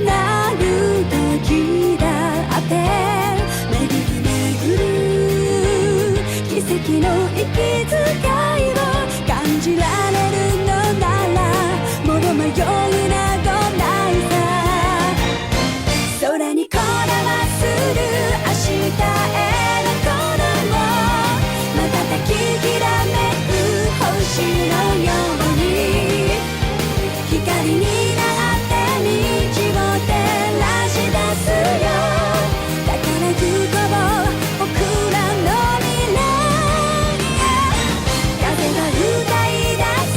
なる時だって巡る巡る奇跡の息遣いを感じられるのならもう迷いなどないさ。空にこだまする明日への頃も瞬ききらめく星のように光になって道を照らし出すよ。宝くこぼ僕らの未来へ風が歌い出す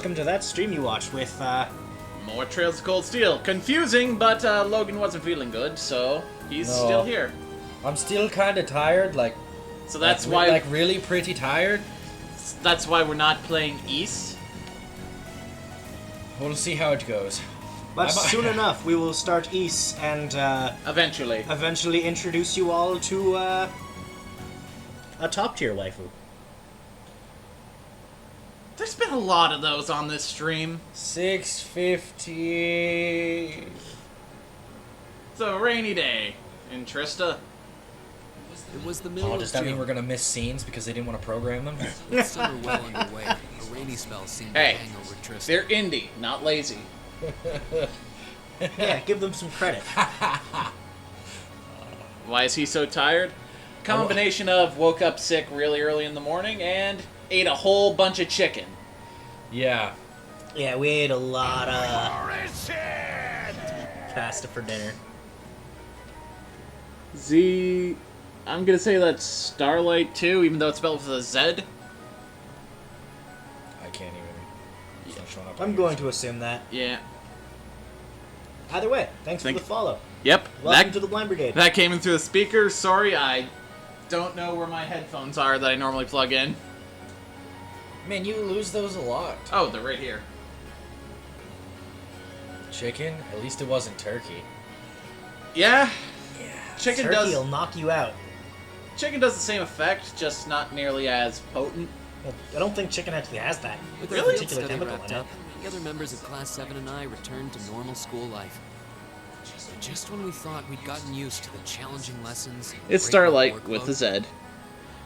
welcome to That Stream You Watch with, More Trails of Cold Steel. Confusing, but Logan wasn't feeling good, so he's still here. I'm still kind of tired, like... So that's like, why... Like, really pretty tired. That's why we're not playing East. We'll see how it goes. but soon enough we will start East and, Eventually introduce you all to, a top-tier waifu. There's been a lot of those on this stream. 650... It's a rainy day in Trista. It was the middle does of that mean June. we're gonna miss scenes because they didn't want to program them? With summer well underway, a rainy spell seemed to Hey, hang over Tristan. they're indie, not lazy. Yeah, give them some credit. Why is he so tired? Combination of woke up sick really early in the morning and ate a whole bunch of chicken. Yeah. Yeah, we ate a lot of pasta for dinner. Z... I'm gonna say that's Starlight too, even though it's spelled with a Z. I can't even... It's not showing up on I'm yours. going to assume that. Yeah. Either way, thanks for the follow. Yep. Welcome to the Blind Brigade. That came in through the speakers. Sorry, I don't know where my headphones are that I normally plug in. Man, you lose those a lot. Oh, they're right here. Chicken? At least it wasn't turkey. Yeah. Yeah, Chicken turkey does- will knock you out. Chicken does the same effect, just not nearly as potent. Well, I don't think chicken actually has that With Really? our field particular study chemical wrapped in it. up, the other members of Class 7 and I returned to normal school life. But just when we thought we'd gotten used to the challenging lessons... and It's breaking Starlight workload, with a Z.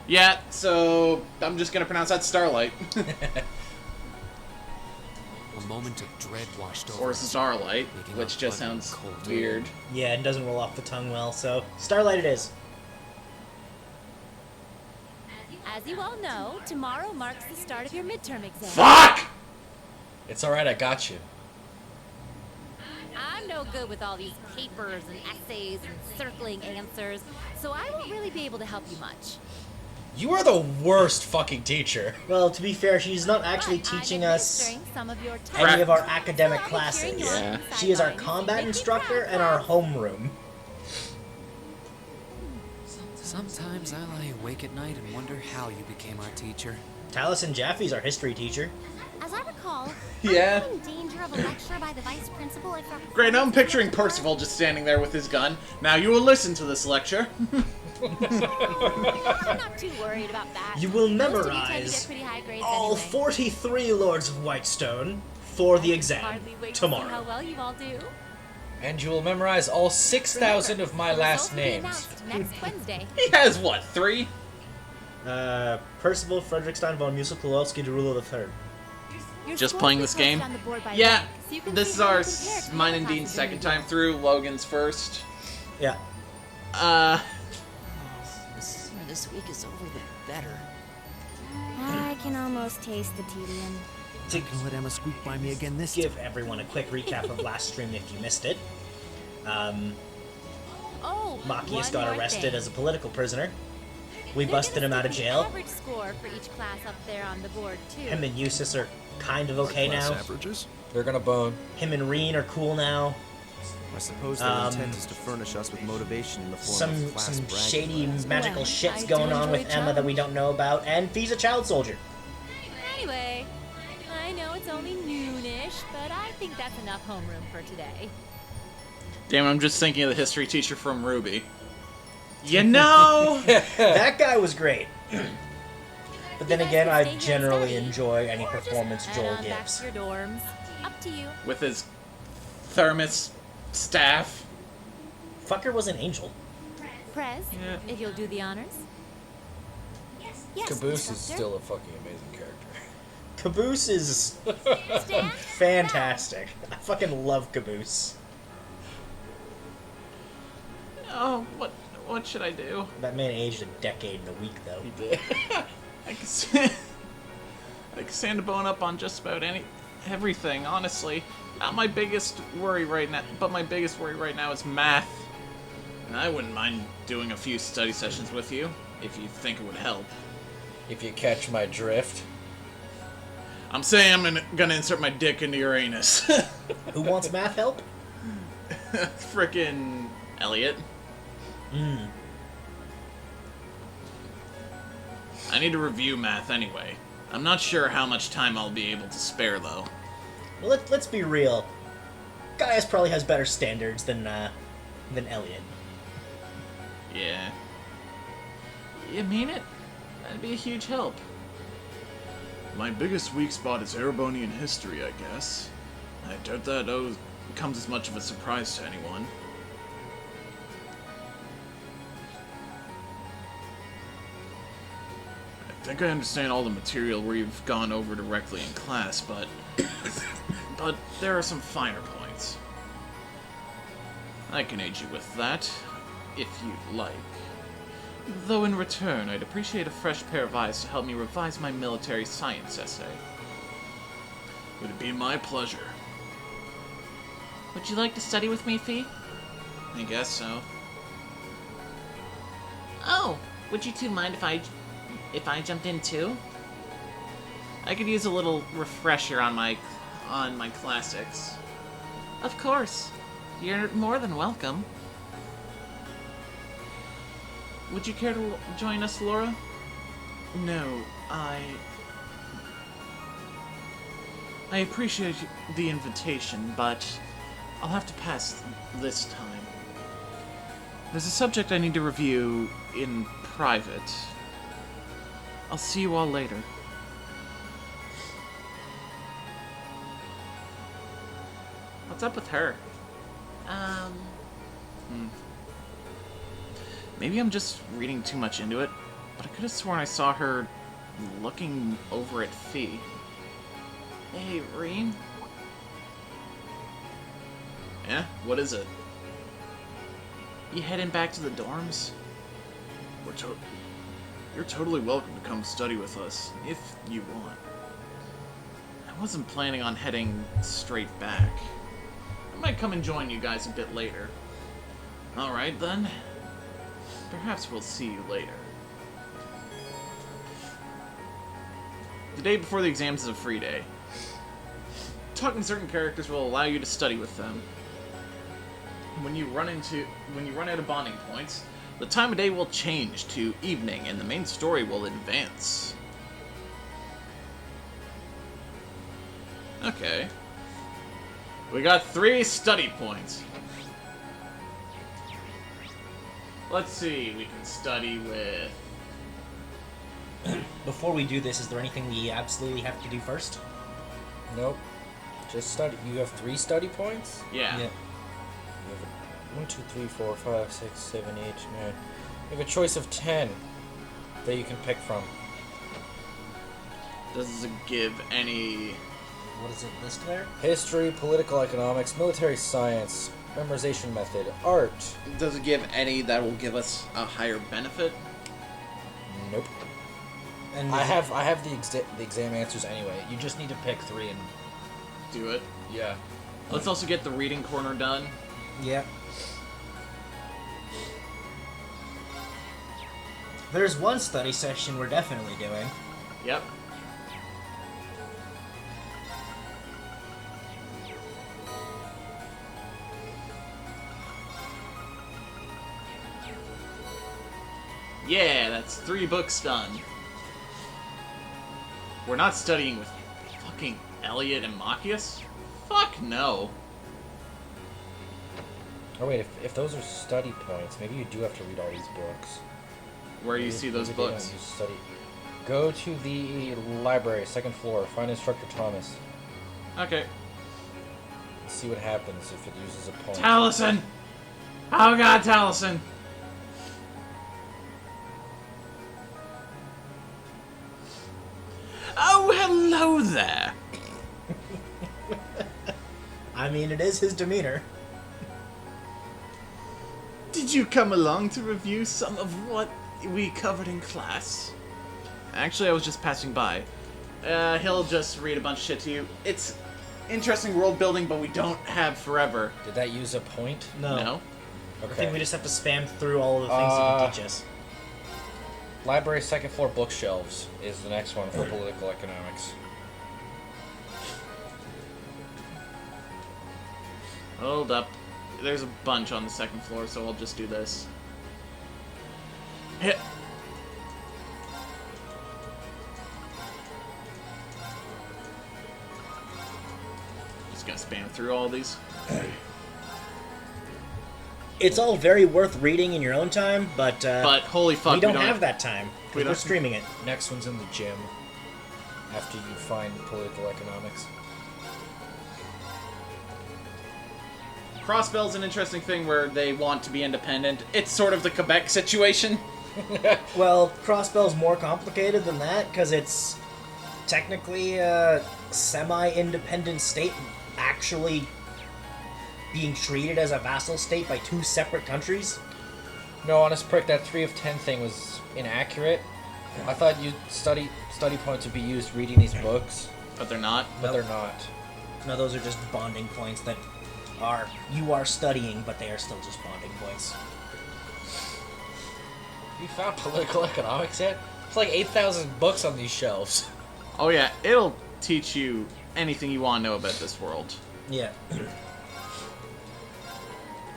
Yeah, so I'm just gonna pronounce that Starlight. A moment of dread washed over Or us, Starlight, making which our just blood sounds run cold. weird. Yeah, it doesn't roll off the tongue well, so Starlight it is. As you all know, tomorrow marks the start of your midterm exam. Fuck! It's alright, I got you. I'm no good with all these papers and essays and circling answers, so I won't really be able to help you much. You are the worst fucking teacher. Well, to be fair, she's not actually But I'm teaching us administering some of your any of our tasks, academic so I'll be classes. cheering you on Yeah. from the She is our sidelines. combat Make me instructor proud, and our class. homeroom. Sometimes I lie awake at night and wonder how you became our teacher. Taliesin Jaffe's our history teacher. As I recall, Yeah. I'm in danger of a lecture by the vice principal if our Great, now I'm performance picturing is poor. Percival just standing there with his gun. Now you will listen to this lecture. I'm not too worried about that. You will Most of you tend to get memorize pretty high grades all anyway. 43 Lords of Whitestone for the exam Hardly wait to see how tomorrow. well you all do. And you will memorize all 6,000 of my The last results will be names. announced next Wednesday. He has, what, 3? Percival Frederickstein von Musil-Kulowski de Rulo III. Your Just scores playing will be this game? posted on the board by Yeah, rank, so you can this see is how you our compare to the mine other and Dean's classes in second your time group. through. Logan's first. Yeah. The sooner this week is over, the better. I can almost taste the tedium. To Don't let Emma squeak by me again this give everyone a quick recap of last stream if you missed it. Oh, Machias one got more arrested thing. as a political prisoner. We They're busted gonna him out of stick the jail. Average score for each class up there on the board too. Him and Eustace are kind of okay Class now. averages? They're gonna bone. Him and Reen are cool now. I suppose their intent is to furnish us with motivation in the form of class Some bragging shady rights. magical Well, shit's I going do on with enjoy Emma that we don't know about, and he's a child soldier. Anyway, I know it's only noonish, but I think that's enough homeroom for today. Damn, I'm just thinking of the history teacher from Ruby. You know! That guy was great. But then You guys again, can I stay here and generally study, enjoy any or just performance head Joel on back gives. to your dorms. Up to you. With his thermos staff. Fucker was an angel. Prez, Yeah. if you'll do the honors. Yes, Caboose is instructor. still a fucking amazing character. Caboose is Stand fantastic. I fucking love Caboose. Oh, what should I do? That man aged a decade in a week, though. He did. I can stand, I can stand a bone up on just about everything, honestly. Not my biggest worry right now, but my biggest worry right now is math. And I wouldn't mind doing a few study sessions with you, if you think it would help. If you catch my drift. I'm saying I'm gonna insert my dick into your anus. Who wants math help? Frickin' Elliot. I need to review math anyway. I'm not sure how much time I'll be able to spare, though. Well, let's be real. Gaius probably has better standards than Elliot. Yeah. You mean it? That'd be a huge help. My biggest weak spot is Erebonian history, I guess. I doubt that comes as much of a surprise to anyone. I think I understand all the material we've gone over directly in class, but there are some finer points. I can aid you with that, if you'd like. Though in return, I'd appreciate a fresh pair of eyes to help me revise my military science essay. It'd be my pleasure. Would you like to study with me, Fee? I guess so. Oh, would you two mind if I jumped in too? I could use a little refresher on my classics. Of course. You're more than welcome. Would you care to join us, Laura? No, I appreciate the invitation, but I'll have to pass this time. There's a subject I need to review in private. I'll see you all later. What's up with her? Maybe I'm just reading too much into it, but I could have sworn I saw her looking over at Fee. Hey, REAN? Yeah? What is it? You heading back to the dorms? You're totally welcome to come study with us, if you want. I wasn't planning on heading straight back. I might come and join you guys a bit later. Alright then. Perhaps we'll see you later. The day before the exams is a free day. Talking to certain characters will allow you to study with them. When you run out of bonding points, the time of day will change to evening and the main story will advance. Okay. We got 3 study points. Let's see, we can study with... Before we do this, is there anything we absolutely have to do first? Nope. Just study. You have 3 study points? Yeah. You have 1, 2, 3, 4, 5, 6, 7, 8, 9. You have a choice of 10 that you can pick from. Does it give any... What does it list there? History, political economics, military science, memorization method, art. Does it give any that will give us a higher benefit? Nope. And I have the exam answers anyway. You just need to pick 3 and... Do it. Yeah. Let's also get the reading corner done. Yeah. There's one study session we're definitely doing. Yep. Yeah, that's 3 books done. We're not studying with fucking Elliot and Machias? Fuck no. Oh wait, if those are study points, maybe you do have to read all these books. Where you see those Maybe they books? don't use study. Go to the library, 2nd floor. Find Instructor Thomas. Okay. See what happens if it uses a point. Taliesin! Oh god, Taliesin! Oh, hello there! I mean, it is his demeanor. Did you come along to review some of what we covered in class? Actually, I was just passing by. He'll just read a bunch of shit to you. It's interesting world building, but we don't have forever. Did that use a point? No. No? I think Okay. we just have to spam through all of the things that you teach us. Library 2nd floor bookshelves is the next one for political economics. Hold up. There's a bunch on the second floor, so I'll just do this. Hit. Just gonna spam through all these. It's all very worth reading in your own time, but Holy fuck, we don't have that time. we We're don't- streaming it. Next one's in the gym. After you find political economics. Crossbell's an interesting thing where they want to be independent. It's sort of the Quebec situation. Well, Crossbell's more complicated than that, because it's technically a semi-independent state actually being treated as a vassal state by two separate countries. No, honest prick, that 3 of 10 thing was inaccurate. I thought study points would be used reading these books, But they're not. but they're not. No, those are just bonding points that you are studying, but they are still just bonding points. You found political economics yet? It's like 8,000 books on these shelves. Oh yeah, it'll teach you anything you want to know about this world. Yeah.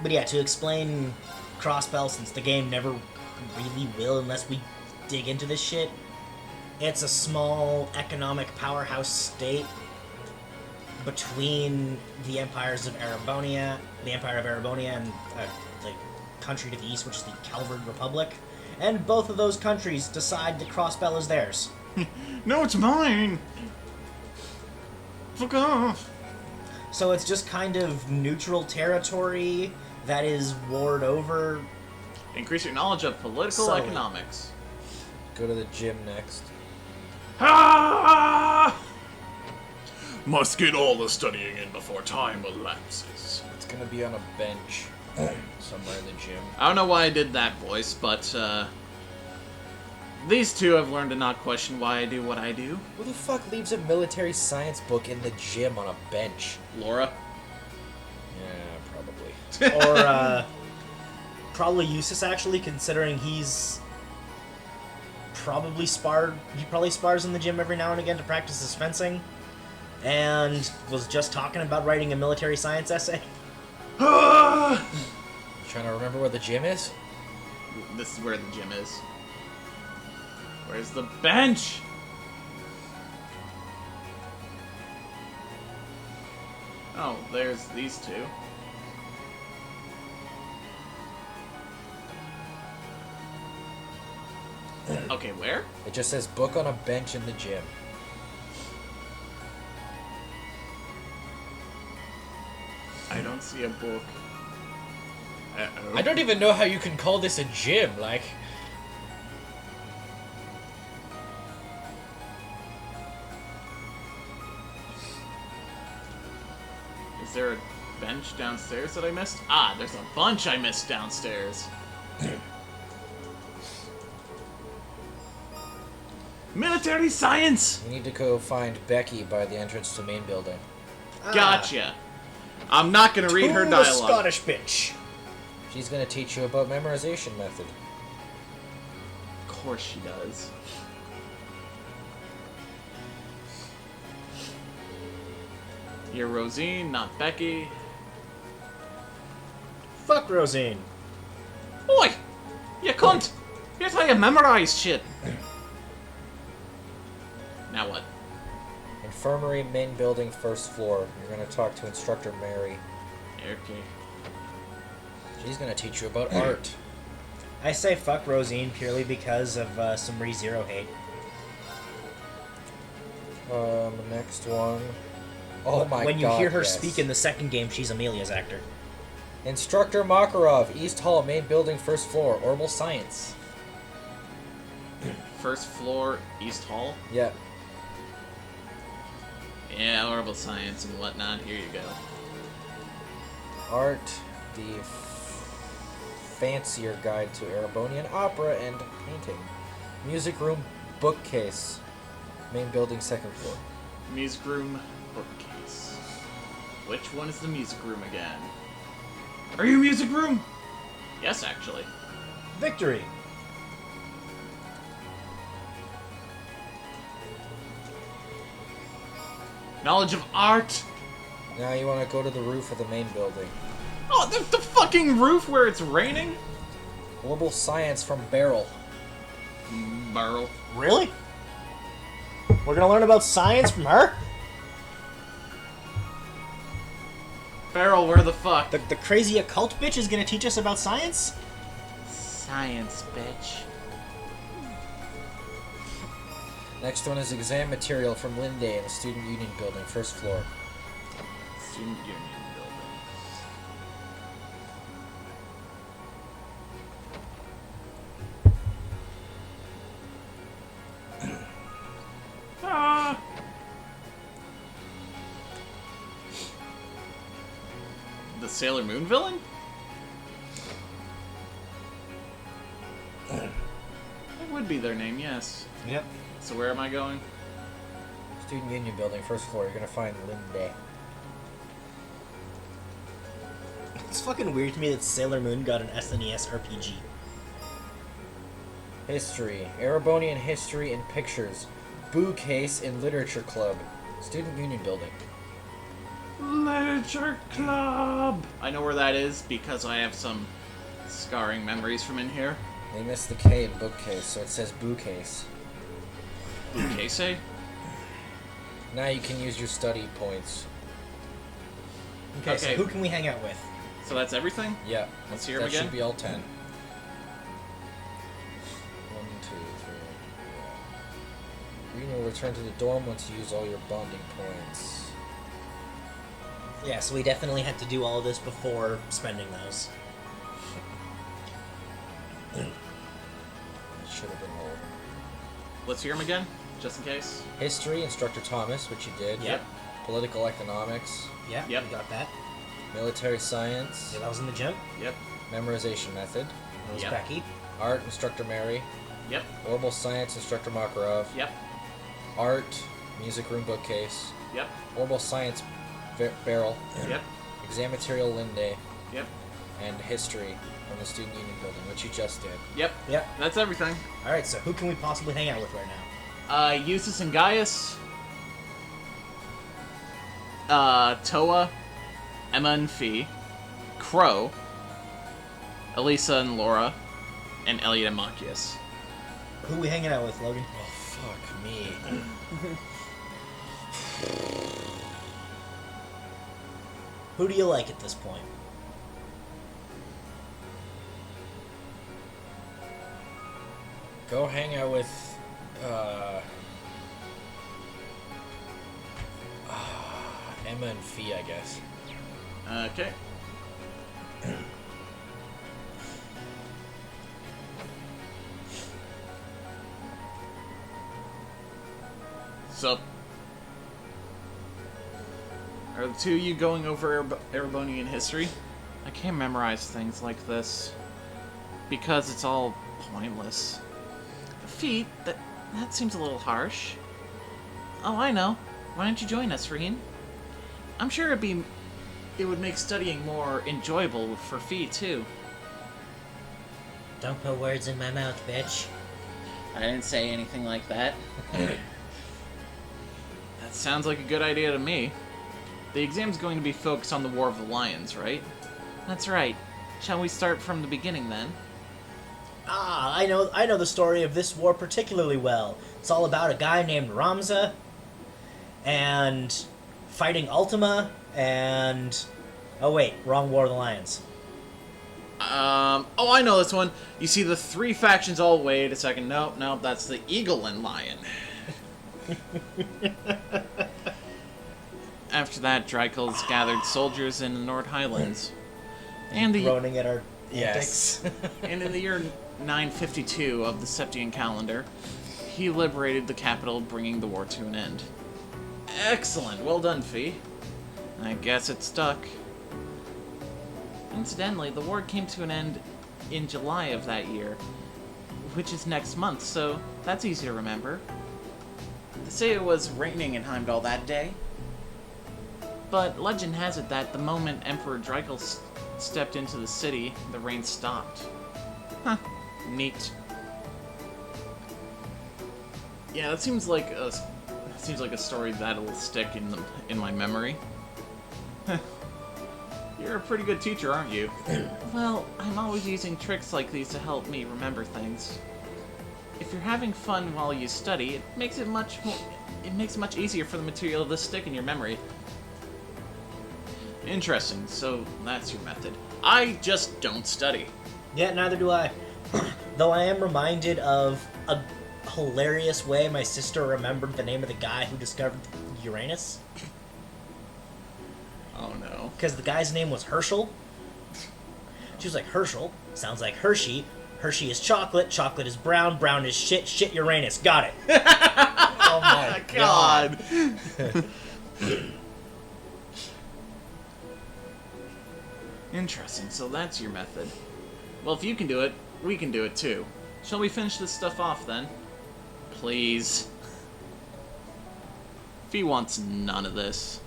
But yeah, to explain Crossbell, since the game never really will unless we dig into this shit, it's a small economic powerhouse state between the empires of Erebonia, the Empire of Erebonia, and the country to the east, which is the Calvard Republic. And both of those countries decide that Crossbell is theirs. No, it's mine! Fuck off! So it's just kind of neutral territory that is warred over. Increase your knowledge of political Subtly. economics. Go to the gym next. Ah! Must get all the studying in before time elapses. It's gonna be on a bench somewhere in the gym. I don't know why I did that voice, but these two have learned to not question why I do what I do. Who the fuck leaves a military science book in the gym on a bench? Laura. Yeah, probably. Or, probably Eustace, actually, considering he probably spars in the gym every now and again to practice his fencing, and was just talking about writing a military science essay. Ah! Trying to remember where the gym is? This is where the gym is. Where's the bench? Oh, there's these two. Okay, where? It just says book on a bench in the gym. I don't see a book. I don't even know how you can call this a gym, like... Is there a bench downstairs that I missed? Ah, there's a bunch I missed downstairs. Military science! You need to go find Becky by the entrance to main building. Gotcha. I'm not gonna read her To dialogue. the Scottish bitch. She's gonna teach you about memorization method. Of course she does. You're Rosine, not Becky. Fuck Rosine. Oi! You cunt! Here's how you memorize shit. Now what? Infirmary, main building, first floor. You're gonna talk to Instructor Mary. Okay. She's gonna teach you about art. I say fuck Rosine purely because of some ReZero hate. Next one. Oh my god. When you hear her yes. speak in the second game, she's Amelia's actor. Instructor Makarov, East Hall, main building, first floor, Orbital Science. First floor, East Hall. Yeah. Yeah, orbital science and whatnot. Here you go. Art, the fancier guide to Erebonian opera and painting. Music room, bookcase, main building, second floor. Music room, bookcase. Which one is the music room again? Are you music room? Yes, actually. Victory. Knowledge of art. Now you want to go to the roof of the main building. Oh, the fucking roof where it's raining? Orbital science from Beryl. Barrel. Really? We're gonna learn about science from her? Barrel, where the fuck? The crazy occult bitch is gonna teach us about science? Science, bitch. Next one is exam material from Linday in the Student Union Building, first floor. Student Union building. Ah! The Sailor Moon villain? That would be their name, yes. Yep. So where am I going? Student Union Building, first floor. You're gonna find Linday. It's fucking weird to me that Sailor Moon got an SNES RPG. History. Erebonian history and pictures. Boo case in Literature Club. Student Union Building. Literature Club! I know where that is because I have some scarring memories from in here. They missed the K in bookcase, so it says boo case. Bukase? Now you can use your study points. Okay, so Okay. who can we hang out with? So that's everything? Yeah. Let's hear 'em that again. should be all 10. 1, 2, 3. REAN will return to the dorm once you use all your bonding points. Yeah, so we definitely had to do all of this before spending those. It should have been whole. Let's hear them again, just in case. History, Instructor Thomas, which you did. Yep. Political economics. Yeah, Yep. we got that. Military science. Yeah, that was in the gym. Yep. Memorization method. That was Yep. Becky. Art, Instructor Mary. Yep. Orbital science, Instructor Makarov. Yep. Art, music room bookcase. Yep. Orbital science, Beryl. Yep. Exam material, Linday. Yep. And history from the Student Union Building, which you just did. Yep. Yep. That's everything. Alright, so who can we possibly hang out with right now? Eustace and Gaius. Toa. Emma and Fee. Crow. Elisa and Laura. And Elliot and Machias. Who we hanging out with, Logan? Oh, fuck me. Who do you like at this point? Go hang out with, Emma and Fee, I guess. Okay. So, are the two of you going over Erebonian history? I can't memorize things like this because it's all pointless. Feet, that seems a little harsh. Oh, I know. Why don't you join us, REAN? I'm sure it would make studying more enjoyable for Fee too. Don't put words in my mouth, bitch. I didn't say anything like that. That sounds like a good idea to me. The exam's going to be focused on the War of the Lions, right? That's right. Shall we start from the beginning then? Ah, I know the story of this war particularly well. It's all about a guy named Ramza and fighting Ultima and... Oh wait, wrong War of the Lions. Oh, I know this one. You see the three factions. Oh, wait a second. Nope, that's the Eagle and Lion. After that, Dreikel's gathered soldiers in the North Highlands. And Groaning at our Yes. and in the year 952 of the Septian calendar, he liberated the capital, bringing the war to an end. Excellent. Well done, Fee. I guess it stuck. Incidentally, the war came to an end in July of that year, which is next month, so that's easy to remember. They say it was raining in Heimdall that day, but legend has it that the moment Emperor Dreikel stepped into the city, the rain stopped. Huh. Neat. Yeah, that seems like a story that'll stick in my memory. You're a pretty good teacher, aren't you? Well, I'm always using tricks like these to help me remember things. If you're having fun while you study, it makes it much easier for the material to stick in your memory. Interesting, so that's your method. I just don't study. Yeah, neither do I. Though I am reminded of a hilarious way my sister remembered the name of the guy who discovered Uranus. Oh no. Because the guy's name was Herschel. She was like, Herschel? Sounds like Hershey. Hershey is chocolate. Chocolate is brown. Brown is shit. Shit Uranus. Got it. Oh my god. Interesting, so that's your method. Well, if you can do it, we can do it too. Shall we finish this stuff off then? Please. Fee wants none of this.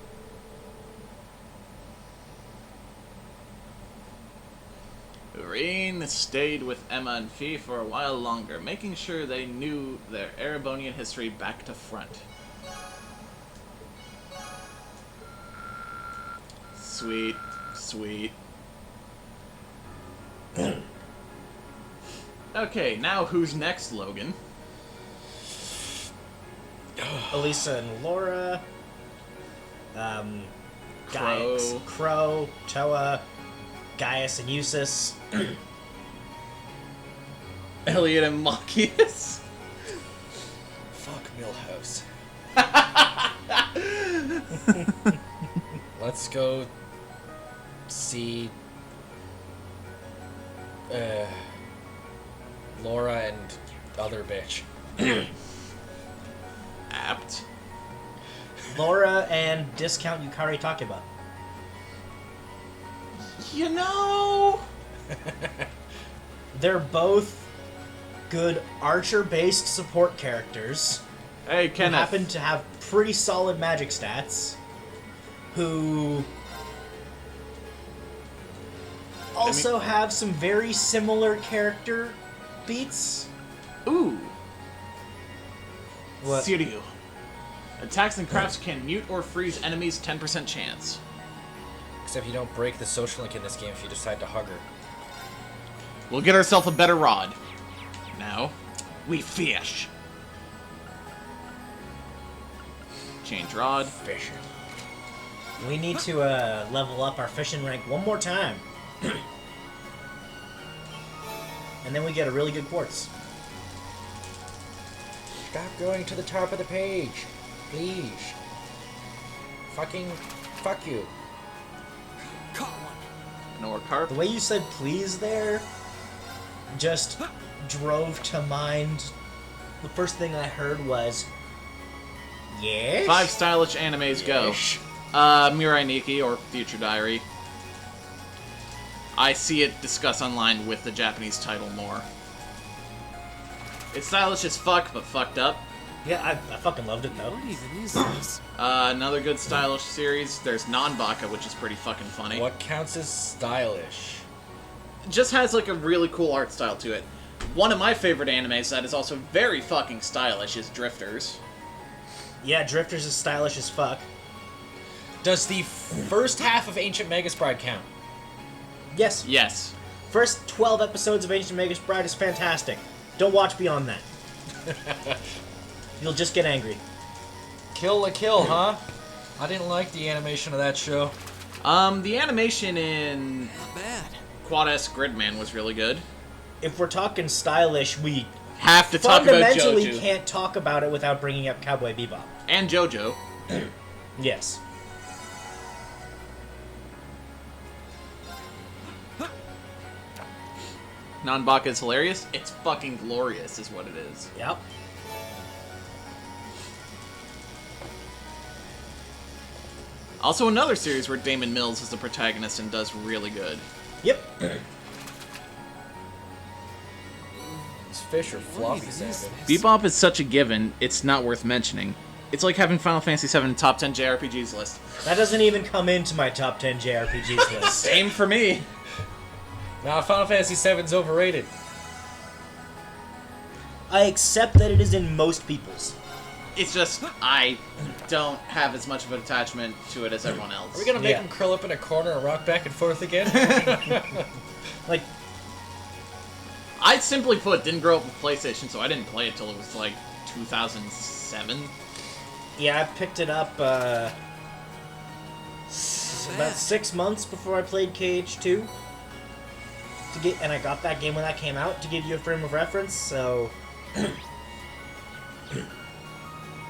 REAN stayed with Emma and Fee for a while longer, making sure they knew their Erebonian history back to front. Sweet, sweet. Okay, now who's next, Logan? Elisa and Laura. Crow. Crow, Toa, Gaius and Eustace. Elliot and Machias. Fuck Millhouse. Let's go see Laura and other bitch. Apt. Laura and Discount Yukari Takeba. You know... They're both good archer-based support characters Hey, who Kenneth. happen to have pretty solid magic stats, who also have some very similar character beats. Ooh. What? Siryu. Attacks and crafts can mute or freeze enemies 10% chance. Except you don't break the social link in this game if you decide to hug her. We'll get ourselves a better rod. Now, we fish. Change rod. Fishing. We need to level up our fishing rank one more time. And then we get a really good quartz. Stop going to the top of the page. Please. Fucking fuck you. Caught one. No more carp. The way you said please there just drove to mind. The first thing I heard was, yes? 5 stylish animes go. Mirai Nikki, or Future Diary. I see it discussed online with the Japanese title more. It's stylish as fuck, but fucked up. Yeah, I fucking loved it though. What even is this? Another good stylish series. There's Non-Baka, which is pretty fucking funny. What counts as stylish? Just has like a really cool art style to it. One of my favorite animes that is also very fucking stylish is Drifters. Yeah, Drifters is stylish as fuck. Does the first half of Ancient Magus Bride count? Yes. Yes. First 12 episodes of Ancient Magus Bride is fantastic. Don't watch beyond that. You'll just get angry. Kill la Kill, huh? I didn't like the animation of that show. The animation in Not bad. Quad S Gridman was really good. If we're talking stylish, we Have to talk about fundamentally JoJo. can't talk about it without bringing up Cowboy Bebop. And JoJo. Yes. Non-Baka is hilarious. It's fucking glorious is what it is. Yep. Also another series where Damon Mills is the protagonist and does really good. Yep. These fish are floppy even is salmon. this? Bebop is such a given, it's not worth mentioning. It's like having Final Fantasy VII in top 10 JRPGs list. That doesn't even come into my top 10 JRPGs list. Same for me. Nah, Final Fantasy VII's overrated. I accept that it is in most people's. It's just I don't have as much of an attachment to it as everyone else. Are we gonna make Yeah. him curl up in a corner and rock back and forth again? Like, I simply put didn't grow up with PlayStation, so I didn't play it till it was like 2007. yeah, I picked it up about 6 months before I played KH2. And I got that game when that came out, to give you a frame of reference, so...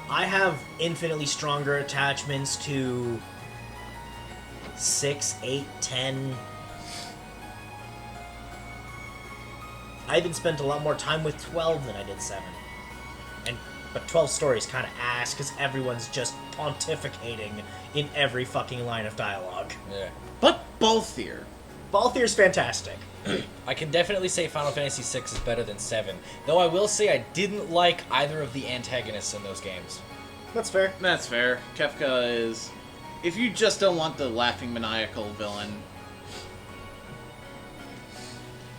I have infinitely stronger attachments to 6, 8, 10... I even spent a lot more time with 12 than I did 7. But 12 stories kind of ass, because everyone's just pontificating in every fucking line of dialogue. Yeah. But Balthier. Balthier's fantastic. I can definitely say Final Fantasy VI is better than 7. Though I will say I didn't like either of the antagonists in those games. That's fair. That's fair. Kefka is... If you just don't want the laughing maniacal villain...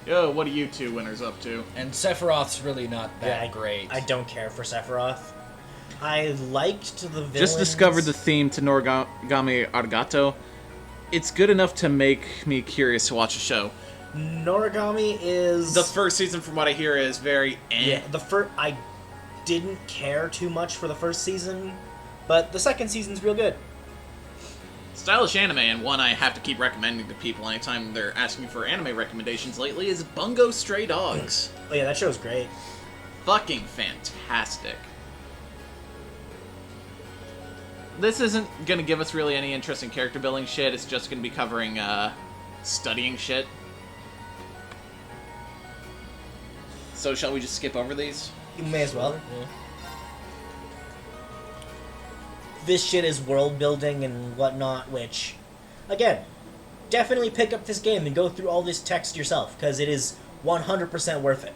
Yo, what are you two winners up to? And Sephiroth's really not that great. I don't care for Sephiroth. I liked the villains. Just discovered the theme to Noragami Arigato. It's good enough to make me curious to watch a show. Noragami is... The first season, from what I hear, is very eh. Yeah, I didn't care too much for the first season, but the second season's real good. Stylish anime, and one I have to keep recommending to people anytime they're asking for anime recommendations lately, is Bungo Stray Dogs. Oh yeah, that show's great. Fucking fantastic. This isn't gonna give us really any interesting character building shit, it's just gonna be covering, studying shit. So shall we just skip over these? You may as well. Yeah. This shit is world building and whatnot, which, again, definitely pick up this game and go through all this text yourself, because it is 100% worth it.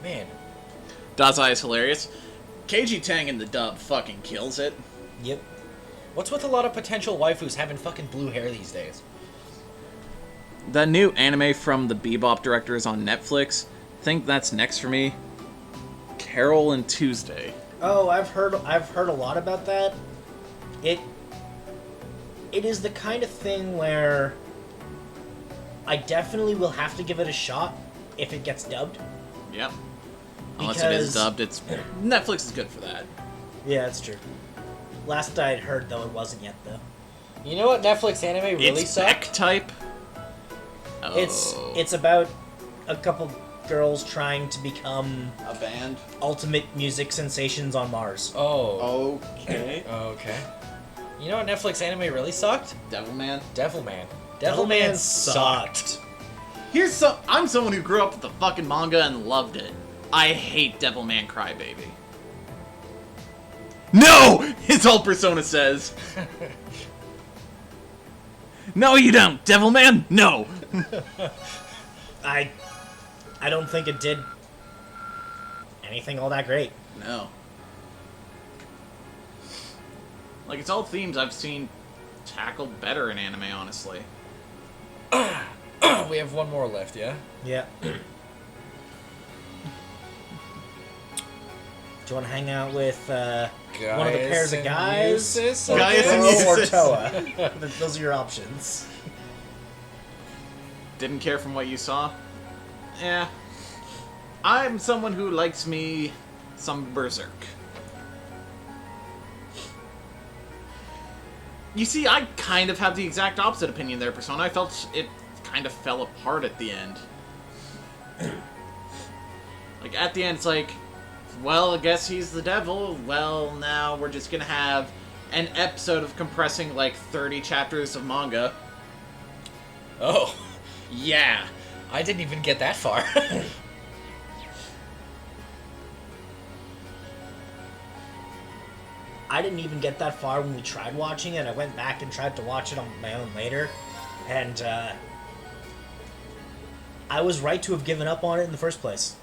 Man. Dazai is hilarious. KG Tang in the dub fucking kills it. Yep. What's with a lot of potential waifus having fucking blue hair these days? The new anime from the Bebop director is on Netflix. Think that's next for me. Carol and Tuesday. Oh, I've heard a lot about that. It is the kind of thing where I definitely will have to give it a shot if it gets dubbed. Yep. Unless it is Because- dubbed, it's Netflix is good for that. Yeah, that's true. Last I'd heard, though, it wasn't yet, though. You know what Netflix anime really It's sucked? Beck type. Oh. It's about a couple girls trying to become a band. ultimate music sensations on Mars. Oh. Okay. Okay. You know what Netflix anime really sucked? Devilman. Devilman. Devilman Devilman sucked. I'm someone who grew up with the fucking manga and loved it. I hate Devilman Crybaby. No! His whole persona says. No, you don't, Devilman. No. I don't think it did anything all that great. No. Like, it's all themes I've seen tackled better in anime, honestly. We have one more left, yeah? Yeah. Do you want to hang out with one of the pairs of guys? Gaius Or Gaius and Toa or Eustace. Toa? Those are your options. Didn't care from what you saw? Yeah. I'm someone who likes me some Berserk. You see, I kind of have the exact opposite opinion there, Persona. I felt it kind of fell apart at the end. Like, at the end, it's like, well, I guess he's the devil. Well, now we're just gonna have an episode of compressing, like, 30 chapters of manga. Oh. Yeah. I didn't even get that far. I didn't even get that far when we tried watching it. I went back and tried to watch it on my own later, and I was right to have given up on it in the first place.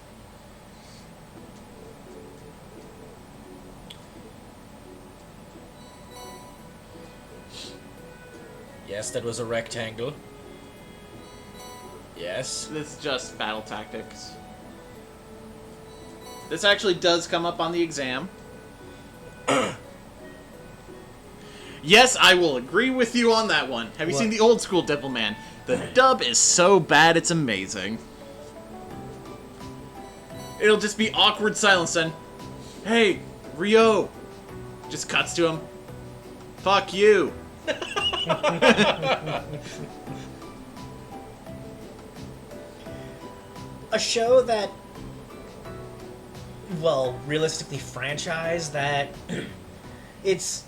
Yes, that was a rectangle. Yes. This is just battle tactics. This actually does come up on the exam. Yes, I will agree with you on that one. Have you What? seen the old school Devilman? The dub is so bad, it's amazing. It'll just be awkward silence then. Hey, Rio. Just cuts to him. Fuck you. A show that, well, realistically franchised that it's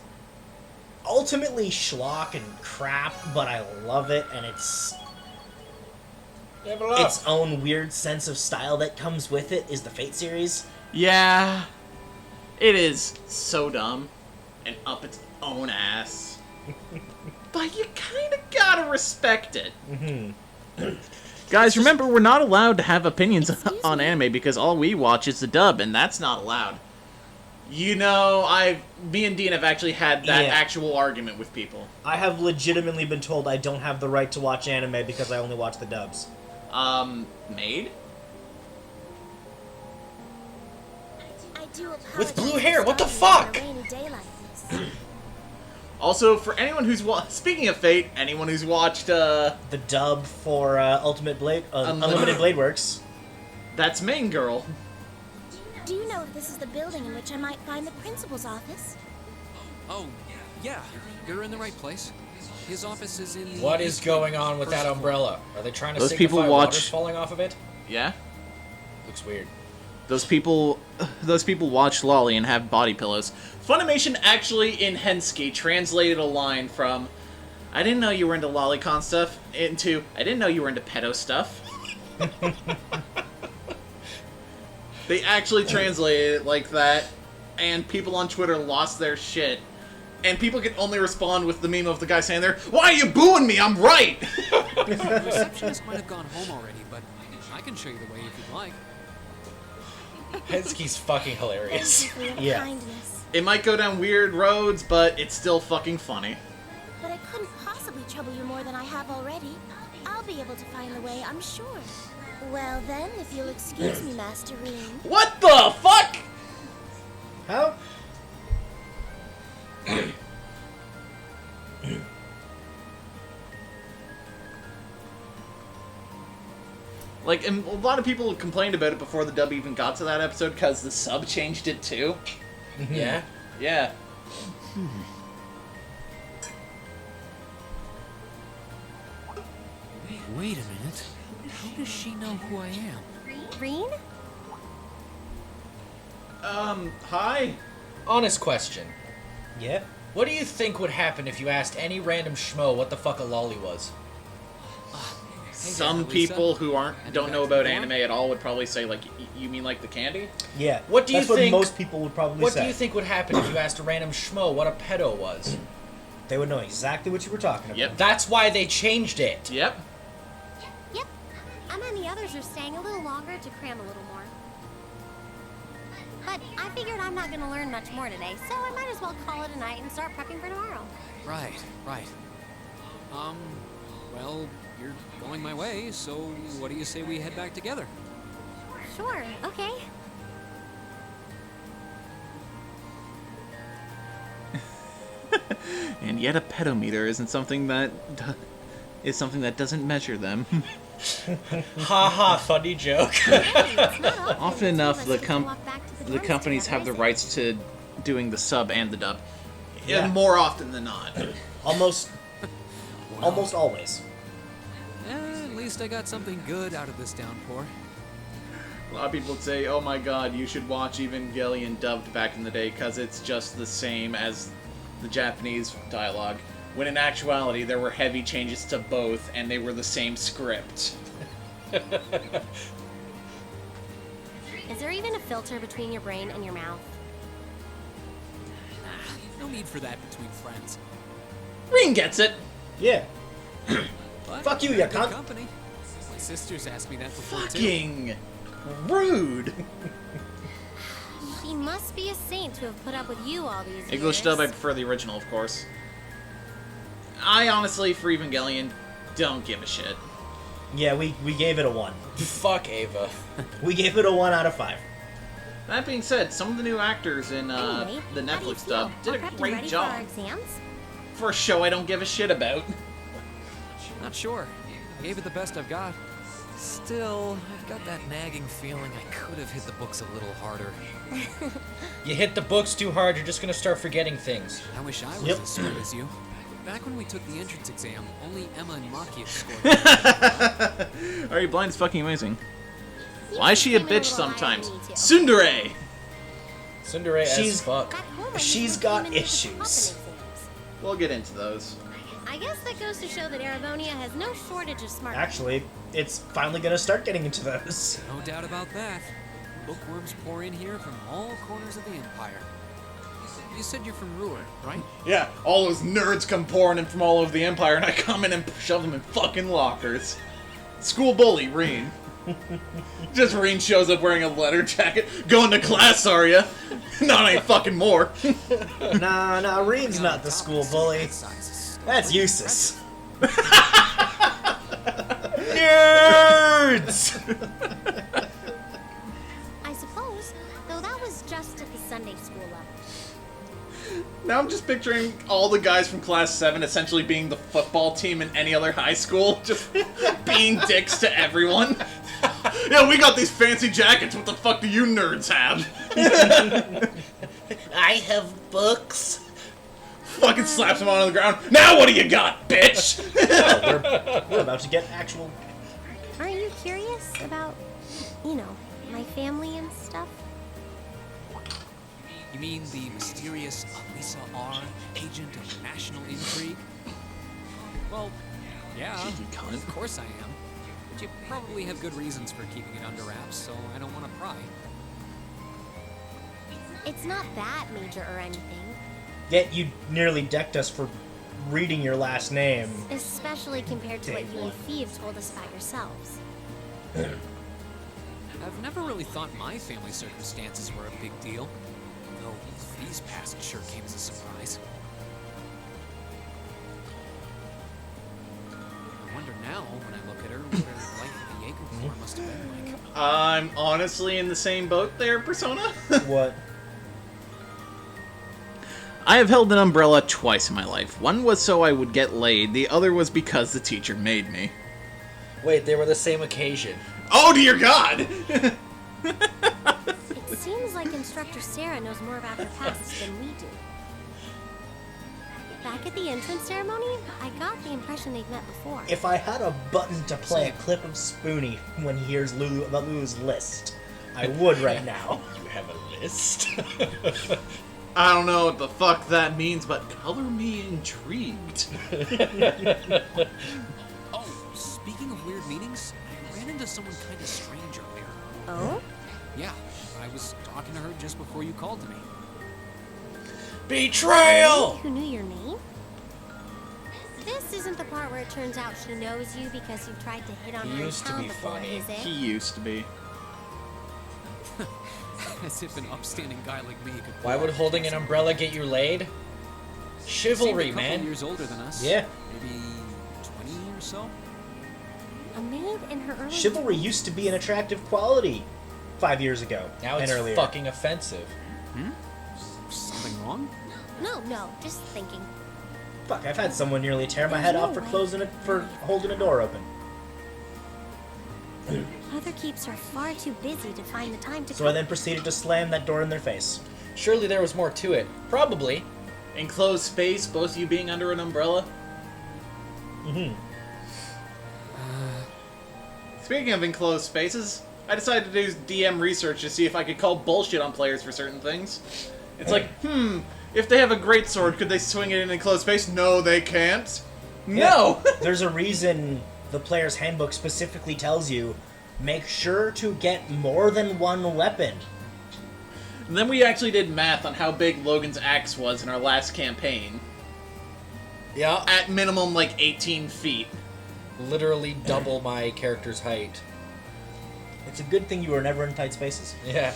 ultimately schlock and crap, but I love it, and it's its own weird sense of style that comes with it is the Fate series. Yeah. It is so dumb and up its own ass. But you kind of gotta respect it. Guys, remember, we're not allowed to have opinions on anime because all we watch is the dub, and that's not allowed. You know, me and Dean have actually had that actual argument with people. I have legitimately been told I don't have the right to watch anime because I only watch the dubs. Maid? I do apologize With blue for hair, what the starting fuck? on a rainy day like this. Also, for anyone who's speaking of Fate, anyone who's watched, The dub for Unlimited Blade Works. that's Main Girl. Do you know if this is the building in which I might find the principal's office? Oh, yeah, you're in the right place. His office is in the... What is going on with that umbrella? Are they trying to Those signify people watch- water's falling off of it? Yeah? Looks weird. Those people watch Lolly and have body pillows. Funimation actually in Hensky translated a line from I didn't know you were into lolicon stuff into I didn't know you were into pedo stuff. They actually translated it like that, and people on Twitter lost their shit. And people can only respond with the meme of the guy saying there, "Why are you booing me? I'm right!" The receptionist might have gone home already, but I can show you the way if you'd like. Hensky's fucking hilarious. Thank you for your Yeah. kindness. It might go down weird roads, but it's still fucking funny. But I couldn't possibly trouble you more than I have already. I'll be able to find the way, I'm sure. Well then, if you'll excuse me, Master REAN. What the fuck? How? Like, and a lot of people complained about it before the dub even got to that episode because the sub changed it too. Yeah? Yeah. Wait a minute. How does she know who I am? REAN? Hi? Honest question. Yeah. What do you think would happen if you asked any random schmo what the fuck a lolly was? Some Lisa. people who don't know about Go on. anime at all would probably say, like, you mean like the candy? Yeah. What do you That's think- what most people would probably What say. do you think would happen if you asked a random schmo what a pedo was? They would know exactly what you were talking about. Yep. That's why they changed it. Yep. Yep. Emma and the others are staying a little longer to cram a little more. But I figured I'm not going to learn much more today, so I might as well call it a night and start prepping for tomorrow. Right. Well, you're going my way, so what do you say we head back together? Sure, okay. And yet a pedometer isn't something that is something that doesn't measure them. Haha, funny joke. Often enough, the companies have the rights to doing the sub and the dub. Yeah. More often than not. Almost always. At least I got something good out of this downpour. A lot of people would say, oh my god, you should watch Evangelion dubbed back in the day because it's just the same as the Japanese dialogue. When in actuality, there were heavy changes to both, and they were the same script. Is there even a filter between your brain and your mouth? No need for that between friends. REAN gets it! Yeah. But Fuck you, you're you good cunt. company. My sisters asked me that before too. Fucking rude! She must be a saint to have put up with you all these years. English dub, I prefer the original, of course. I honestly, for Evangelion, don't give a shit. Yeah, we gave it a 1. Fuck Ava. We gave it a 1 out of 5. That being said, some of the new actors in Anyway, the how do you Netflix dub feel? did All a prepped and great ready job. For our exams? For a show I don't give a shit about. Not sure. I gave it the best I've got. Still, I've got that nagging feeling I could have hit the books a little harder. You hit the books too hard, you're just gonna start forgetting things. I wish I was Yep. as smart as you. Back when we took the entrance exam, only Emma and Maki had scored. Are you blind? It's fucking amazing. You Why is she a came in bitch little higher sometimes? than me, too. Tsundere! Tsundere as She's- fuck. Back home, I She's usually got came in with the issues. top in exams. We'll get into those. I guess that goes to show that Erebonia has no shortage of smart. Actually, it's finally gonna start getting into those. No doubt about that. Bookworms pour in here from all corners of the Empire. You said you're from Ruhr, right? Yeah, all those nerds come pouring in from all over the Empire, and I come in and shove them in fucking lockers. School bully, REAN. Just REAN shows up wearing a leather jacket. Going to class, are ya? Not any fucking more. Nah, Reed's not the school bully. That's useless. Nerds! I suppose, though that was just at the Sunday school level. Now I'm just picturing all the guys from Class 7 essentially being the football team in any other high school, just being dicks to everyone. Yeah, we got these fancy jackets, what the fuck do you nerds have? I have books. Fucking slaps him on the ground. Now what do you got, bitch? We're about to get actual... Aren't you curious about, my family and stuff? You mean the mysterious Elisa R., agent of national intrigue? Well, yeah, of course I am. But you probably have good reasons for keeping it under wraps, so I don't want to pry. It's not that major or anything, Yet you nearly decked us for reading your last name. especially compared to what you and Fee have told us about yourselves. I've never really thought my family circumstances were a big deal. Though Fee's past sure came as a surprise. I wonder now, when I look at her, what her life at the Jaeger Corps must have been like. I'm honestly in the same boat there, Persona. What? I have held an umbrella twice in my life. One was so I would get laid, the other was because the teacher made me. Wait, they were the same occasion. Oh dear God! It seems like Instructor Sarah knows more about her past than we do. Back at the entrance ceremony, I got the impression they'd met before. If I had a button to play a clip of Spoonie when he hears about Lulu's list, I would right now. You have a list? I don't know what the fuck that means, but color me intrigued. Oh, speaking of weird meetings, I ran into someone kind of strange earlier. Oh? Yeah, I was talking to her just before you called to me. Betrayal! Who knew your name? This isn't the part where it turns out she knows you because you tried to hit on He her in used to town be before, funny. is it? He used to be. As if an upstanding guy like me could. Why would holding an umbrella get you laid? Seemed Chivalry, a couple man. years older than us. Yeah. Maybe 20 or so. A maid in her early Chivalry used to be an attractive quality 5 years ago. Now and it's earlier. fucking offensive. Something wrong? No, just thinking. Fuck, I've had someone nearly tear my head off for holding a door open. Mother keeps her far too busy to find the time to So I then proceeded to slam that door in their face. Surely there was more to it. Probably. Enclosed space, both of you being under an umbrella. Mm-hmm. Speaking of enclosed spaces, I decided to do DM research to see if I could call bullshit on players for certain things. It's like, if they have a great sword, could they swing it in an enclosed space? No, they can't. No! There's a reason the player's handbook specifically tells you, make sure to get more than one weapon. And then we actually did math on how big Logan's axe was in our last campaign. Yeah. At minimum, like 18 feet. Literally double my character's height. It's a good thing you were never in tight spaces. Yeah.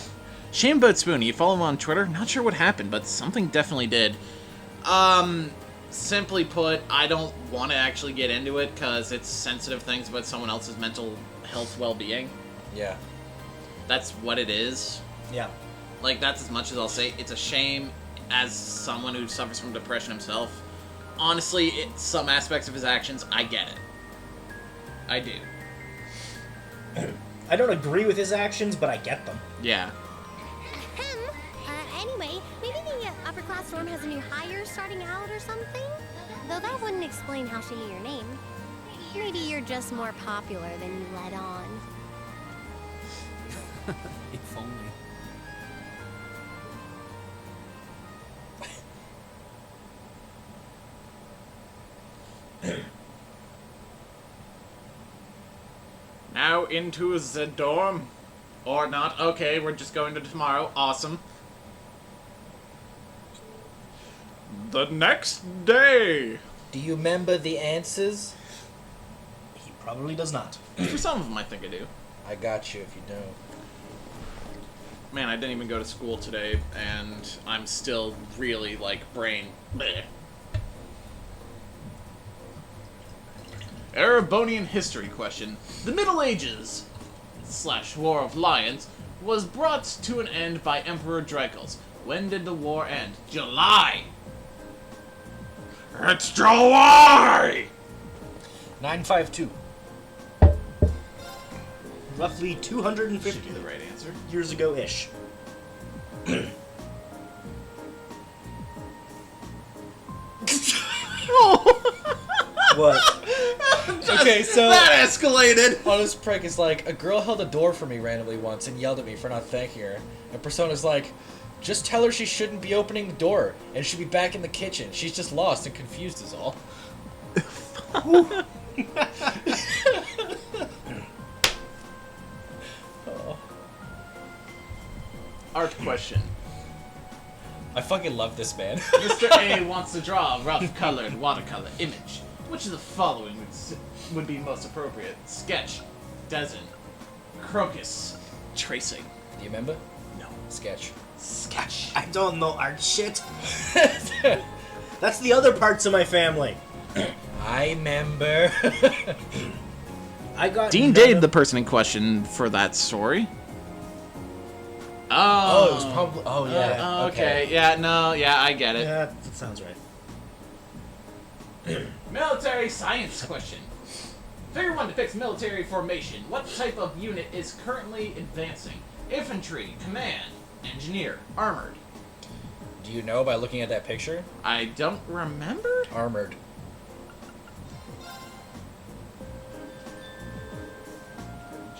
Shame about Spoonie. You follow him on Twitter? Not sure what happened, but something definitely did. simply put, I don't want to actually get into it because it's sensitive things about someone else's mental health well-being. Yeah. That's what it is. Yeah. Like, that's as much as I'll say. It's a shame as someone who suffers from depression himself. Honestly, some aspects of his actions, I get it. I do. I don't agree with his actions, but I get them. Yeah. Anyway, maybe the upper class dorm has a new hire starting out or something? Though that wouldn't explain how she knew your name. Maybe you're just more popular than you let on. If only. Now into the dorm. Or not. Okay, we're just going to tomorrow. Awesome. The next day. Do you remember the answers? He probably does not. For some of them, I think I do. I got you if you don't. Man, I didn't even go to school today, and I'm still really, like, brain... bleh. Erebonian history question. The Middle Ages, / War of Lions, was brought to an end by Emperor Dracos. When did the war end? July! It's July! 952. Roughly Should 250 be the right answer. years ago-ish. What? Okay, so That escalated! Honest Prick is like, a girl held a door for me randomly once and yelled at me for not thanking her. And Persona's like, just tell her she shouldn't be opening the door and she'll be back in the kitchen. She's just lost and confused is all. Oh. Art question. I fucking love this man. Mr. A wants to draw a rough-colored watercolor image. Which of the following would be most appropriate? Sketch, design, crocus, tracing. Do you remember? No. Sketch. Sketch. I don't know art shit. That's the other parts of my family. I remember. I got Dean none Dade, of- the person in question for that story. Oh, it was probably. Oh, yeah. Okay. Yeah. No. Yeah. I get it. Yeah, that sounds right. Military science question. Figure 1 depicts military formation. What type of unit is currently advancing? Infantry, command, engineer, armored. Do you know by looking at that picture? I don't remember. Armored.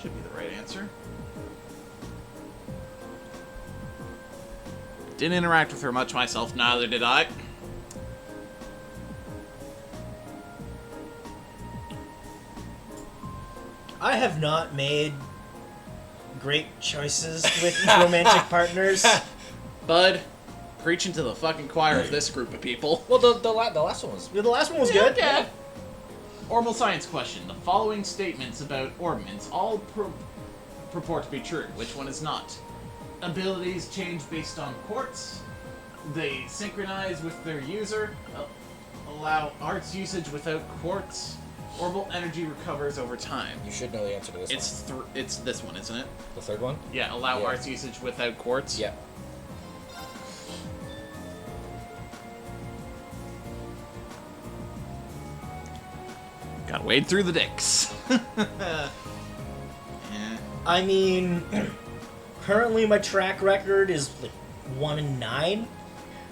Should be the right answer. Didn't interact with her much myself, neither did I. I have not made great choices with romantic partners. Bud, preaching to the fucking choir of this group of people. Well, the last one was. Yeah, the last one was good. Yeah. Orbital science question. The following statements about orbitants all purport to be true. Which one is not? Abilities change based on quartz. They synchronize with their user. Allow arts usage without quartz. Orbital energy recovers over time. You should know the answer to this one. It's this one, isn't it? The third one? Yeah, allow Yeah. arts usage without quartz. Yeah. Gotta wade through the dicks. Yeah. I mean, currently my track record is like 1 in 9.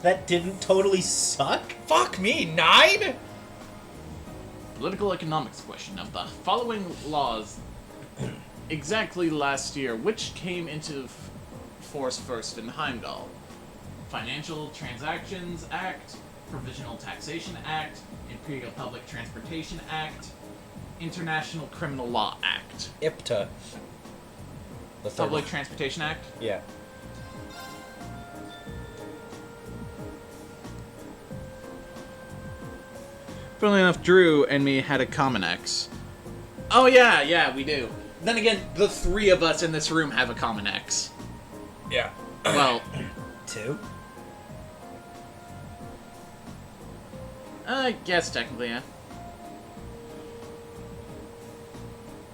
That didn't totally suck. Fuck me, 9? Political economics question. Of the following laws, exactly last year, which came into force first in Heimdall? Financial Transactions Act, Provisional Taxation Act, Imperial Public Transportation Act, International Criminal Law Act. IPTA. The third Public one. Transportation Act? Yeah. Funnily enough, Drew and me had a common ex. Oh yeah, we do. Then again, the 3 of us in this room have a common ex. Yeah. Well, 2. I guess technically, yeah.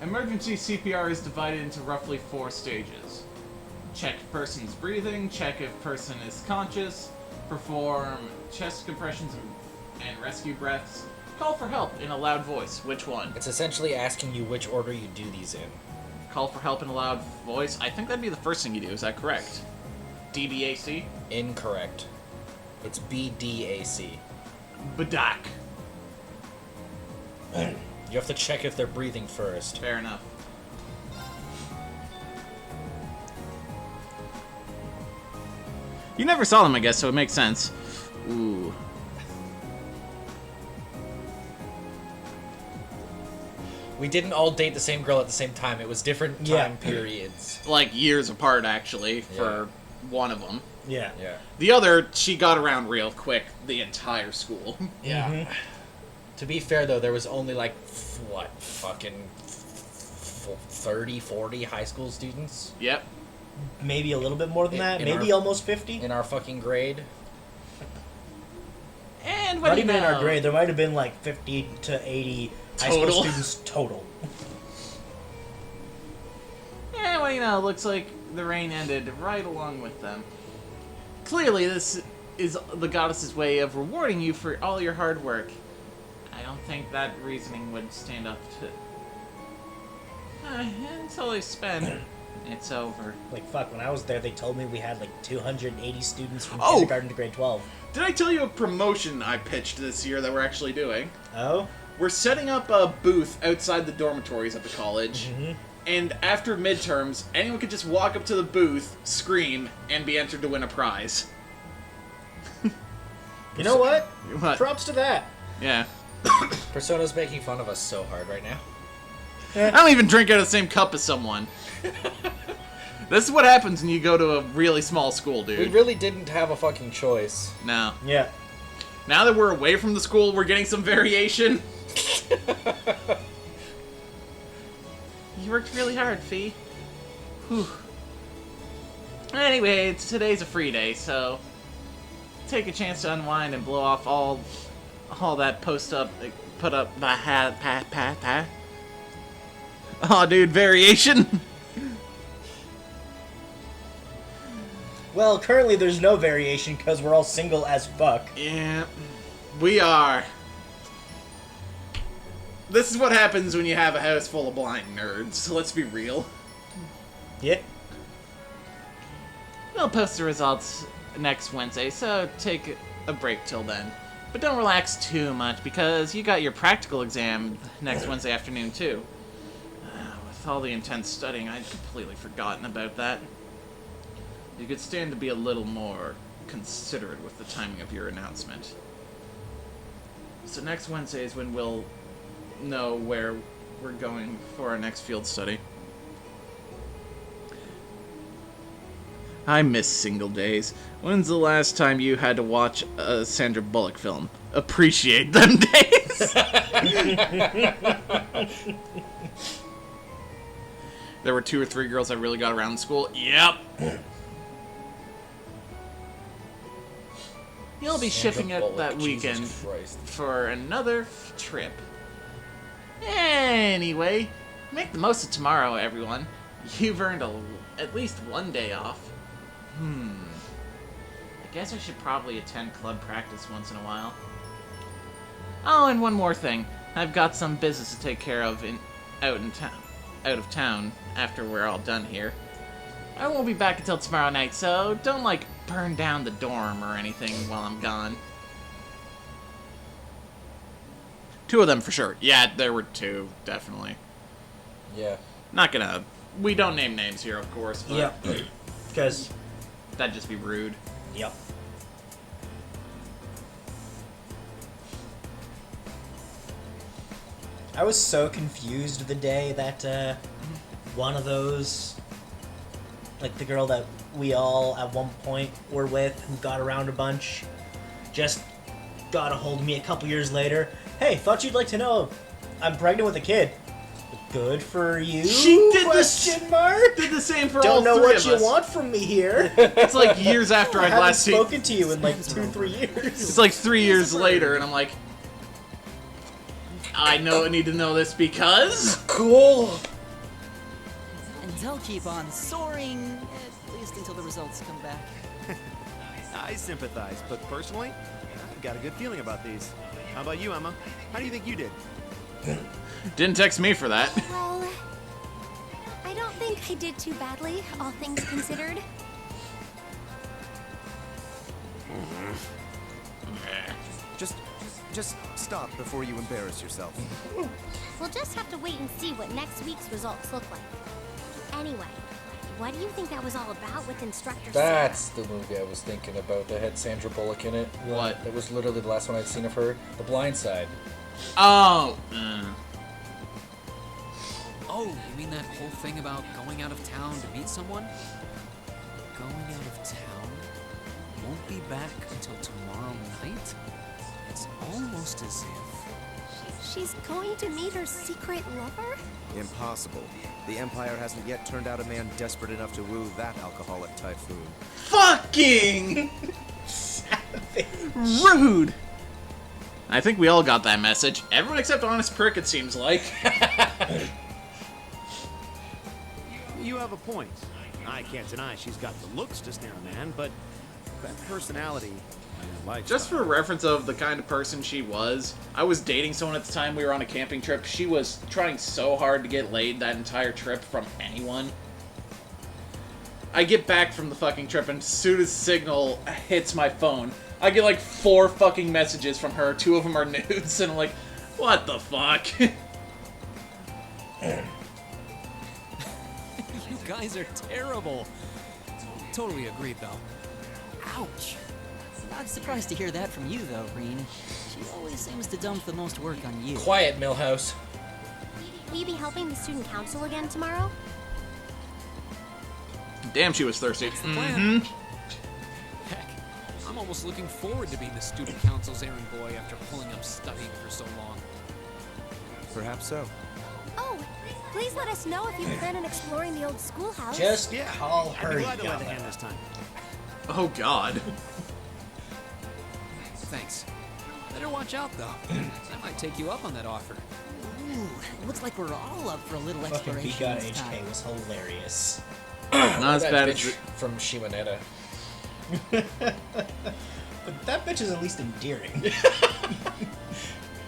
Emergency CPR is divided into roughly 4 stages. Check person's breathing, check if person is conscious, perform chest compressions and rescue breaths, call for help in a loud voice. Which one? It's essentially asking you which order you do these in. Call for help in a loud voice? I think that'd be the first thing you do, is that correct? DBAC? Incorrect. It's BDAC. Badak. You have to check if they're breathing first. Fair enough. You never saw them, I guess, so it makes sense. Ooh. We didn't all date the same girl at the same time. It was different time periods. Like years apart, actually, for one of them. Yeah. Yeah. The other, she got around real quick the entire school. Yeah. Mm-hmm. To be fair, though, there was only like, what, fucking 30, 40 high school students Yep. Maybe a little bit more than that. In Maybe our- almost 50. in our fucking grade. And what Not do you even in know? our grade. There might have been like 50 to 80 high school Total. students total. Yeah, well, you know, it looks like the rain ended right along with them. Clearly, this is the goddess's way of rewarding you for all your hard work. I don't think that reasoning would stand up to... until they spend. It's over. Like, fuck, when I was there, they told me we had like 280 students from Oh! kindergarten to grade 12. Did I tell you a promotion I pitched this year that we're actually doing? Oh? We're setting up a booth outside the dormitories at the college. Mm-hmm. And after midterms, anyone could just walk up to the booth, scream, and be entered to win a prize. You know what? What? Props to that. Yeah. Persona's making fun of us so hard right now. I don't even drink out of the same cup as someone. This is what happens when you go to a really small school, dude. We really didn't have a fucking choice. No. Yeah. Now that we're away from the school, we're getting some variation. You worked really hard, Fee. Whew. Anyway, today's a free day, so take a chance to unwind and blow off all that put up the hat. Aw, dude, variation. Well, currently there's no variation because we're all single as fuck. Yeah, we are. This is what happens when you have a house full of blind nerds. Let's be real. Yeah. We'll post the results next Wednesday, so take a break till then. But don't relax too much, because you got your practical exam next Wednesday afternoon, too. With all the intense studying, I'd completely forgotten about that. You could stand to be a little more considerate with the timing of your announcement. So next Wednesday is when we'll know where we're going for our next field study. I miss single days. When's the last time you had to watch a Sandra Bullock film? Appreciate them days! There were 2 or 3 girls that really got around in school. Yep! You'll be shipping it that weekend for another trip. Anyway, make the most of tomorrow, everyone. You've earned at least one day off. I guess I should probably attend club practice once in a while. Oh, and one more thing. I've got some business to take care of out of town after we're all done here. I won't be back until tomorrow night, so don't, like, burn down the dorm or anything while I'm gone. 2 of them for sure. Yeah, there were 2, definitely. Yeah. Not gonna... We don't name names here, of course, but... Yep. Because... That'd just be rude. Yep. I was so confused the day that, one of those... Like, the girl that we all, at one point, were with, who got around a bunch, just got a hold of me a couple years later. Hey, thought you'd like to know I'm pregnant with a kid. Good for you? She did Question mark? Did the same for all Don't know 3 what of you us. want from me here. It's like years after I I'd haven't last seen... spoken to you in like 2-3 years. It's like 3 years later, and I'm like, I need to know this because... Cool. And they'll keep on soaring, at least until the results come back. I sympathize, but personally, I've got a good feeling about these. How about you, Emma? How do you think you did? Didn't text me for that. Well, I don't think I did too badly, all things considered. Just stop before you embarrass yourself. We'll just have to wait and see what next week's results look like. Anyway, what do you think that was all about with Instructor Sam? That's the movie I was thinking about that had Sandra Bullock in it. What? That was literally the last one I'd seen of her. The Blind Side. Oh. Oh, you mean that whole thing about going out of town to meet someone? Going out of town? Won't be back until tomorrow night? It's almost as if... She's going to meet her secret lover? Impossible. The Empire hasn't yet turned out a man desperate enough to woo that alcoholic typhoon. Fucking rude. I think we all got that message. Everyone except Honest Prick, it seems like. You have a point. I can't deny she's got the looks to snare a man, but that personality and lifestyle. Just for reference of the kind of person she was, I was dating someone at the time we were on a camping trip. She was trying so hard to get laid that entire trip from anyone. I get back from the fucking trip, and as soon as signal hits my phone, I get like 4 fucking messages from her. 2 of them are nudes, and I'm like, what the fuck? You guys are terrible. Totally agreed, though. Ouch. Not surprised to hear that from you, though, REAN. She always seems to dump the most work on you. Quiet, Millhouse. Will you be helping the student council again tomorrow? Damn, she was thirsty. That's the plan. Heck, I'm almost looking forward to being the student council's errand boy after pulling up studying for so long. Perhaps so. Oh, please let us know if you plan on exploring the old schoolhouse. Just call I'd her be glad to lend a hand Yama. this time. Oh god. Thanks. Better watch out, though. I might take you up on that offer. Ooh, looks like we're all up for a little Fucking exploration Begot this time. HK was hilarious. Not as That bad bitch as... from Shimonetta. But that bitch is at least endearing.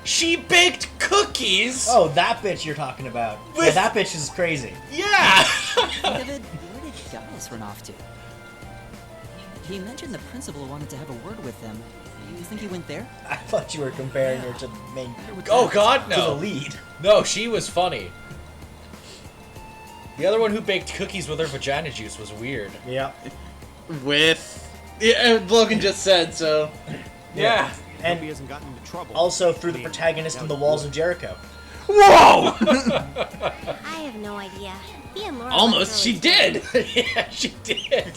She baked cookies. Oh, that bitch you're talking about. Yeah, that bitch is crazy. Yeah. Think of it, where did Gaius run off to? He mentioned the principal wanted to have a word with them. You think he went there? I thought you were comparing her to the main, Oh God, to the no. lead. No, she was funny. The other one who baked cookies with her vagina juice was weird. Yeah. With... Yeah, Logan just said, so... Yeah. Hope he And hasn't gotten into trouble. also through the protagonist in the Walls of Jericho. Whoa! I have no idea. He and Laura Almost, she did! Yeah, she did.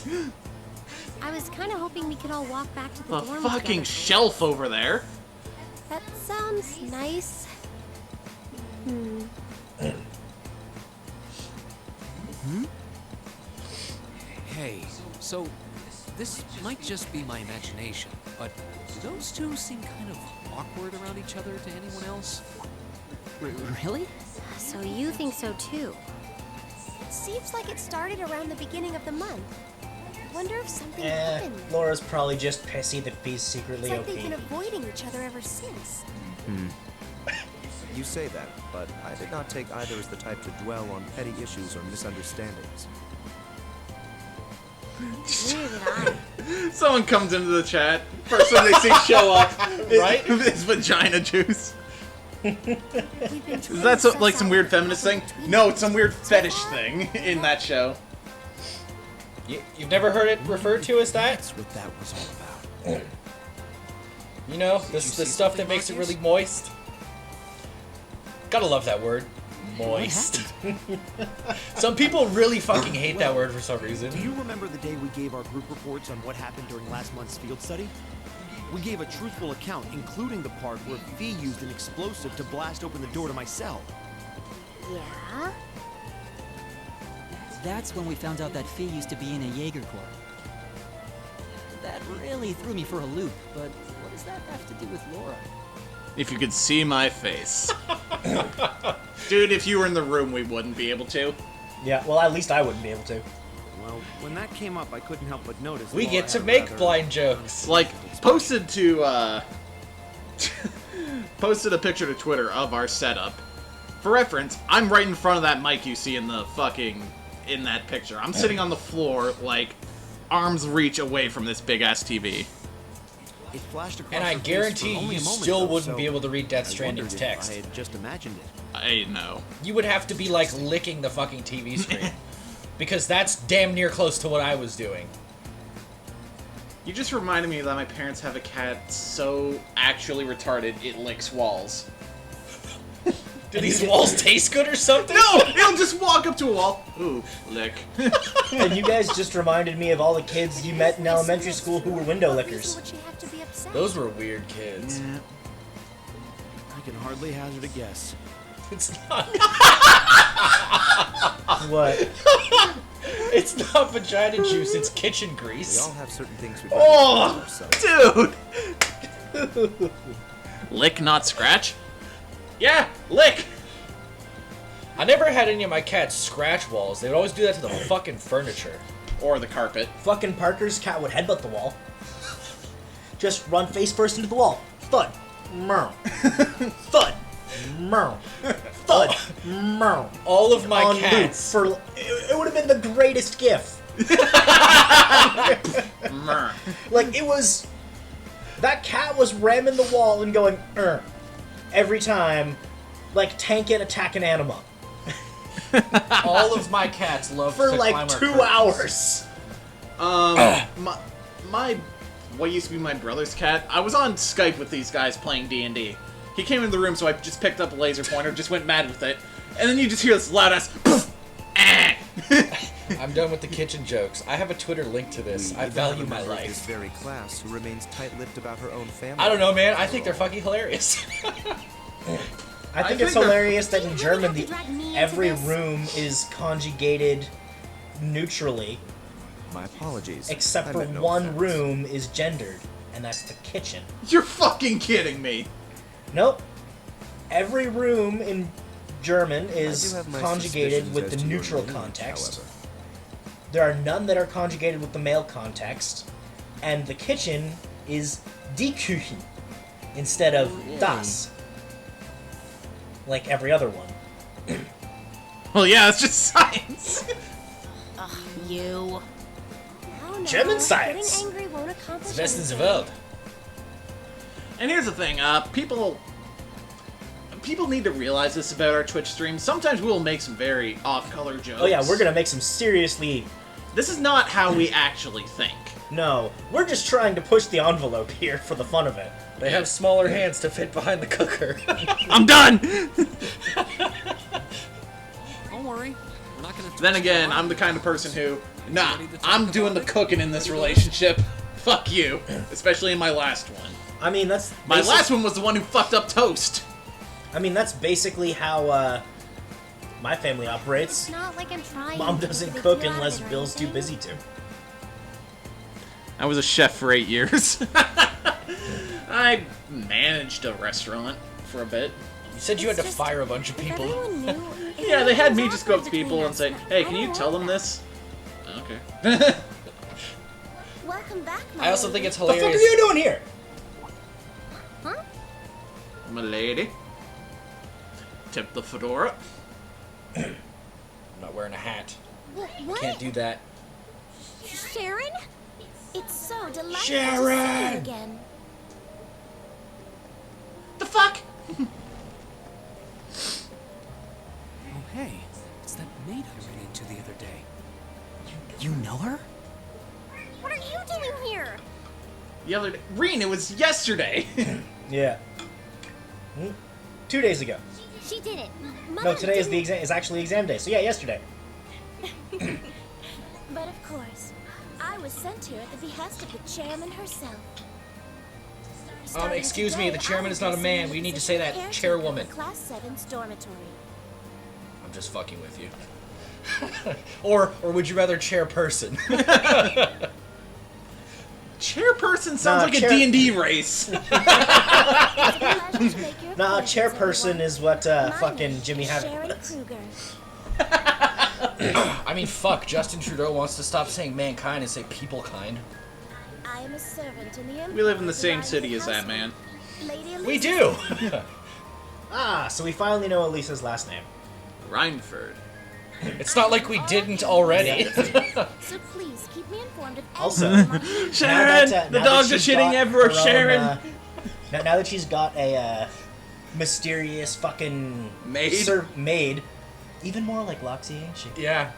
I was kind of hoping we could all walk back to the The dorm fucking together. shelf over there. That sounds nice. Hey, so this might just be my imagination, but do those two seem kind of awkward around each other to anyone else? Really? So you think so too? Seems like it started around the beginning of the month. Wonder if something happened. Laura's probably just pissy that B's It's secretly like they've OP. been avoiding each other ever since. You say that, but I did not take either as the type to dwell on petty issues or misunderstandings. Neither did I. Someone comes into the chat. First thing they see show up, Right? is vagina juice. We've been Is trying that to so, suss like some out weird what feminist thing? happened between No, them. it's some weird So fetish far, thing in that show. You've never heard it referred to as that? That's what that was all about. You know, the stuff that makes it really moist. Gotta love that word. Moist. Some people really fucking hate that word for some reason. Do you remember the day we gave our group reports on what happened during last month's field study? We gave a truthful account, including the part where Fee used an explosive to blast open the door to my cell. Yeah? That's when we found out that Fee used to be in a Jaeger Corps. That really threw me for a loop, but what does that have to do with Laura? If you could see my face. Dude, if you were in the room, we wouldn't be able to. Yeah, well, at least I wouldn't be able to. Well, when that came up, I couldn't help but notice. We Laura get to had a make rather blind jokes. Like, posted to, posted a picture to Twitter of our setup. For reference, I'm right in front of that mic you see in the in that picture. I'm sitting on the floor, like, arm's reach away from this big-ass TV. It flashed across And I her face guarantee for only you a moment, still though, wouldn't so be able to read Death I Stranding's wondered if text. I had just imagined it. I know. You would have to be, like, licking the fucking TV screen. Because that's damn near close to what I was doing. You just reminded me that my parents have a cat so actually retarded it licks walls. Do these walls taste good or something? No! It'll just walk up to a wall. Ooh, lick. And you guys just reminded me of all the kids you met in elementary school who were window lickers. Would she have to be upset? Those were weird kids. Yeah. I can hardly hazard a guess. It's not. What? It's not vagina juice, it's kitchen We grease. all have certain things we Oh, ourselves. dude! Lick, not scratch? Yeah, lick! I never had any of my cats scratch walls. They would always do that to the fucking furniture. Or the carpet. Fucking Parker's cat would headbutt the wall. Just run face first into the wall. Thud. Meow. Thud. Meow. Thud. Meow. All of my On loop cats. for it would have been the greatest gif. Mer. Like it was that cat was ramming the wall and going every time, like Tank It attack an anima All of my cats love for to like climb our 2 curtains. hours. My what used to be my brother's cat, I was on Skype with these guys playing D&D. He came into the room, so I just picked up a laser pointer, just went mad with it, and then you just hear this loud ass poof, ah. I'm done with the kitchen jokes. I have a Twitter link to this. I value my This life. very class who remains tight-lipped about her own family. I don't know, man. I think they're fucking hilarious. I think think it's they're- hilarious that in You German really have to drag me into every this? room is conjugated neutrally, My apologies. except I for meant no one offense. room is gendered, and that's the kitchen. You're fucking kidding me. Nope. Every room in German I is do have my conjugated suspicions with as the to your neutral lineage, context. however. There are none that are conjugated with the male context, and the kitchen is die Küche instead of das, like every other one. Well, yeah, it's just science. Ugh, you. Oh, no. German science. Getting angry won't accomplish Best in the anything. world. And here's the thing, people need to realize this about our Twitch streams. Sometimes we will make some very off-color jokes. Oh yeah, we're gonna make some seriously. This is not how we actually think. No, we're just trying to push the envelope here for the fun of it. They have smaller hands to fit behind the cooker. I'm done! Don't worry. We're not gonna Then twist again, your I'm the arm. kind of person who, nah, Ready to talk I'm about doing the it? cooking in this relationship. Fuck you. Especially in my last one. I mean, that's My basic- last one was the one who fucked up toast. I mean, that's basically how my family operates. It's not like I'm trying. Mom to doesn't make a big cook deal out of unless it or Bill's too anything. busy to. I was a chef for 8 years. I managed a restaurant for a bit. You said you had to It's just- fire a bunch of If people. everyone knew, it Yeah, they had was me just go up to awkward people between and say, us, hey, I can you don't tell want them that. this? Okay. Welcome back, I also think it's The fuck are hilarious. you doing here? Huh? My lady. Tip the fedora. I'm not wearing a hat. What? Can't do that. Sharon? It's so delightful to see Sharon! you again. The fuck? Oh, hey. It's that maid I ran into the other day. You know her? What are you doing here? The other day. REAN, it was yesterday. Yeah. 2 days ago. She did it. No, Mom today is the didn't- exam. Is actually exam day. So yeah, yesterday. But of course, I was sent here at the behest of the chairman herself. Starting excuse me, today, the chairman I is not a will man. assume We the need to position say of that, caretaker chairwoman. for Class 7's dormitory. I'm just fucking with you. or would you rather chairperson? Chairperson sounds like chair- a D&D race. Nah, chairperson is what fucking Jimmy had. I mean, fuck. Justin Trudeau wants to stop saying mankind and say peoplekind. I am a servant in the We live in the same city as that man. We do. Ah, so we finally know Elisa's last name. Rhineford. It's not like we didn't already. So please keep me informed of Also, everything. Sharon! now The that dogs are she's shitting got everywhere, her own, Sharon! now that she's got a mysterious fucking Maid? maid, even more like Loxie, ain't she? Yeah.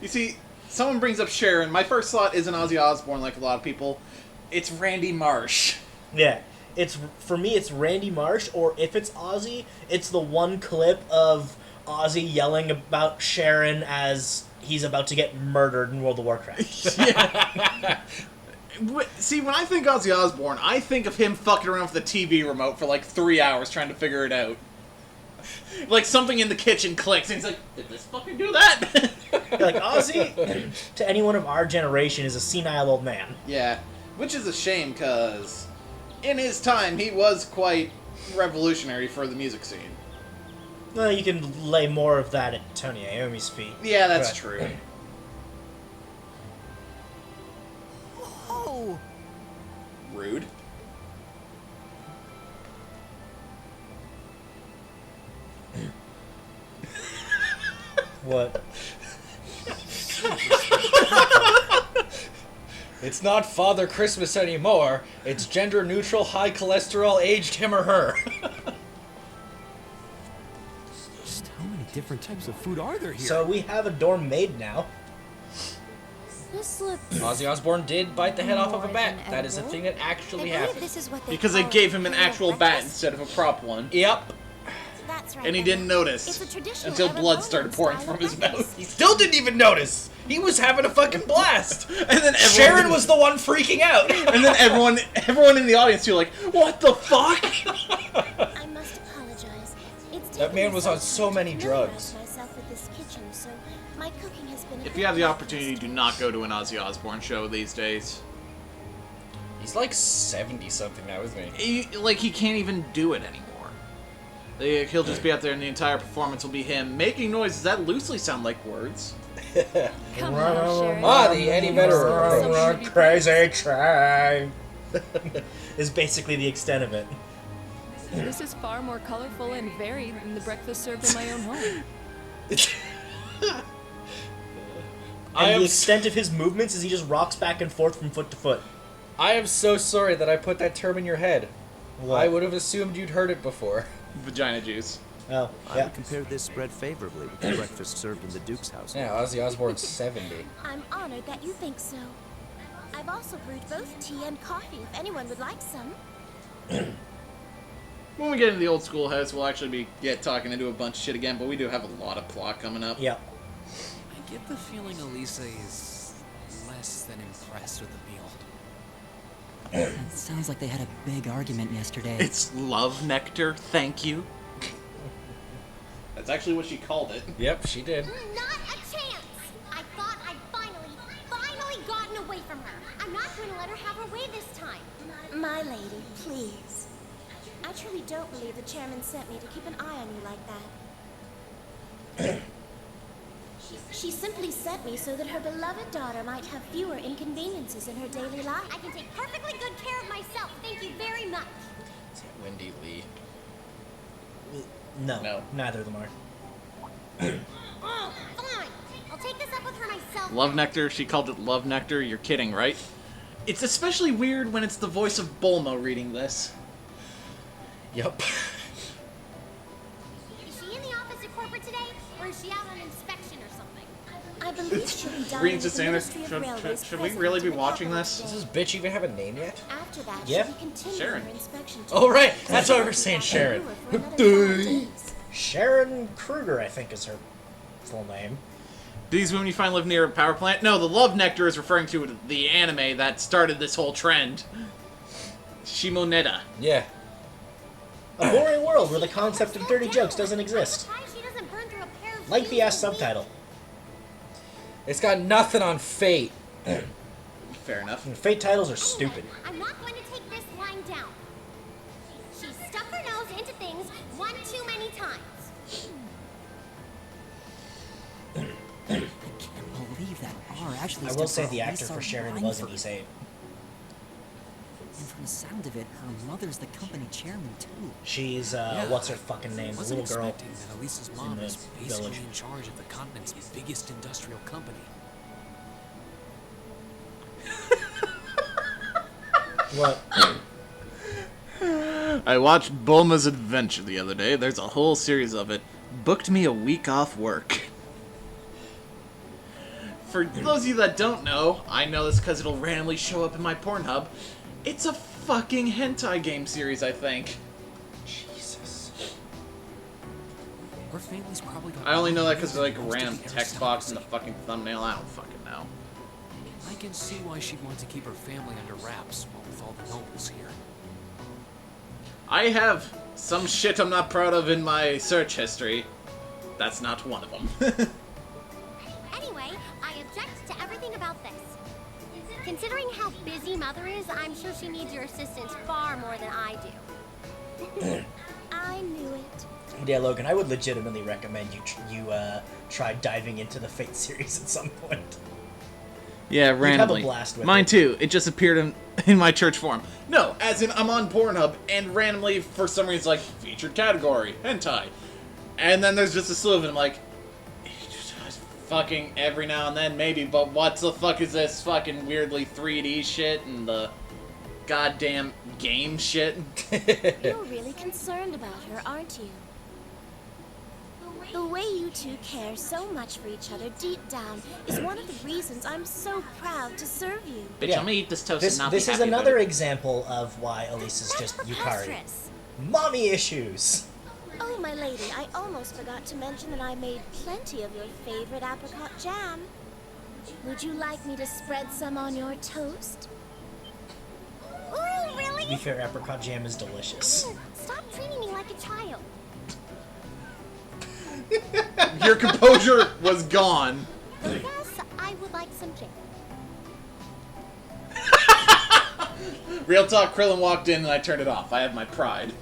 You see, someone brings up Sharon. My first thought isn't Ozzy Osbourne like a lot of people. It's Randy Marsh. Yeah. For me, it's Randy Marsh, or if it's Ozzy, it's the one clip of Ozzy yelling about Sharon as he's about to get murdered in World of Warcraft. Yeah. See, when I think Ozzy Osbourne, I think of him fucking around with the TV remote for like 3 hours trying to figure it out. Like something in the kitchen clicks and he's like, did this fucking do that? Like, Ozzy, to anyone of our generation, is a senile old man. Yeah, which is a shame because in his time he was quite revolutionary for the music scene. Well, you can lay more of that at Tony Iommi's feet. Yeah, that's But- true. Oh! Rude. What? It's not Father Christmas anymore. It's gender neutral, high cholesterol, aged him or her. Just how many different types of food are there here? So we have a dorm maid now. This looks Ozzy Osbourne did bite the head off of a more bat. than That is a edible. thing that actually I believe happened. this is what they Because they call gave him an imperial actual bat breakfast. instead of a prop one. Yep. That's right, And he Emma. didn't notice. It's a traditional Until blood Everbonian started pouring style from his of mouth. breakfast. He still didn't even notice. He was having a fucking blast. And then everyone, Sharon was the one freaking out. And then everyone in the audience too, like, what the fuck? I must apologize. It's That taken man me was some on so time many to familiarize drugs. myself with this kitchen, so my cooking has been a If bit you have the practiced. opportunity, do not go to an Ozzy Osbourne show these days. He's like 70-something now, isn't he? He can't even do it anymore. He'll just be out there and the entire performance will be him making noises that loosely sound like words. Come on, Sharon. Ah, the Eddie Vedder approach. Crazy train. Is basically the extent of it. This is far more colorful and varied than the breakfast served in my own home. And the extent of his movements is he just rocks back and forth from foot to foot. I am so sorry that I put that term in your head. What? I would have assumed you'd heard it before. Vagina juice. Oh, I yeah. would compare this spread favorably with the breakfast served in the Duke's house. Yeah, Ozzy Osbourne's 70. I'm honored that you think so. I've also brewed both tea and coffee if anyone would like some. When we get into the old schoolhouse, we'll actually be talking into a bunch of shit again, but we do have a lot of plot coming up. Yeah. I get the feeling Elisa is less than impressed with the meal. It sounds like they had a big argument yesterday. It's love nectar, thank you. That's actually what she called it. Yep, she did. Not a chance! I thought I'd finally gotten away from her. I'm not going to let her have her way this time. My lady, please. I truly don't believe the chairman sent me to keep an eye on you like that. She simply sent me so that her beloved daughter might have fewer inconveniences in her daily life. I can take perfectly good care of myself. Thank you very much. Wendy Lee. No. Neither of them are. Oh, fine. I'll take this up with her myself. Love nectar, she called it love nectar, you're kidding, right? It's especially weird when it's the voice of Bulma reading this. Yep. Is she in the office at corporate today, or is she out on inspection or something? I believe she'll be dining Greetings, with the Sanders. Ministry of Railways Should we president really be to watching recover this? Does today. this bitch even have a name yet? After that, Yeah. she'll be continuing Sharon. her inspection. Oh, right. tour. That's why we're saying Sharon. For another 5 days. Sharon Kruger, I think, is her full name. These women you find live near a power plant? No, the love nectar is referring to the anime that started this whole trend. Shimoneta. Yeah. A boring world where the concept of dirty jokes doesn't exist. She doesn't burn through a pair of Lengthy ass jeans a week. subtitle. It's got nothing on Fate. Fair enough. Fate titles are stupid. I'm not going to take this lying down. She stuck her nose into things one too many times. I can't believe that R actually I will stood say the actor Lisa for Sharon lying wasn't for- East And from the sound of it, her mother's the company chairman too. She's, Yeah, what's her fucking name? The Wasn't little girl. expecting that Elisa's mom the is basically village. in charge of the continent's biggest industrial company. What? I watched Bulma's Adventure the other day. There's a whole series of it. Booked me a week off work. For those of you that don't know, I know this because it'll randomly show up in my Pornhub. It's a fucking hentai game series, I think. Jesus. Her family's probably got I only know that because millions of like a of random dollars to text the box in the aristocracy. fucking thumbnail. I don't fucking know. I can see why she'd want to keep her family under wraps while with all the nobles here. I have some shit I'm not proud of in my search history. That's not one of them. Anyway, I object to everything about this. Considering how busy Mother is, I'm sure she needs your assistance far more than I do. I knew it. Yeah, Logan, I would legitimately recommend you try diving into the Fate series at some point. Yeah, have a randomly. blast with Mine it. too. It just appeared in my church forum. No, as in I'm on Pornhub and randomly for some reason it's like featured category hentai, and then there's just a slew of it. I'm like, fucking every now and then maybe, but what the fuck is this fucking weirdly 3D shit and the goddamn game shit? You're really concerned about her, aren't you? The way you two care so much for each other deep down is one of the reasons I'm so proud to serve you. Bitch, Yeah. I'm gonna eat this toast This and not is be happy about another it. example of why Elisa's That's just Yukari. preposterous. Mommy issues. Oh, my lady, I almost forgot to mention that I made plenty of your favorite apricot jam. Would you like me to spread some on your toast? Ooh, really? To be fair, apricot jam is delicious. Stop treating me like a child. Your composure was gone. Yes, I would like some jam. Real talk, Krillin walked in and I turned it off. I have my pride.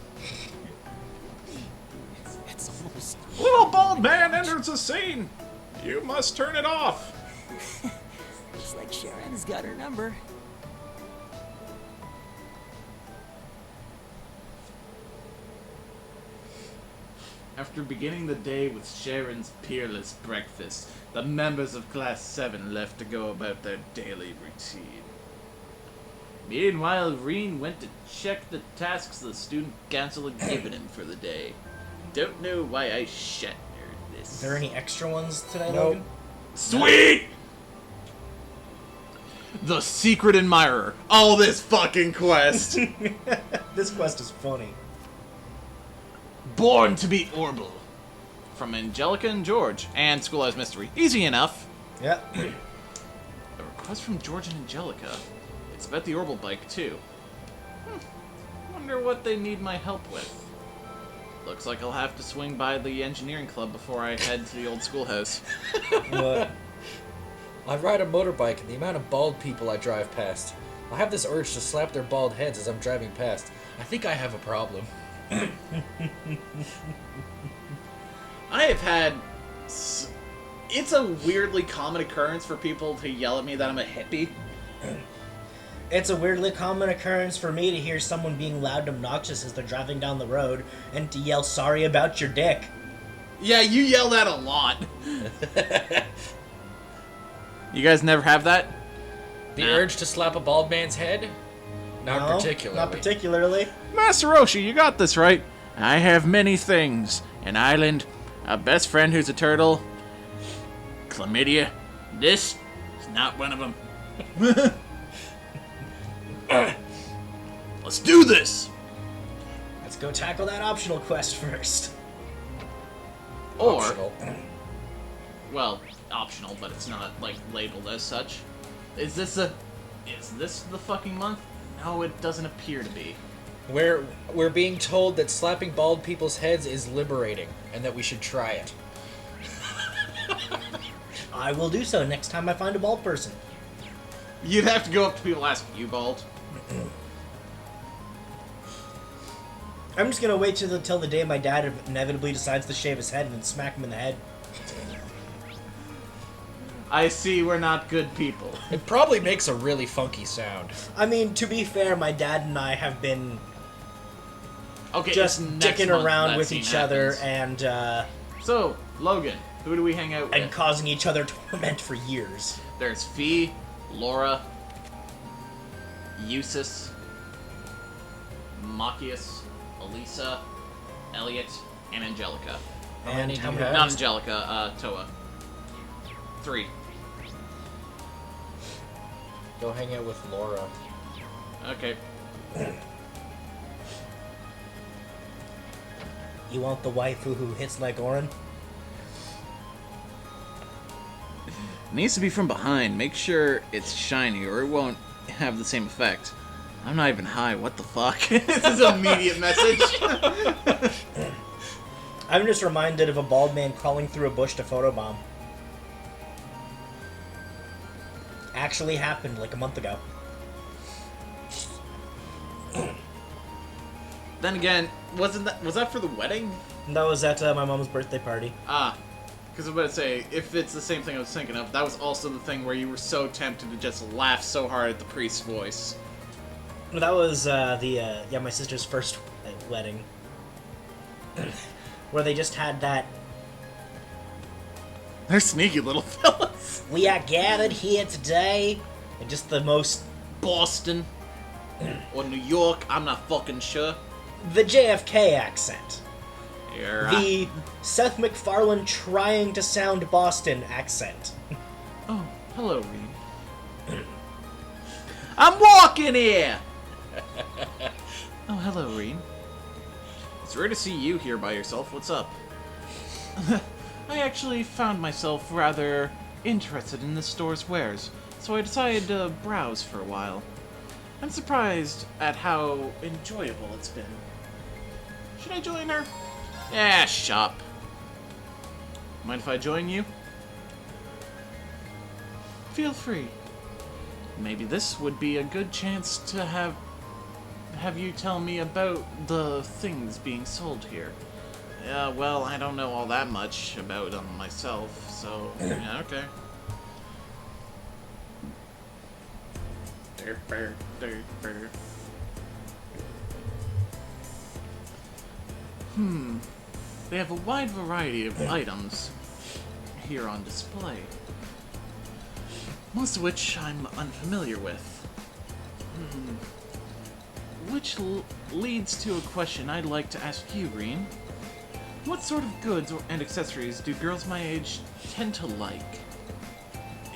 It's almost... Little bald man enters the scene. You must turn it off. Looks like Sharon's got her number. After beginning the day with Sharon's peerless breakfast, the members of Class 7 left to go about their daily routine. Meanwhile, REAN went to check the tasks the student council had given him for the day. Don't know why I shattered this. Is there any extra ones today, Nope. Logan? Sweet! The Secret Admirer. Oh, this fucking quest. This quest is funny. Born to be Orbital. From Angelica and George. And Schoolhouse Mystery. Easy enough. Yep. A request from George and Angelica. It's about the Orbital bike, too. Wonder what they need my help with. Looks like I'll have to swing by the engineering club before I head to the old schoolhouse. What? I ride a motorbike, and the amount of bald people I drive past. I have this urge to slap their bald heads as I'm driving past. I think I have a problem. I have had... It's a weirdly common occurrence for people to yell at me that I'm a hippie. It's a weirdly common occurrence for me to hear someone being loud and obnoxious as they're driving down the road and to yell sorry about your dick. Yeah, you yell that a lot. You guys never have that? The Nah. urge to slap a bald man's head? Not No, particularly. Not particularly. Master Roshi, you got this right. I have many things. An island, a best friend who's a turtle, chlamydia. This is not one of them. Let's do this! Let's go tackle that optional quest first. Or, Optional. well, optional, but it's not, like, labeled as such. Is this the fucking month? No, it doesn't appear to be. We're being told that slapping bald people's heads is liberating, and that we should try it. I will do so next time I find a bald person. You'd have to go up to people and ask, you bald? I'm just gonna wait till the day my dad inevitably decides to shave his head and then smack him in the head. I see we're not good people. It probably makes a really funky sound. I mean, to be fair, my dad and I have been Okay, just it's next dicking month around that with scene each other happens. and So, Logan, who do we hang out with? causing each other torment for years. There's Fee, Laura, Eustace, Machias, Elisa, Elliot, and Angelica. How many do you many- have? Not Angelica, Toa. 3. Go hang out with Laura. Okay. You want the waifu who hits like Orin? Needs to be from behind. Make sure it's shiny or it won't have the same effect. I'm not even high. What the fuck? This is an immediate message. I'm just reminded of a bald man crawling through a bush to photobomb. Actually happened like a month ago. Then again, was that for the wedding? And that was at my mom's birthday party. Ah, because I was about to say, if it's the same thing I was thinking of, that was also the thing where you were so tempted to just laugh so hard at the priest's voice. That was my sister's first wedding. Where they just had that, They're sneaky little fellas. we are gathered here today, and just the most, Boston or New York, I'm not fucking sure. the JFK accent. You're The Seth MacFarlane trying to sound Boston accent. Oh, hello, Rean. I'm walking here! Oh, hello, Rean. It's rare to see you here by yourself. What's up? I actually found myself rather interested in this store's wares, so I decided to browse for a while. I'm surprised at how enjoyable it's been. Should I join her? Yeah, shop. Mind if I join you? Feel free. Maybe this would be a good chance to have you tell me about the things being sold here. Well, I don't know all that much about them myself, so yeah, okay. They have a wide variety of items here on display, most of which I'm unfamiliar with. Which leads to a question I'd like to ask you, Rean. What sort of goods and accessories do girls my age tend to like?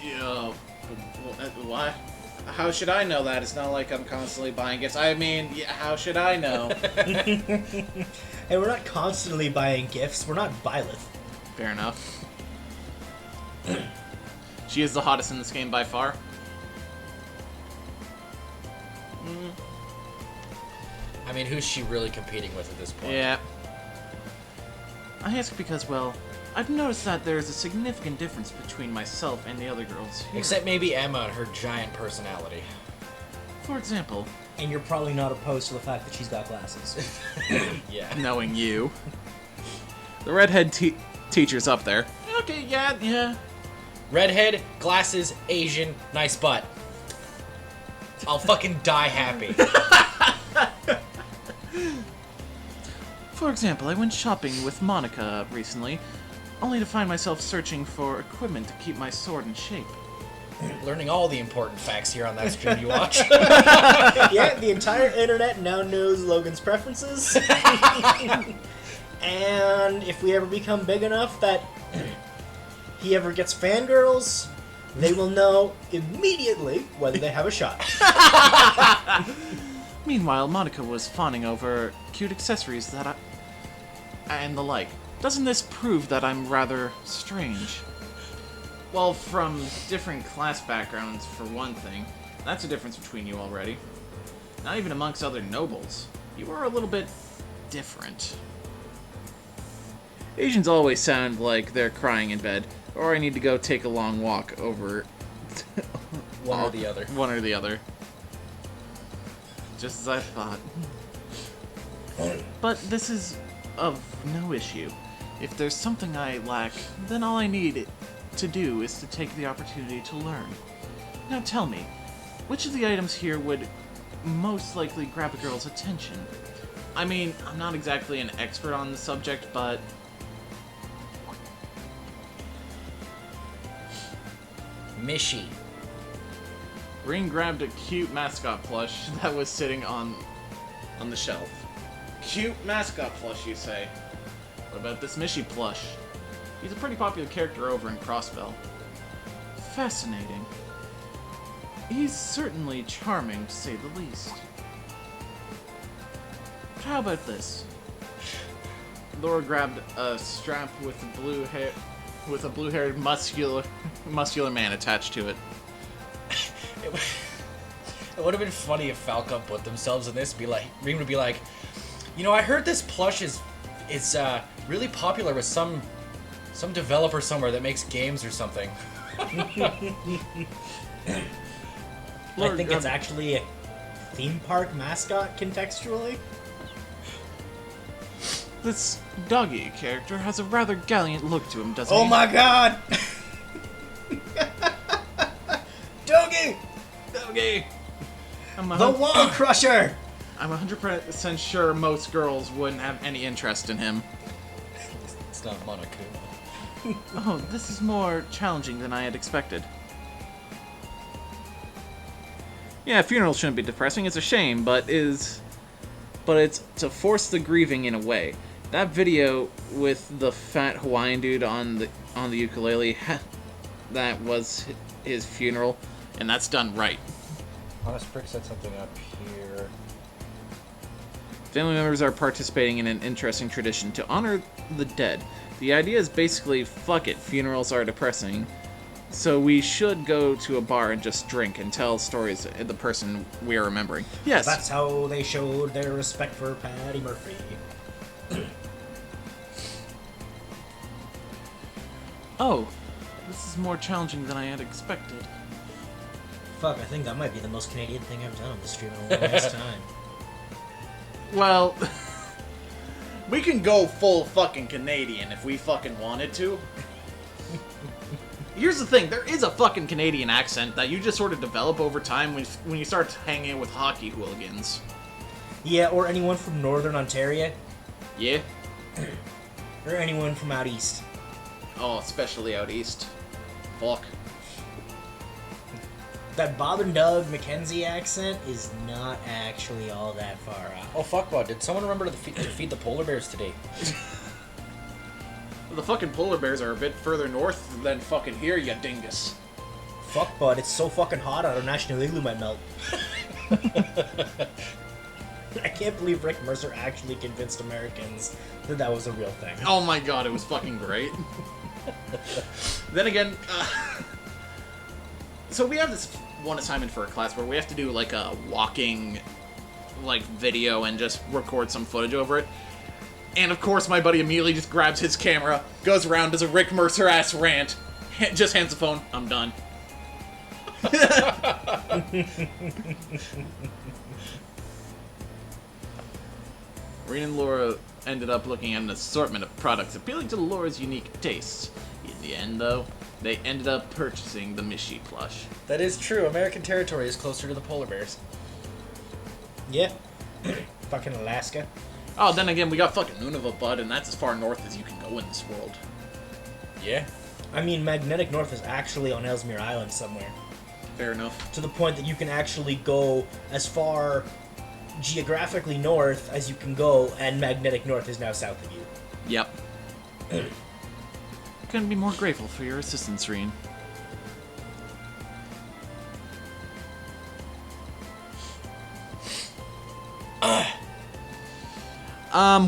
Yeah, what? How should I know that? It's not like I'm constantly buying gifts. I mean, yeah, how should I know? Hey, we're not constantly buying gifts. We're not Byleth. Fair enough. She is the hottest in this game by far. I mean, who's she really competing with at this point? Yeah. I ask because, well, I've noticed that there's a significant difference between myself and the other girls here. Except maybe Emma and her giant personality. For example, And you're probably not opposed to the fact that she's got glasses. Yeah. knowing you. The redhead teacher's up there. Okay, yeah. Redhead, glasses, Asian, nice butt. I'll fucking die happy. For example, I went shopping with Monica recently, only to find myself searching for equipment to keep my sword in shape. Learning all the important facts here on That Stream You Watch. Yeah, the entire internet now knows Logan's preferences. And if we ever become big enough that he ever gets fangirls, they will know immediately whether they have a shot. Meanwhile, Monica was fawning over cute accessories and the like. Doesn't this prove that I'm rather strange? Well, from different class backgrounds, for one thing. That's a difference between you already. Not even amongst other nobles. You are a little bit different. Asians always sound like they're crying in bed, or I need to go take a long walk over One or the other. One or the other. Just as I thought. But this is of no issue. If there's something I lack, then all I need to do is to take the opportunity to learn. Now tell me, which of the items here would most likely grab a girl's attention? I mean, I'm not exactly an expert on the subject, but... Mishy. REAN grabbed a cute mascot plush that was sitting on the shelf. Cute mascot plush, you say? What about this Mishy plush? He's a pretty popular character over in Crossbell. Fascinating. He's certainly charming, to say the least. How about this? Laura grabbed a strap with a blue-haired muscular man attached to it. It would have been funny if Falcon put themselves in this. REAN would be like, you know, I heard this plush is really popular with some developer somewhere that makes games or something. I think it's actually a theme park mascot contextually. This doggy character has a rather gallant look to him, doesn't he? Oh my god! Doggy! Doggy! The Wall Crusher! I'm 100% sure most girls wouldn't have any interest in him. It's not Monokuma. Oh, this is more challenging than I had expected. Yeah, funerals shouldn't be depressing. It's a shame, but it's to force the grieving in a way. That video with the fat Hawaiian dude on the ukulele, that was his funeral, and that's done right. Honest Prick said something up here. Family members are participating in an interesting tradition to honor the dead. The idea is basically, fuck it, funerals are depressing, so we should go to a bar and just drink and tell stories of the person we are remembering. Yes. That's how they showed their respect for Patty Murphy. Oh, this is more challenging than I had expected. Fuck, I think that might be the most Canadian thing I've done on the stream in a long ass time. Well, we can go full fucking Canadian if we fucking wanted to. Here's the thing, there is a fucking Canadian accent that you just sort of develop over time when you start hanging out with hockey hooligans. Yeah, or anyone from Northern Ontario. Yeah? Or anyone from out east. Oh, especially out east. Fuck. That Bob and Doug Mackenzie accent is not actually all that far off. Oh fuck, bud! Did someone remember to feed the polar bears today? The fucking polar bears are a bit further north than fucking here, you dingus. Fuck, bud, it's so fucking hot out, our national igloo might melt. I can't believe Rick Mercer actually convinced Americans that that was a real thing. Oh my god, it was fucking great. Then again, so we have this one assignment for a class where we have to do like a walking video and just record some footage over it. And of course my buddy immediately just grabs his camera, goes around, does a Rick Mercer ass rant, just hands the phone, I'm done. REAN and Laura ended up looking at an assortment of products appealing to Laura's unique tastes. In the end, though, they ended up purchasing the Mishy plush. That is true. American territory is closer to the polar bears. Yeah. Fucking Alaska. Oh, then again, we got fucking Nunavut, bud, and that's as far north as you can go in this world. Yeah. I mean, Magnetic North is actually on Ellesmere Island somewhere. Fair enough. To the point that you can actually go as far geographically north as you can go, and Magnetic North is now south of you. Yep. Couldn't be more grateful for your assistance, REAN.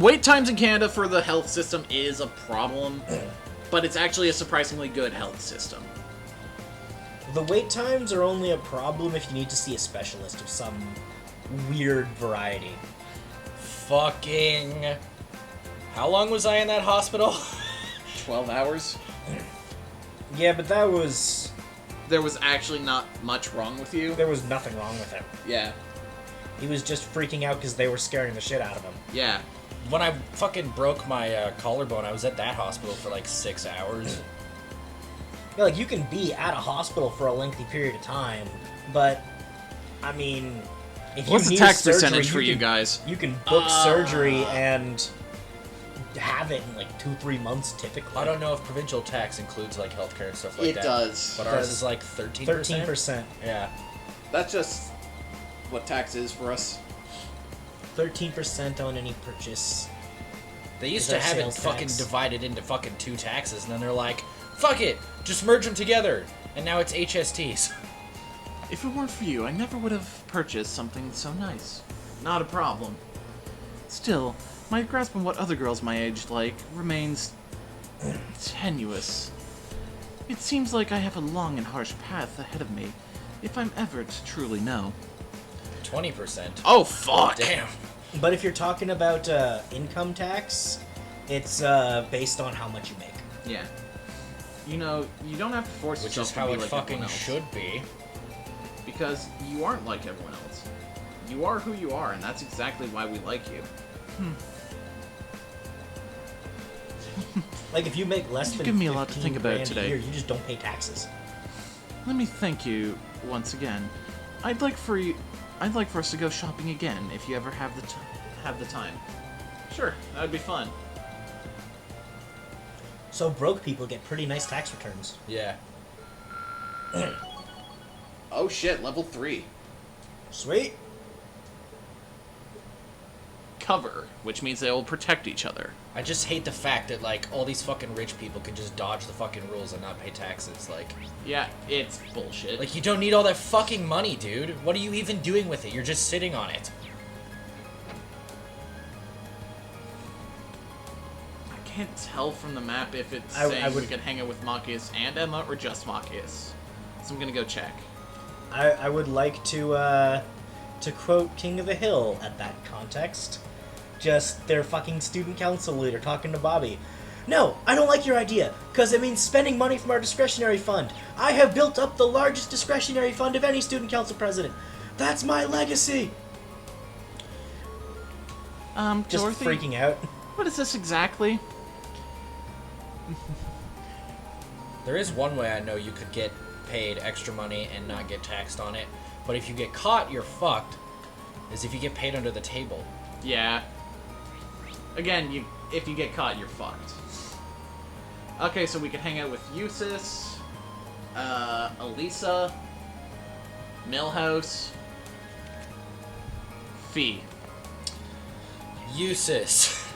Wait times in Canada for the health system is a problem, but it's actually a surprisingly good health system. The wait times are only a problem if you need to see a specialist of some weird variety. Fucking... How long was I in that hospital? 12 hours? Yeah, but that was there was actually not much wrong with you. There was nothing wrong with him. Yeah. He was just freaking out because they were scaring the shit out of him. Yeah. When I fucking broke my collarbone, I was at that hospital for like 6 hours. Yeah, like, you can be at a hospital for a lengthy period of time, but, I mean, if you What's the need tax surgery, percentage for you can- guys? You can book surgery and have it in like 2-3 months typically. I don't know if provincial tax includes like healthcare and stuff like It that. does. But It ours does. is like 13%. 13%. Yeah. That's just what tax is for us. 13% on any purchase. They used Is to that have it sales fucking tax? divided into fucking 2 taxes, and then they're like, fuck it, just merge them together. And now it's HSTs. If it weren't for you, I never would have purchased something so nice. Not a problem. Still, my grasp on what other girls my age like remains tenuous. It seems like I have a long and harsh path ahead of me, if I'm ever to truly know. 20%. Oh, fuck! Damn. But if you're talking about income tax, it's based on how much you make. Yeah. You know, you don't have to force Which yourself is to how be it like fucking everyone else. should be. Because you aren't like everyone else. You are who you are, and that's exactly why we like you. Like, if you make less You've than given me a lot to 15 think about grand today. a year, you just don't pay taxes. Let me thank you once again. I'd like for us to go shopping again if you ever have the time. Sure, that would be fun. So broke people get pretty nice tax returns. Yeah. Oh shit, level 3. Sweet. Cover, which means they will protect each other. I just hate the fact that, like, all these fucking rich people can just dodge the fucking rules and not pay taxes. Yeah, it's bullshit. Like, you don't need all that fucking money, dude. What are you even doing with it? You're just sitting on it. I can't tell from the map if it's I saying would- we can hang out with Machias and Emma or just Machias. So I'm gonna go check. I would like to quote King of the Hill at that context. Just their fucking student council leader talking to Bobby. No, I don't like your idea, because it means spending money from our discretionary fund. I have built up the largest discretionary fund of any student council president. That's my legacy. Just Dorothy, freaking out. what is this exactly? There is one way I know you could get paid extra money and not get taxed on it, but if you get caught, you're fucked, is if you get paid under the table. Yeah. Again, if you get caught, you're fucked. Okay, so we could hang out with Eustace, Elisa, Millhouse, Fee. Eustace.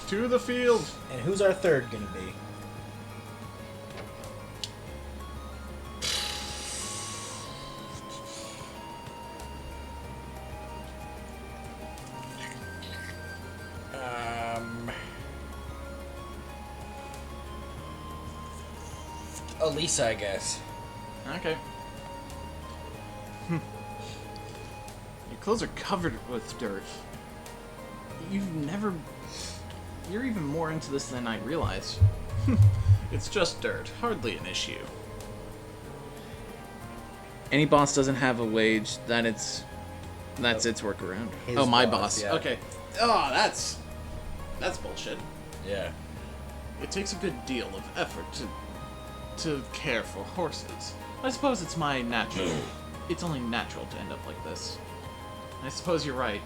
To the field! And who's our third gonna be? Elisa, I guess. Okay. Your clothes are covered with dirt. You're even more into this than I realized. It's just dirt, hardly an issue. Any boss doesn't have a wage, that's its workaround. His Oh, my boss, boss. yeah. Okay. Oh, that's bullshit. Yeah. It takes a good deal of effort to care for horses. I suppose it's my natural. It's only natural to end up like this. I suppose you're right.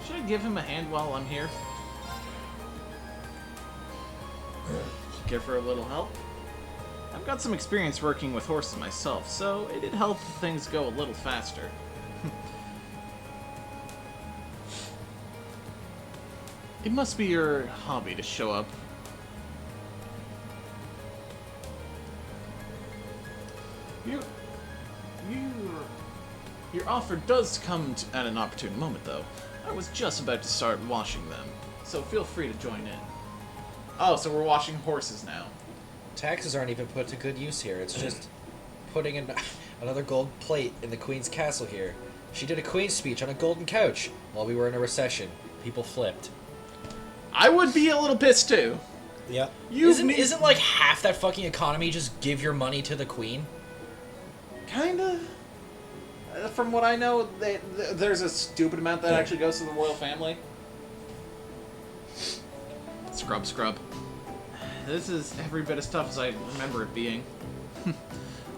Should I give him a hand while I'm here? Give her a little help? I've got some experience working with horses myself, so it'd help if things go a little faster. It must be your hobby to show up. Your offer does come at an opportune moment, though. I was just about to start washing them, so feel free to join in. Oh, so we're washing horses now. Taxes aren't even put to good use here. It's just putting another gold plate in the Queen's castle here. She did a Queen's speech on a golden couch while we were in a recession. People flipped. I would be a little pissed too. Yep. Isn't like half that fucking economy just give your money to the queen? Kinda. From what I know, there's a stupid amount that actually goes to the royal family. Scrub. This is every bit as tough as I remember it being.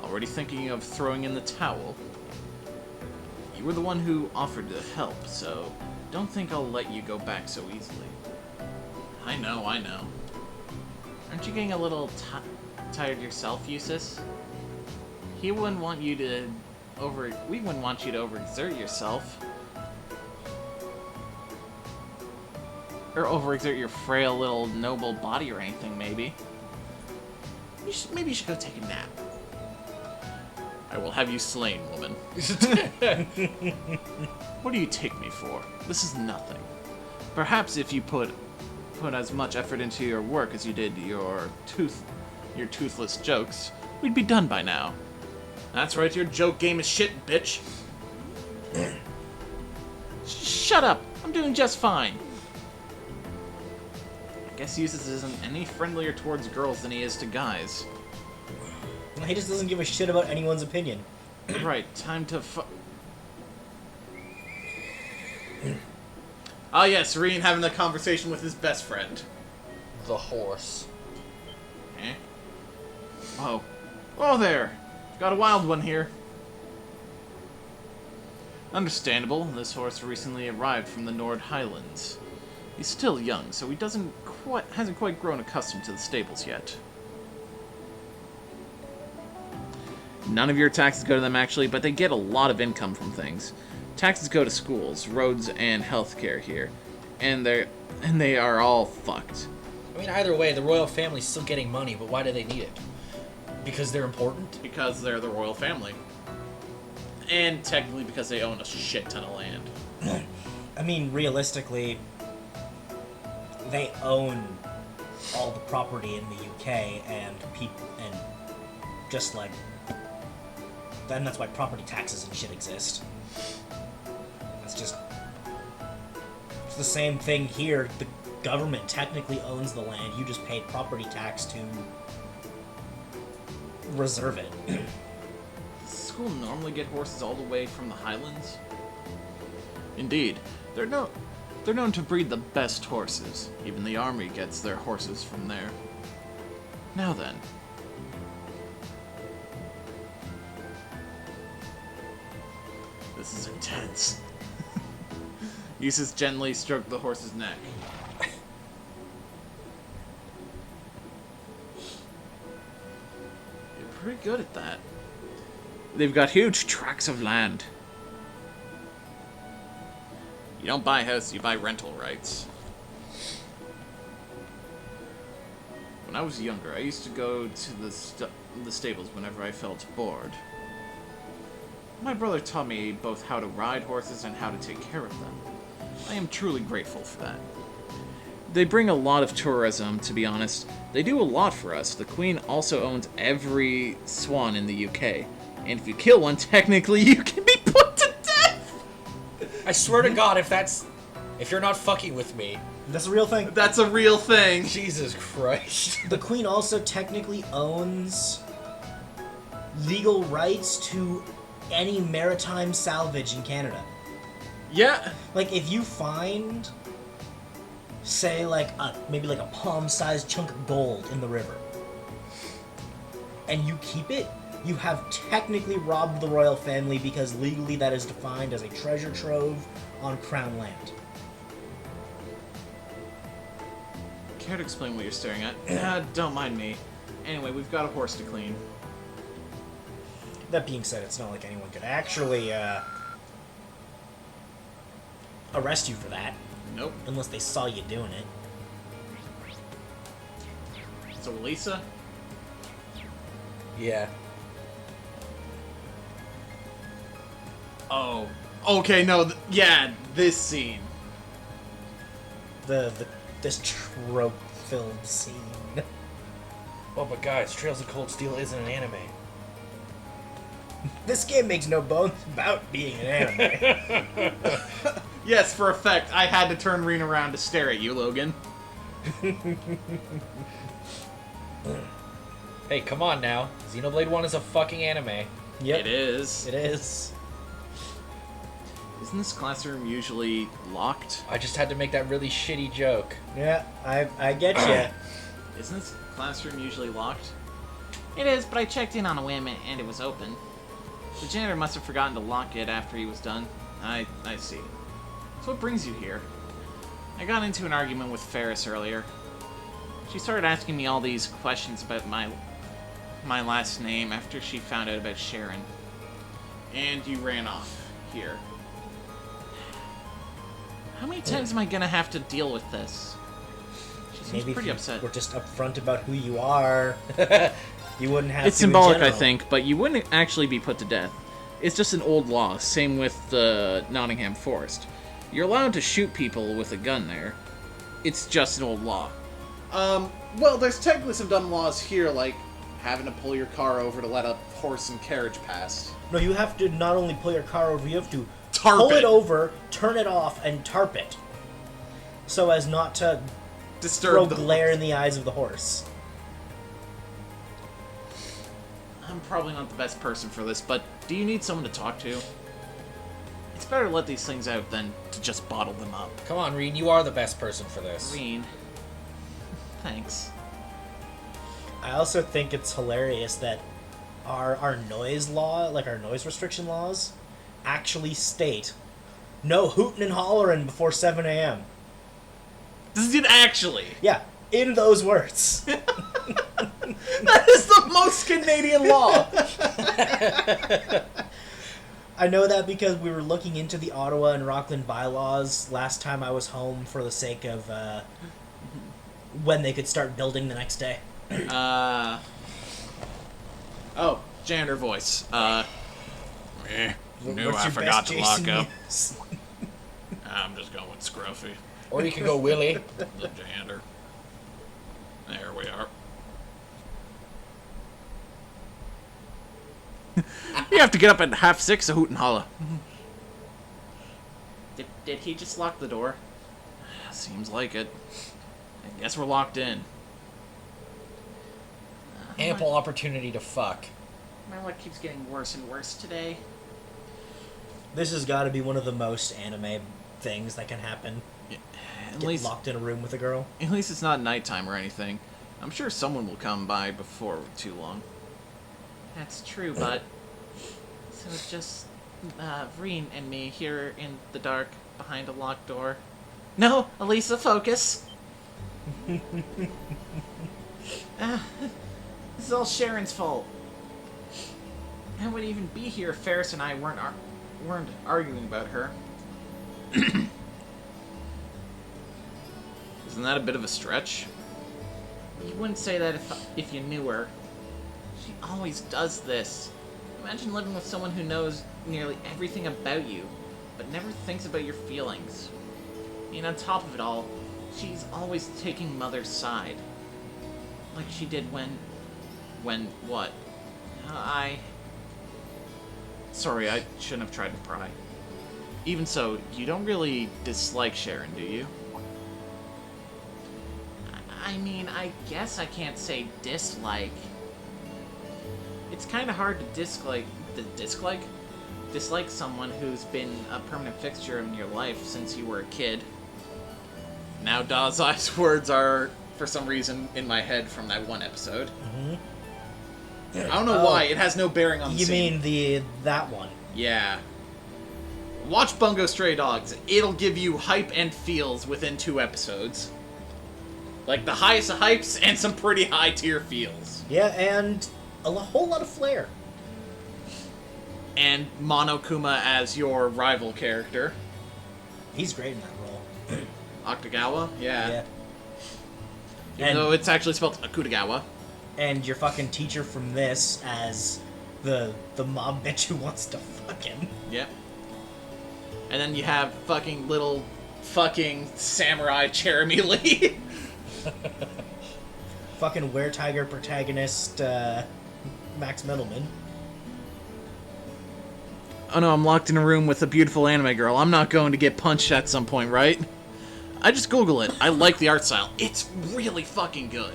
Already thinking of throwing in the towel. You were the one who offered to help, so don't think I'll let you go back so easily. I know. Aren't you getting a little tired yourself, Eustace? We wouldn't want you to overexert yourself. Or overexert your frail little noble body or anything, maybe. Maybe you should go take a nap. I will have you slain, woman. What do you take me for? This is nothing. Perhaps if you put as much effort into your work as you did your toothless jokes, we'd be done by now. That's right, your joke game is shit, bitch. Shut up! I'm doing just fine. I guess Eustace isn't any friendlier towards girls than he is to guys. He just doesn't give a shit about anyone's opinion. Right, time to Ah yes, REAN having a conversation with his best friend. The horse. Eh? Oh there! Got a wild one here. Understandable, this horse recently arrived from the Nord Highlands. He's still young, so he hasn't quite grown accustomed to the stables yet. None of your taxes go to them, actually, but they get a lot of income from things. Taxes go to schools, roads, and healthcare here, and they are all fucked. I mean, either way, the royal family's still getting money, but why do they need it? Because they're important? Because they're the royal family. And technically because they own a shit ton of land. I mean, realistically, they own all the property in the UK and just like then that's why property taxes and shit exist. It's the same thing here. The government technically owns the land. You just paid property tax to reserve it. Does the school normally get horses all the way from the Highlands? Indeed, they're known to breed the best horses. Even the army gets their horses from there. Now then. This is intense. Eustace gently stroked the horse's neck. You're pretty good at that. They've got huge tracts of land. You don't buy a house, you buy rental rights. When I was younger, I used to go to the stables whenever I felt bored. My brother taught me both how to ride horses and how to take care of them. I am truly grateful for that. They bring a lot of tourism, to be honest. They do a lot for us. The Queen also owns every swan in the UK. And if you kill one, technically you can be put to death! I swear to God, if you're not fucking with me. That's a real thing. That's a real thing. Jesus Christ. The Queen also technically owns legal rights to any maritime salvage in Canada. Yeah. Like, if you find, say, maybe a palm-sized chunk of gold in the river, and you keep it, you have technically robbed the royal family because legally that is defined as a treasure trove on crown land. Care to explain what you're staring at? Don't mind me. Anyway, we've got a horse to clean. That being said, it's not like anyone could actually arrest you for that. Nope. Unless they saw you doing it. So, Lisa? Yeah. Oh. Okay, no, yeah, this scene. This trope-filled scene. Oh, but guys, Trails of Cold Steel isn't an anime. This game makes no bones about being an anime. Yes, for effect, I had to turn REAN around to stare at you, Logan. Hey, come on now. Xenoblade 1 is a fucking anime. Yep. It is. It is. Isn't this classroom usually locked? I just had to make that really shitty joke. Yeah, I get you. Isn't this classroom usually locked? It is, but I checked in on a whim and it was open. The janitor must have forgotten to lock it after he was done. I see. So what brings you here? I got into an argument with Ferris earlier. She started asking me all these questions about my last name after she found out about Sharon. And you ran off here. How many times am I gonna have to deal with this? She seems Maybe pretty if upset. we're just upfront about who you are. You wouldn't have It's to in symbolic, I general. think, but you wouldn't actually be put to death. It's just an old law, same with the Nottingham Forest. You're allowed to shoot people with a gun there. It's just an old law. Well, there's technically some dumb laws here, like having to pull your car over to let a horse and carriage pass. No, you have to not only pull your car over, you have to Tarp pull it. it over, turn it off, and tarp it. So as not to Disturb throw the glare in the eyes of the horse. I'm probably not the best person for this, but do you need someone to talk to? It's better to let these things out than to just bottle them up. Come on, Reen, you are the best person for this. Reen. Thanks. I also think it's hilarious that our noise law, like our noise restriction laws, actually state no hooting and hollering before 7 a.m. This is it actually. Yeah, in those words. That is the most Canadian law. I know that because we were looking into the Ottawa and Rockland bylaws last time I was home for the sake of when they could start building the next day. Oh, janitor voice. Knew What's I your forgot best to lock Jason up. news? I'm just going with Scruffy, Or you can go Willie. the janitor. There we are. You have to get up at 6:30 to hoot and holler. Did he just lock the door? Seems like it. I guess we're locked in. Ample opportunity to fuck. My luck keeps getting worse and worse today. This has got to be one of the most anime things that can happen. At Get least, locked in a room with a girl. at least it's not nighttime or anything. I'm sure someone will come by before too long. That's true, but so it's just Reen and me here in the dark behind a locked door. No, Elisa, focus. This is all Sharon's fault. I wouldn't even be here if Ferris and I weren't arguing about her. Isn't that a bit of a stretch? You wouldn't say that if you knew her. She always does this. Imagine living with someone who knows nearly everything about you, but never thinks about your feelings. And on top of it all, she's always taking Mother's side. Like she did when what? Sorry, I shouldn't have tried to pry. Even so, you don't really dislike Sharon, do you? I mean, I guess I can't say dislike. It's kind of hard to dislike someone who's been a permanent fixture in your life since you were a kid. Now Dazai's words are, for some reason, in my head from that one episode. Mm-hmm. I don't know why. It has no bearing on the You scene. mean that one? Yeah. Watch Bungo Stray Dogs. It'll give you hype and feels within 2 episodes. Like the highest of hypes and some pretty high tier feels. Yeah, and whole lot of flair. And Monokuma as your rival character. He's great in that role. Octagawa? Yeah. Even And- though it's actually spelled Akutagawa. And your fucking teacher from this as the mob bitch who wants to fuck him. Yep. And then you have fucking little fucking samurai Jeremy Lee. Fucking Were-Tiger protagonist Max Middleman. Oh no, I'm locked in a room with a beautiful anime girl. I'm not going to get punched at some point, right? I just Google it. I like the art style. It's really fucking good.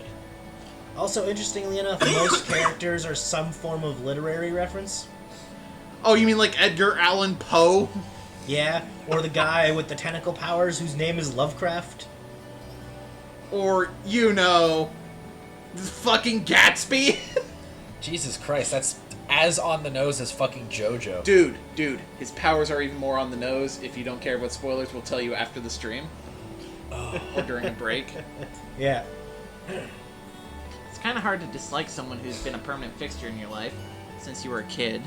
Also, interestingly enough, most characters are some form of literary reference. Oh, you mean like Edgar Allan Poe? Yeah, or the guy with the tentacle powers whose name is Lovecraft. Or, you know, fucking Gatsby? Jesus Christ, that's as on the nose as fucking JoJo. Dude, his powers are even more on the nose. If you don't care about spoilers, we'll tell you after the stream. Or during a break. Yeah. It's kind of hard to dislike someone who's been a permanent fixture in your life since you were a kid.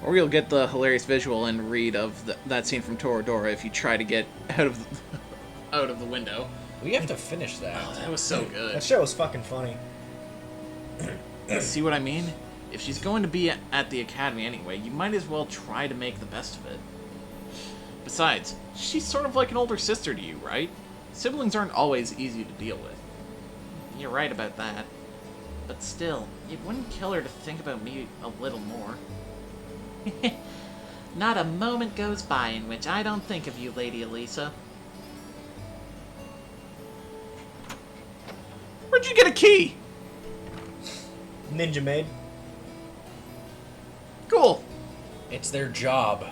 Or you'll get the hilarious visual and read of that scene from Toradora if you try to get out of the window. We have to finish that. Oh, that was so good. That show was fucking funny. See what I mean? If she's going to be at the academy anyway, you might as well try to make the best of it. Besides, she's sort of like an older sister to you, right? Siblings aren't always easy to deal with. You're right about that. But still, it wouldn't kill her to think about me a little more. Not a moment goes by in which I don't think of you, Lady Elisa. Where'd you get a key? Ninja Maid. Cool. It's their job.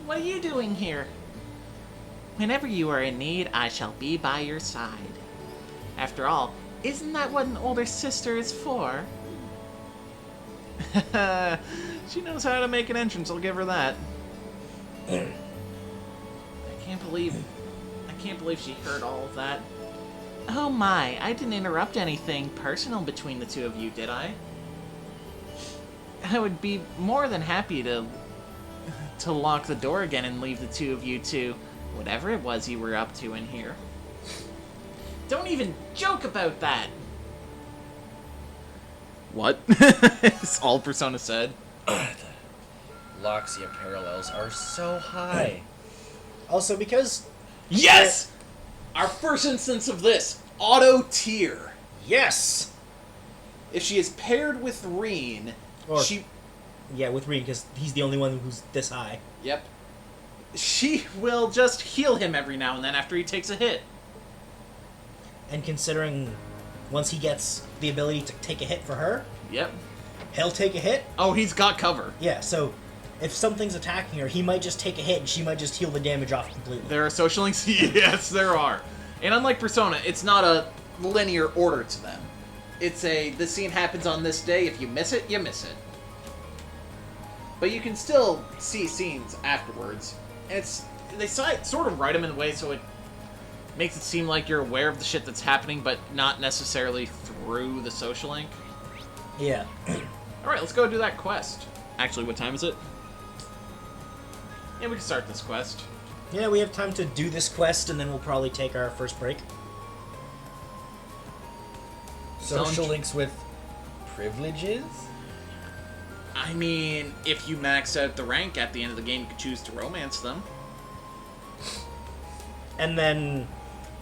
What are you doing here? Whenever you are in need, I shall be by your side. After all, isn't that what an older sister is for? She knows how to make an entrance, I'll give her that. I can't believe she heard all of that. Oh my, I didn't interrupt anything personal between the two of you, did I? I would be more than happy to lock the door again and leave the two of you to whatever it was you were up to in here. Don't even joke about that! What? It's all Persona said. Loxia parallels are so high. Also, because... Yes! Our first instance of this. Auto tier. Yes! If she is paired with REAN, Or- she... Yeah, with Reed, because he's the only one who's this high. Yep. She will just heal him every now and then after he takes a hit. And considering once he gets the ability to take a hit for her, Yep. he'll take a hit. Oh, he's got cover. Yeah, so if something's attacking her, he might just take a hit and she might just heal the damage off completely. There are social links? Yes, there are. And unlike Persona, it's not a linear order to them. It's this scene happens on this day. If you miss it, you miss it. But you can still see scenes afterwards. And they sort of write them in a way so it makes it seem like you're aware of the shit that's happening, but not necessarily through the social link. Yeah. Alright, let's go do that quest. Actually, what time is it? Yeah, we can start this quest. Yeah, we have time to do this quest, and then we'll probably take our first break. Social links with privileges? I mean, if you max out the rank at the end of the game, you can choose to romance them. And then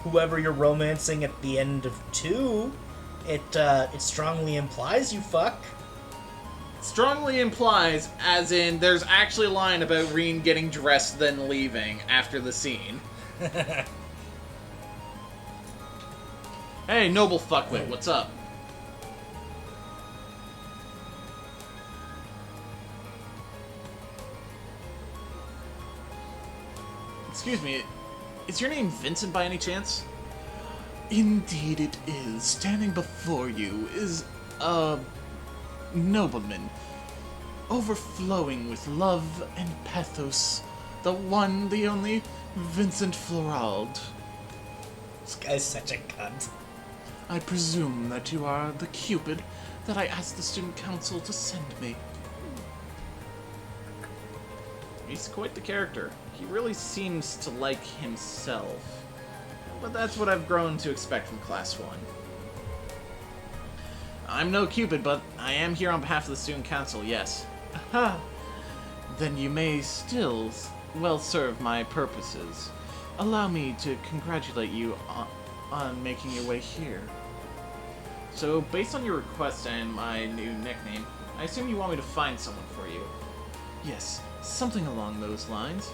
whoever you're romancing at the end of 2, it strongly implies you fuck. Strongly implies, as in, there's actually a line about REAN getting dressed then leaving after the scene. Hey, noble fuckwit, what's up? Excuse me, is your name Vincent by any chance? Indeed it is. Standing before you is a nobleman, overflowing with love and pathos, the one, the only, Vincent Florald. This guy's such a cunt. I presume that you are the Cupid that I asked the student council to send me. He's quite the character. He really seems to like himself. But that's what I've grown to expect from Class 1. I'm no Cupid, but I am here on behalf of the student council, yes. Aha! Then you may still well serve my purposes. Allow me to congratulate you on making your way here. So, based on your request and my new nickname, I assume you want me to find someone for you. Yes, Something along those lines.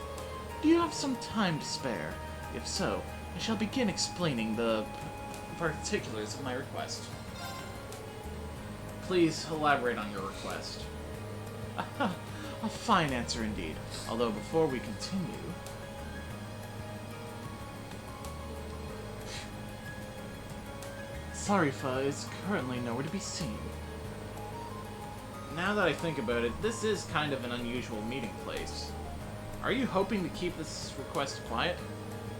Do you have some time to spare? If so, I shall begin explaining the particulars of my request. Please elaborate on your request. A fine answer indeed. Although before we continue... Sarifa is currently nowhere to be seen. Now that I think about it, this is kind of an unusual meeting place. Are you hoping to keep this request quiet?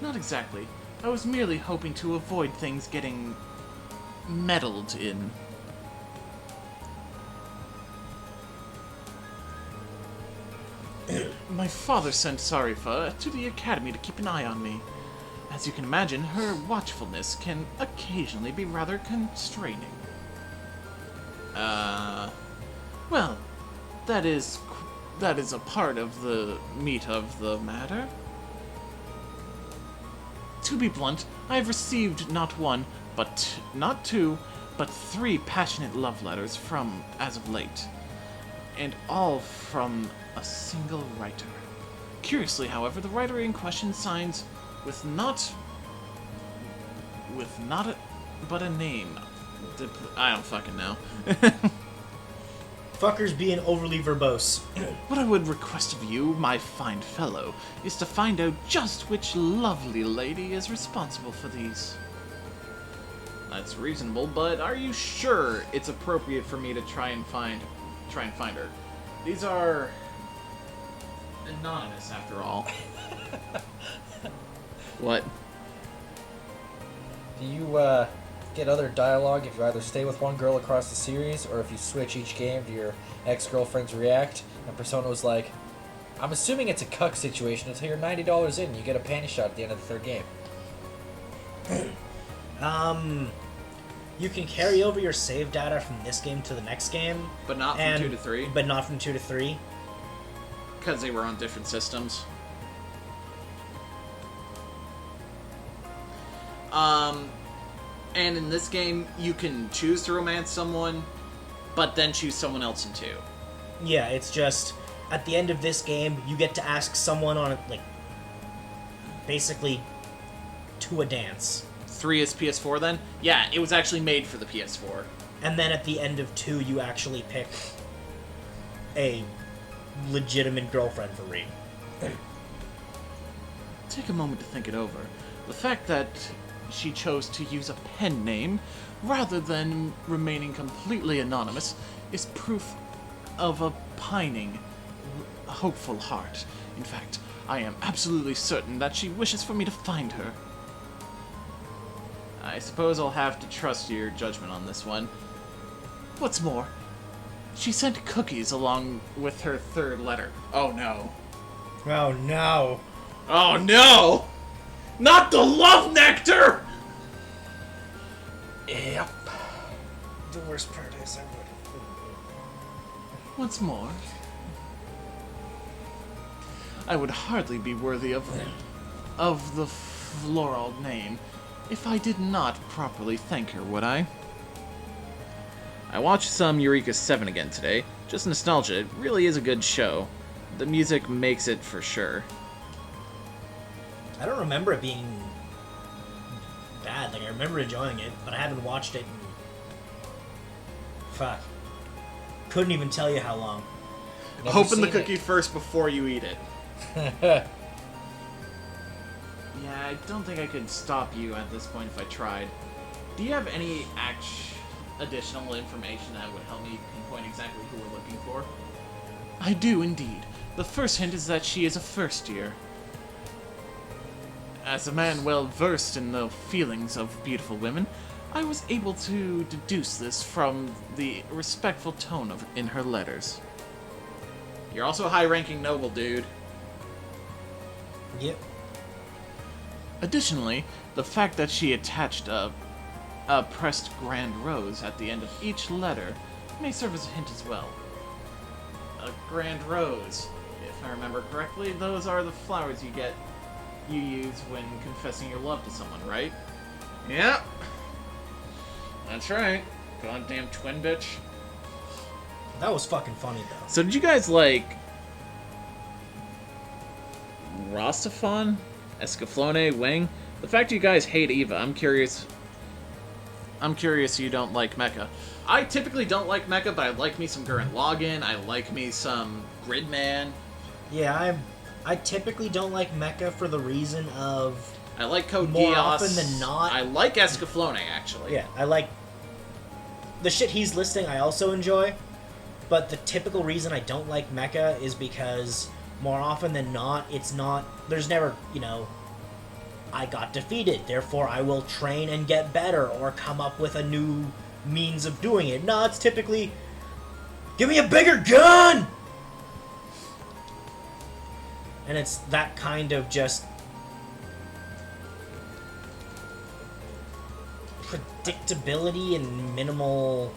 Not exactly. I was merely hoping to avoid things getting meddled in. My father sent Sarifa to the academy to keep an eye on me. As you can imagine, her watchfulness can occasionally be rather constraining. Well, that is a part of the meat of the matter. To be blunt, I have received not one, not two, but 3 passionate love letters from as of late. And all from a single writer. Curiously, however, the writer in question signs but a name. I don't fucking know. Fuckers being overly verbose. What I would request of you, my fine fellow, is to find out just which lovely lady is responsible for these. That's reasonable, but are you sure it's appropriate for me to try and find her? These are anonymous, after all. What? Do you get other dialogue if you either stay with one girl across the series, or if you switch each game to your ex-girlfriend's react? And Persona was like, I'm assuming it's a cuck situation until you're $90 in and you get a panty shot at the end of the 3rd game. You can carry over your save data from this game to the next game. But not from 2 to 3? But not from 2 to 3. Because they were on different systems. And in this game, you can choose to romance someone, but then choose someone else in 2. Yeah, it's just, at the end of this game, you get to ask someone on, like, basically, to a dance. 3 is PS4 then? Yeah, it was actually made for the PS4. And then at the end of 2, you actually pick a legitimate girlfriend for REAN. Take a moment to think it over. The fact that she chose to use a pen name rather than remaining completely anonymous is proof of a pining, hopeful heart. In fact, I am absolutely certain that she wishes for me to find her. I suppose I'll have to trust your judgment on this one. What's more, she sent cookies along with her 3rd letter. Oh no. Oh no. Oh no! Not the love nectar! Yep. The worst part is Once more, I would hardly be worthy of the floral name if I did not properly thank her, would I? I watched some Eureka 7 again today. Just nostalgia, it really is a good show. The music makes it for sure. I don't remember it being bad. Like, I remember enjoying it, but I haven't watched it in... Fuck. Couldn't even tell you how long. Open the cookie first before you eat it. Yeah, I don't think I could stop you at this point if I tried. Do you have any additional information that would help me pinpoint exactly who we're looking for? I do indeed. The first hint is that she is a 1st year. As a man well versed in the feelings of beautiful women, I was able to deduce this from the respectful tone in her letters. You're also a high-ranking noble, dude. Yep. Additionally, the fact that she attached a pressed grand rose at the end of each letter may serve as a hint as well. A grand rose. If I remember correctly, those are the flowers you use when confessing your love to someone, right? Yep. That's right. Goddamn twin bitch. That was fucking funny, though. So did you guys, like, Rastafan, Escaflowne, Wing. The fact you guys hate Eva, I'm curious. I'm curious you don't like Mecha. I typically don't like Mecha, but I like me some Gurren Lagann. I like me some Gridman. Yeah, I typically don't like Mecha for the reason of I like Code more Geass. often than not. I like Escaflowne, actually. Yeah, I like the shit he's listing. I also enjoy, but the typical reason I don't like Mecha is because more often than not, it's not. There's never, I got defeated, therefore I will train and get better or come up with a new means of doing it. No, it's typically, give me a bigger gun! And it's that kind of just predictability and minimal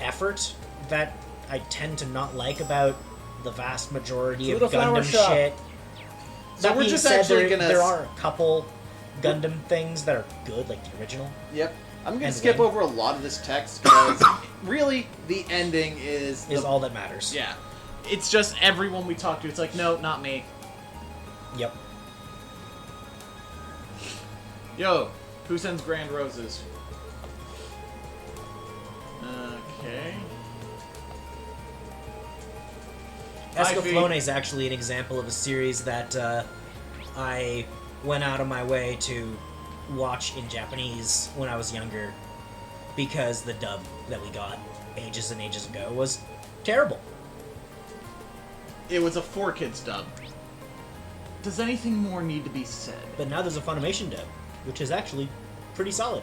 effort that I tend to not like about the vast majority of Gundam shit. So That we're being just said, actually there, gonna there are a couple Gundam things that are good, like the original. Yep. I'm gonna And skip Wing. over a lot of this text because really the ending is All that matters. Yeah. It's just everyone we talk to. It's like, no, not me. Yep. Yo, who sends grand roses? Okay. Escaflowne is actually an example of a series that I went out of my way to watch in Japanese when I was younger because the dub that we got ages and ages ago was terrible. It was a 4Kids dub. Does anything more need to be said? But now there's a Funimation dub, which is actually pretty solid.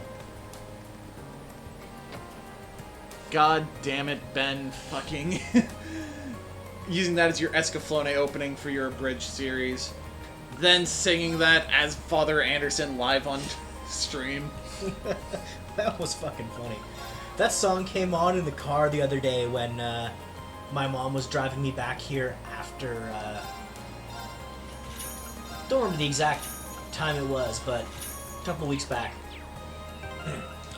God damn it, Ben fucking... using that as your Escaflowne opening for your abridged series. Then singing that as Father Anderson live on stream. That was fucking funny. That song came on in the car the other day when my mom was driving me back here after... don't remember the exact time it was, but a couple weeks back.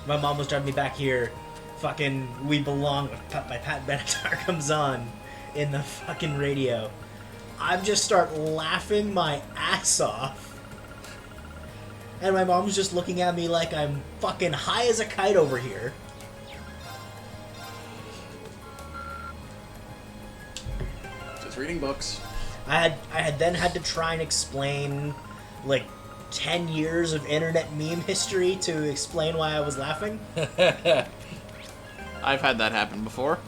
My mom was driving me back here. Fucking We Belong by Pat Benatar comes on in the fucking radio. I just start laughing my ass off. And my mom's just looking at me like I'm fucking high as a kite over here. Just reading books. I had then had to try and explain like 10 years of internet meme history to explain why I was laughing. I've had that happen before.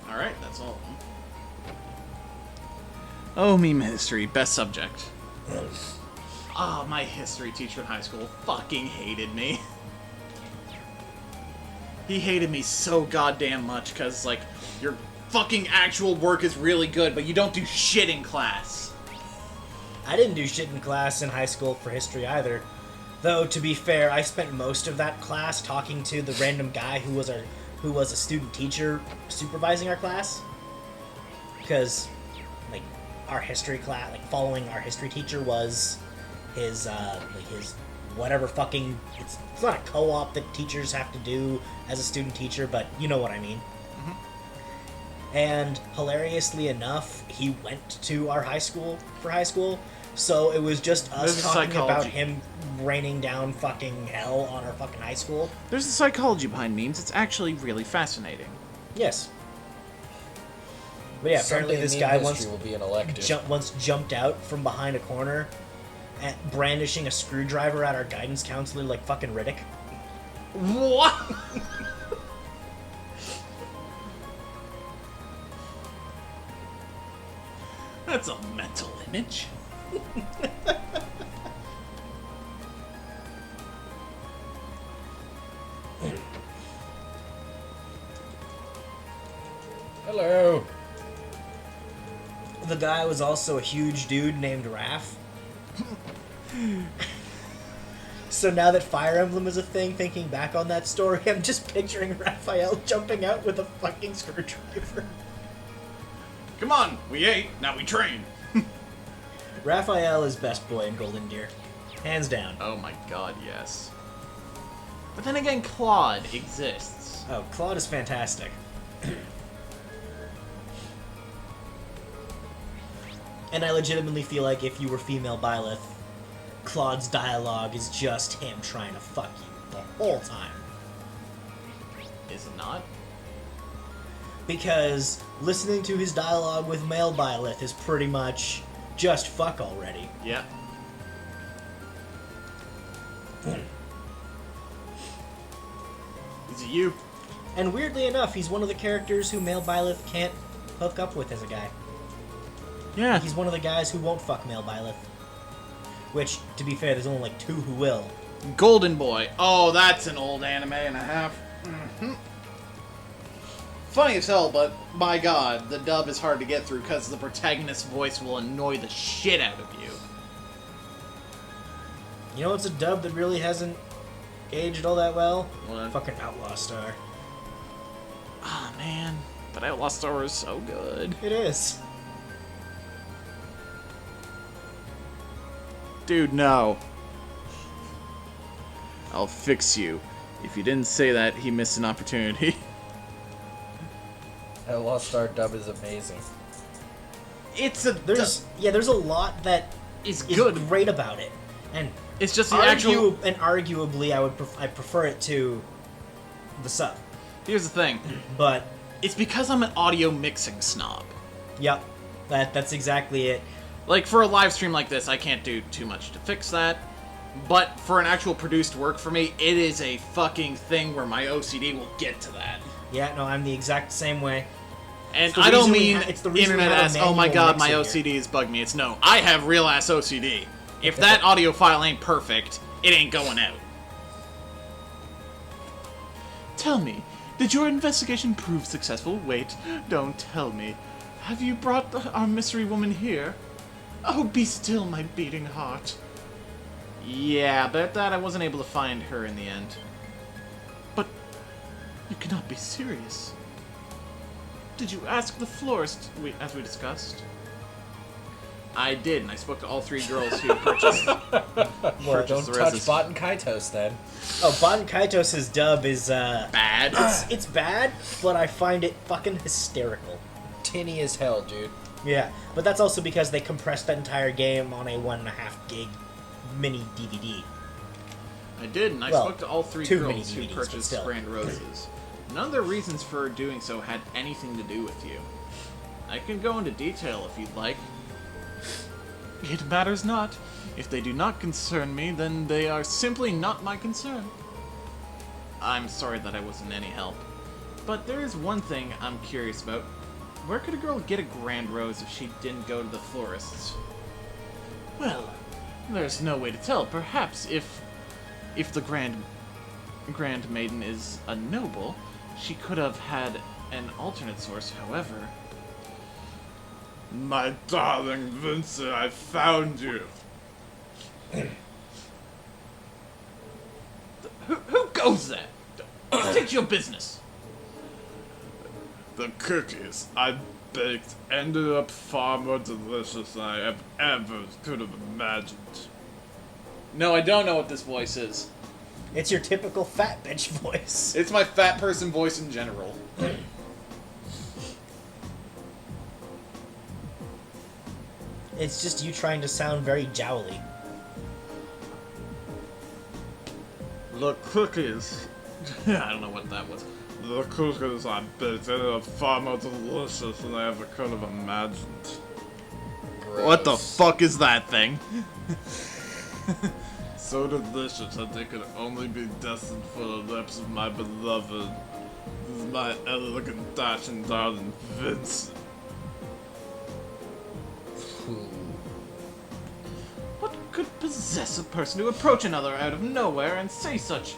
Alright, that's all of them. Oh, meme history, best subject. Ah, my history teacher in high school fucking hated me. He hated me so goddamn much because, like, your fucking actual work is really good, but you don't do shit in class. I didn't do shit in class in high school for history either. Though, to be fair, I spent most of that class talking to the random guy who was a student teacher supervising our class. Because, like, our history class, like, following our history teacher was his whatever fucking, it's not a co-op that teachers have to do as a student teacher, but you know what I mean. Mm-hmm. And hilariously enough, he went to our high school for high school, so it was just us talking about him raining down fucking hell on our fucking high school. There's a psychology behind memes. It's actually really fascinating. Yes. But yeah, apparently this guy once jumped out from behind a corner brandishing a screwdriver at our guidance counselor like fucking Riddick. What? That's a mental image. Hello. The guy was also a huge dude named Raph. So now that Fire Emblem is a thing, thinking back on that story, I'm just picturing Raphael jumping out with a fucking screwdriver. Come on, we ate, now we train. Raphael is best boy in Golden Deer. Hands down. Oh my god, yes. But then again, Claude exists. Oh, Claude is fantastic. And I legitimately feel like if you were female Byleth, Claude's dialogue is just him trying to fuck you the whole time. Is it not? Because listening to his dialogue with male Byleth is pretty much just fuck already. Yeah. Is it you? And weirdly enough, he's one of the characters who male Byleth can't hook up with as a guy. Yeah. He's one of the guys who won't fuck male Byleth. Which, to be fair, there's only like 2 who will. Golden Boy. Oh, that's an old anime and a half. Mm-hmm. Funny as hell, but my god, the dub is hard to get through because the protagonist's voice will annoy the shit out of you. You know what's a dub that really hasn't aged all that well? What? Fucking Outlaw Star. Ah, man. But Outlaw Star is so good. It is. Dude, no. I'll fix you. If you didn't say that, he missed an opportunity. Outlaw Star dub is amazing. It's a... There's a lot that It's is good. great about it. And It's just the actual... and arguably I prefer it to the sub. Here's the thing. But It's because I'm an audio mixing snob. yep, that's exactly it. Like, for a live stream like this, I can't do too much to fix that. But for an actual produced work for me, it is a fucking thing where my OCD will get to that. Yeah, no, I'm the exact same way. And It's the I don't reason we mean ha- it's the reason we internet have a ass, oh my manual god, my mixer OCD is bugging me. It's no, I have real ass OCD. If that audio file ain't perfect, it ain't going out. Tell me, did your investigation prove successful? Wait, don't tell me. Have you brought our mystery woman here? Oh, be still, my beating heart. Yeah, bet that I wasn't able to find her in the end. But you cannot be serious. Did you ask the florist, as we discussed? I did, and I spoke to all 3 girls who purchased, Well, don't the touch roses. Bot and Kaitos then. Oh, Bon Kaitos' dub is Bad. it's bad, but I find it fucking hysterical. Tinny as hell, dude. Yeah, but that's also because they compressed that entire game on a 1.5 gig mini DVD. I did, and I Well, spoke to all 3 too girls many who DVDs, but purchased still. Grand Roses. None of their reasons for doing so had anything to do with you. I can go into detail if you'd like. It matters not. If they do not concern me, then they are simply not my concern. I'm sorry that I wasn't any help. But there is one thing I'm curious about. Where could a girl get a Grand Rose if she didn't go to the florist's? Well, there's no way to tell. Perhaps if the Grand Maiden is a noble, she could have had an alternate source. However, my darling Vincent, I found you. Who goes there? Take your business. The cookies I baked ended up far more delicious than I have ever could have imagined. No, I don't know what this voice is. It's your typical fat bitch voice. It's my fat person voice in general. It's just you trying to sound very jowly. The cookies. I don't know what that was. The cookies I baked ended up far more delicious than I ever could have imagined. What the fuck is that thing? So delicious that they could only be destined for the lips of my beloved. This is my elegant, dashing darling Vincent. What could possess a person to approach another out of nowhere and say such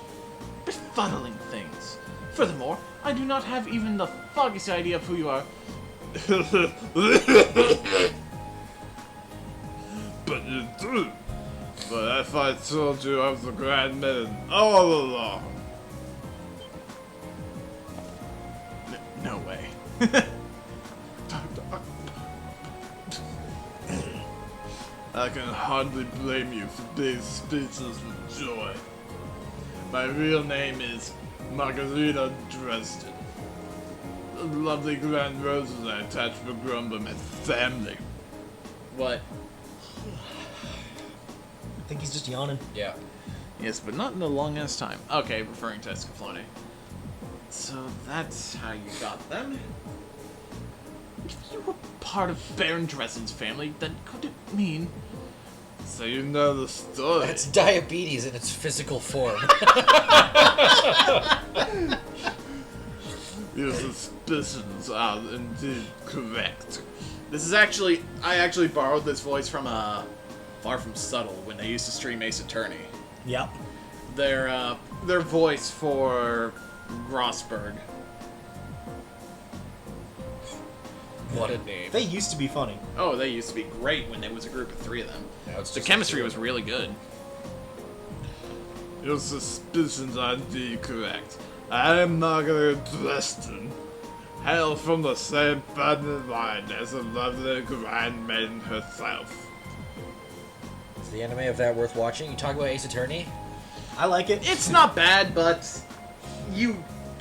befuddling things? Furthermore, I do not have even the foggiest idea of who you are. But you do. But if I told you I was the Grand Maiden all along... No way. I can hardly blame you for being speechless with joy. My real name is Margarita Dresden. The lovely grand roses I attached for Grumble my family. What? I think he's just yawning. Yeah. Yes, but not in a long ass time. Okay, referring to Escaflowne. So that's how you got them. If you were part of Baron Dresden's family, then could it mean... So you know the story. That's diabetes in its physical form. Your suspicions are indeed correct. This is actually... I actually borrowed this voice from Far From Subtle when they used to stream Ace Attorney. Yep. Their voice for Rossberg. What a name. They used to be funny. Oh, they used to be great when there was a group of 3 of them. Now it's The just chemistry the two. was really good. Your suspicions are indeed correct. I am Margaret Dresden, hail from the same family line as the lovely Grand Maiden herself. Is the anime of that worth watching? You talk about Ace Attorney? I like it. It's not bad, but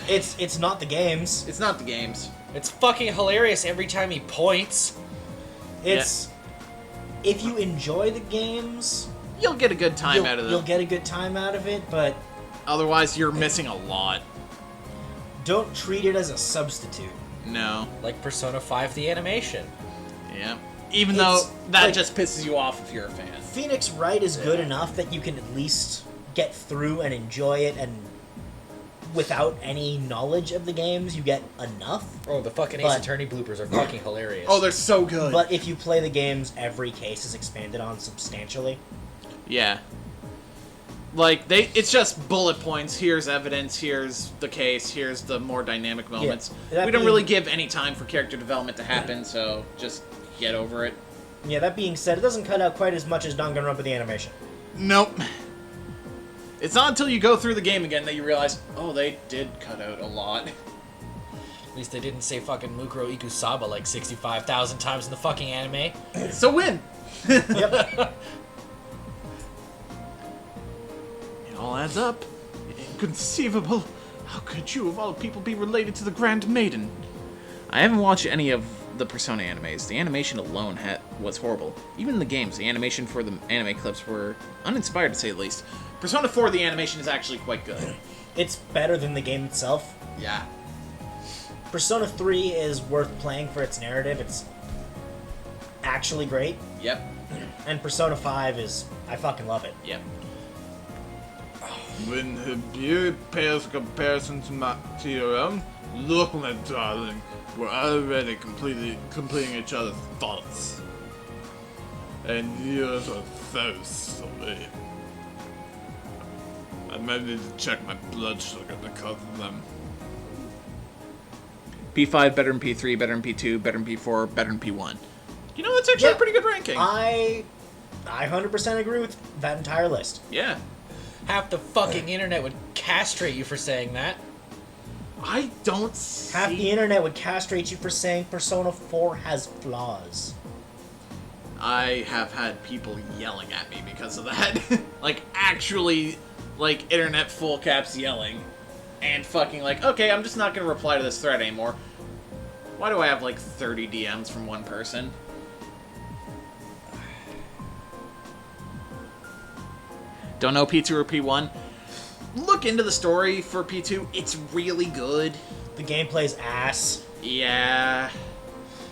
It's not the games. it's not the games. It's fucking hilarious every time he points. It's if you enjoy the games, You'll get a good time out of you'll them. get a good time out of it, but Otherwise, you're missing a lot. don't treat it as a substitute. No. Like Persona 5 the animation. Yeah. Even It's though that like- just pisses you off if you're a fan. Phoenix Wright is good enough that you can at least get through and enjoy it, and without any knowledge of the games, you get enough. Oh, the fucking Ace But- Attorney bloopers are fucking hilarious. Oh, they're so good. But if you play the games, every case is expanded on substantially. Yeah. Like, it's just bullet points. Here's evidence, here's the case, here's the more dynamic moments. that We don't being- really give any time for character development to happen, so just get over it. Yeah, that being said, it doesn't cut out quite as much as Danganronpa the animation. Nope. It's not until you go through the game again that you realize, oh, they did cut out a lot. At least they didn't say fucking Mukuro Ikusaba like 65,000 times in the fucking anime. So win! Yep. It all adds up. Inconceivable. How could you, of all people, be related to the Grand Maiden? I haven't watched any of the Persona animes. The animation alone was horrible. Even in the games, the animation for the anime clips were uninspired, to say the least. Persona 4, the animation is actually quite good. It's better than the game itself. Yeah. Persona 3 is worth playing for its narrative. It's actually great. Yep. And Persona 5 is... I fucking love it. Yep. When her beauty pales in comparison to your own, look, my darling, we're already completing each other's thoughts. And yours are so sweet. I might need to check my blood sugar because of them. P5 better than P3, better than P2, better than P4, better than P1. You know, that's actually a pretty good ranking. I 100% agree with that entire list. Yeah. Half the fucking internet would castrate you for saying that. I don't see... Half the internet would castrate you for saying Persona 4 has flaws. I have had people yelling at me because of that. Like, actually, like, internet full caps yelling. And fucking like, okay, I'm just not gonna reply to this thread anymore. Why do I have, like, 30 DMs from one person? Don't know P2 or P1? Look into the story for P2. It's really good. The gameplay's ass. Yeah.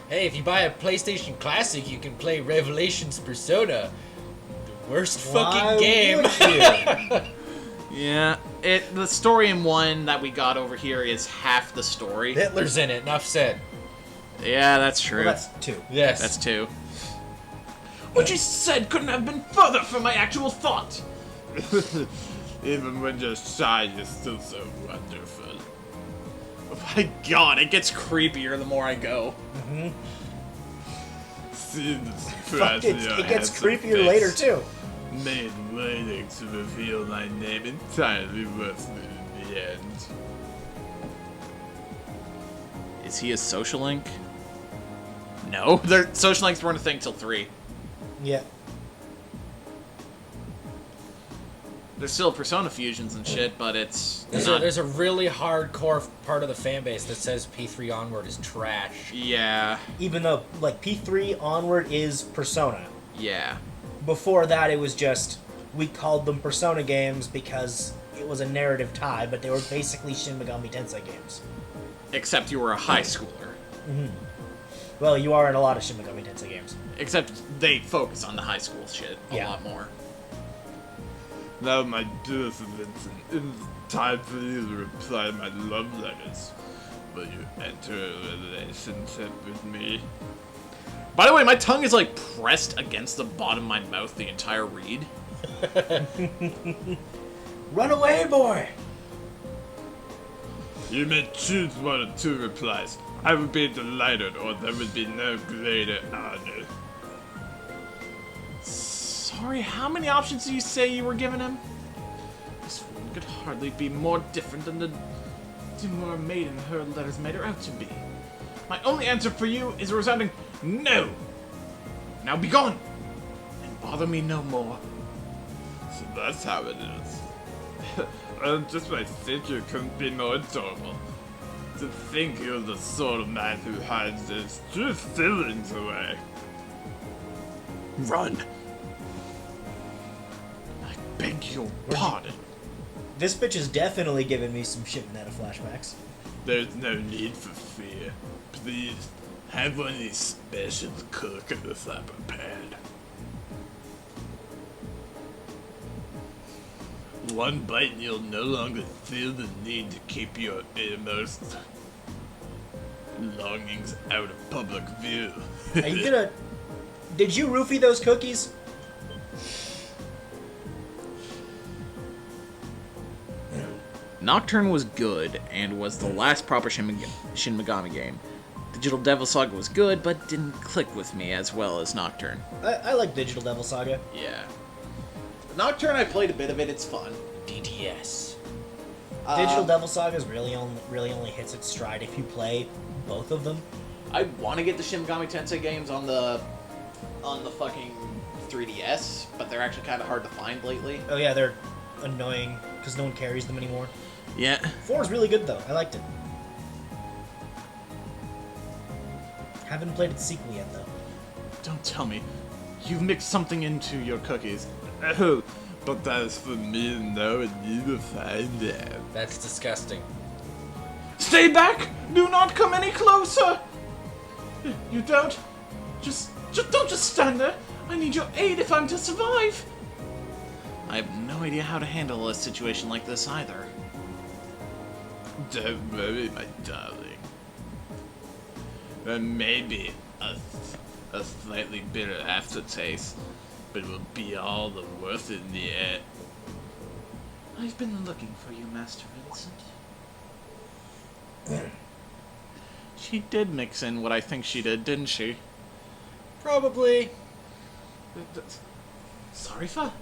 Hey, if you buy a PlayStation Classic, you can play Revelations Persona. The worst Why fucking game. would you? Yeah. The story in 1 that we got over here is half the story. Hitler's in it, enough said. Yeah, that's true. Well, that's 2. Yes. That's 2. What you said couldn't have been further from my actual thought. Even when you're shy, you're still so wonderful. Oh my god, it gets creepier the more I go. Mm-hmm. See the Fuck, surprise in your it gets handsome creepier face. later, too. made waiting to reveal my name entirely worth it in the end. Is he a social link? No, social links weren't a thing till 3. Yeah. There's still Persona fusions and shit, but it's There's a really hardcore part of the fan base that says P3 onward is trash. Yeah. Even though, like, P3 onward is Persona. Yeah. Before that, it was just, we called them Persona games because it was a narrative tie, but they were basically Shin Megami Tensei games. Except you were a high schooler. Mm-hmm. Well, you are in a lot of Shin Megami Tensei games. Except they focus on the high school shit a lot more. Now, my dear Vincent, it's time for you to reply to my love letters. Will you enter a relationship with me? By the way, my tongue is like pressed against the bottom of my mouth the entire read. Run away, boy! You may choose one of 2 replies. I would be delighted, or there would be no greater honor. Sorry, how many options do you say you were giving him? This one could hardly be more different than the demure maiden her letters made her out to be. My only answer for you is a resounding no! Now be gone! And bother me no more. So that's how it is. Just when I think you couldn't be more adorable. To think you're the sort of man who hides his true feelings away. Run! I beg your pardon. This bitch is definitely giving me some shit Netta flashbacks. There's no need for fear. Please, have one of these specials cooked as I prepared. One bite and you'll no longer feel the need to keep your innermost longings out of public view. Are you gonna... Did you roofie those cookies? Nocturne was good, and was the last proper Shin Megami game. Digital Devil Saga was good, but didn't click with me as well as Nocturne. I like Digital Devil Saga. Yeah. Nocturne, I played a bit of it, it's fun. DDS. Digital Devil Saga really only hits its stride if you play both of them. I want to get the Shin Megami Tensei games on the fucking 3DS, but they're actually kind of hard to find lately. Oh yeah, they're annoying because no one carries them anymore. Yeah. 4 is really good though. I liked it. Haven't played its sequel yet though. Don't tell me. You've mixed something into your cookies. Oh, but that is for me to know and you to find out. That's disgusting. Stay back! Do not come any closer! You don't? Don't just stand there! I need your aid if I'm to survive! I have no idea how to handle a situation like this either. Don't worry, my darling. There may be a slightly bitter aftertaste, but it will be all the worth it in the end. I've been looking for you, Master Vincent. She did mix in what I think she did, didn't she? Probably. Sorry, Fa?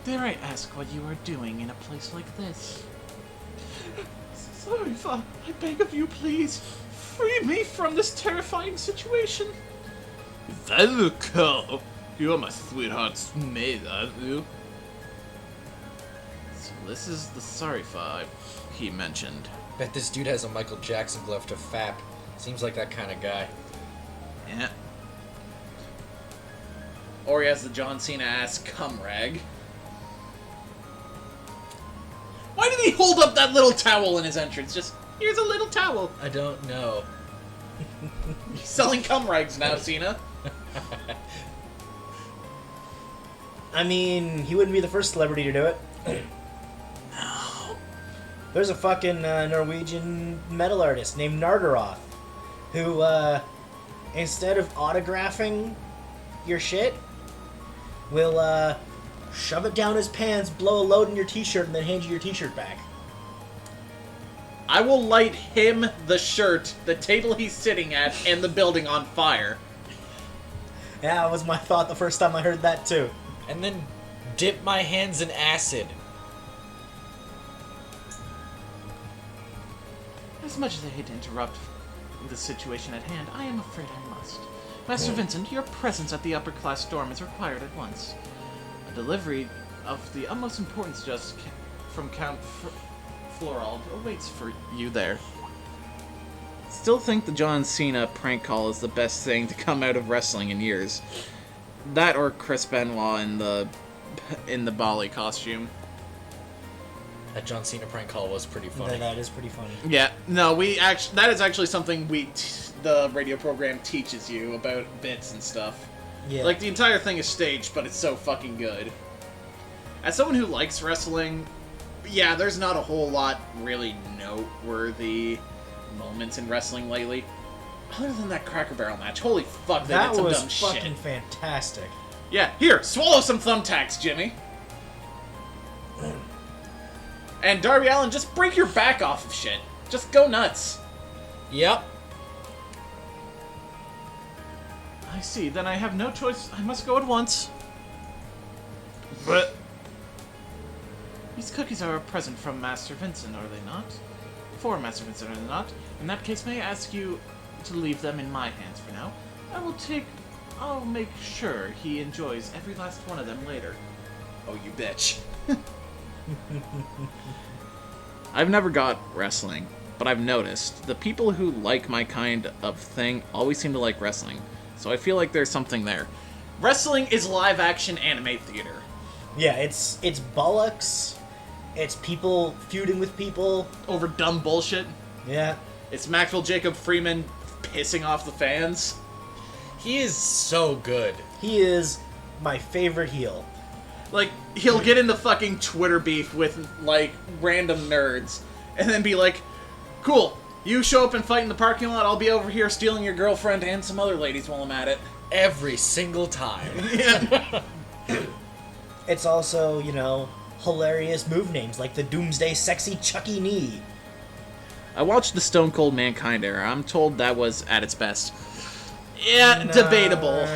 Dare I ask what you are doing in a place like this? Sorry, Fa. I beg of you, please. Free me from this terrifying situation. Is that a call? You're my sweetheart's maid, aren't you? So this is the Sarifa he mentioned. Bet this dude has a Michael Jackson glove to fap. Seems like that kind of guy. Yeah. Or he has the John Cena ass cum rag. Why did he hold up that little towel in his entrance? Just, here's a little towel. I don't know. He's selling cum rags now, Cena. I mean, he wouldn't be the first celebrity to do it. No. There's a fucking Norwegian metal artist named Nardaroth who, instead of autographing your shit, will, shove it down his pants, blow a load in your t-shirt, and then hand you your t-shirt back. I will light him, the shirt, the table he's sitting at, and the building on fire. that was my thought the first time I heard that too. And then dip my hands in acid. As much as I hate to interrupt the situation at hand, I am afraid I must. Master Vincent, your presence at the upper-class dorm is required at once. A delivery of the utmost importance just from Count Florald awaits for you there. Still think the John Cena prank call is the best thing to come out of wrestling in years. That or Chris Benoit in the Bali costume. That John Cena prank call was pretty funny. That is pretty funny. Yeah, no, that is actually something the radio program teaches you about bits and stuff. Yeah. Like, the entire thing is staged, but it's so fucking good. As someone who likes wrestling, yeah, there's not a whole lot really noteworthy moments in wrestling lately. Other than that Cracker Barrel match, holy fuck, they did some dumb shit. That was fucking fantastic. Yeah, here, swallow some thumbtacks, Jimmy. And Darby Allin, just break your back off of shit. Just go nuts. Yep. I see, then I have no choice. I must go at once. But these cookies are a present from Master Vincent, are they not? For Master Vincent, are they not? In that case, may I ask you to leave them in my hands for now? I'll make sure he enjoys every last one of them later. Oh, you bitch. I've never got wrestling, but I've noticed the people who like my kind of thing always seem to like wrestling, so I feel like there's something there. Wrestling is live-action anime theater. Yeah, it's bollocks. It's people feuding with people over dumb bullshit. Yeah. It's Maxwell Jacob Freeman pissing off the fans. He is so good. He is my favorite heel. Like, he'll get into fucking Twitter beef with, like, random nerds, and then be like, cool, you show up and fight in the parking lot, I'll be over here stealing your girlfriend and some other ladies while I'm at it. Every single time. Yeah. It's also, hilarious move names, like the Doomsday Sexy Chucky Knee. I watched the Stone Cold Mankind era. I'm told that was at its best. Yeah, debatable.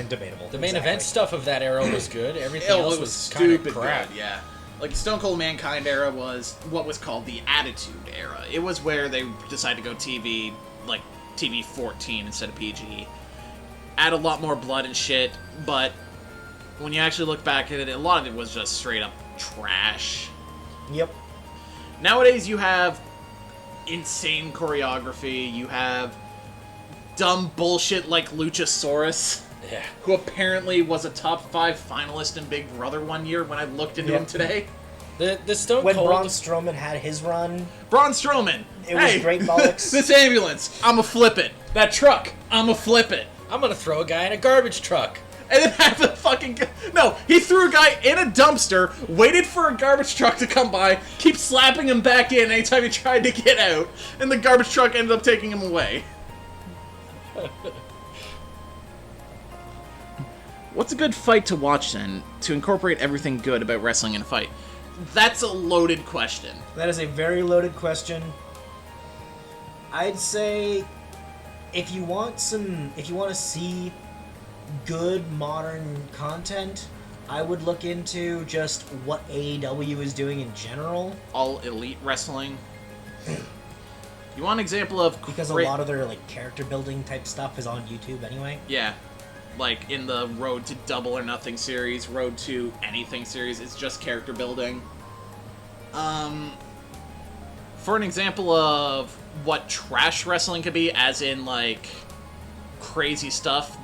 Debatable. The main event stuff of that era was good. Everything else was kind stupid of crap. good, yeah. Like, the Stone Cold Mankind era was what was called the Attitude era. It was where they decided to go TV, like, TV 14 instead of PG. Add a lot more blood and shit, but when you actually look back at it, a lot of it was just straight up trash. Yep. Nowadays, you have insane choreography, you have dumb bullshit like Luchasaurus, who apparently was a top 5 finalist in Big Brother one year when I looked into him today. The Stone when Cold... Braun Strowman had his run. Braun Strowman! It was great bollocks. This ambulance, I'ma flip it. That truck, I'ma flip it. I'm gonna throw a guy in a garbage truck. And then have the fucking... No, he threw a guy in a dumpster, waited for a garbage truck to come by, keep slapping him back in anytime he tried to get out, and the garbage truck ended up taking him away. What's a good fight to watch, then, to incorporate everything good about wrestling in a fight? That's a loaded question. That is a very loaded question. I'd say if you want to see good modern content, I would look into just what AEW is doing in general. All Elite Wrestling. You want an example of... Because a lot of their character building type stuff is on YouTube anyway. Yeah. Like in the Road to Double or Nothing series, Road to Anything series, it's just character building. For an example of what trash wrestling could be, as in crazy stuff,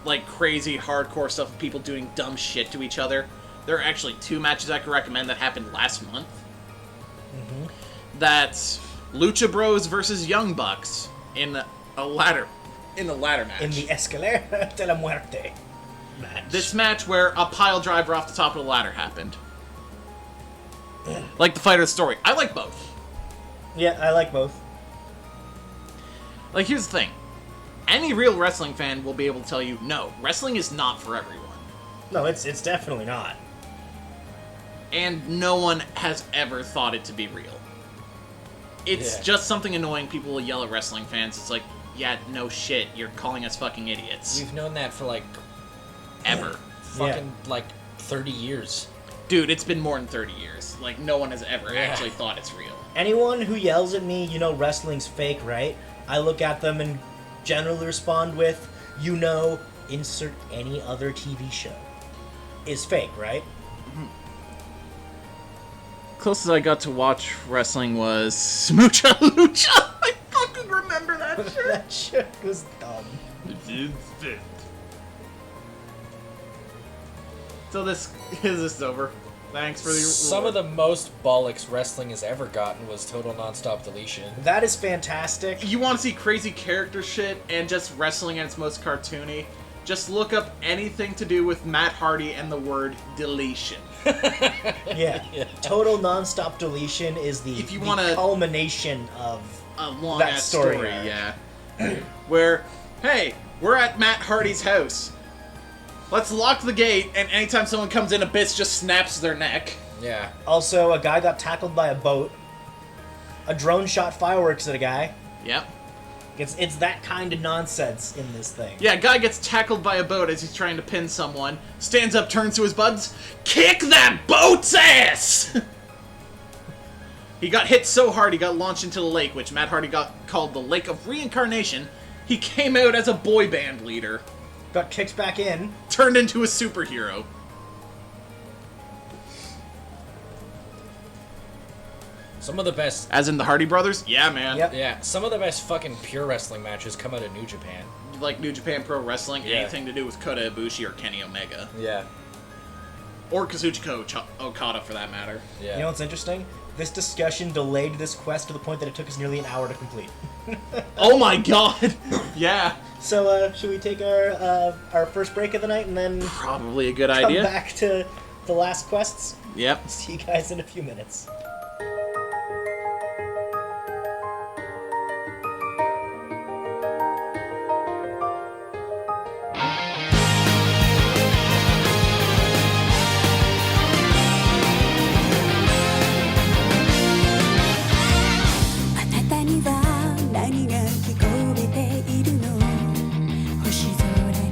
like crazy hardcore stuff of people doing dumb shit to each other, there are actually 2 matches I could recommend that happened last month. Mm-hmm. That's Lucha Bros versus Young Bucks in the ladder match. In the Escalera de la Muerte match. This match where a pile driver off the top of the ladder happened. Like the fight or the story. I like both. Yeah, I like both. Like, here's the thing. Any real wrestling fan will be able to tell you, no, wrestling is not for everyone. No, it's definitely not. And no one has ever thought it to be real. It's just something annoying. People will yell at wrestling fans. It's like, yeah, no shit, you're calling us fucking idiots. We've known that for like Ever. fucking like 30 years. Dude, it's been more than 30 years. Like, no one has ever Yeah. actually thought it's real. Anyone who yells at me, you know wrestling's fake, right? I look at them and generally respond with, you know, insert any other TV show is fake, right? Closest I got to watch wrestling was Smoocha Lucha. I fucking remember that shit. That shit was dumb. So this is over. Thanks for the Some of the most bollocks wrestling has ever gotten was total non-stop deletion. That is fantastic. You want to see crazy character shit and just wrestling at its most cartoony? Just look up anything to do with Matt Hardy and the word deletion. Yeah. Total non-stop deletion is the, If you the wanna- culmination of A long that ass story story, arc. yeah. Where, hey, we're at Matt Hardy's house. Let's lock the gate, and anytime someone comes in, Abyss just snaps their neck. Yeah. Also, a guy got tackled by a boat. A drone shot fireworks at a guy. Yep. It's that kind of nonsense in this thing. Yeah, guy gets tackled by a boat as he's trying to pin someone. Stands up, turns to his buds. Kick that boat's ass! He got hit so hard he got launched into the lake, which Matt Hardy got called the Lake of Reincarnation. He came out as a boy band leader. Got kicked back in. Turned into a superhero. Some of the best, As in the Hardy Brothers? Yeah, man. Yep. yeah, some of the best fucking pure wrestling matches come out of New Japan. Like New Japan Pro Wrestling, Yeah. anything to do with Kota Ibushi or Kenny Omega. Yeah. Or Kazuchika Okada, for that matter. Yeah. You know what's interesting? This discussion delayed this quest to the point that it took us nearly an hour to complete. Oh my god! Yeah. So, should we take our first break of the night and then Probably a good come idea. back to the last quests? Yep. See you guys in a few minutes. あなたには何が聞こえているの星空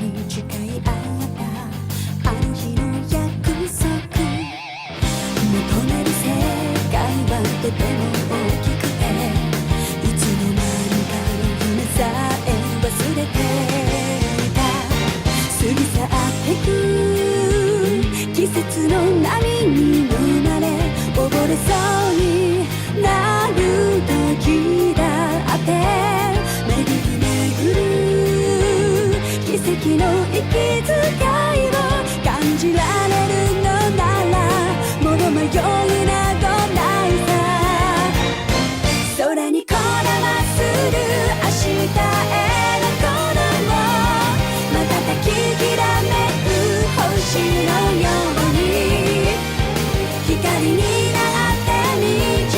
に誓い合ったあの日の約束求める世界はとても大きくていつの間にか夢さえ忘れていた過ぎ去ってく季節の波に飲まれ溺れそうになる時だって巡り巡る奇跡の息遣いを感じられるのならもう迷いなどないさ空にこだまする明日へのこの瞬ききらめく星のように光になって道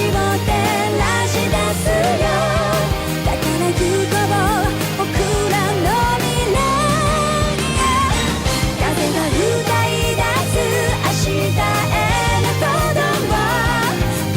を照らし出すよだから行こう僕らの未来へ風が歌い出す明日への鼓動を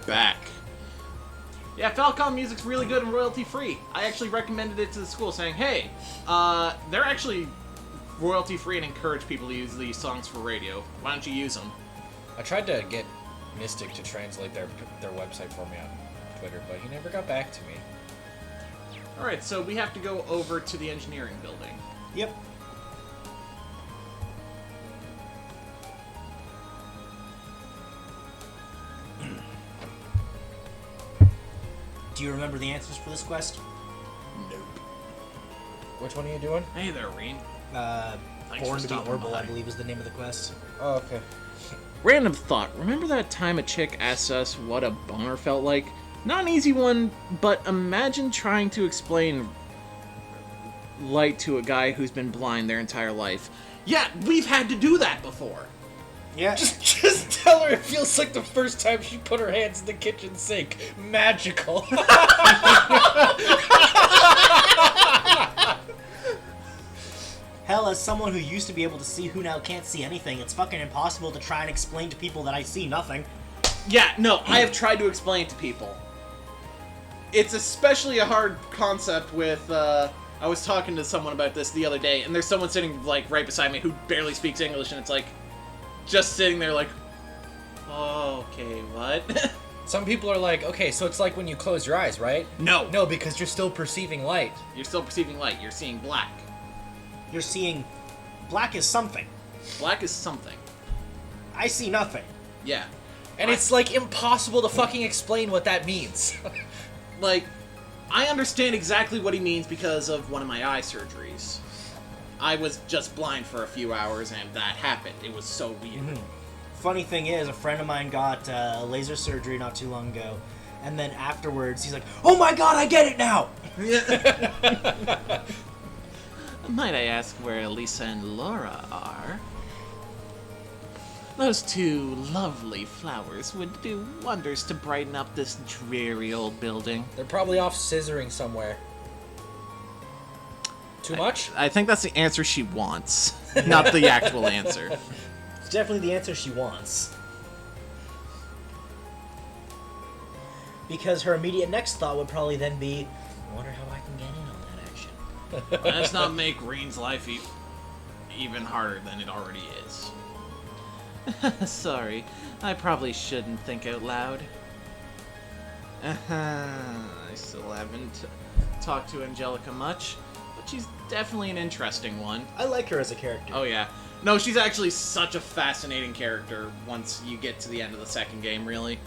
back. Yeah, Falcon music's really good and royalty-free. I actually recommended it to the school, saying, hey, they're actually royalty-free and encourage people to use these songs for radio. Why don't you use them? I tried to get Mystic to translate their website for me on Twitter, but he never got back to me. Alright, so we have to go over to the engineering building. Yep. Do you remember the answers for this quest? Nope. Which one are you doing? Hey there, Reen. Thanks Born for to be stopping Orbital, by. I believe is the name of the quest. Oh, okay. Random thought. Remember that time a chick asked us what a boner felt like? Not an easy one, but imagine trying to explain light to a guy who's been blind their entire life. Yeah, we've had to do that before. Yeah. Just tell her it feels like the first time she put her hands in the kitchen sink. Magical. Hell, as someone who used to be able to see who now can't see anything, it's fucking impossible to try and explain to people that I see nothing. Yeah, no, I have tried to explain to people. It's especially a hard concept with, I was talking to someone about this the other day, and there's someone sitting, like, right beside me who barely speaks English, and it's like, just sitting there like, oh, okay, what? Some people are like, okay, so it's like when you close your eyes, right? No. No, because you're still perceiving light. You're still perceiving light. You're seeing black. You're seeing black is something. Black is something. I see nothing. Yeah. And it's, like, impossible to fucking explain what that means. Like, I understand exactly what he means because of one of my eye surgeries. I was just blind for a few hours, and that happened. It was so weird. Funny thing is, a friend of mine got laser surgery not too long ago, and then afterwards he's like, oh my god, I get it now! Might I ask where Lisa and Laura are? Those two lovely flowers would do wonders to brighten up this dreary old building. They're probably off scissoring somewhere. Too much? I think that's the answer she wants, not the actual answer. It's definitely the answer she wants. Because her immediate next thought would probably then be, I wonder how I can get in on that action. Let's not make Reen's life even harder than it already is. Sorry, I probably shouldn't think out loud. I still haven't talked to Angelica much, but she's definitely an interesting one. I like her as a character. Oh yeah. No, she's actually such a fascinating character once you get to the end of the second game, really.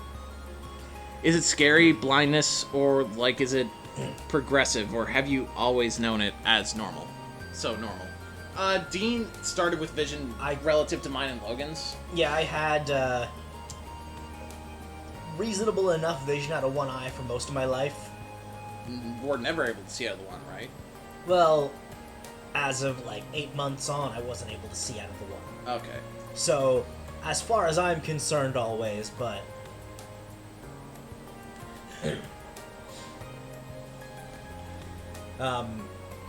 Is it scary, blindness, or, like, is it progressive, or have you always known it as normal? So normal. Dean started with vision relative to mine and Logan's. Yeah, I had reasonable enough vision out of one eye for most of my life. We're never able to see out of the one, right? Well, as of like 8 months on, I wasn't able to see out of the one. Okay. So, as far as I'm concerned, always, but...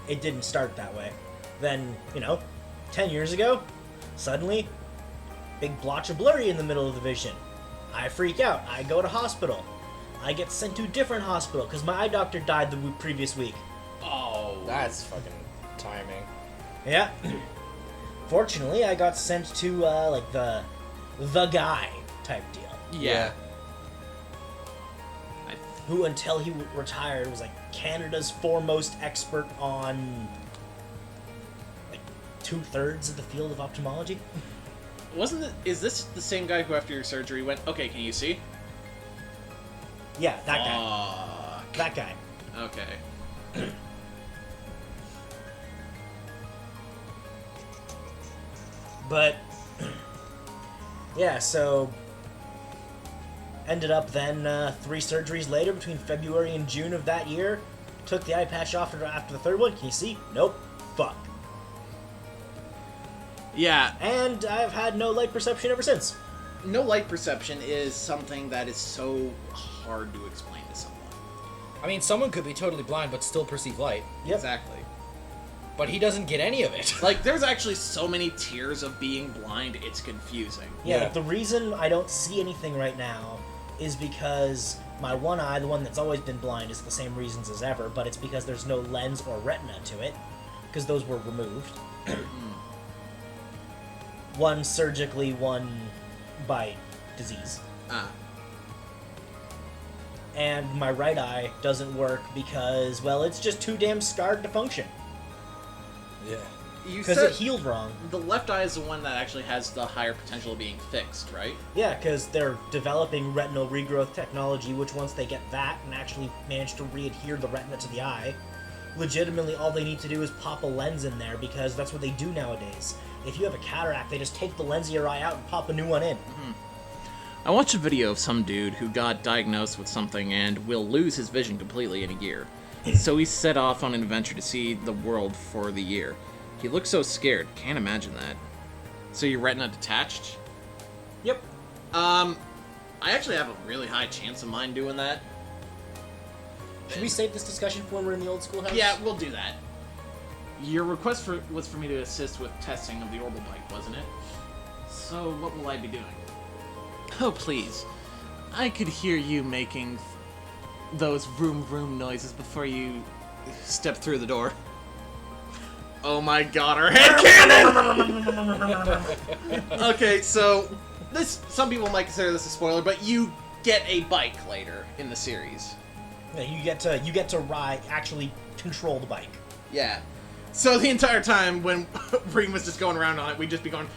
it didn't start that way. Then, 10 years ago, suddenly, big blotch of blurry in the middle of the vision. I freak out. I go to hospital. I get sent to a different hospital because my eye doctor died the previous week. Oh. That's fucking timing. Yeah. Fortunately, I got sent to, like, the guy type deal. Yeah. Who, until he retired, was, like, Canada's foremost expert on, like, 2/3 of the field of ophthalmology. Is this the same guy who after your surgery went, okay, can you see? Yeah, that guy. That guy. Okay. But, yeah, so, ended up then 3 surgeries later, between February and June of that year, took the eye patch off after the 3rd one. Can you see? Nope. Fuck. Yeah. And I've had no light perception ever since. No light perception is something that is so hard to explain to someone. I mean, someone could be totally blind but still perceive light. Yep. Exactly. But he doesn't get any of it. Like, there's actually so many tiers of being blind, it's confusing. Yeah, like the reason I don't see anything right now is because my one eye, the one that's always been blind, is the same reasons as ever, but it's because there's no lens or retina to it, because those were removed. One surgically, one by disease. And my right eye doesn't work because, well, it's just too damn scarred to function. Yeah. You Because said it healed wrong. the left eye is the one that actually has the higher potential of being fixed, right? Yeah, because they're developing retinal regrowth technology, which once they get that and actually manage to re-adhere the retina to the eye, legitimately all they need to do is pop a lens in there, because that's what they do nowadays. If you have a cataract, they just take the lens of your eye out and pop a new one in. I watched a video of some dude who got diagnosed with something and will lose his vision completely in a year. So he set off on an adventure to see the world for the year. He looked so scared. Can't imagine that. So your retina detached? Yep. I actually have a really high chance of mine doing that. Should we save this discussion for when we're in the old schoolhouse? Yeah, we'll do that. Your request was for me to assist with testing of the orbital bike, wasn't it? So what will I be doing? Oh, please. I could hear you making those vroom vroom noises before you step through the door. Oh my god, our head cannon! Okay, so some people might consider this a spoiler, but you get a bike later in the series. Yeah, you get to ride, actually control the bike. Yeah. So the entire time when REAN was just going around on it, we'd just be going...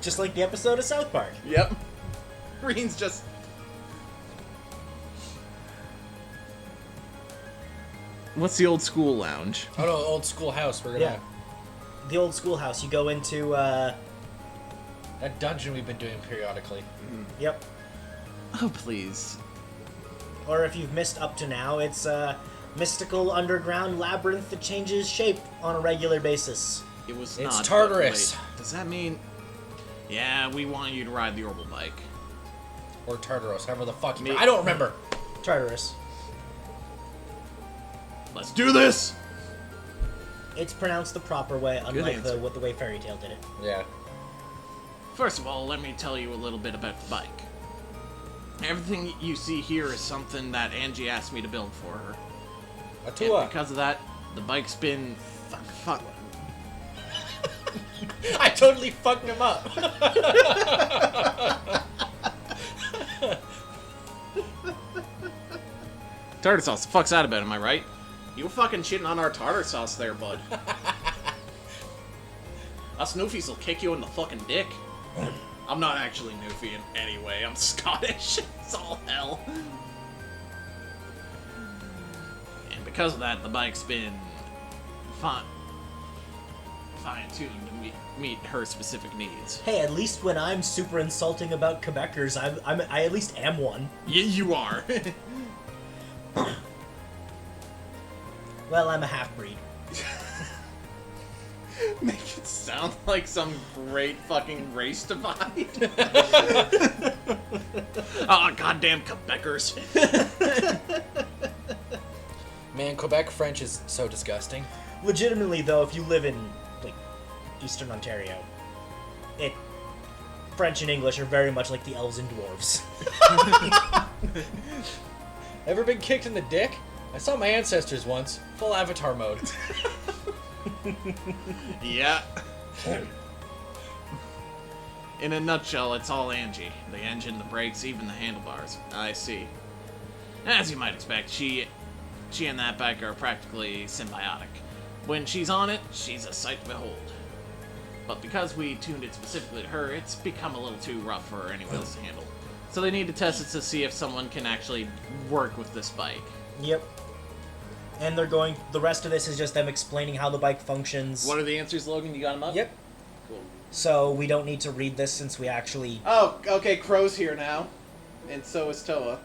Just like the episode of South Park. Yep. REAN's just... What's the old school lounge? Oh no, old schoolhouse. We're gonna... Yeah. The old schoolhouse. You go into, That dungeon we've been doing periodically. Yep. Oh, please. Or if you've missed up to now, it's a mystical underground labyrinth that changes shape on a regular basis. It was It's not... Tartarus. Wait, does that mean... Yeah, we want you to ride the orbital bike. Or Tartaros, however the fuck Me- I don't remember. Tartarus. Let's do this! It's pronounced the proper way, unlike answer. the way Fairy Tail did it. Yeah. First of all, let me tell you a little bit about the bike. Everything you see here is something that Angie asked me to build for her. Atua. And because of that, the bike's been... Fuck. I totally fucked him up. Tartar sauce, the fuck's that about, am I right? You fucking shitting on our tartar sauce there, bud. Us Newfies will kick you in the fucking dick. I'm not actually Newfie in any way, I'm Scottish. It's all hell. And because of that, the bike's been fine-tuned to meet her specific needs. Hey, at least when I'm super insulting about Quebecers, I at least am one. You are. Well, I'm a half-breed. Make it sound like some great fucking race divide. Oh, goddamn Quebecers. Man, Quebec French is so disgusting. Legitimately, though, if you live in, like, Eastern Ontario, French and English are very much like the elves and dwarves. Ever been kicked in the dick? I saw my ancestors once. Full avatar mode. Yeah. In a nutshell, it's all Angie. The engine, the brakes, even the handlebars. I see. As you might expect, she and that bike are practically symbiotic. When she's on it, she's a sight to behold. But because we tuned it specifically to her, it's become a little too rough for anyone else to handle. So they need to test it to see if someone can actually work with this bike. Yep. And the rest of this is just them explaining how the bike functions. What are the answers, Logan? You got them up? Yep. Cool. So we don't need to read this since we actually... Oh, okay, Crow's here now. And so is Toa.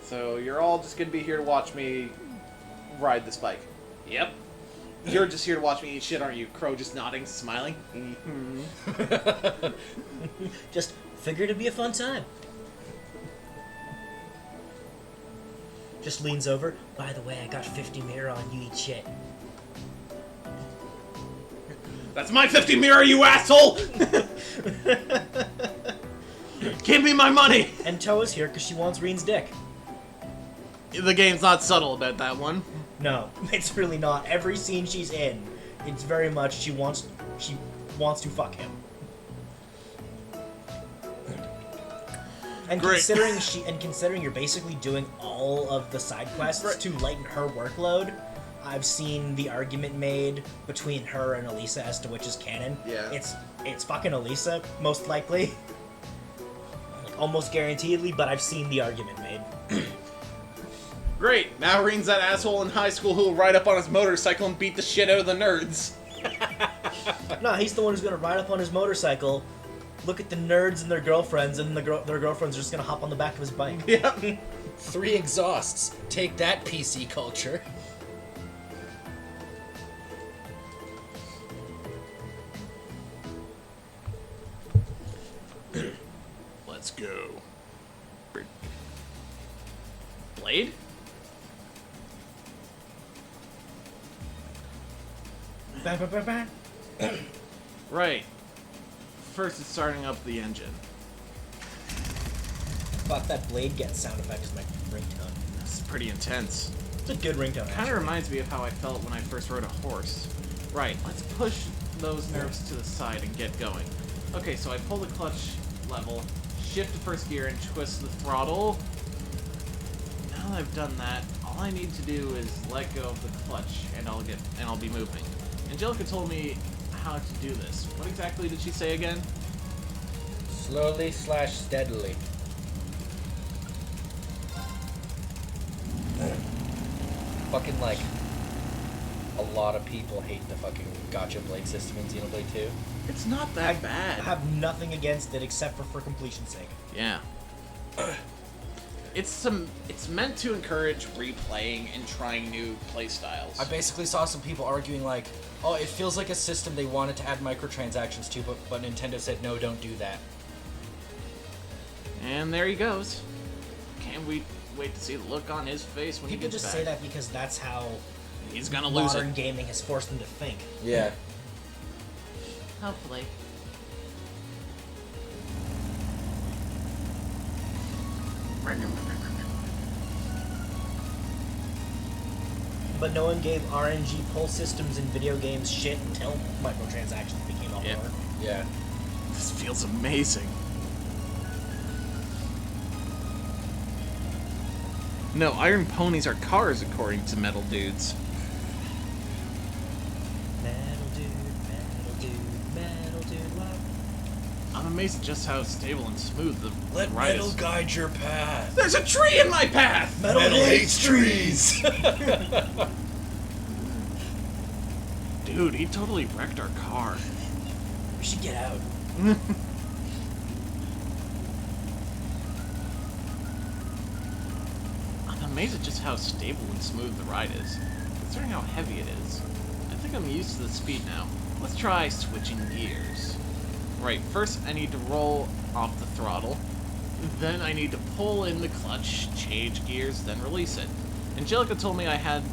So you're all just gonna be here to watch me ride this bike. Yep. You're just here to watch me eat shit, aren't you? Crow just nodding, smiling. Mm-hmm. Just figured it'd be a fun time. Just leans over. By the way, I got 50 mirror on you, eat shit. That's my 50 mirror, you asshole! Give me my money! And Toa's here because she wants Reen's dick. The game's not subtle about that one. No, it's really not. Every scene she's in, it's very much she wants to fuck him. And Great. considering you're basically doing all of the side quests to lighten her workload, I've seen the argument made between her and Elisa as to which is canon. Yeah. It's fucking Elisa, most likely. Like, almost guaranteedly, but I've seen the argument made. Great, now Reen's that asshole in high school who will ride up on his motorcycle and beat the shit out of the nerds. No, he's the one who's gonna ride up on his motorcycle, look at the nerds and their girlfriends, and their girlfriends are just gonna hop on the back of his bike. Yep. 3 exhausts. Take that, PC culture. Let's go. Blade? Bang, bang, bang, bang. Right. First it's starting up the engine. Fuck, that Blade gets sound effect is my ringtone. This is pretty intense. It's a good ringtone. Kind of reminds me of how I felt when I first rode a horse. Right, let's push those nerves to the side and get going. Okay, so I pull the clutch level, shift to first gear, and twist the throttle. Now that I've done that, all I need to do is let go of the clutch, and I'll be moving. Angelica told me how to do this. What exactly did she say again? Slowly / steadily. Fucking like a lot of people hate the fucking gotcha blade system in Xenoblade 2. It's not that I bad. have nothing against it except for completion's sake. Yeah. It's meant to encourage replaying and trying new playstyles. I basically saw some people arguing like, oh, it feels like a system they wanted to add microtransactions to, but Nintendo said, no, don't do that. And there he goes. Can't we wait to see the look on his face when People he gets just back. say that because that's how He's gonna lose modern it. gaming has forced them to think. Yeah. Hopefully. But no one gave RNG pull systems in video games shit until microtransactions became a Yep. horror. Yeah. This feels amazing. No, iron ponies are cars according to metal dudes. Metal dude, what? I'm amazed at just how stable and smooth the Let ride metal is. guide your path. There's a tree in my path! Metal hates trees. Dude, he totally wrecked our car. We should get out. I'm amazed at just how stable and smooth the ride is, considering how heavy it is. I think I'm used to the speed now. Let's try switching gears. Right, first I need to roll off the throttle, then I need to pull in the clutch, change gears, then release it. Angelica told me I had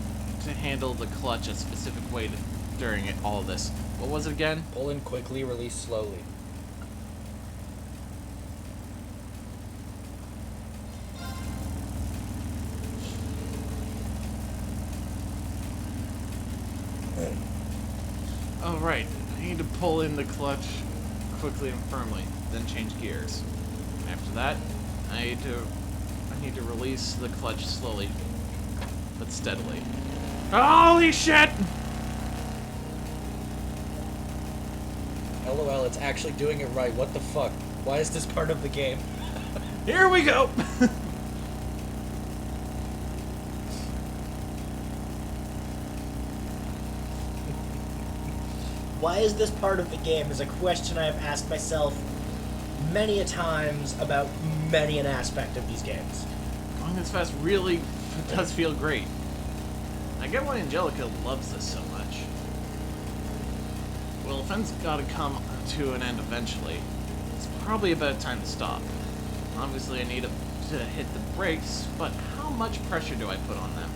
to handle the clutch a specific way during all this. What was it again? Pull in quickly, release slowly. Oh, right. I need to pull in the clutch quickly and firmly, then change gears. After that, I need to release the clutch slowly, but steadily. Holy shit! LOL, it's actually doing it right. What the fuck? Why is this part of the game? Here we go! Why is this part of the game is a question I have asked myself many a times about many an aspect of these games. Going this fast really does feel great. I get why Angelica loves this so much. Well, if end's gotta come to an end eventually, it's probably about time to stop. Obviously I need to hit the brakes, but how much pressure do I put on them?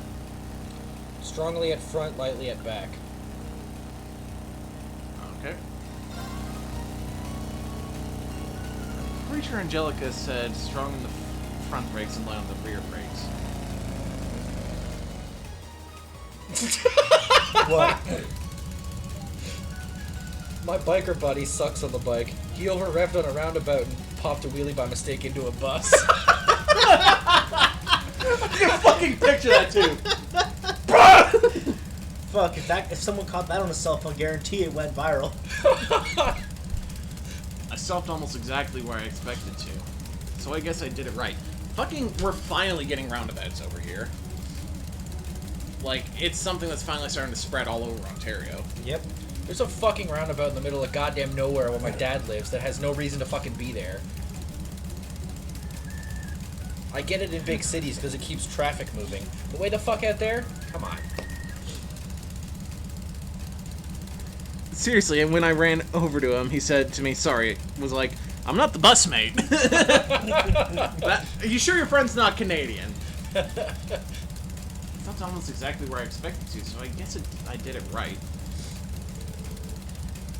Strongly at front, lightly at back. Okay. pretty sure Angelica said strong in the front brakes and light on the rear brakes. What? My biker buddy sucks on the bike. He over-revved on a roundabout and popped a wheelie by mistake into a bus. I can fucking picture that too. Fuck, if someone caught that on a cell phone, guarantee it went viral. I stopped almost exactly where I expected to. So I guess I did it right. Fucking, we're finally getting roundabouts over here. Like, it's something that's finally starting to spread all over Ontario. Yep. There's a fucking roundabout in the middle of goddamn nowhere where my dad lives that has no reason to fucking be there. I get it in big cities because it keeps traffic moving. But way the fuck out there? Come on. Seriously, and when I ran over to him, he said to me, sorry, was like, I'm not the bus mate. Are you sure your friend's not Canadian? That's almost exactly where I expected to, so I guess I did it right.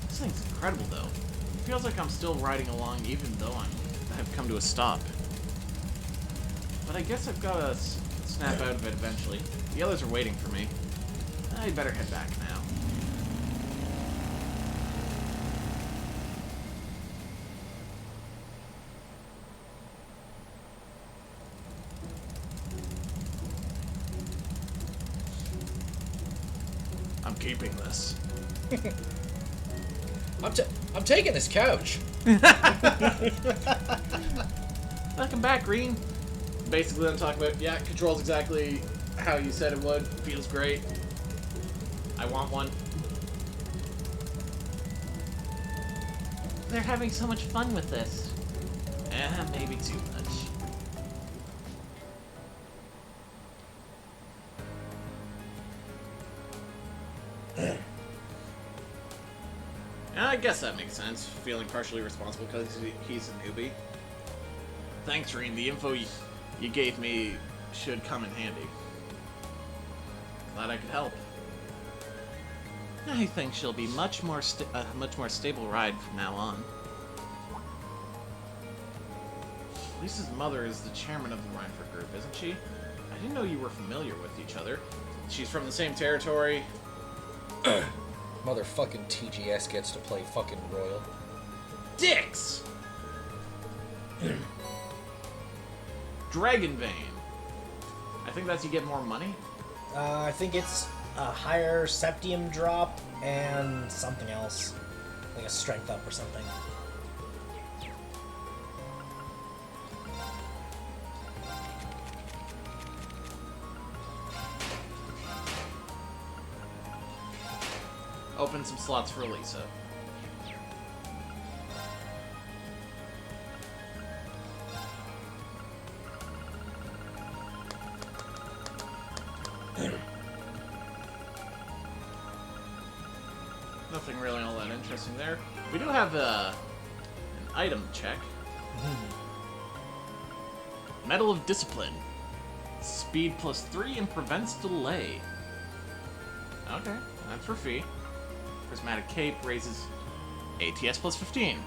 This thing's incredible, though. It feels like I'm still riding along, even though I've come to a stop. But I guess I've got to snap out of it eventually. The others are waiting for me. I better head back now. I'm keeping this. I'm taking this couch. Welcome back, REAN. Basically, I'm talking about, yeah, controls exactly how you said it would. Feels great. I want one. They're having so much fun with this. Maybe too much. I guess that makes sense, feeling partially responsible because he's a newbie. Thanks, REAN. The info you gave me should come in handy. Glad I could help. I think she'll be much more stable ride from now on. Lisa's mother is the chairman of the Rhineford group, isn't she? I didn't know you were familiar with each other. She's from the same territory. Motherfucking TGS gets to play fucking Royal. Dicks! Dragon Vein. I think that's you get more money. I think it's a higher septium drop and something else. Like a strength up or something. Open some slots for Lisa. Nothing really all that interesting there. We do have an item check. Medal of Discipline. Speed +3 and prevents delay. Okay, that's for fee. Prismatic Cape raises ATS +15.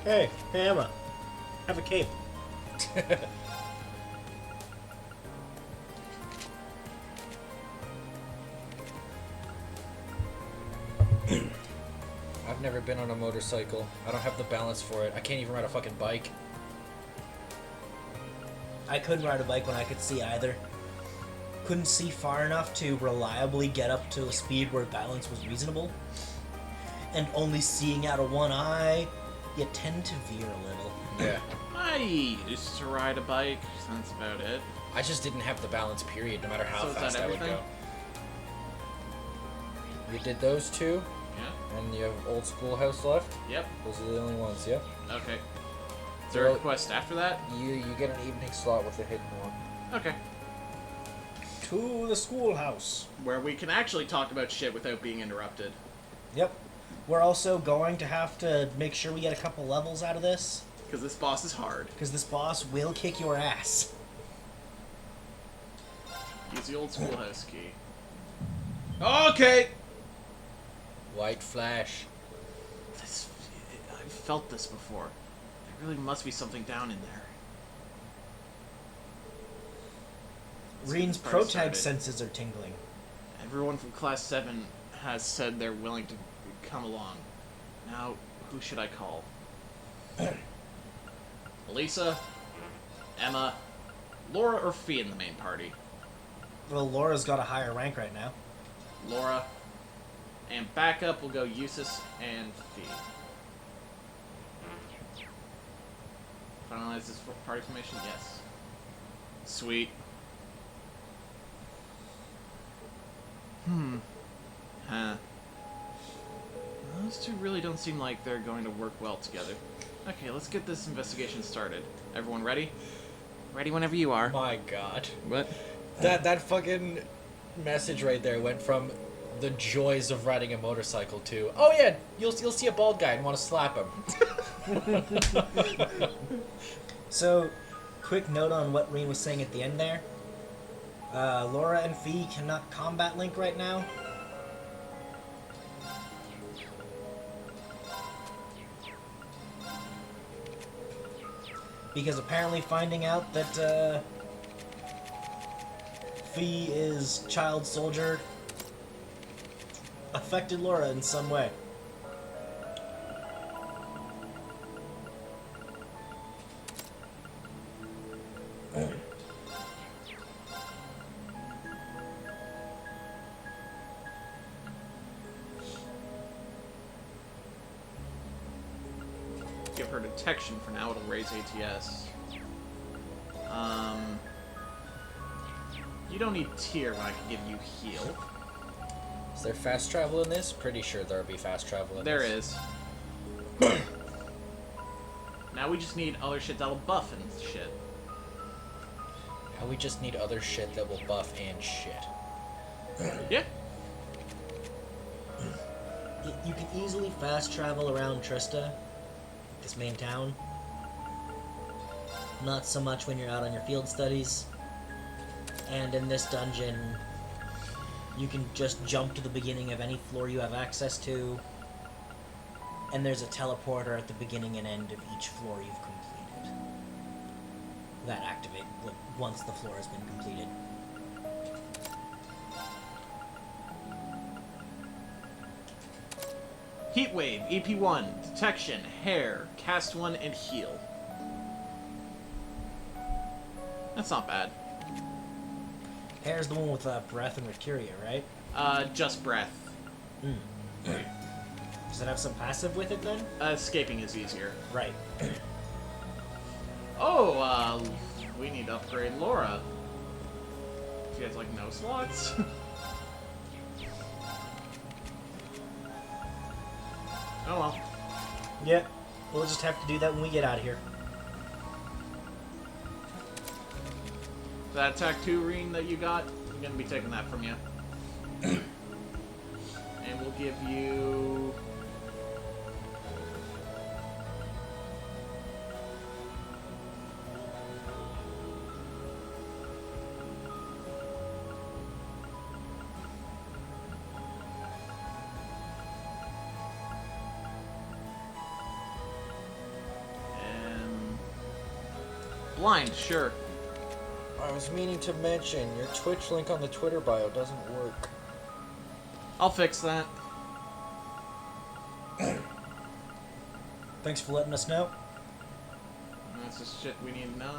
Hey Emma, have a cape. I've never been on a motorcycle. I don't have the balance for it. I can't even ride a fucking bike. I couldn't ride a bike when I could see either. Couldn't see far enough to reliably get up to a speed where balance was reasonable. And only seeing out of one eye, you tend to veer a little. Yeah. I used to ride a bike, so that's about it. I just didn't have the balance, period, no matter how So is that fast I would everything? go. You did those two, Yeah. and you have Old Schoolhouse left. Yep. Those are the only ones, yep. Okay. Is there a quest after that? You get an evening slot with a hidden one. Okay. To the schoolhouse. Where we can actually talk about shit without being interrupted. Yep. We're also going to have to make sure we get a couple levels out of this. Because this boss is hard. Because this boss will kick your ass. Use the Old Schoolhouse key. Okay! White Flash. I've felt this before. There really must be something down in there. REAN's Before I protag started, senses are tingling. everyone from Class 7 has said they're willing to come along. Now, who should I call? Elisa, Emma, Laura, or Fee in the main party? Well, Laura's got a higher rank right now. Laura. And backup will go Eustace and Fee. Finalize this party formation? Yes. Sweet. Huh. Those two really don't seem like they're going to work well together. Okay, let's get this investigation started. Everyone ready? Ready whenever you are. My God. What? That fucking message right there went from the joys of riding a motorcycle to, oh yeah, you'll see a bald guy and want to slap him. So, quick note on what REAN was saying at the end there. Laura and Fee cannot combat Link right now. Because apparently finding out that Fee is child soldier affected Laura in some way. Give her detection for now, it'll raise ATS. You don't need tier when I can give you heal. Is there fast travel in this? Pretty sure there'll be fast travel in There this. is. Now we just need other shit that'll buff and shit. Now we just need other shit that will buff and shit. Yeah. You can easily fast travel around Trista, this main town. Not so much when you're out on your field studies. And in this dungeon, you can just jump to the beginning of any floor you have access to. And there's a teleporter at the beginning and end of each floor you've completed. That activates once the floor has been completed. Heatwave, EP1, Detection, Hair, Cast 1, and Heal. That's not bad. Hair's the one with breath and Mercuria, right? Just breath. Does it have some passive with it then? Escaping is easier. Right. Oh, we need to upgrade Laura. She has, like, no slots. Oh well. Yeah, we'll just have to do that when we get out of here. That attack 2 REAN that you got, I'm gonna be taking that from you. And we'll give you... Blind, sure. I was meaning to mention, your Twitch link on the Twitter bio doesn't work. I'll fix that. Thanks for letting us know. That's just shit we need to know.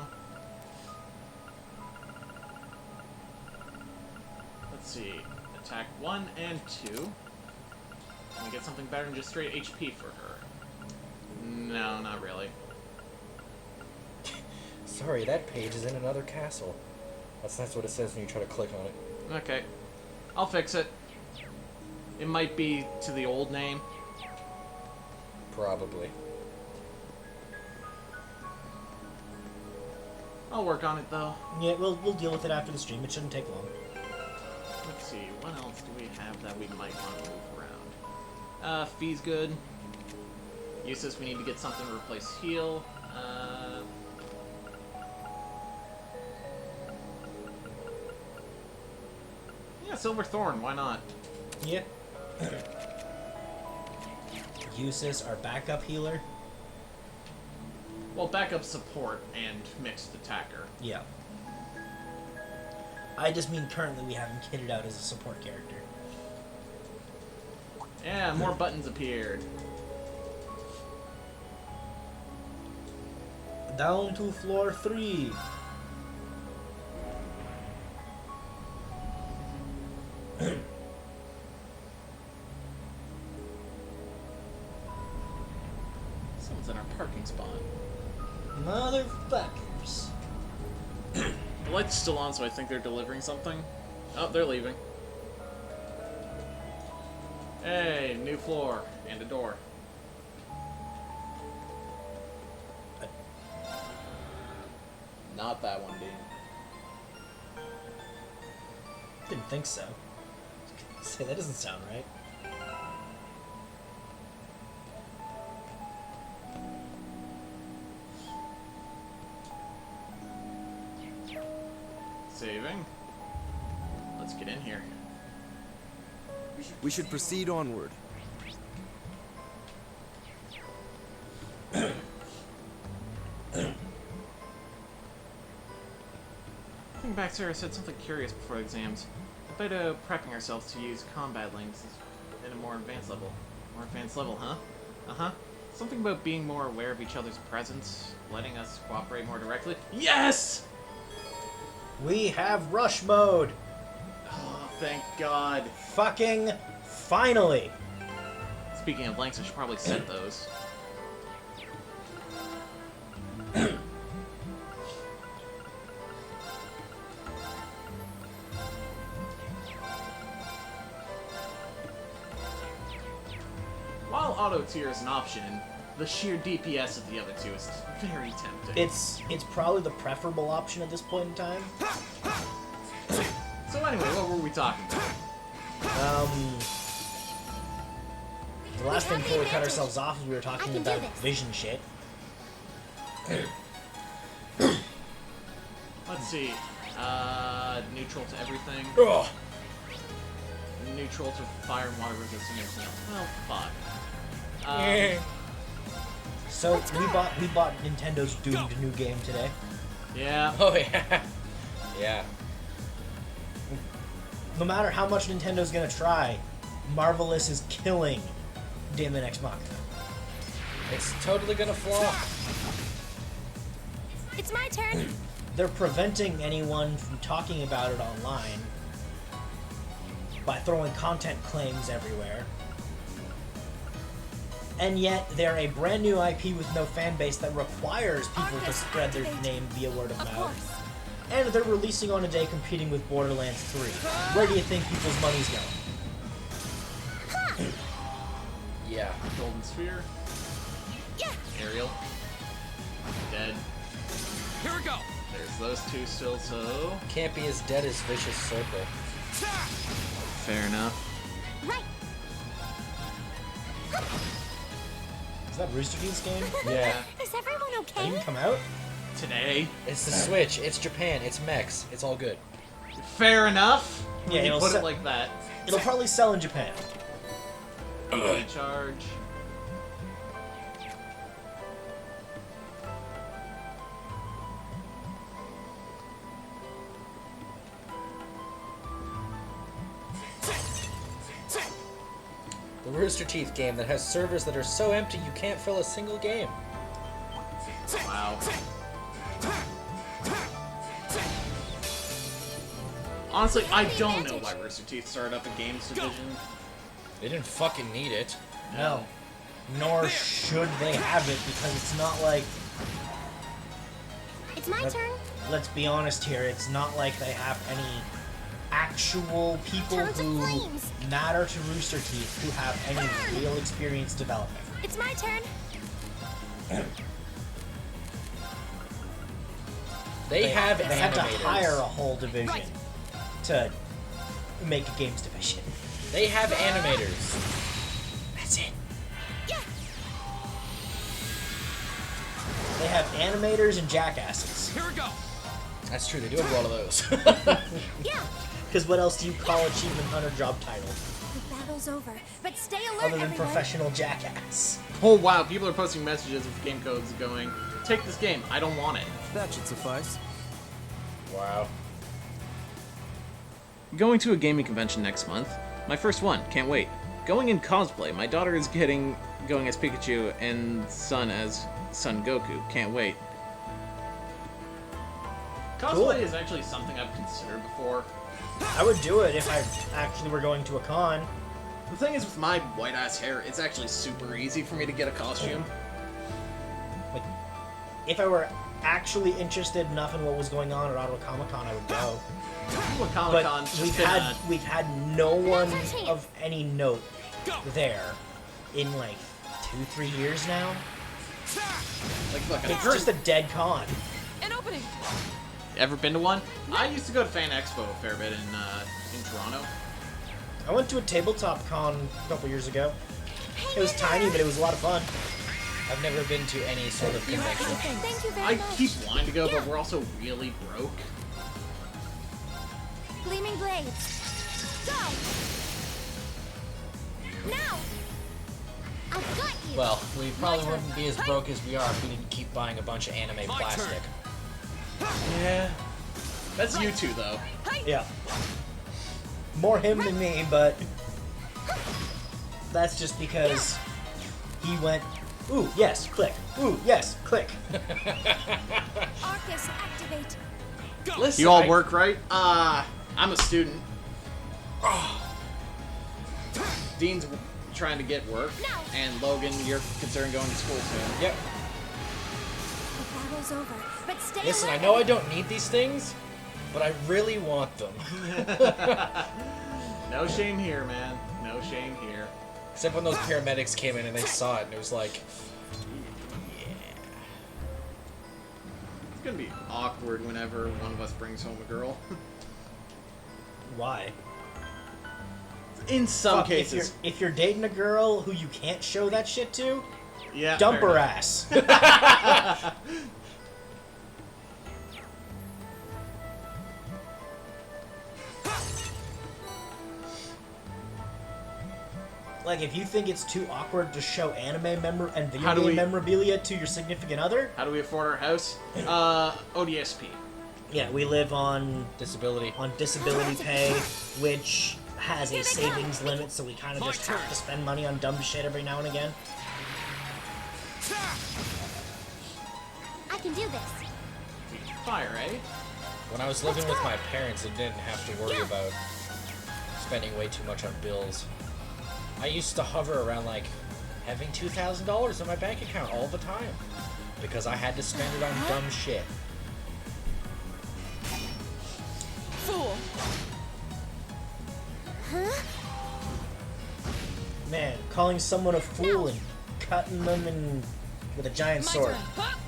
Let's see. Attack 1 and 2. Can we get something better than just straight HP for her? No, not really. Sorry, that page is in another castle. That's what it says when you try to click on it. Okay. I'll fix it. It might be to the old name. Probably. I'll work on it, though. Yeah, we'll deal with it after the stream. It shouldn't take long. Let's see. What else do we have that we might want to move around? Fee's good. Eustace, we need to get something to replace heal. Yeah, Silverthorn, why not? Yep. Eustace, our backup healer. Well, backup support and mixed attacker. Yeah. I just mean currently we have him kitted out as a support character. Yeah, more buttons appeared. Down to floor 3. Someone's in our parking spot. Motherfuckers. The light's still on, so I think they're delivering something. Oh, they're leaving. Hey, new floor and a door. Not that one, Dean. Didn't think so. Say that doesn't sound right. Saving. Let's get in here. We should proceed onward. I think Baxter said something curious before the exams. About prepping ourselves to use combat links in a more advanced level. More advanced level, huh? Uh-huh. Something about being more aware of each other's presence, letting us cooperate more directly. Yes! We have rush mode. Oh, thank God. Fucking finally. Speaking of links, I should probably set those. While auto tier is an option, the sheer DPS of the other two is very tempting. It's probably the preferable option at this point in time. So anyway, what were we talking about? The last thing before we cut ourselves off is we were talking I can do about this. vision shit. Let's see. Neutral to everything. Ugh. Neutral to fire and water resistant everything else. Well, fuck. So we bought Nintendo's doomed new game today. Yeah. Oh yeah. Yeah. No matter how much Nintendo's gonna try, Marvelous is killing Daemon X Machina. It's totally gonna flop. It's my turn. They're preventing anyone from talking about it online by throwing content claims everywhere. And yet, they're a brand new IP with no fan base that requires people to spread their name via word of Of mouth. course. And they're releasing on a day competing with Borderlands 3. Where do you think people's money's going? Yeah. Golden Sphere. Yeah. Ariel. Dead. Here we go. There's those two still, so... Can't be as dead as Vicious Circle. Fair enough. Right. Is that Rooster Teeth's game? Yeah. Is everyone Did it okay? even come out? Today. It's the Switch. It's Japan. It's mechs. It's all good. Fair enough. Yeah, When you it'll put se- it like that. It'll probably sell in Japan. Charge. The Rooster Teeth game that has servers that are so empty you can't fill a single game. Wow. Honestly, I don't know why Rooster Teeth started up a games division. They didn't fucking need it. No. Nor should they have it, because it's not like... It's my turn. Let's be honest here, it's not like they have any actual people Tons of who flames. matter to Rooster Teeth who have any real experience developing. It's my turn. They have They had to animators. hire a whole division to make a games division. They have animators. That's it. Yeah. They have animators and jackasses. Here we go. That's true. They do have a lot of those. Yeah. Because what else do you call Achievement Hunter job title The battle's over, but stay alert, other than everyone. professional jackass? Oh wow, people are posting messages with game codes going, Take this game. I don't want it. That should suffice. Wow. Going to a gaming convention next month. My first one. Can't wait. Going in cosplay. My daughter is going as Pikachu and son as Son Goku. Can't wait. Cosplay Cool. is actually something I've considered before. I would do it if I actually were going to a con. The thing is, with my white-ass hair, it's actually super easy for me to get a costume. Like, if I were actually interested enough in what was going on at Ottawa Comic Con, I would go. Well, But Comic-Con's just been we've had no one of any note there in like 2-3 years now. like, look, I've It's heard. just a dead con. An opening. Ever been to one? I used to go to Fan Expo a fair bit in Toronto. I went to a tabletop con a couple years ago. It was tiny, but it was a lot of fun. I've never been to any sort of convention. Thank you very I much. keep wanting to go, but we're also really broke. Gleaming blades. Go! Now! I've got you! Well, we probably My turn. wouldn't be as broke as we are if we didn't keep buying a bunch of anime My plastic. Yeah. That's you two, though. Yeah. More him than me, but that's just because he went, ooh, yes, click. Ooh, yes, click. Arcus, activate. Listen, You all work, right? I'm a student. Dean's trying to get work, and Logan, you're considering going to school soon. Yep. The battle's over, but stay Listen, I alert. know I don't need these things, but I really want them. No shame here, man. No shame here. Except when those paramedics came in and they saw it, and it was like, It's gonna be awkward whenever one of us brings home a girl. Why? In some Fuck, cases. if you're dating a girl who you can't show that shit to, Yeah. dump fair her enough. ass. Like, if you think it's too awkward to show anime and How do video game we- memorabilia to your significant other, How do we afford our house? ODSP. yeah, we live on disability. disability pay, which has a savings limit, so we kind of My just have turn. to spend money on dumb shit every now and again. I can do this. Fire, eh? When I was living with my parents, I didn't have to worry about spending way too much on bills. I used to hover around like having $2,000 in my bank account all the time because I had to spend it on dumb shit. Fool. Man, calling someone a fool and cutting them in with a giant My sword. turn. Huh?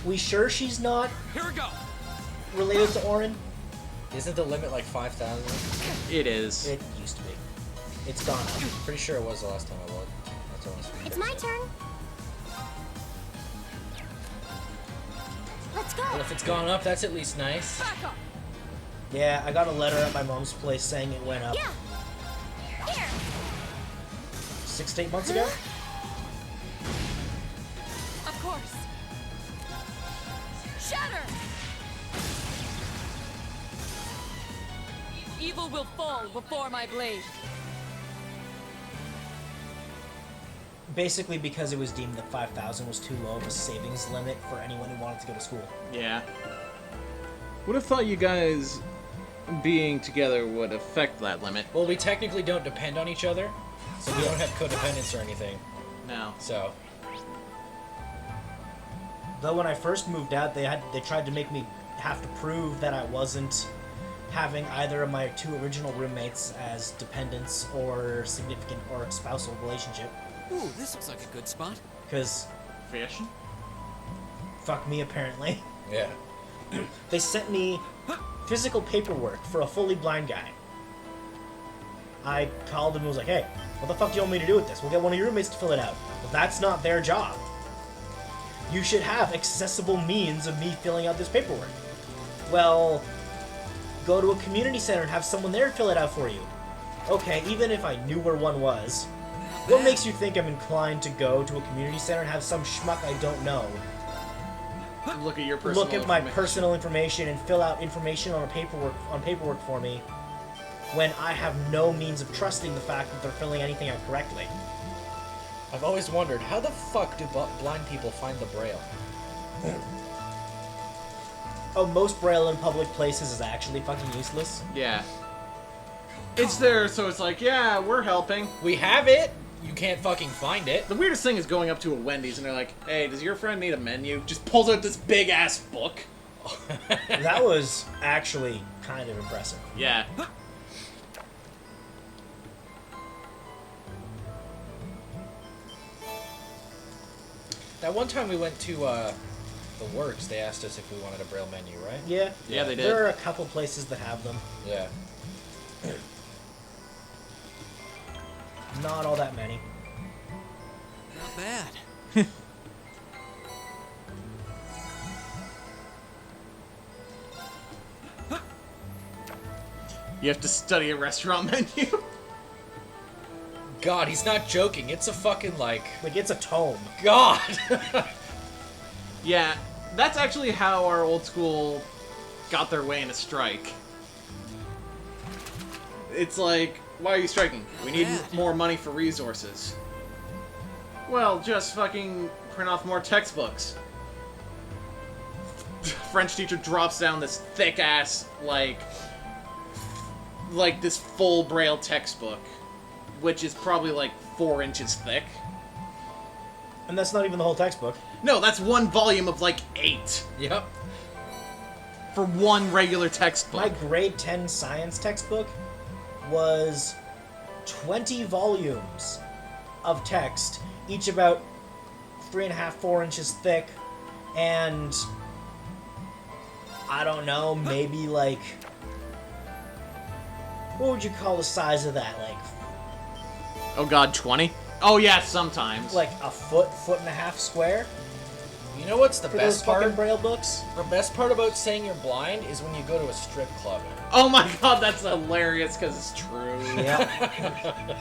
We sure she's not Here we go. related to Orin? Isn't the limit like 5,000? It is. It used to be. It's gone up. Pretty sure it was the last time I looked. That's honest. It's my turn. Let's go. Well, if it's gone up, that's at least nice. Back up. Yeah, I got a letter at my mom's place saying it went up Yeah. Here. 6 to 8 months ago. Of course. Shatter. Evil will fall before my blade. Basically because it was deemed that 5,000 was too low of a savings limit for anyone who wanted to go to school. Yeah. Would have thought you guys being together would affect that limit. Well, we technically don't depend on each other, so we don't have codependence or anything. No. So, Though when I first moved out, they tried to make me have to prove that I wasn't having either of my 2 original roommates as dependents or significant or spousal relationship. Ooh, this looks like a good spot. Because Fashion? fuck me, apparently. yeah. They sent me physical paperwork for a fully blind guy. I called him and was like, hey, what the fuck do you want me to do with this? We'll get one of your roommates to fill it out. Well, that's not their job. You should have accessible means of me filling out this paperwork. Well, go to a community center and have someone there fill it out for you. Okay, even if I knew where one was, what makes you think I'm inclined to go to a community center and have some schmuck I don't know look at your personal look at my information. personal information and fill out information on paperwork for me when I have no means of trusting the fact that they're filling anything out correctly. I've always wondered, how the fuck do blind people find the Braille? Oh, most Braille in public places is actually fucking useless. Yeah. It's there, so it's like, yeah, we're helping. We have it. You can't fucking find it. The weirdest thing is going up to a Wendy's and they're like, hey, does your friend need a menu? Just pulls out this big-ass book. That was actually kind of impressive. Yeah. That one time we went to the Works, they asked us if we wanted a Braille menu, right? Yeah. Yeah, they did. There are a couple places that have them. Yeah. Not all that many. Not bad. You have to study a restaurant menu. God, he's not joking. It's a fucking, like... Like, it's a tome. God! Yeah, that's actually how our old school got their way in a strike. It's like, why are you striking? We need more money for resources. Well, just fucking print off more textbooks. French teacher drops down this thick-ass, like this full Braille textbook, which is probably like 4 inches thick. And that's not even the whole textbook. No, that's one volume of like 8. Yep. For one regular textbook. My grade 10 science textbook was 20 volumes of text, each about 3.5, 4 inches thick, and I don't know, maybe like, what would you call the size of that? Like, Oh god, 20? Oh yeah, sometimes. like a foot and a half square You know what's the for those best fucking part? Braille books? The best part about saying you're blind is when you go to a strip club. Oh my god, that's hilarious because it's true. Yeah.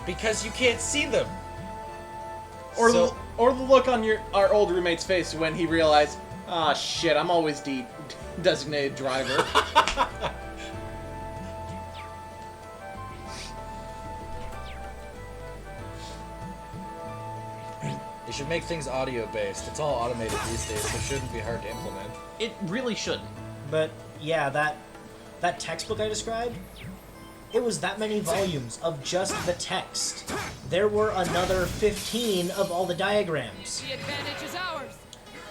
Because you can't see them. Or, So- or the look on our old roommate's face when he realized, ah shit, I'm always designated driver. They should make things audio-based. It's all automated these days, so it shouldn't be hard to implement. It really shouldn't. But yeah, that textbook I described, it was that many volumes of just the text. There were another 15 of all the diagrams. The advantage is ours.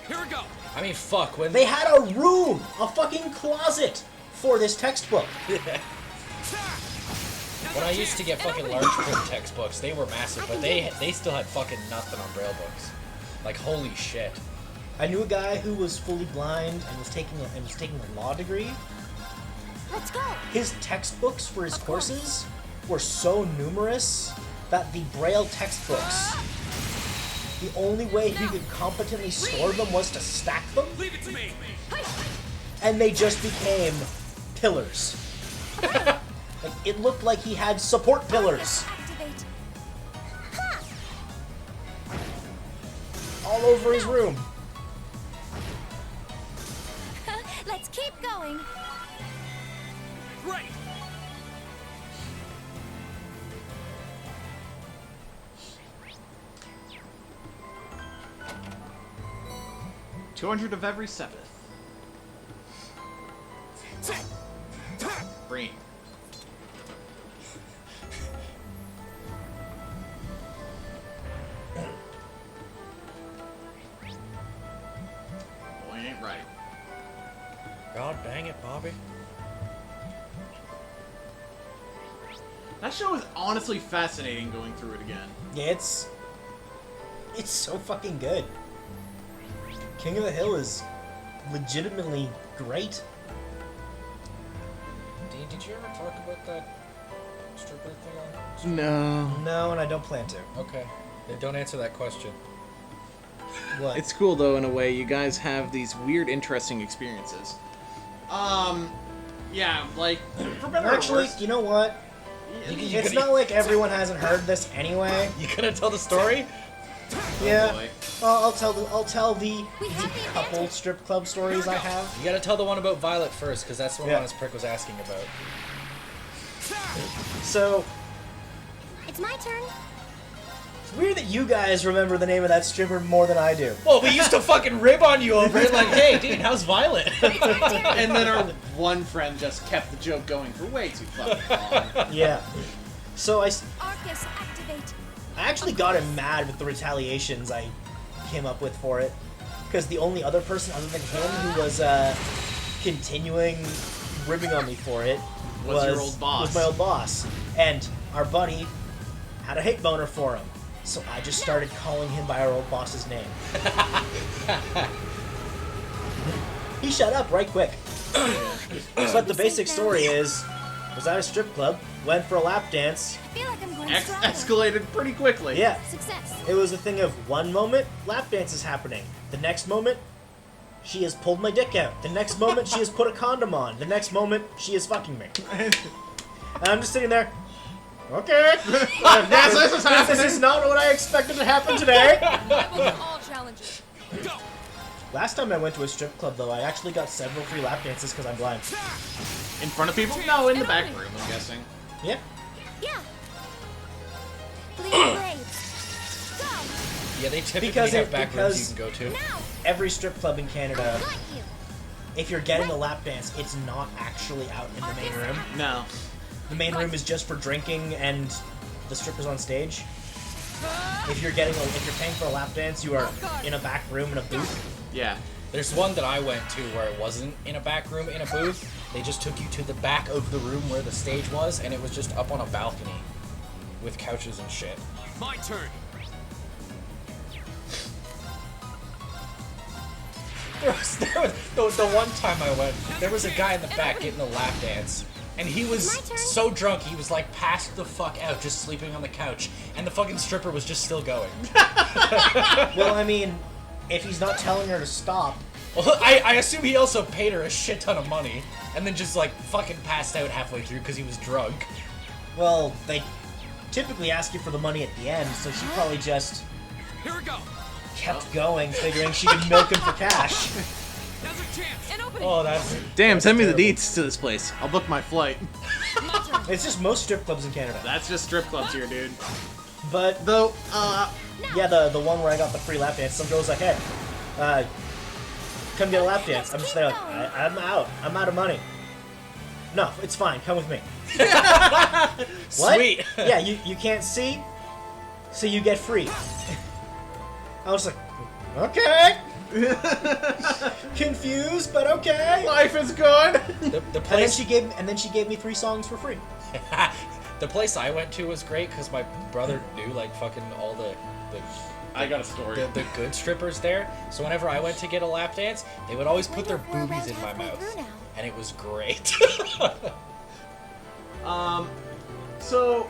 Here we go. I mean, fuck, when... They had a room, a fucking closet for this textbook. When I used to get fucking large print textbooks, they were massive, but they still had fucking nothing on Braille books. Like, holy shit. I knew a guy who was fully blind and was taking a law degree. Let's go. His textbooks for his courses were so numerous that the Braille textbooks, the only way he could competently store them was to stack them, Leave it to me. and they just became pillars. Like, it looked like he had support pillars Activate. all over his room. Let's keep going. Great. $200 of every 7th. REAN. Boy, ain't right. God dang it, Bobby. That show is honestly fascinating going through it again. Yeah, it's so fucking good. King of the Hill is legitimately great. Dean, did you ever talk about that stripper thing on? No. No, and I don't plan to. Okay. Then don't answer that question. What? It's cool though in a way. You guys have these weird, interesting experiences. Yeah, like for better or Actually, worse. you know what? It's not like everyone hasn't heard this anyway. You gonna tell the story? Yeah. Boy. I'll tell the couple strip club stories I have. You gotta tell the one about Violet first, because that's the one Yeah. Honest Prick was asking about. So It's my turn. it's weird that you guys remember the name of that stripper more than I do. Well, we used to fucking rib on you over it, like, hey, dude, how's Violet? And then our one friend just kept the joke going for way too fucking long. Yeah. So I Arcus, activate. actually got him mad with the retaliations I came up with for it, because the only other person other than him who was continuing ribbing on me for it Was your old boss. Was my old boss, and our buddy had a hate boner for him, so I just started calling him by our old boss's name. He shut up right quick. But the basic story is, was at a strip club, went for a lap dance. I feel like I'm going stronger. Escalated pretty quickly. Yeah. Success. It was a thing of one moment, lap dance is happening. The next moment, she has pulled my dick out. The next moment, she has put a condom on. The next moment, she is fucking me. And I'm just sitting there, okay. This is not what I expected to happen today. I will do all challenges. Last time I went to a strip club, though, I actually got several free lap dances because I'm blind. In front of people? No, in the back room, I'm guessing. Yeah. Yeah. Bleeding blades. Go. Yeah, they typically Because have back rooms you because- can go to. Now. Every strip club in Canada, Got you. if you're getting a lap dance, it's not actually out in the main room. No. The main room is just for drinking and the strippers on stage. If you're paying for a lap dance, you are in a back room in a booth. Yeah. There's one that I went to where it wasn't in a back room in a booth. They just took you to the back of the room where the stage was, and it was just up on a balcony with couches and shit. My turn. There was the one time I went, there was a guy in the back getting a lap dance, and he was My turn. so drunk he was like passed the fuck out, just sleeping on the couch, and the fucking stripper was just still going. Well, I mean, if he's not telling her to stop, Well, I assume he also paid her a shit ton of money, and then just like fucking passed out halfway through because he was drunk. well, they typically ask you for the money at the end, so she probably just Here we go. kept going, figuring she could milk him for cash. Now's our chance. An opening. Oh, that's Damn, send me the terrible. deets to this place. I'll book my flight. It's just most strip clubs in Canada. That's just strip clubs here, dude. But Though, yeah, the one where I got the free lap dance, some girl's like, hey, come get a lap dance. I'm just there like, I'm out. I'm out of money. No, it's fine. Come with me. What? sweet. Yeah, you can't see, so you get free. I was like, okay. Confused, but okay. life is good. The And then place she gave me 3 songs for free. the place I went to was great because my brother knew like fucking all the I got a story. the good strippers there. So whenever I went to get a lap dance, they would always put their boobies in my mouth, and it was great. So,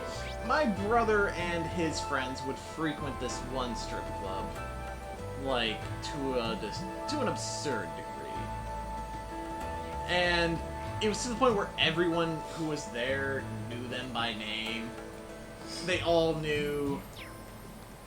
my brother and his friends would frequent this one strip club, like, to an absurd degree. And it was to the point where everyone who was there knew them by name. They all knew,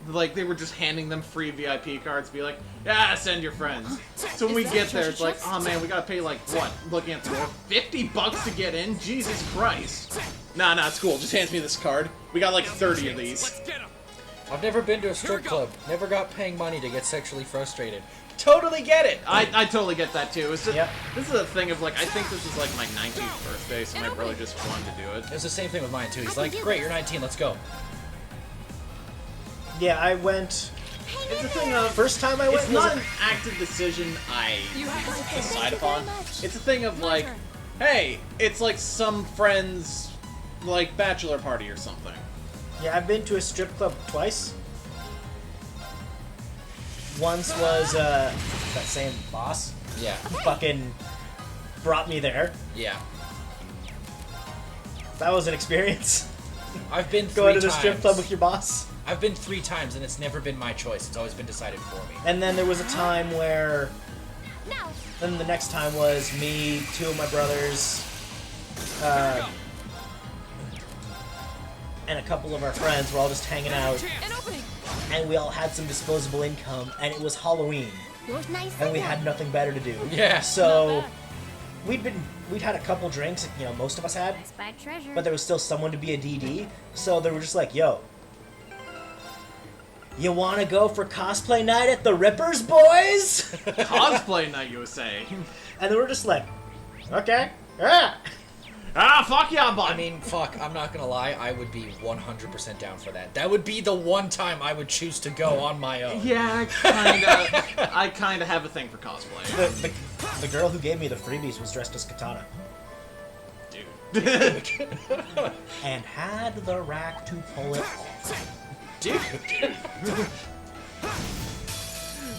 like, they were just handing them free VIP cards, be like, yeah, send your friends. So when we get there, it's like, oh man, we gotta pay, like, what? Looking at the door, $50 to get in? Jesus Christ. Nah, it's cool. Just hands me this card. We got like 30 of these. Let's get him. I've never been to a strip club. Never got paying money to get sexually frustrated. Totally get it. I totally get that too. It's just, Yep. This is a thing of like, I think this is like my 19th birthday, so my brother just wanted to do it. It was the same thing with mine too. He's like, great, you're 19, let's go. Yeah, I went. It's a thing of, First time I went it's was not an active decision I You have to decide upon. It's a thing of like, hey, it's like some friend's like bachelor party or something. Yeah, I've been to a strip club twice. Once was that same boss Yeah. fucking brought me there. Yeah. That was an experience. I've been 3 Going to times. the strip club with your boss. I've been 3 times and it's never been my choice. It's always been decided for me. And then there was a time where. No. Then the next time was me, 2 of my brothers, and a couple of our friends were all just hanging out. An opening. and we all had some disposable income, and it was Halloween, Nice and we had nothing better to do. Yeah. So we'd had a couple drinks, you know, most of us had, Spy treasure. but there was still someone to be a DD, so they were just like, yo, you wanna go for cosplay night at the Rippers, boys? Cosplay night, you would say. And they were just like, okay, yeah. Ah, fuck yeah, bud. I mean, fuck, I'm not gonna lie, I would be 100% down for that. That would be the one time I would choose to go on my own. yeah, I kinda have a thing for cosplay. The girl who gave me the freebies was dressed as Katana. Dude. And had the rack to pull it off. Dude.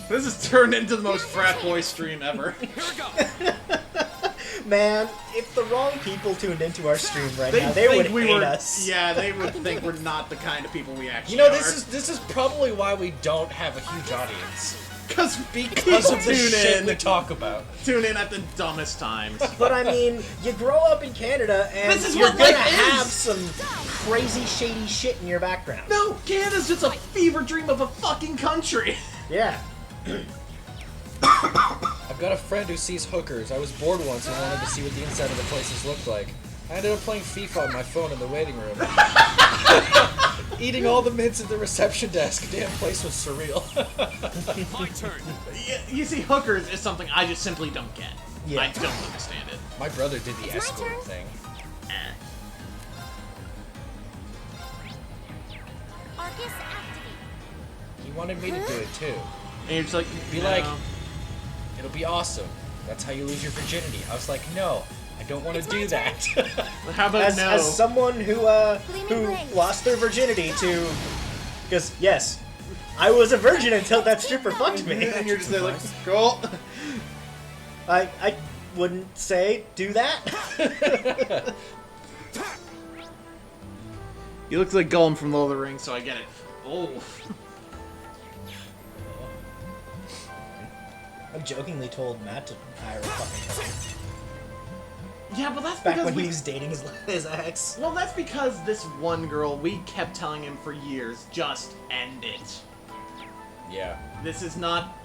This has turned into the most frat boy stream ever. Here we go. Man, if the wrong people tuned into our stream right now, they would hate us. Yeah, they would think we're not the kind of people we actually You know, are. this is probably why we don't have a huge audience. because Because of the tune shit in, we talk about. tune in at the dumbest times. But I mean, you grow up in Canada, and This is you're what gonna life is. have some crazy, shady shit in your background. No, Canada's just a fever dream of a fucking country. Yeah. I've got a friend who sees hookers. I was bored once and wanted to see what the inside of the places looked like. I ended up playing FIFA on my phone in the waiting room. Eating all the mints at the reception desk. Damn place was surreal. My turn. You see, hookers is something I just simply don't get. Yeah. I don't understand it. My brother did the It's my escort turn. thing. Arcus activate. He wanted me to do it too. And you're just like, Be no. like, it'll be awesome. That's how you lose your virginity. I was like, no, I don't want to do that. How about no? As someone who Gleaming blades. lost their virginity to, because yes, I was a virgin until that stripper fucked me. And you're just there like, cool. I wouldn't say do that. You look like Gollum from Lord of the Rings, so I get it. Oh. I've jokingly told Matt to hire a fucking hooker. Yeah, but that's Back because when he was dating his ex. Well, that's because this one girl, we kept telling him for years, just end it. Yeah. This is not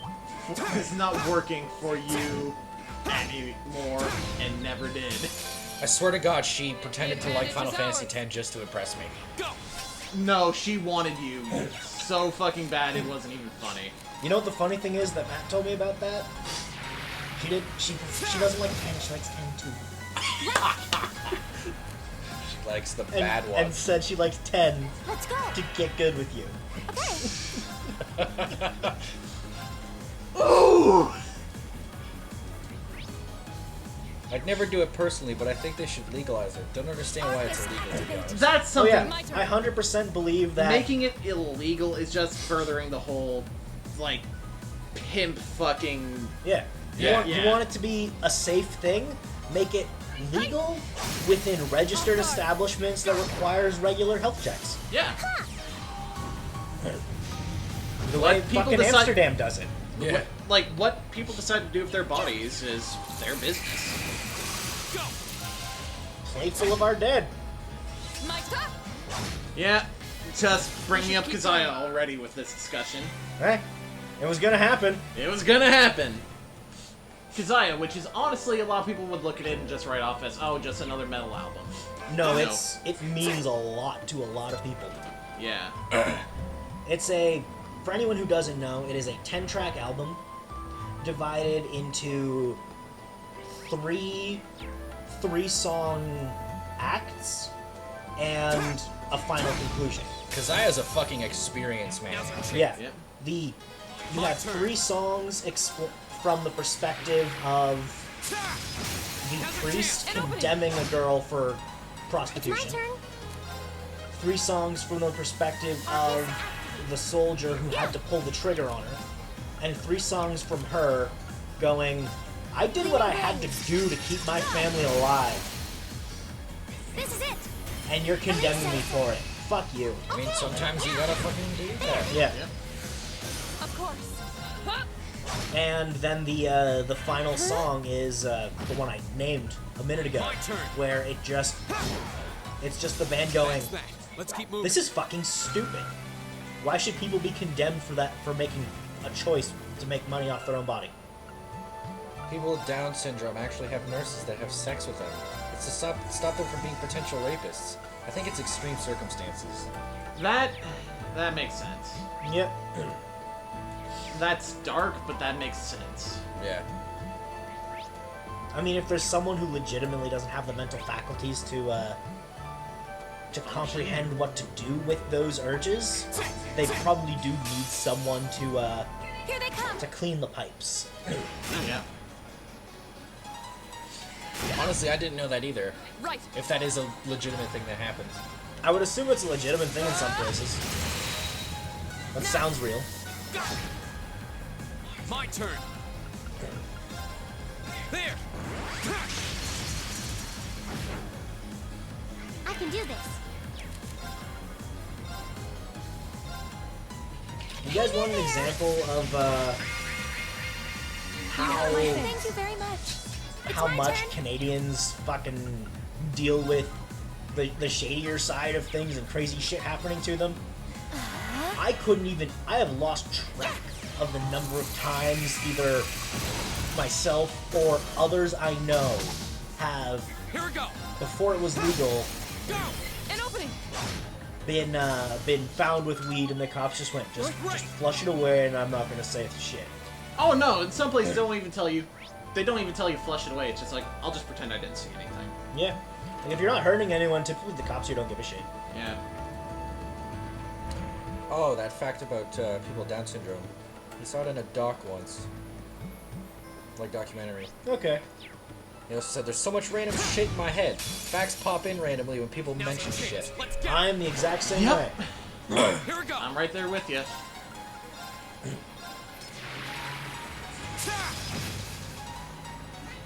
working for you anymore, and never did. I swear to God, she pretended to like Final Fantasy X just to impress me. Go. No, she wanted you so fucking bad it wasn't even funny. You know what the funny thing is that Matt told me about that? She doesn't like 10, she likes 10 too. She likes the And, bad and ones. said she likes 10 Let's go. to get good with you. Ooh! I'd never do it personally, but I think they should legalize it. Don't understand why it's illegal to be honest. That's Oh something. yeah, I 100% believe that. Making it illegal is just furthering the whole, like, pimp fucking. Yeah. Yeah. You want it to be a safe thing? Make it legal within registered establishments that requires regular health checks. Yeah. The Let way people fucking decide- Amsterdam does it. Yeah. Like, what people decide to do with their bodies is their business. Go. Plateful of our dead. My turn. Yeah, just bringing up Kazaya already with this discussion. Hey, it was gonna happen. It was gonna happen. Kazaya, which is honestly, a lot of people would look at it and just write off as, oh, just another metal album. No, No. it means a lot to a lot of people. Yeah. It's for anyone who doesn't know, it is a 10-track album divided into three song acts and a final conclusion. Kazaya's a fucking experience, man. Yeah. Yep. You have 3 songs from the perspective of the priest condemning a girl for It's my prostitution. turn. 3 songs from the perspective of the soldier who had to pull the trigger on her. And 3 songs from her going, I did what I had to do to keep my family alive, This is it. and you're condemning me for it. Fuck you. I mean, sometimes you gotta fucking do that. Yeah. Of course. And then the final song is the one I named a minute ago, My turn. where it's just the band going, Thanks. Let's keep moving. this is fucking stupid. Why should people be condemned for making a choice to make money off their own body? People with Down syndrome actually have nurses that have sex with them. It's to stop them from being potential rapists. I think it's extreme circumstances. That makes sense. Yep. That's dark, but that makes sense. Yeah. I mean, if there's someone who legitimately doesn't have the mental faculties to comprehend what to do with those urges, they probably do need someone to Here they come. clean the pipes. Yeah. Honestly, I didn't know that either. Right. If that is a legitimate thing that happens. I would assume it's a legitimate thing in some places. That sounds real. My turn. There. I can do this. You guys want an example of how Thank you very much. It's how my much turn. Canadians fucking deal with the shadier side of things and crazy shit happening to them? I have lost track of the number of times either myself or others I know have, Here we go. before it was legal, Go. An opening. been found with weed and the cops just went, just flush it away and I'm not gonna say shit. Oh no, in some places they don't even tell you flush it away. It's just like, I'll just pretend I didn't see anything. Yeah. Like if you're not hurting anyone, typically the cops here don't give a shit. Yeah. Oh, that fact about people with Down syndrome. He saw it in a doc once. Like documentary. Okay. He also said, there's so much random shit in my head. Facts pop in randomly when people mention shit. Let's go. I'm the exact same Yep. way. Here we go. I'm right there with you.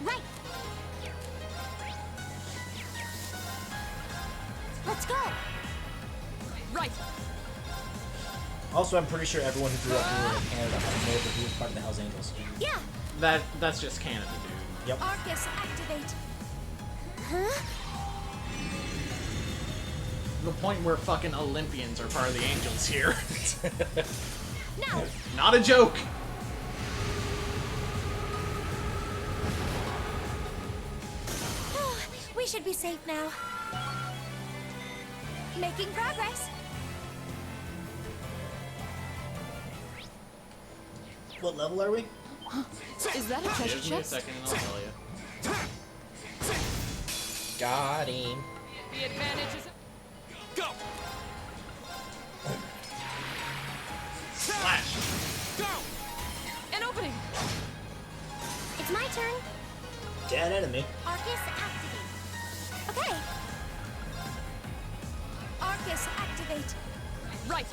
Right. Let's go. Right. Also, I'm pretty sure everyone who grew up rural in Canada had a neighbor who was part of the Hells Angels. Yeah. That's just Canada, dude. Yep. Arcus, activate. Huh? The point where fucking Olympians are part of the Angels here. Now. Not a joke. We should be safe now. Making progress. What level are we? Is that a treasure Give me a chest? second and I'll tell you. Got him. The advantage is. Go. Slash. Go. An opening. It's my turn. Dead enemy. Arcus, activate. Okay. Arcus, activate. Right.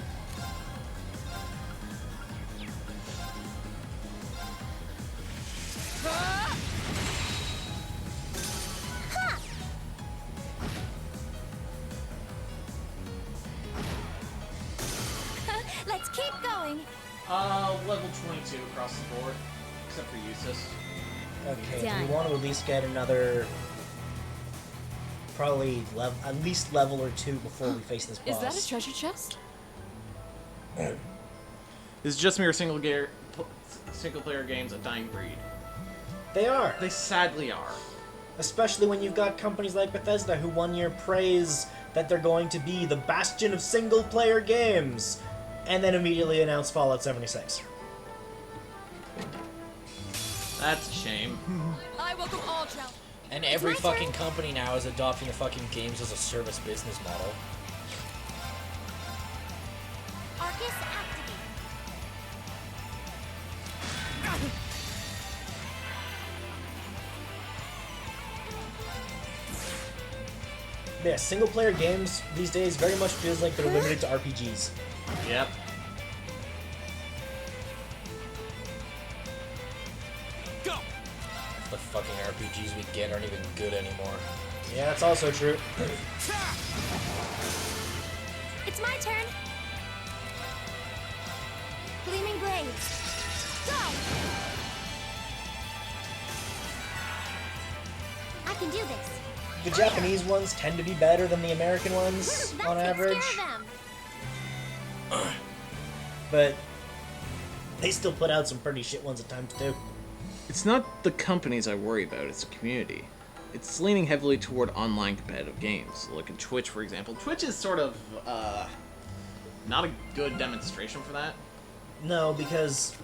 Ah! Ha! Let's keep going. Level 22 across the board, except for Eustace. Okay, do Done. we want to at least get another, probably at least level or two before we face this boss? Is that a treasure chest? This is just mere single player games a dying breed. They are. They sadly are. Especially when you've got companies like Bethesda who one year praise that they're going to be the bastion of single player games, and then immediately announce Fallout 76. That's a shame. I welcome all challenge. And every my fucking turn. company now is adopting the fucking games as a service business model. Arcus, activate. Yeah, single player games these days very much feels like they're limited to RPGs. Yep. Go. The fucking RPGs we get aren't even good anymore. Yeah, that's also true. It's my turn. Gleaming Blades. Go! I can do this. The Japanese ones tend to be better than the American ones That on takes average. care of them. but they still put out some pretty shit ones at times too. It's not the companies I worry about, it's the community. It's leaning heavily toward online competitive games. Look at Twitch, for example. Twitch is sort of, not a good demonstration for that. No, because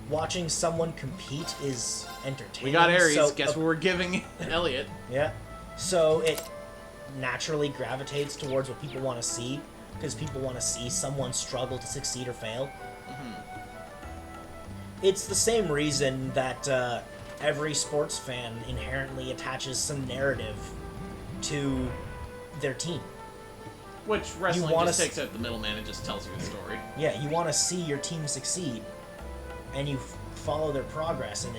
watching someone compete is entertaining. We got Ares, so, guess what we're giving Elliot? Yeah. So it naturally gravitates towards what people want to see, because people want to see someone struggle to succeed or fail. It's the same reason that every sports fan inherently attaches some narrative to their team. Which wrestling wanna just takes out the middleman and just tells you a story. Yeah, you want to see your team succeed, and you follow their progress, and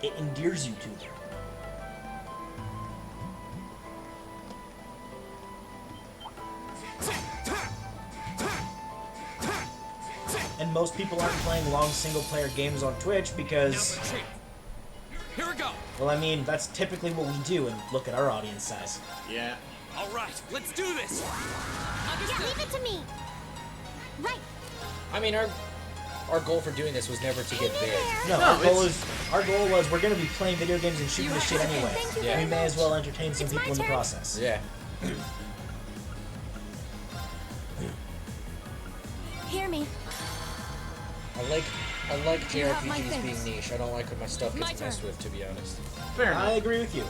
it endears you to them. And most people aren't playing long single-player games on Twitch because, Here we go. well, I mean, that's typically what we do, and look at our audience size. Yeah. All right, let's do this. Yeah, leave it to me. Right. I mean, our goal for doing this was never to get big. No, No, our goal was we're going to be playing video games and shooting the shit anyway. Thank you Yeah. very We may as much. well entertain some It's people my in the turn. process. Yeah. Hear me. I like You have my JRPGs being things. niche. I don't like when my stuff My gets messed turn. with, to be honest. Fair enough. I agree with you.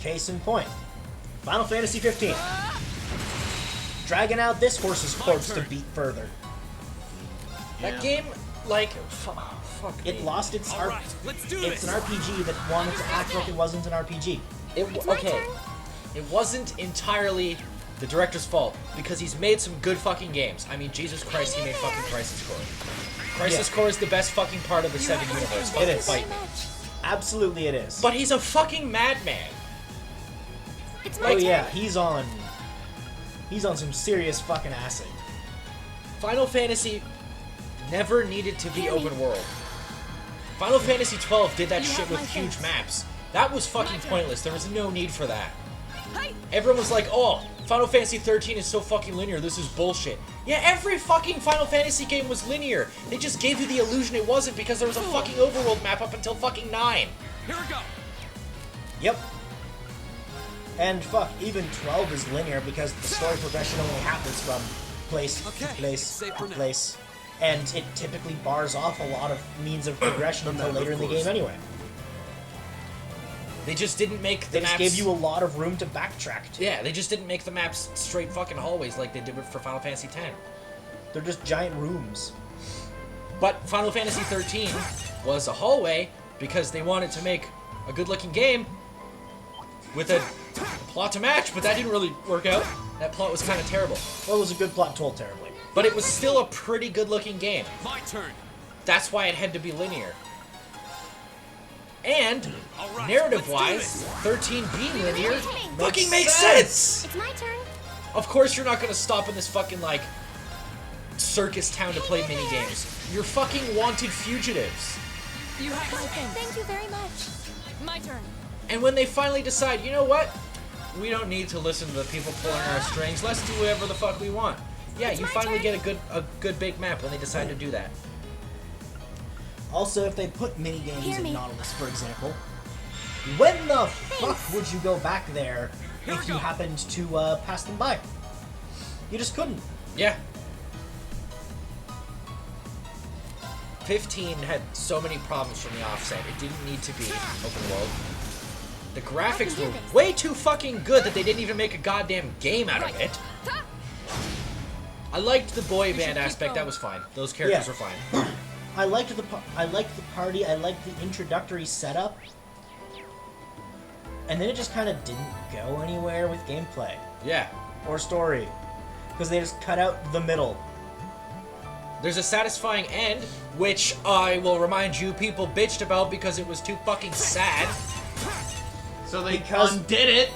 Case in point. Final Fantasy 15. Dragging out this horse's corpse to turn. beat further. That Yeah. game, like, fuck It me. lost its All right, let's do It's this. an RPG that wanted to act like it wasn't an RPG. It's my Okay, turn. it wasn't entirely the director's fault, because he's made some good fucking games. I mean, Jesus Christ, he made fucking Crisis Core. Crisis Yeah. Core is the best fucking part of the Sega universe. Fucking is. fight me. Absolutely it is. But he's a fucking madman. It's my oh turn. yeah, he's on some serious fucking acid. Final Fantasy never needed to be Hear me. open world. Final Fantasy 12 did that You shit have with my huge thanks. maps. That was fucking pointless. There was no need for that. Hey! Everyone was like, oh, Final Fantasy 13 is so fucking linear, this is bullshit. Yeah, every fucking Final Fantasy game was linear. They just gave you the illusion it wasn't because there was a fucking overworld map up until fucking 9. Here we go. Yep. And fuck, even 12 is linear because the story progression only happens from place to Okay, place it's safe to for now. place. And it typically bars off a lot of means of progression until matter, later of in the course. game anyway. They just didn't make the They just maps... gave you a lot of room to backtrack to. Yeah, they just didn't make the maps straight fucking hallways like they did for Final Fantasy 10. They're just giant rooms. But Final Fantasy 13 was a hallway because they wanted to make a good-looking game with a plot to match, but that didn't really work out. That plot was kind of terrible. Well, it was a good plot told terribly. But it was still a pretty good-looking game. My turn. That's why it had to be linear. And, All right, narrative-wise, let's 13 being linear Makes fucking makes sense! It's my turn. Of course you're not gonna stop in this fucking, like, circus town to play minigames. You're fucking wanted fugitives. You have my things. Thank you very much. My turn. And when they finally decide, you know what? We don't need to listen to the people pulling our strings. Let's do whatever the fuck we want. Yeah, It's you my finally turn. get a good big map when they decide to do that. Also, if they put minigames Hear in me. Nautilus, for example, when the fuck would you go back there Here we if you go. happened to pass them by? You just couldn't. Yeah. 15 had so many problems from the offset. It didn't need to be open world. The graphics do were this. way too fucking good that they didn't even make a goddamn game out of it. I liked the boy band keep aspect. That going. was fine. Those characters Yeah. were fine. I liked the party. I liked the introductory setup, and then it just kind of didn't go anywhere with gameplay Yeah. or story because they just cut out the middle. There's a satisfying end, which I will remind you people bitched about because it was too fucking sad. So they Because- undid it.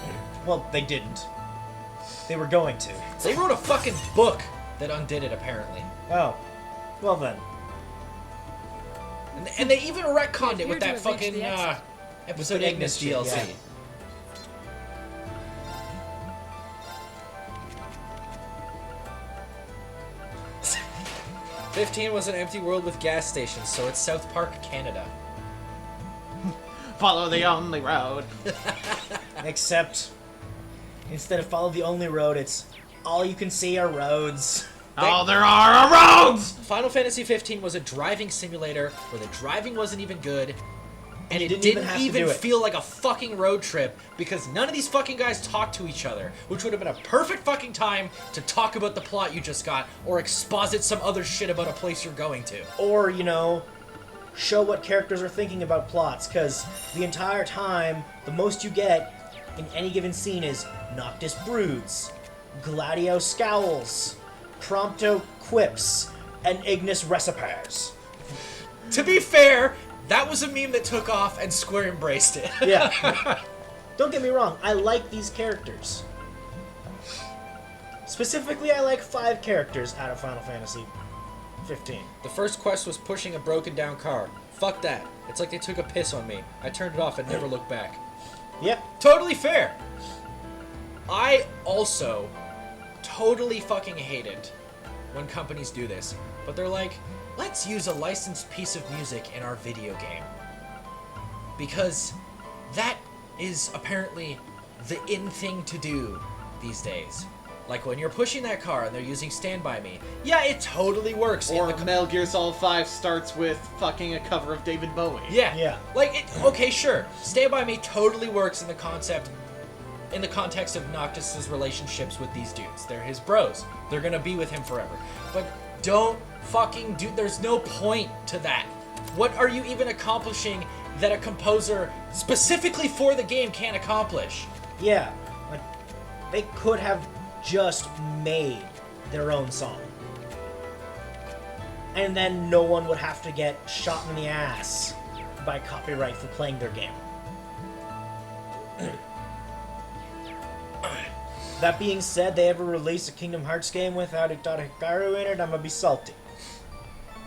Well, they didn't. They were going to. They wrote a fucking book that undid it, apparently. Oh, well then. And they even retconned it Here with to that reach fucking the exit. episode With the Ignis Ignis DLC. shit, yeah. 15 was an empty world with gas stations, so it's South Park, Canada. Follow the only road. Except, instead of follow the only road, it's all you can see are roads. All there are roads! Final Fantasy 15 was a driving simulator where the driving wasn't even good, and it didn't didn't even have to even do it. feel like a fucking road trip because none of these fucking guys talked to each other, which would have been a perfect fucking time to talk about the plot you just got or exposit some other shit about a place you're going to. Or, you know, show what characters are thinking about plots, because the entire time, the most you get in any given scene is Noctis broods, Gladio scowls, Prompto quips, and Ignis recipes. To be fair, that was a meme that took off and Square embraced it. Yeah. Don't get me wrong, I like these characters. Specifically, I like 5 characters out of Final Fantasy 15. The first quest was pushing a broken down car. Fuck that. It's like they took a piss on me. I turned it off and never looked back. Yep. Totally fair. I also totally fucking hate it when companies do this. But they're like, let's use a licensed piece of music in our video game. Because that is apparently the in thing to do these days. Like when you're pushing that car and they're using Stand By Me. Yeah, it totally works. Or in the Metal Gear Solid 5 starts with fucking a cover of David Bowie. Yeah. Like, okay, sure. Stand By Me totally works in the context of Noctis's relationships with these dudes. They're his bros. They're gonna be with him forever. But don't fucking do... There's no point to that. What are you even accomplishing that a composer specifically for the game can't accomplish? Yeah. Like, they could have just made their own song. And then no one would have to get shot in the ass by copyright for playing their game. That being said, they ever release a Kingdom Hearts game without Utada Hikaru in it, I'm gonna be salty.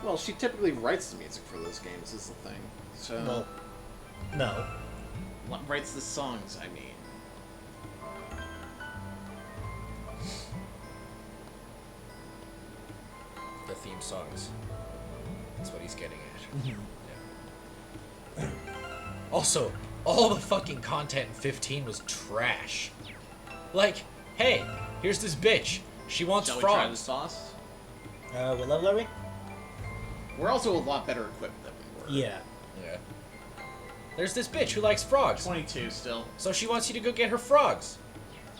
Well, she typically writes the music for those games, is the thing. So, Well, no. writes the songs, I mean. The theme songs. That's what he's getting at. Yeah. Also, all the fucking content in 15 was trash. Like, hey, here's this bitch. She wants Shall we try frogs. this sauce? What level are we? We're also a lot better equipped than we were. Yeah. Yeah. There's this bitch who likes frogs. 22 still. So she wants you to go get her frogs.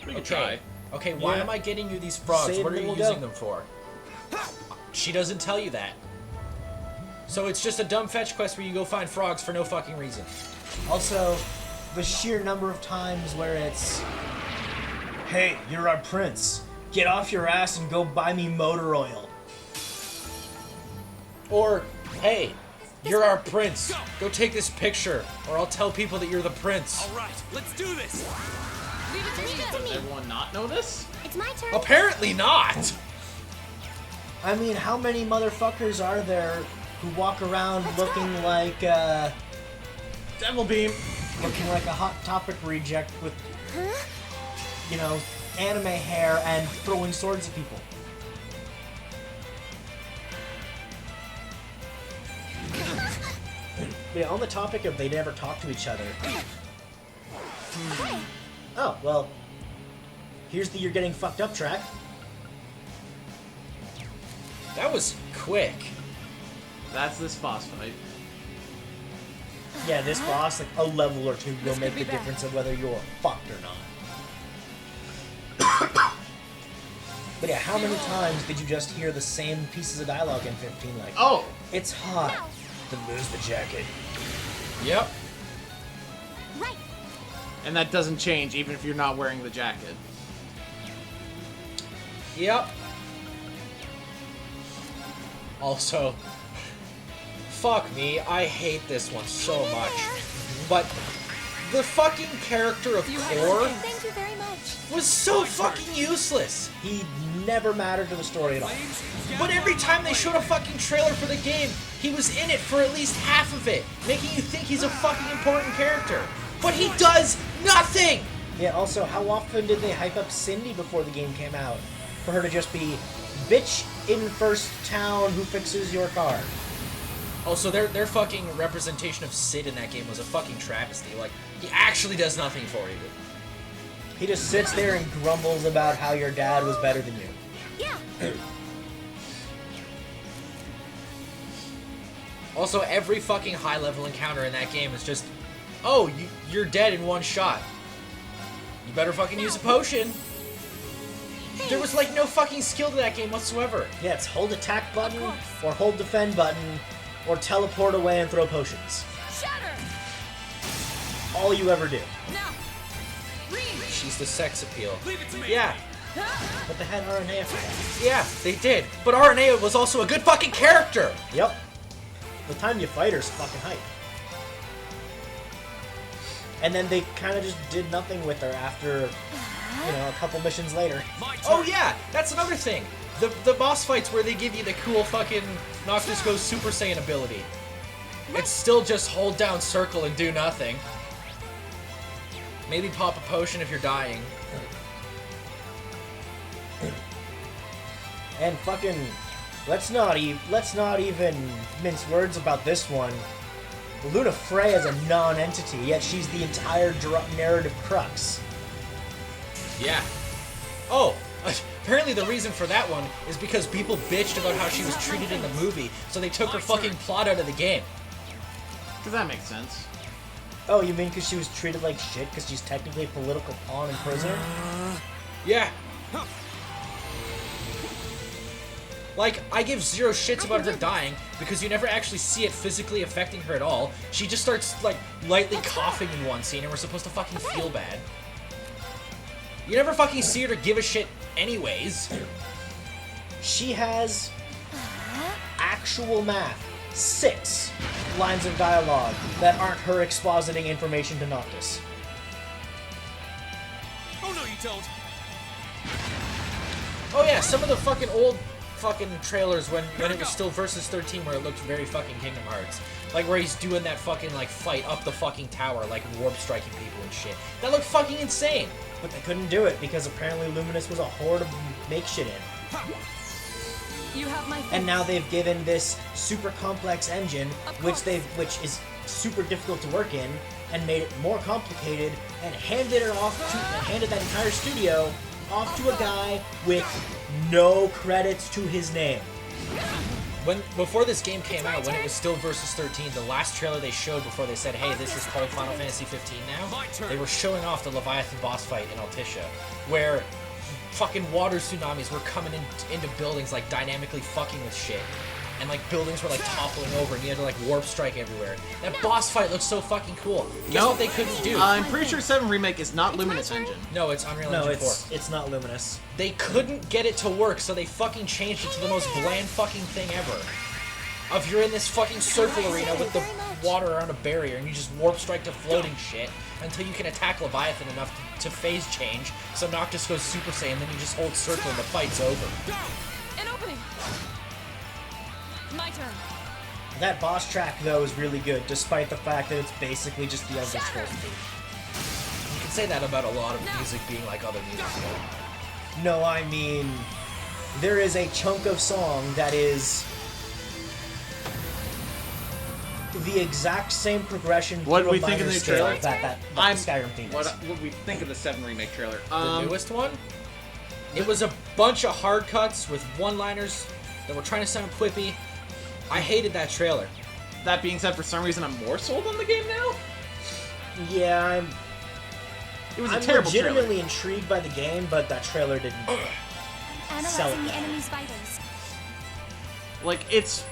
We can try. Okay, why Yeah. am I getting you these frogs? Save What are them, you we'll using go. them for? She doesn't tell you that. So it's just a dumb fetch quest where you go find frogs for no fucking reason. Also, the sheer number of times where it's, hey, you're our prince. Get off your ass and go buy me motor oil. Or, hey, you're our prince. Go take this picture, or I'll tell people that you're the prince. All right, let's do this. Leave it to me. Does everyone not know this? It's my turn. Apparently not! I mean, how many motherfuckers are there who walk around looking like Devil Beam. a Hot Topic reject with, you know, anime hair and throwing swords at people? But yeah, on the topic of they never talk to each other. Oh, well, here's the you're getting fucked up track. That was quick. That's this boss fight. Yeah, this boss, like a level or two, will make the difference of whether you're fucked or not. But yeah, how many times did you just hear the same pieces of dialogue in 15? Like, Oh! it's hot. Then lose the jacket. Yep. Right. And that doesn't change even if you're not wearing the jacket. Yep. Also, fuck me, I hate this one so much. But the fucking character of Core Thank you very much. was so fucking useless. He never mattered to the story at all. But every time they showed a fucking trailer for the game, he was in it for at least half of it, making you think he's a fucking important character. But he does nothing! Yeah, also, how often did they hype up Cindy before the game came out? for her to just be bitch in first town who fixes your car. Also, their fucking representation of Sid in that game was a fucking travesty. Like, he actually does nothing for you. He just sits there and grumbles about how your dad was better than you. Yeah. Also, every fucking high-level encounter in that game is just, oh, you're dead in one shot. You better fucking use a potion. There was, like, no fucking skill to that game whatsoever. Yeah, it's hold attack button, or hold defend button, or teleport away and throw potions. Shatter! All you ever do. Now! REAN! She's the sex appeal. Leave it to me. Yeah, But they had RNA for that. yeah, they did. But RNA was also a good fucking character. Yep. The time you fight her's fucking hype. And then they kind of just did nothing with her after, you know, a couple missions later. My turn. Oh yeah, that's another thing. The boss fights where they give you the cool fucking Noctis Goes Super Saiyan ability. It's still just hold down circle and do nothing. Maybe pop a potion if you're dying. And fucking, let's not even mince words about this one. Luna Frey is a non-entity, yet she's the entire narrative crux. Yeah. Oh, apparently the reason for that one is because people bitched about how she was treated in the movie, so they took her fucking plot out of the game. Because that makes sense. Oh, you mean because she was treated like shit because she's technically a political pawn and prisoner? Yeah. Like, I give zero shits about her dying because you never actually see it physically affecting her at all. She just starts, like, lightly coughing in one scene and we're supposed to fucking feel bad. You never fucking see her to give a shit anyways. She has actual math. 6 lines of dialogue that aren't her expositing information to Noctis. Oh no, you don't. Oh yeah, some of the fucking old fucking trailers when it was still Versus 13 where it looked very fucking Kingdom Hearts. Like where he's doing that fucking like fight up the fucking tower, like warp striking people and shit. That looked fucking insane. But they couldn't do it because apparently Luminous was a whore to make shit in. You have my And now they've given this super complex engine, which is super difficult to work in, and made it more complicated, and handed that entire studio off to a guy with no credits to his name. Before this game came out, when it was still Versus 13, the last trailer they showed before they said, hey, this is called Final Fantasy 15 now, they were showing off the Leviathan boss fight in Altissia, where fucking water tsunamis were coming into buildings, like, dynamically fucking with shit. And, like, buildings were, like, toppling over, and you had to, like, warp strike everywhere. That boss fight looked so fucking cool. Guess what they couldn't do? I'm pretty sure 7 Remake is not Luminous Engine. No, it's Unreal No, Engine 4. it's not Luminous. They couldn't get it to work, so they fucking changed it to the most bland fucking thing ever. Of you're in this fucking circle arena with the water around a barrier, and you just warp strike to floating shit until you can attack Leviathan enough to phase change, so Noctis goes Super Saiyan, and then you just hold circle and the fight's over. An opening. My turn. That boss track, though, is really good, despite the fact that it's basically just the Elder Scrolls theme. You can say that about a lot of music being like other music. No, I mean, there is a chunk of song that is the exact same progression. What do through we a think of minor the scale trailer? that the Skyrim theme is. What we think of the 7 Remake trailer? The newest one? It was a bunch of hard cuts with one-liners that were trying to sound quippy. I hated that trailer. That being said, for some reason, I'm more sold on the game now. Yeah, It was a I'm terrible trailer. legitimately intrigued by the game, but that trailer didn't sell it. Analyzing the enemy's vitals. Like, it's...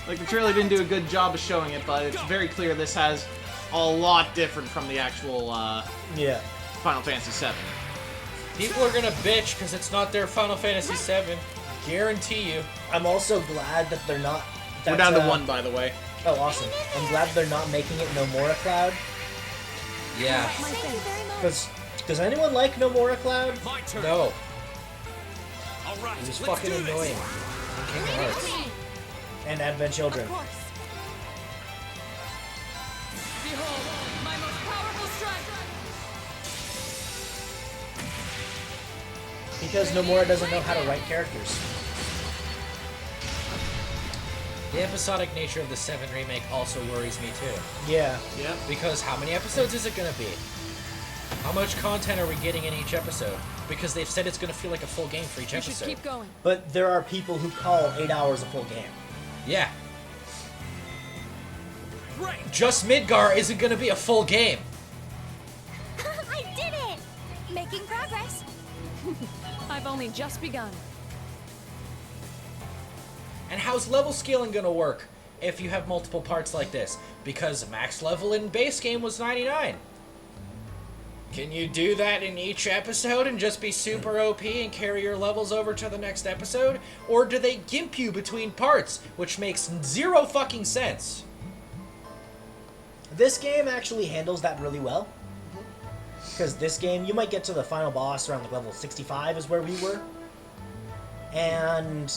like, the trailer didn't do a good job of showing it, but it's very clear this has a lot different from the actual, Yeah. Final Fantasy VII. People are gonna bitch because it's not their Final Fantasy VII. Guarantee you. I'm also glad that they're not... We're down to 1, by the way. Oh, awesome. I'm glad they're not making it Nomura Cloud. Yeah. Thank you very much. Does anyone like Nomura Cloud? My turn. No. All right. It was let's fucking do this. annoying. In Kingdom Hearts. And Advent Children. Of course. Behold, my most powerful strike. Because Nomura doesn't know how to write characters. The episodic nature of the 7 remake also worries me too. Yeah. Yep. Because how many episodes is it gonna be? How much content are we getting in each episode? Because they've said it's gonna feel like a full game for each We should episode. keep going. But there are people who call 8 hours a full game. Yeah. Right. Just Midgar isn't gonna be a full game. I did it! Making progress. I've only just begun. And how's level scaling gonna work if you have multiple parts like this? Because max level in base game was 99. Can you do that in each episode and just be super OP and carry your levels over to the next episode? Or do they gimp you between parts, which makes zero fucking sense? This game actually handles that really well. Because this game, you might get to the final boss around like level 65 is where we were. And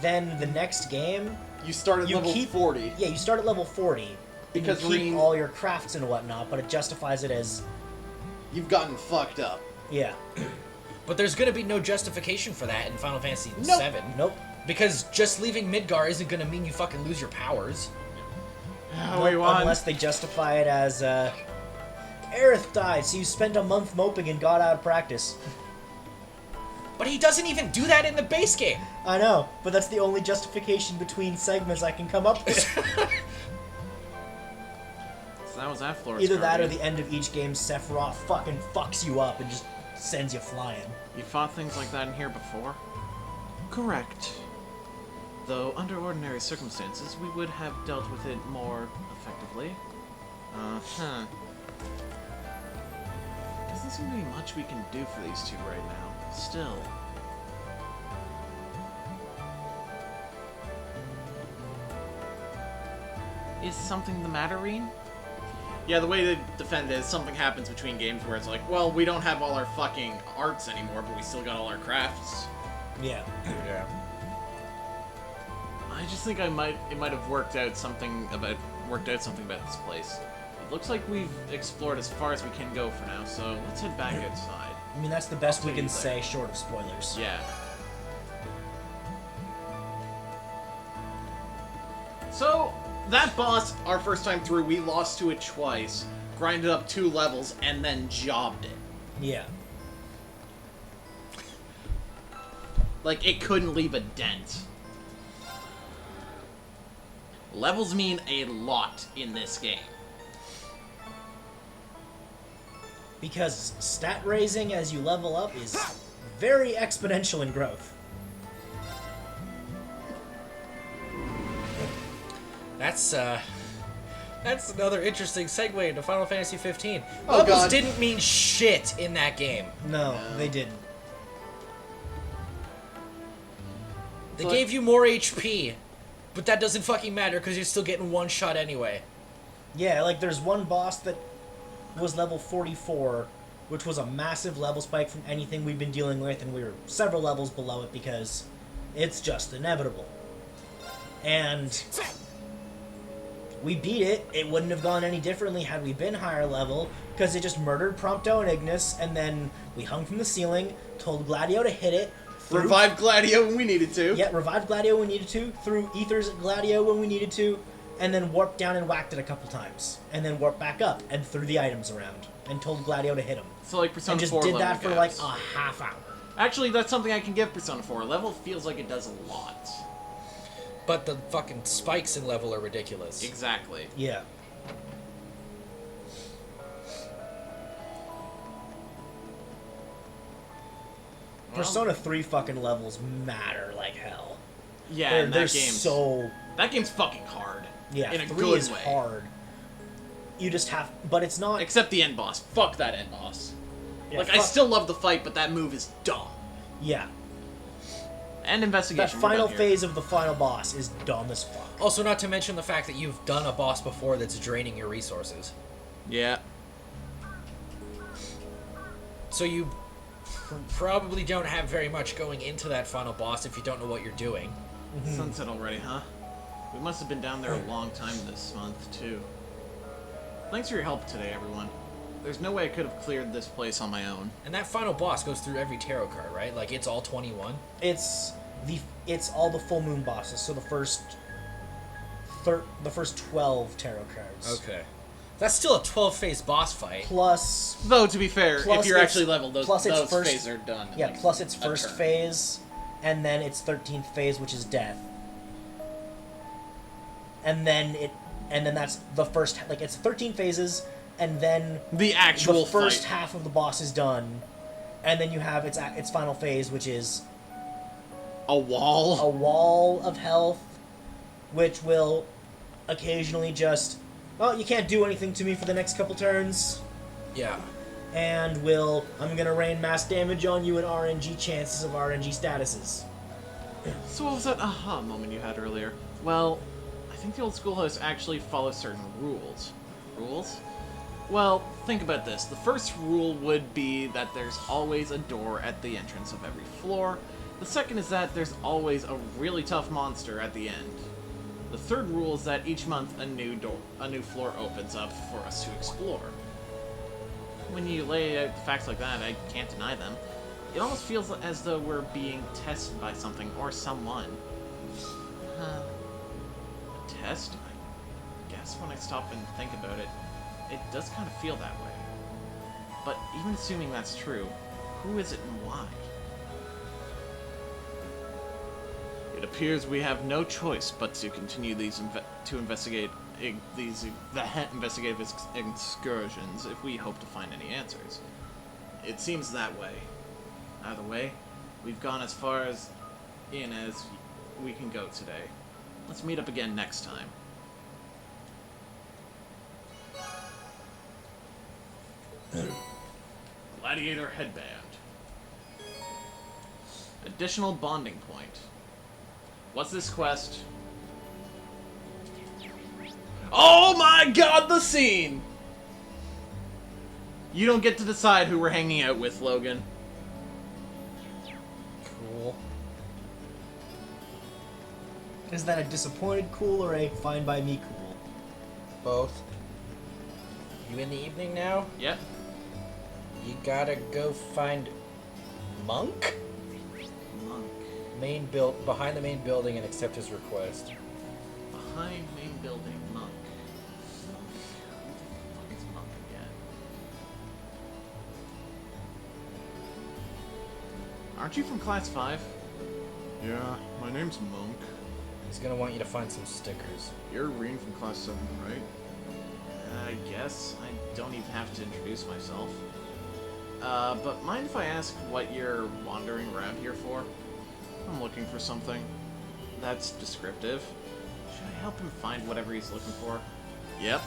then the next game, You start at level 40. yeah, you start at level 40. Because and you keep REAN- all your crafts and whatnot, but it justifies it as, You've gotten fucked up. yeah. But there's gonna be no justification for that in Final Fantasy Nope. VII. Nope. Because just leaving Midgar isn't gonna mean you fucking lose your powers. Oh, we won. Unless they justify it as, Aerith died, so you spent a month moping and got out of practice. But he doesn't even do that in the base game. I know, but that's the only justification between segments I can come up with. So that was that floor. Either that or the end of each game, Sephiroth fucking fucks you up and just sends you flying. You fought things like that in here before? Correct. Though, under ordinary circumstances, we would have dealt with it more effectively. Uh-huh. Doesn't seem to be much we can do for these two right now. Still. Is something the matter, REAN? Yeah, the way they defend it is something happens between games where it's like, well, we don't have all our fucking arts anymore, but we still got all our crafts. Yeah. Yeah. I just think it might have worked out something about this place. It looks like we've explored as far as we can go for now, so let's head back outside. I mean, that's the best we I'll can tell you say, short of spoilers. Yeah. So, that boss, our first time through, we lost to it twice, grinded up 2 levels, and then jobbed it. Yeah. Like, it couldn't leave a dent. Levels mean a lot in this game. Because stat raising as you level up is very exponential in growth. That's another interesting segue into Final Fantasy 15. Oh, Levels God. didn't mean shit in that game. No, they didn't. They But- gave you more HP, but that doesn't fucking matter because you're still getting one shot anyway. Yeah, like there's one boss that was level 44, which was a massive level spike from anything we've been dealing with, and we were several levels below it because it's just inevitable. And we beat it. It wouldn't have gone any differently had we been higher level, because it just murdered Prompto and Ignis, and then we hung from the ceiling, told Gladio to hit it, threw- Revived Gladio when we needed to. Yeah, revived Gladio when we needed to, threw Ethers at Gladio when we needed to, and then warped down and whacked it a couple times. And then warped back up and threw the items around and told Gladio to hit him. So, like, Persona And just 4 did level that for gaps. like a half hour. Actually, that's something I can give Persona 4. Level feels like it does a lot. But the fucking spikes in level are ridiculous. Exactly. Yeah. Persona 3 fucking levels matter like hell. Yeah, They're, and they're that game's so... that game's fucking hard. Yeah, in a 3 good is way. hard. You just have... But it's not... Except the end boss. Fuck that end boss. Yeah, Like, I fuck- still love the fight, but that move is dumb. Yeah. And That investigation. we're final done here. phase of the final boss is dumb as fuck. Also, not to mention the fact that you've done a boss before that's draining your resources. Yeah. So you probably don't have very much going into that final boss if you don't know what you're doing. Sunset already, huh? We must have been down there a long time this month, too. Thanks for your help today, everyone. There's no way I could have cleared this place on my own. And that final boss goes through every tarot card, right? Like, it's all 21? It's all the full moon bosses, so the first 12 tarot cards. Okay. That's still a 12-phase boss fight. Plus, Though, to be fair, if you're its- actually leveled, those plus its first- phases are done. in, yeah, like, plus its a first turn. phase, and then its 13th phase, which is death. And then that's the first, like, it's 13 phases, and then The actual the first fight. half of the boss is done, and then you have its final phase, which is A wall. a wall of health, which will occasionally just, oh, you can't do anything to me for the next couple turns, Yeah. and I'm gonna rain mass damage on you and RNG chances of RNG statuses. So what was that aha moment you had earlier? Well, I think the old schoolhouse actually follows certain rules. Rules? Well, think about this. The first rule would be that there's always a door at the entrance of every floor. The second is that there's always a really tough monster at the end. The third rule is that each month a new floor opens up for us to explore. When you lay out facts like that, I can't deny them. It almost feels as though we're being tested by something or someone. A test? I guess when I stop and think about it, it does kind of feel that way. But even assuming that's true, who is it and why? It appears we have no choice but to continue investigative excursions if we hope to find any answers. It seems that way. Either way, we've gone as far as we can go today. Let's meet up again next time. Gladiator headband. Additional bonding point. What's this quest? Oh my god, the scene! You don't get to decide who we're hanging out with, Logan. Cool. Is that a disappointed cool or a fine by me cool? Both. You in the evening now? Yep. You gotta go find Monk? Monk. Behind the main building and accept his request. Behind main building, Monk. Monk. Who the fuck is Monk again? Aren't you from Class 5? Yeah, my name's Monk. He's gonna want you to find some stickers. You're REAN from Class 7, right? I guess. I don't even have to introduce myself. But mind if I ask what you're wandering around here for? I'm looking for something. That's descriptive. Should I help him find whatever he's looking for? Yep.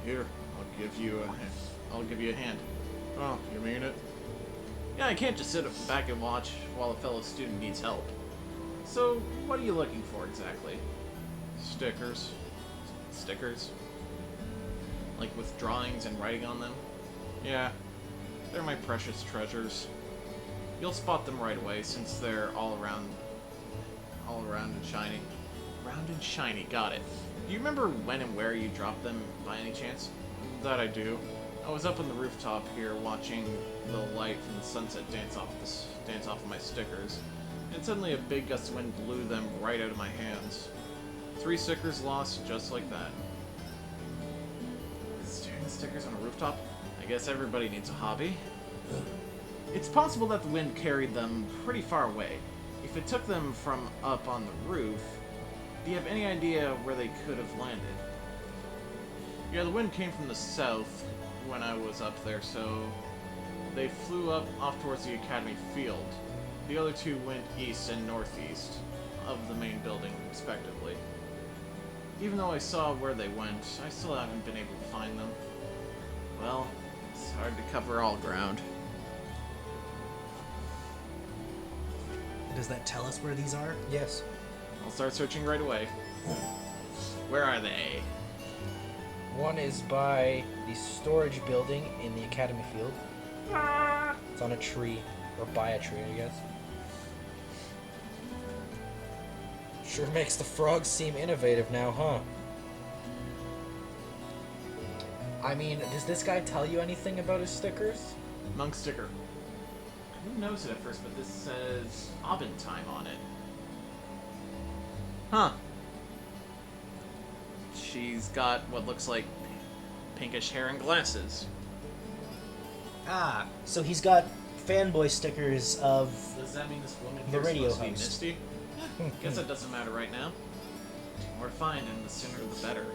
Here, I'll give you a hand. Oh, you mean it? Yeah, I can't just sit back and watch while a fellow student needs help. So, what are you looking for exactly? Stickers. Stickers? Like with drawings and writing on them? Yeah, they're my precious treasures. You'll spot them right away since they're all around and shiny. Round and shiny, got it. Do you remember when and where you dropped them by any chance? That I do. I was up on the rooftop here watching the light from the sunset dance off of my stickers, and suddenly a big gust of wind blew them right out of my hands. 3 stickers lost just like that. Staring at stickers on a rooftop? I guess everybody needs a hobby. It's possible that the wind carried them pretty far away. If it took them from up on the roof, do you have any idea where they could have landed? Yeah, the wind came from the south when I was up there, so they flew up off towards the academy field. The other 2 went east and northeast of the main building, respectively. Even though I saw where they went, I still haven't been able to find them. Well, it's hard to cover all ground. Does that tell us where these are? Yes. I'll start searching right away. Where are they? One is by the storage building in the academy field. It's on a tree, or by a tree, I guess. Sure makes the frogs seem innovative now, huh? I mean, does this guy tell you anything about his stickers? Monk sticker. I didn't notice it at first, but this says Abendtime on it. Huh. She's got what looks like pinkish hair and glasses. Ah, so he's got fanboy stickers of Does that mean this woman the here is radio supposed to be host. Misty? Guess that doesn't matter right now. More to find, and the sooner the better.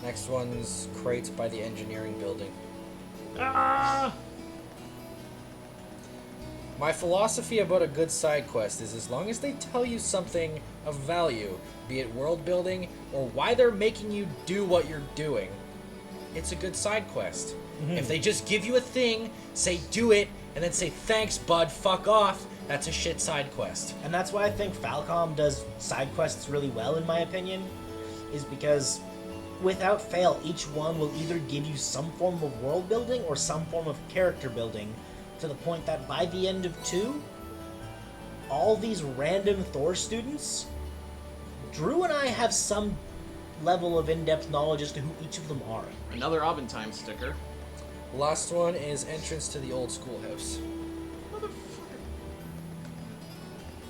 Next one's crates by the engineering building. Ah! My philosophy about a good side quest is as long as they tell you something of value, be it world building or why they're making you do what you're doing, it's a good side quest. If they just give you a thing, say do it, and then say thanks bud, fuck off, that's a shit side quest. And that's why I think Falcom does side quests really well, in my opinion, is because without fail, each one will either give you some form of world building or some form of character building, to the point that by the end of 2, all these random Thor students, Drew and I have some level of in-depth knowledge as to who each of them are. Another Abendtime sticker. Last one is entrance to the old schoolhouse.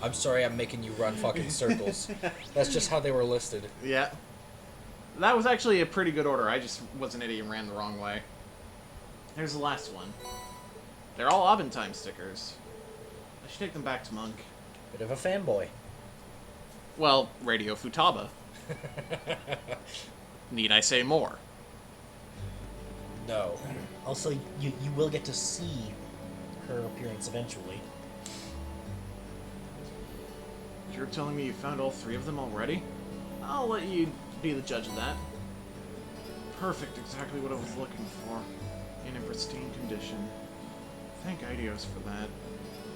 I'm sorry I'm making you run fucking circles. That's just how they were listed. Yeah. That was actually a pretty good order. I just was an idiot and ran the wrong way. Here's the last one. They're all Abendtime stickers. I should take them back to Monk. Bit of a fanboy. Well, Radio Futaba. Need I say more? No. Also, you will get to see her appearance eventually. You're telling me you found all 3 of them already? I'll let you be the judge of that. Perfect, exactly what I was looking for. In pristine condition. Thank Idios for that.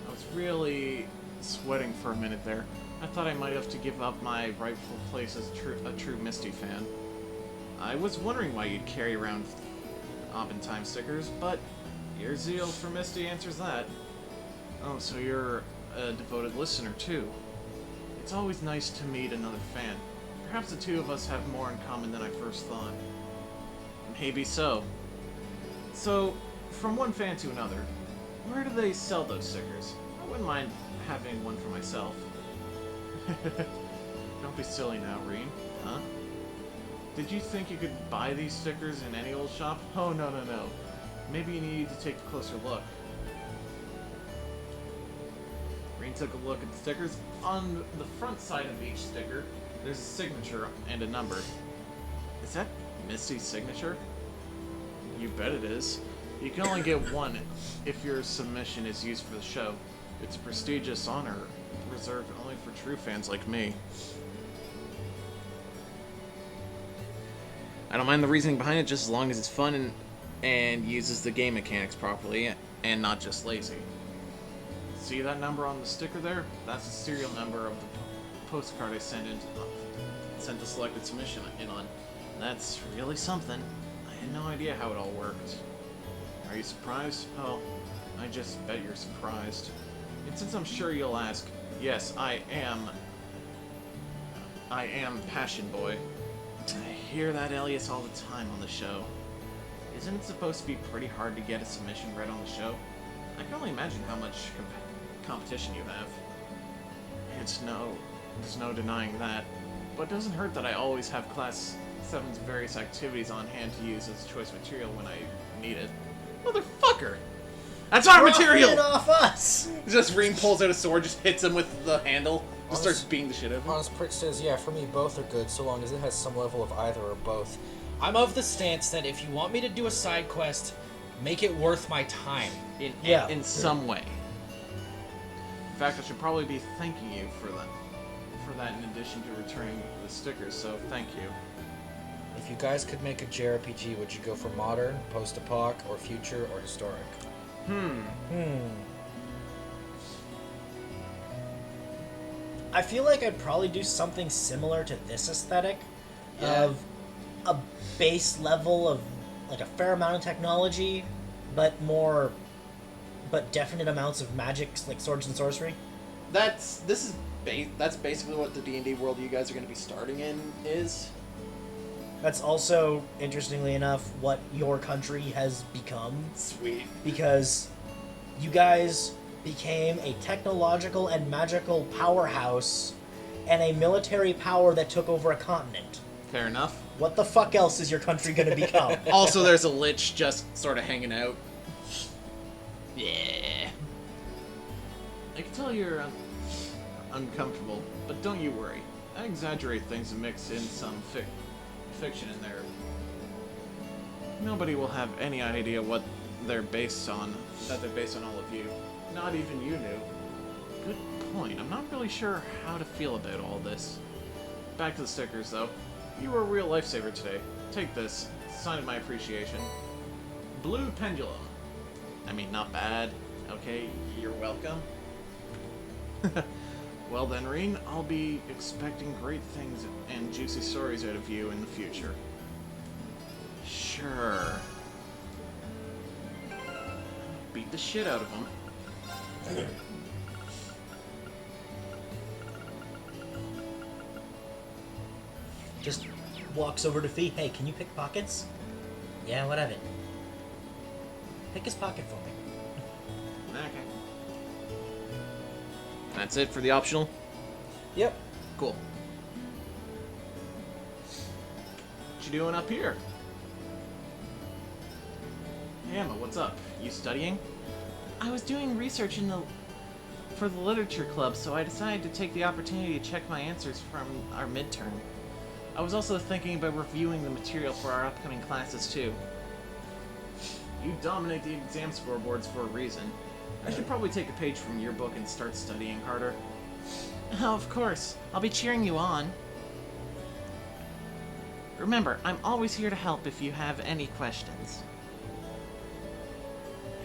I was really sweating for a minute there. I thought I might have to give up my rightful place as a true Misty fan. I was wondering why you'd carry around Abendtime stickers, but your zeal for Misty answers that. Oh, so you're a devoted listener too. It's always nice to meet another fan. Perhaps the 2 of us have more in common than I first thought. Maybe so. So, from one fan to another, where do they sell those stickers? I wouldn't mind having one for myself. Don't be silly now, REAN. Huh? Did you think you could buy these stickers in any old shop? Oh, no. Maybe you need to take a closer look. REAN took a look at the stickers. On the front side of each sticker, there's a signature and a number. Is that Misty's signature? You bet it is. You can only get one if your submission is used for the show. It's a prestigious honor, reserved only for true fans like me. I don't mind the reasoning behind it, just as long as it's fun and uses the game mechanics properly, and not just lazy. See that number on the sticker there? That's the serial number of the postcard I sent the selected submission in on. That's really something. I had no idea how it all worked. Are you surprised? Oh, I just bet you're surprised. And since I'm sure you'll ask, yes, I am Passion Boy. I hear that alias all the time on the show. Isn't it supposed to be pretty hard to get a submission read on the show? I can only imagine how much competition you have. There's no denying that. But it doesn't hurt that I always have Class 7's various activities on hand to use as choice material when I need it. Motherfucker! That's our material! Profiting off us! Just REAN pulls out a sword, just hits him with the handle, just starts beating the shit out of him. Honest Prick says, yeah, for me both are good, so long as it has some level of either or both. I'm of the stance that if you want me to do a side quest, make it worth my time. In some way. In fact, I should probably be thanking you for that in addition to returning the stickers, so thank you. If you guys could make a JRPG, would you go for modern, post-apoc, or future, or historic? I feel like I'd probably do something similar to this aesthetic, of a base level of like a fair amount of technology, but definite amounts of magic, like swords and sorcery. That's basically what the D&D world you guys are going to be starting in is. That's also, interestingly enough, what your country has become. Sweet. Because you guys became a technological and magical powerhouse and a military power that took over a continent. Fair enough. What the fuck else is your country gonna become? Also, there's a lich just sort of hanging out. Yeah. I can tell you're uncomfortable, but don't you worry. I exaggerate things and mix in some fiction in there. Nobody will have any idea what they're based on, that they're based on all of you. Not even you knew. Good point. I'm not really sure how to feel about all this. Back to the stickers, though. You were a real lifesaver today. Take this. Sign of my appreciation. Blue pendulum. I mean, not bad. Okay, you're welcome. Well then, REAN, I'll be expecting great things and juicy stories out of you in the future. Sure. Beat the shit out of them. Just walks over to Fee. Hey, can you pick pockets? Yeah, what of it? Pick his pocket for me. Okay. That's it for the optional? Yep. Cool. What you doing up here? Hey Emma, what's up? You studying? I was doing research for the literature club, so I decided to take the opportunity to check my answers from our midterm. I was also thinking about reviewing the material for our upcoming classes too. You dominate the exam scoreboards for a reason. I should probably take a page from your book and start studying harder. Oh, of course. I'll be cheering you on. Remember, I'm always here to help if you have any questions.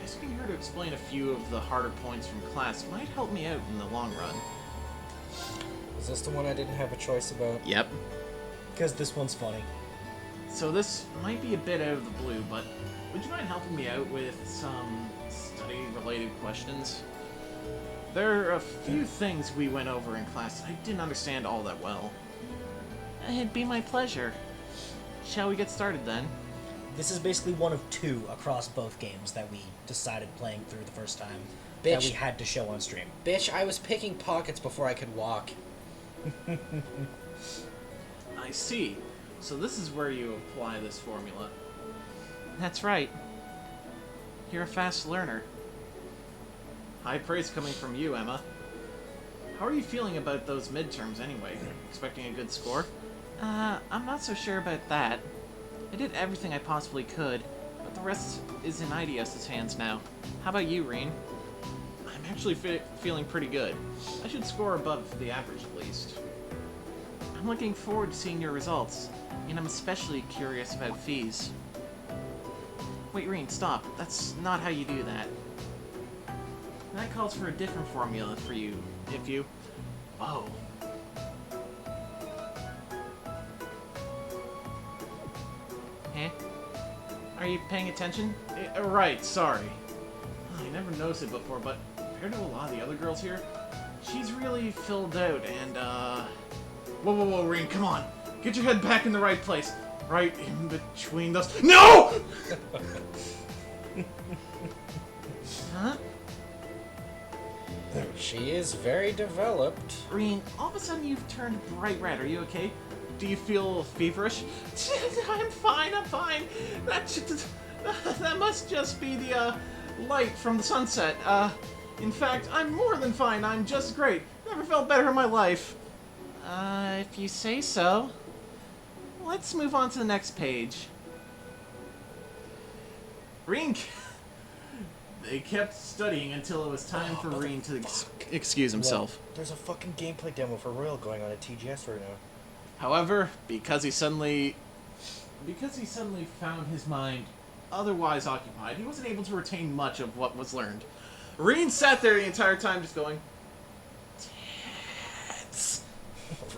Asking her to explain a few of the harder points from class might help me out in the long run. Is this the one I didn't have a choice about? Yep. Because this one's funny. So this might be a bit out of the blue, but would you mind helping me out with some study-related questions? There are a few things we went over in class that I didn't understand all that well. It'd be my pleasure. Shall we get started then? This is basically one of two across both games that we decided playing through the first time that Bitch. we had to show on stream. Bitch, I was picking pockets before I could walk. I see. So this is where you apply this formula. That's right. You're a fast learner. High praise coming from you, Emma. How are you feeling about those midterms anyway? Expecting a good score? I'm not so sure about that. I did everything I possibly could, but the rest is in IDS's hands now. How about you, REAN? I'm actually feeling pretty good. I should score above the average at least. I'm looking forward to seeing your results, and I'm especially curious about fees. Wait, REAN, stop. That's not how you do that. That calls for a different formula for you, if you... Whoa. Huh? Are you paying attention? Right, sorry. I never noticed it before, but compared to a lot of the other girls here, she's really filled out and, Whoa, REAN, come on! Get your head back in the right place! Right in between those— No! Huh? She is very developed. REAN, all of a sudden you've turned bright red. Are you okay? Do you feel feverish? I'm fine. That must just be the, light from the sunset. In fact, I'm more than fine. I'm just great. Never felt better in my life. If you say so. Let's move on to the next page. REAN... They kept studying until it was time for REAN to excuse himself. Well, there's a fucking gameplay demo for Royal going on at TGS right now. However, because he suddenly found his mind otherwise occupied, he wasn't able to retain much of what was learned. REAN sat there the entire time just going, tits.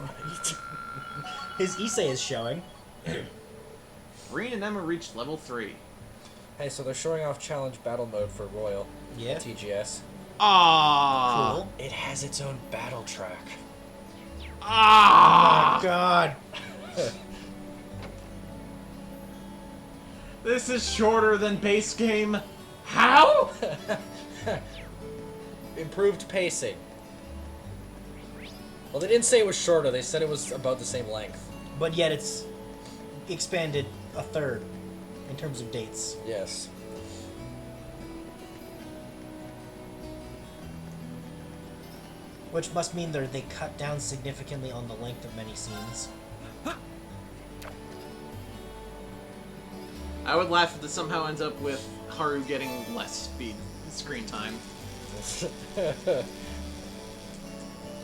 Right. His Issei is showing. REAN and Emma reached level 3. Hey, so they're showing off challenge battle mode for Royal Yeah. TGS. Ah, Cool. It has its own battle track. Ah! God. This is shorter than base game. How? Improved pacing. Well, they didn't say it was shorter. They said it was about the same length. But yet it's expanded a third in terms of dates. Yes. Which must mean they cut down significantly on the length of many scenes. I would laugh if this somehow ends up with Haru getting less screen time.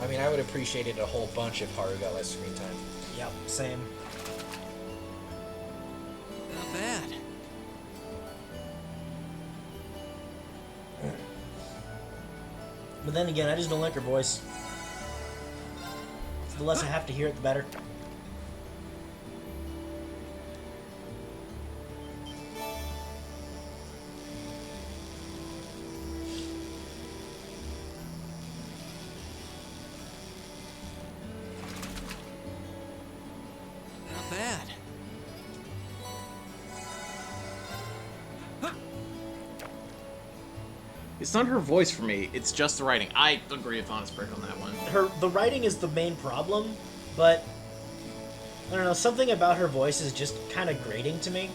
I mean, I would appreciate it a whole bunch if Haru got less screen time. Yep, same. Not bad. But then again, I just don't like her voice. The less I have to hear it, the better. Not bad. It's not her voice for me, it's just the writing. I agree with Honest Brick on that one. The writing is the main problem, but I don't know, something about her voice is just kind of grating to me.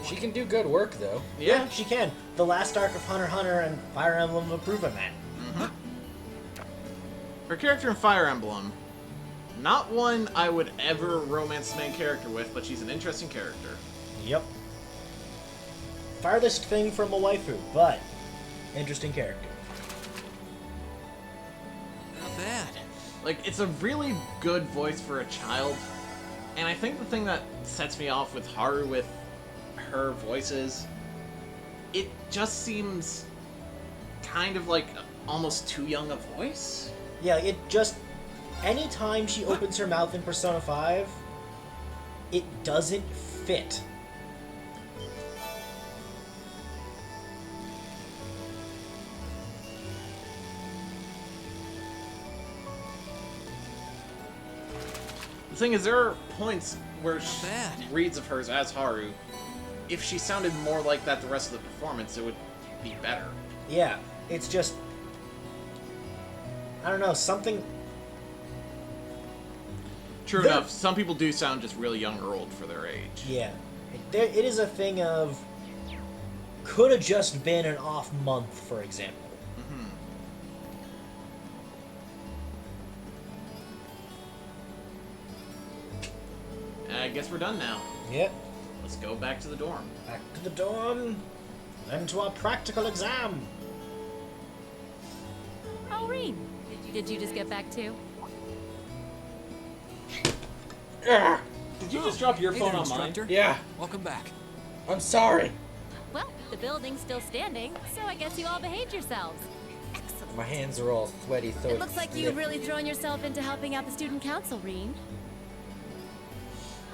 She can do good work, though. Yeah, she can. The last arc of Hunter x Hunter and Fire Emblem have proven that. Her character in Fire Emblem, not one I would ever romance the main character with, but she's an interesting character. Yep. Farthest thing from a waifu, but interesting character. Not bad. Like, it's a really good voice for a child, and I think the thing that sets me off with Haru with her voices, it just seems kind of like almost too young a voice. Yeah, it just... Anytime she opens her mouth in Persona 5, it doesn't fit. The thing is, there are points where she bad. reads of hers as Haru. If she sounded more like that the rest of the performance, it would be better. Yeah, it's just... I don't know, something... True enough, some people do sound just really young or old for their age. Yeah. It is a thing of... Could have just been an off month, for example. I guess we're done now. Yep. Let's go back to the dorm. Back to the dorm, then to our practical exam. Oh, REAN, did you just get back too? Did you just drop your Hey phone there, on mine? instructor. Yeah, Welcome back. I'm sorry. Well, the building's still standing, so I guess you all behaved yourselves. Excellent. My hands are all sweaty. It looks like you've really thrown yourself into helping out the student council, REAN.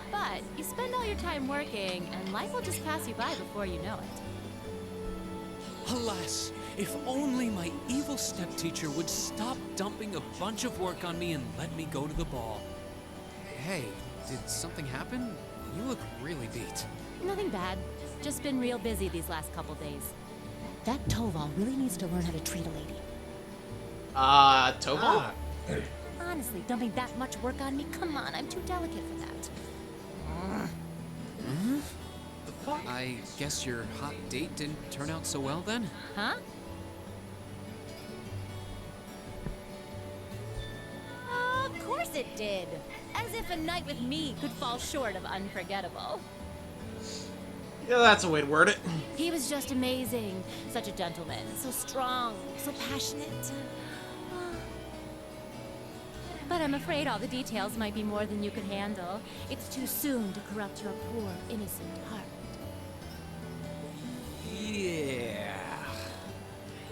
But you spend all your time working, and life will just pass you by before you know it. Alas, if only my evil step-teacher would stop dumping a bunch of work on me and let me go to the ball. Hey, did something happen? You look really beat. Nothing bad. Just been real busy these last couple days. That Toval really needs to learn how to treat a lady. Tomo? Honestly, dumping that much work on me? Come on, I'm too delicate for that. The fuck? I guess your hot date didn't turn out so well then? Huh? Of course it did. As if a night with me could fall short of unforgettable. Yeah, that's a way to word it. He was just amazing. Such a gentleman. So strong. So passionate. But I'm afraid all the details might be more than you could handle. It's too soon to corrupt your poor, innocent heart. Yeah.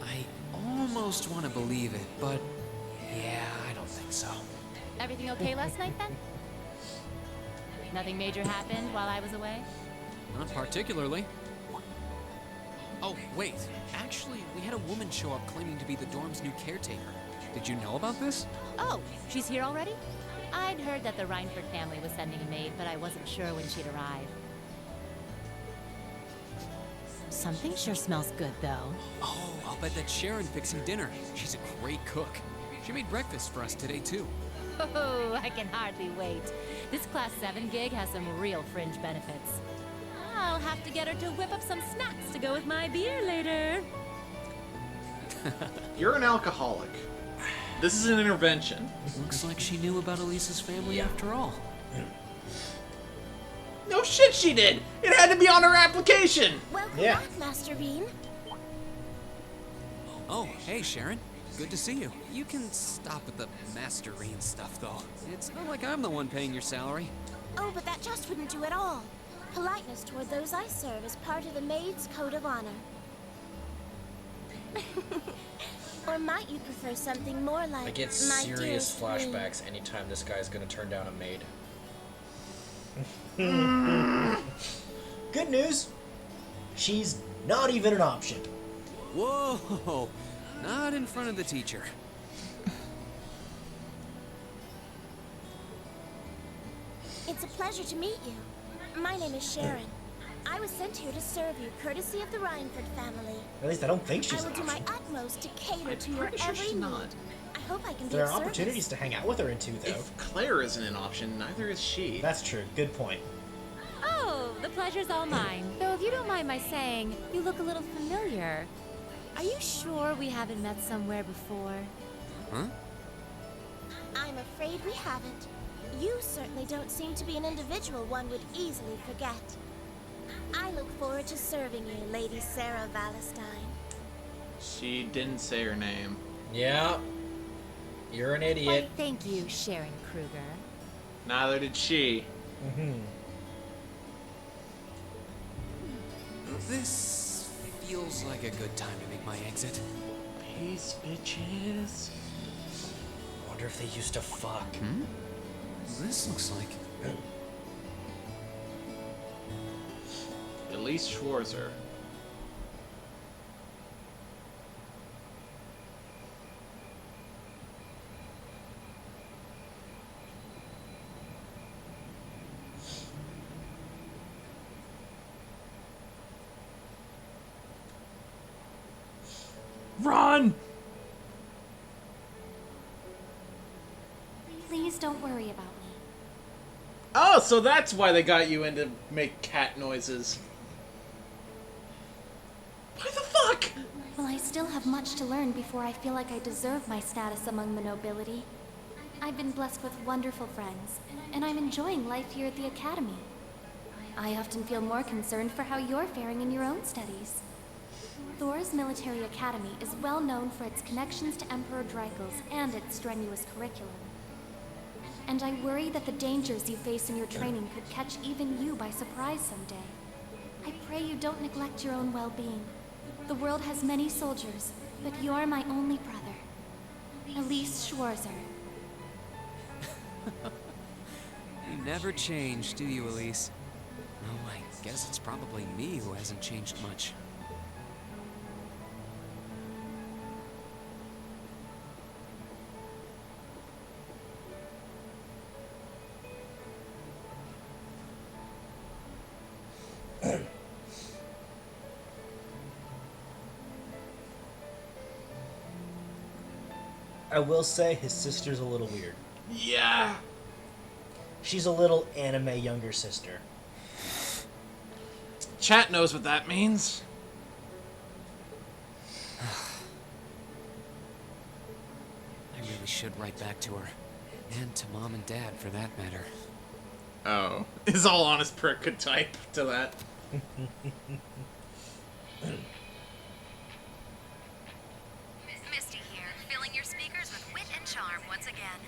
I almost want to believe it, but yeah, I don't think so. Everything okay last night then? Nothing major happened while I was away? Not particularly. Oh, wait. Actually, we had a woman show up claiming to be the dorm's new caretaker. Did you know about this? Oh, she's here already? I'd heard that the Reinford family was sending a maid, but I wasn't sure when she'd arrive. Something sure smells good, though. Oh, I'll bet that's Sharon fixing dinner. She's a great cook. She made breakfast for us today, too. Oh, I can hardly wait. This Class 7 gig has some real fringe benefits. I'll have to get her to whip up some snacks to go with my beer later. You're an alcoholic. This is an intervention. Looks like she knew about Elisa's family after all. No shit she did! It had to be on her application! Welcome Yeah. back, Master Bean. Oh, hey, Sharon. Good to see you. You can stop with the Master REAN stuff, though. It's not like I'm the one paying your salary. Oh, but that just wouldn't do at all. Politeness toward those I serve is part of the maid's code of honor. Or might you prefer something more like I get my serious dearest REAN? flashbacks anytime this guy's gonna turn down a maid. Good news. She's not even an option. Whoa! Not in front of the teacher. It's a pleasure to meet you. My name is Sharon. I was sent here to serve you, courtesy of the Reinford family. At least I don't think I she's will an do my option. utmost to cater I'm to your pretty sure every she's need. not. I hope I can be There of are service. opportunities to hang out with her in 2, though. If Claire isn't an option, neither is she. That's true. Good point. Oh, the pleasure's all mine. Though if you don't mind my saying, you look a little familiar. Are you sure we haven't met somewhere before? Huh? I'm afraid we haven't. You certainly don't seem to be an individual one would easily forget. I look forward to serving you, Lady Sarah Valentine. She didn't say her name. Yeah. You're an Why, idiot. thank you, Sharon Kruger. Neither did she. This feels like a good time to make my exit. Peace, bitches. Wonder if they used to fuck. This looks like... Elise Schwarzer. Run! Please don't worry about me. Oh, so that's why they got you in to make cat noises. Why the fuck? Well, I still have much to learn before I feel like I deserve my status among the nobility. I've been blessed with wonderful friends, and I'm enjoying life here at the Academy. I often feel more concerned for how you're faring in your own studies. Thor's military academy is well known for its connections to Emperor Dreikel's and its strenuous curriculum. And I worry that the dangers you face in your training could catch even you by surprise someday. I pray you don't neglect your own well-being. The world has many soldiers, but you're my only brother. Elise Schwarzer. You never change, do you, Elise? Oh, I guess it's probably me who hasn't changed much. I will say his sister's a little weird. Yeah. She's a little anime younger sister. Chat knows what that means. I really should write back to her. And to Mom and Dad, for that matter. Oh. Is all honest prick could type to that. Misty here, filling your speakers with wit and charm once again.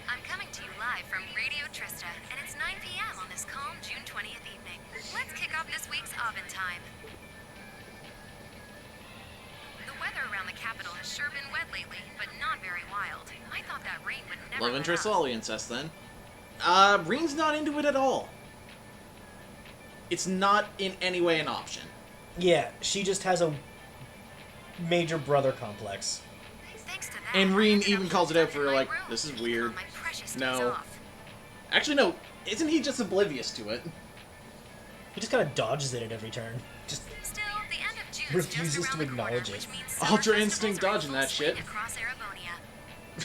I'm coming to you live from Radio Trista, and it's 9 p.m. on this calm June 20th evening. Let's kick off this week's Oven Time. The weather around the capital has sure been wet lately, but not very wild. I thought that rain would never Love let interest up. all incest then. REAN's not into it at all. It's not in any way an option. Yeah, she just has a major brother complex. Thanks to that, And I REAN ended up even calls it out stuck in for my like, room, this is eating weird. all my precious stays No. off. Actually, no. Isn't he just oblivious to it? He just kind of dodges it at every turn. Just Still, the end of June is just refuses around to the corner, acknowledge it. which means summer Ultra festivals Instinct are in dodging full that swing shit. across Erebonia. The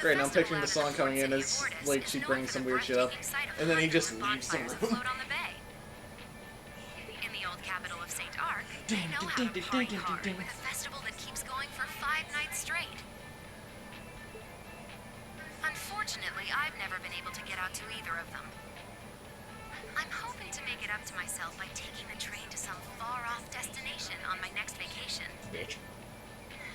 Great, now I'm festival picturing the out at song the coming Fort in City as, of Lourdes like, is she known brings for some the weird shit up, breathtaking sight of and then he just fireworks and leaves the bonfires room. that float on the bay. In the old capital of St. Arc, they know how to party hard with a festival that keeps going for 5 nights straight. Unfortunately, I've never been able to get out to either of them. I'm hoping to make it up to myself by taking the train to some far-off destination on my next vacation. bitch.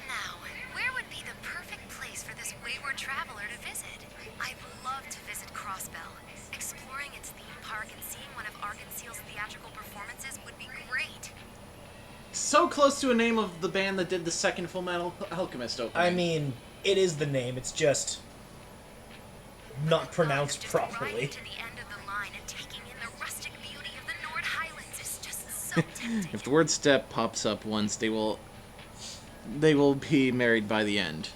Now, where would be the perfect place for this wayward traveler to visit? I'd love to visit Crossbell. Exploring its theme park and seeing one of Arkansas's theatrical performances would be great. So close to a name of the band that did the second Full Metal Alchemist opening. I mean, it is the name. It's just not pronounced Just properly. riding to the end of the line and taking in the rustic beauty of the Nord Highlands is just so tempting. If the word step pops up once, they will be married by the end.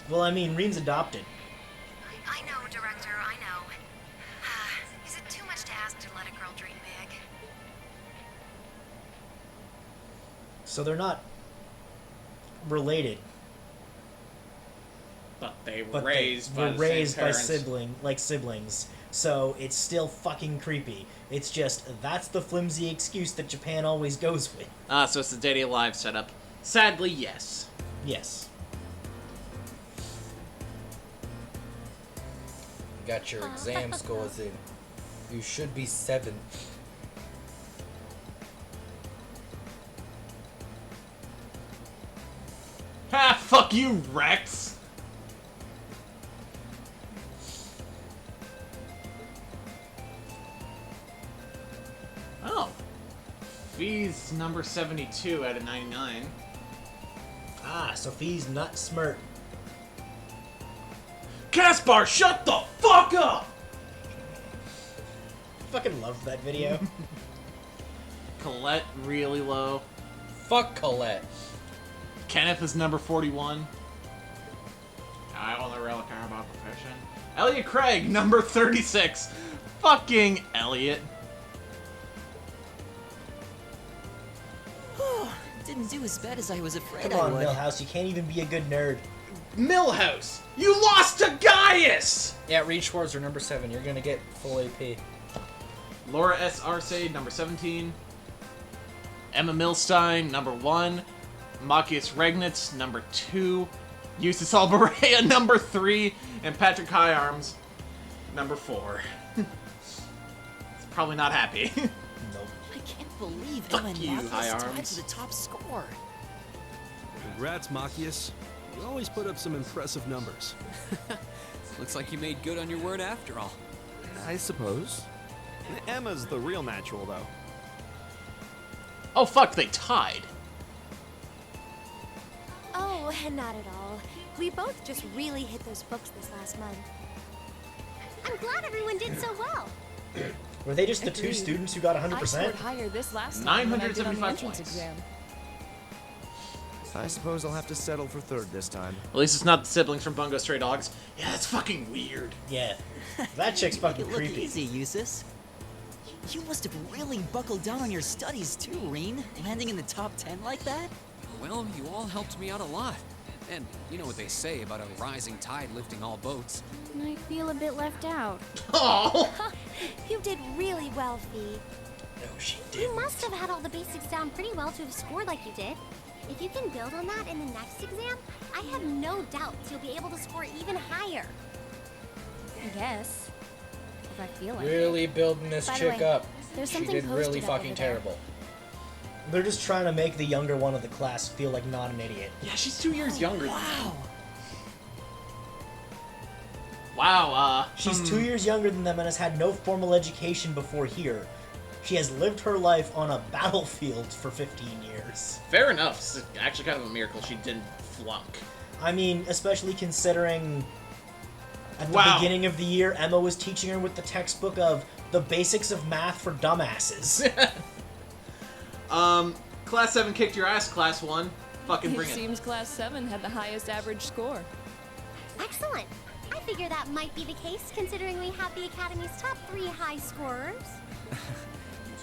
Well, I mean, Reen's adopted. I know, Director, I know. Is it too much to ask to let a girl dream big? So they're not related, But they were but raised they by were the raised same by parents. siblings. So it's still fucking creepy. It's just that's the flimsy excuse that Japan always goes with. Ah, so it's the Daddy Alive setup. Sadly, yes. Yes. You got your exam scores in. You should be 7. Ha! Fuck you, Rex! Oh. Fees number 72 out of 99. Ah, Sophie's not smart. Caspar, shut the fuck up! Fucking love that video. Colette, really low. Fuck Colette. Kenneth is number 41. I don't really care about profession. Elliot Craig, number 36. Fucking Elliot. Didn't do as bad as I was afraid Come I on, would. Millhouse, you can't even be a good nerd. Millhouse, you lost to Gaius! Yeah, Reed Schwartz are number 7. You're gonna get full AP. Laura S. Arce, number 17. Emma Milstein, number 1. Machias Regnitz, number 2. Eustace Alberea, number 3. And Patrick Higharms, number 4. It's probably not happy. Nope. I can't believe Fuck Emma and you, Marcus High tied Arms. for the top score. Congrats, Machias. You always put up some impressive numbers. Looks like you made good on your word after all. I suppose. Emma's the real natural, though. Oh fuck, they tied. Oh, not at all. We both just really hit those books this last month. I'm glad everyone did so well. Were they just the two Agreed. students who got I 100%? scored higher this last time than I did on the 975 entrance points. exam. I suppose I'll have to settle for 3rd this time. At least it's not the siblings from Bungo Stray Dogs. Yeah, that's fucking weird. Yeah. That chick's Make fucking it look creepy. easy, Eustace. You must have really buckled down on your studies too, Reen. Landing in the top 10 like that? Well, you all helped me out a lot. And you know what they say about a rising tide lifting all boats. I feel a bit left out. Oh, You did really well, Fee. No, she You didn't. must have had all the basics down pretty well to have scored like you did. If you can build on that in the next exam, I have no doubts you'll be able to score even higher. I guess. If I feel like it. Really building this By the chick way, up. there's She something did really posted up fucking over there. terrible. They're just trying to make the younger one of the class feel like not an idiot. yeah, she's 2 years younger. Wow. Wow, She's 2 years younger than them and has had no formal education before here. She has lived her life on a battlefield for 15 years. Fair enough. It's actually kind of a miracle she didn't flunk. I mean, especially considering at the Wow. beginning of the year, Emma was teaching her with the textbook of the basics of math for dumbasses. Class 7 kicked your ass, Class 1. Fucking It bring it. seems Class 7 had the highest average score. Excellent. I figure that might be the case, considering we have the Academy's top 3 high scorers.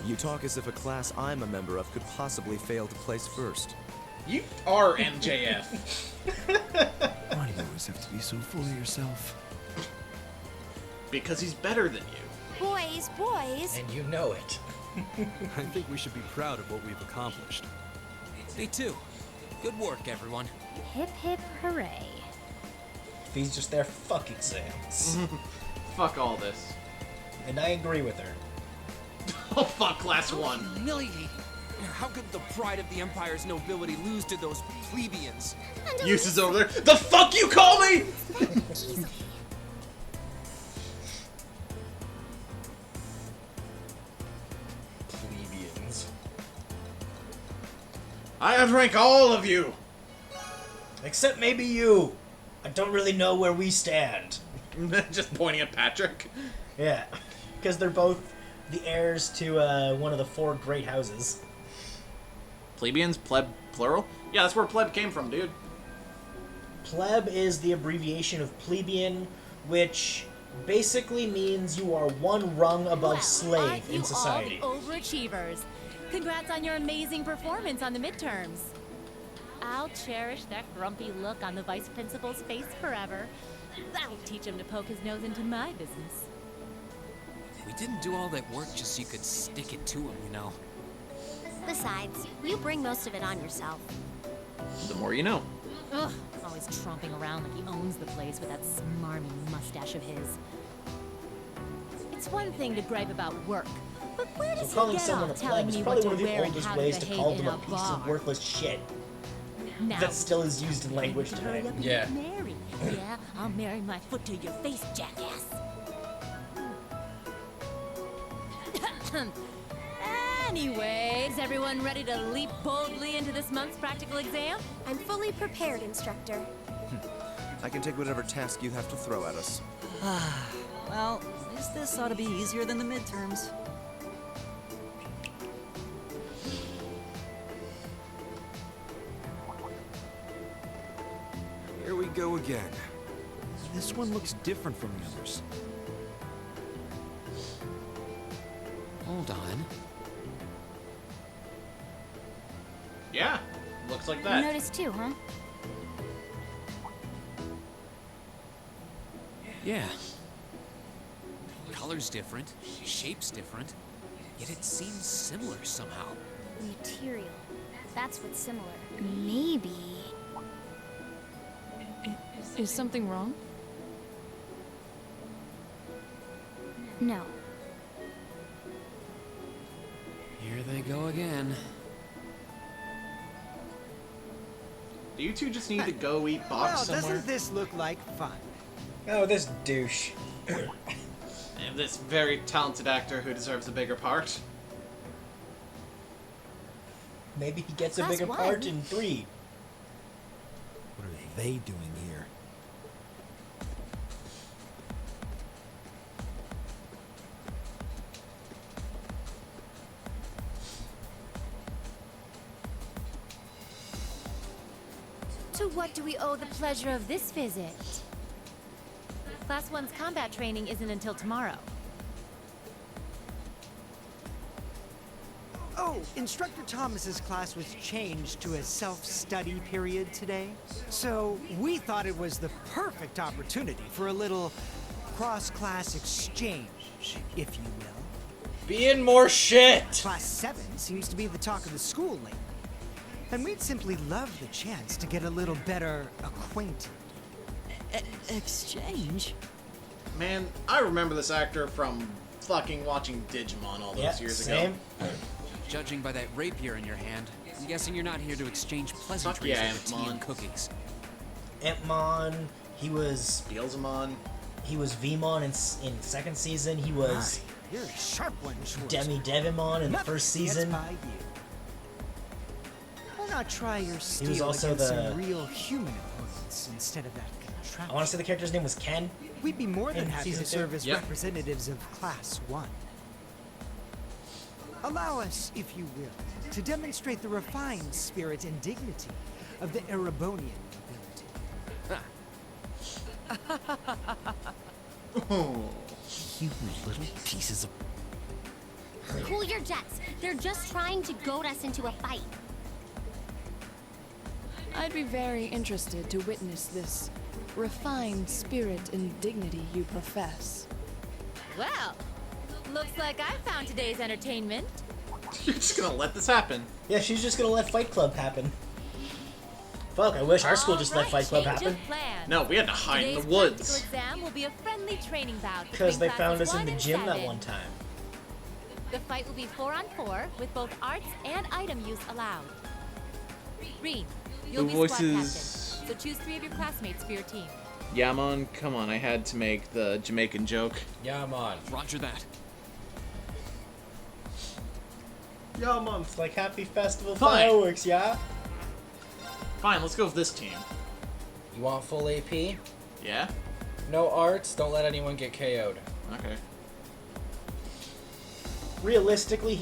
You talk as if a class I'm a member of could possibly fail to place first. You are MJF. Why do you always have to be so full of yourself? Because he's better than you. Boys, boys. And you know it. I think we should be proud of what we've accomplished. Me too. Good work, everyone. Hip hip hooray. He's just there fuck exams. Fuck all this. And I agree with her. Oh fuck, class 1. Humiliating. How could the pride of the Empire's nobility lose to those plebeians? Uses over there. The fuck you call me? Plebeians. I outrank all of you. Except maybe you. I don't really know where we stand. Just pointing at Patrick. Yeah, because they're both the heirs to one of the 4 great houses. Plebeians, pleb, plural? Yeah, that's where pleb came from, dude. Pleb is the abbreviation of plebeian, which basically means you are one rung above slave in society. All the overachievers. Congrats on your amazing performance on the midterms. I'll cherish that grumpy look on the vice principal's face forever. That'll teach him to poke his nose into my business. We didn't do all that work just so you could stick it to him, you know. Besides, you bring most of it on yourself. The more you know. Ugh, always tromping around like he owns the place with that smarmy mustache of his. It's one thing to gripe about work, but where does So calling he get someone a off pleb telling is me probably what one to of the wear and oldest how ways to to behave call in them a piece bar? of worthless shit Now, that still is used in language you hurry today. up and Yeah. get married. Yeah, I'll marry my foot to your face, jackass. Anyway, is everyone ready to leap boldly into this month's practical exam? I'm fully prepared, instructor. I can take whatever task you have to throw at us. Well, at least this ought to be easier than the midterms. Here we go again. This one looks different from the others. Hold on. Yeah, looks like You that. noticed too, huh? Yeah. Color's different, shape's different, yet it seems similar somehow. Material. That's what's similar. Maybe. Is something wrong? No. Here they go again. Do you two just need to go eat box somewhere? Doesn't this look like fun? Oh, this douche. And this very talented actor who deserves a bigger part. Maybe he gets a Class bigger 1. part in 3. What are they doing here? To what do we owe the pleasure of this visit? Class 1's combat training isn't until tomorrow. Oh, Instructor Thomas's class was changed to a self-study period today. So we thought it was the perfect opportunity for a little cross-class exchange, if you will. Be in more shit! Class 7 seems to be the talk of the school lately. And we'd simply love the chance to get a little better acquainted. Exchange? Man, I remember this actor from fucking watching Digimon all those years same. ago. Judging by that rapier in your hand, I'm guessing you're not here to exchange pleasantries yeah, over tea Antmon. and cookies. Antmon, he was Beelzemon. Vmon in second season. He was You're a sharp one, Schwartz. Demi Devimon in the Nothing first gets season. by you. Why not try your steel also against the- some real human opponents instead of that contraption? I want to say the character's name was Ken. We'd be more than in happy to season 2. serve as Yep. representatives of Class 1. Allow us, if you will, to demonstrate the refined spirit and dignity of the Erebonian nobility. You little pieces of... Cool your jets. They're just trying to goad us into a fight. I'd be very interested to witness this refined spirit and dignity you profess. Well, looks like I found today's entertainment. You're just gonna let this happen. Yeah, she's just gonna let Fight Club happen. Fuck, I wish our school just let Fight Club change happen. of plans. No, we had to hide in Today's the woods. practical exam will be a friendly training bout Because they between found us classes in the 1 and gym that 7. one time. The fight will be 4-on-4 with both arts and item use allowed. REAN, you'll The be squad voices- captain, so choose 3 of your classmates for your team. Yeah, man, come on, I had to make the Jamaican joke. Yeah, man. Roger that. Yeah, man, it's like Happy Festival Fine. fireworks, yeah? Fine, let's go with this team. You want full AP? Yeah? No arts, don't let anyone get KO'd. Okay. Realistically,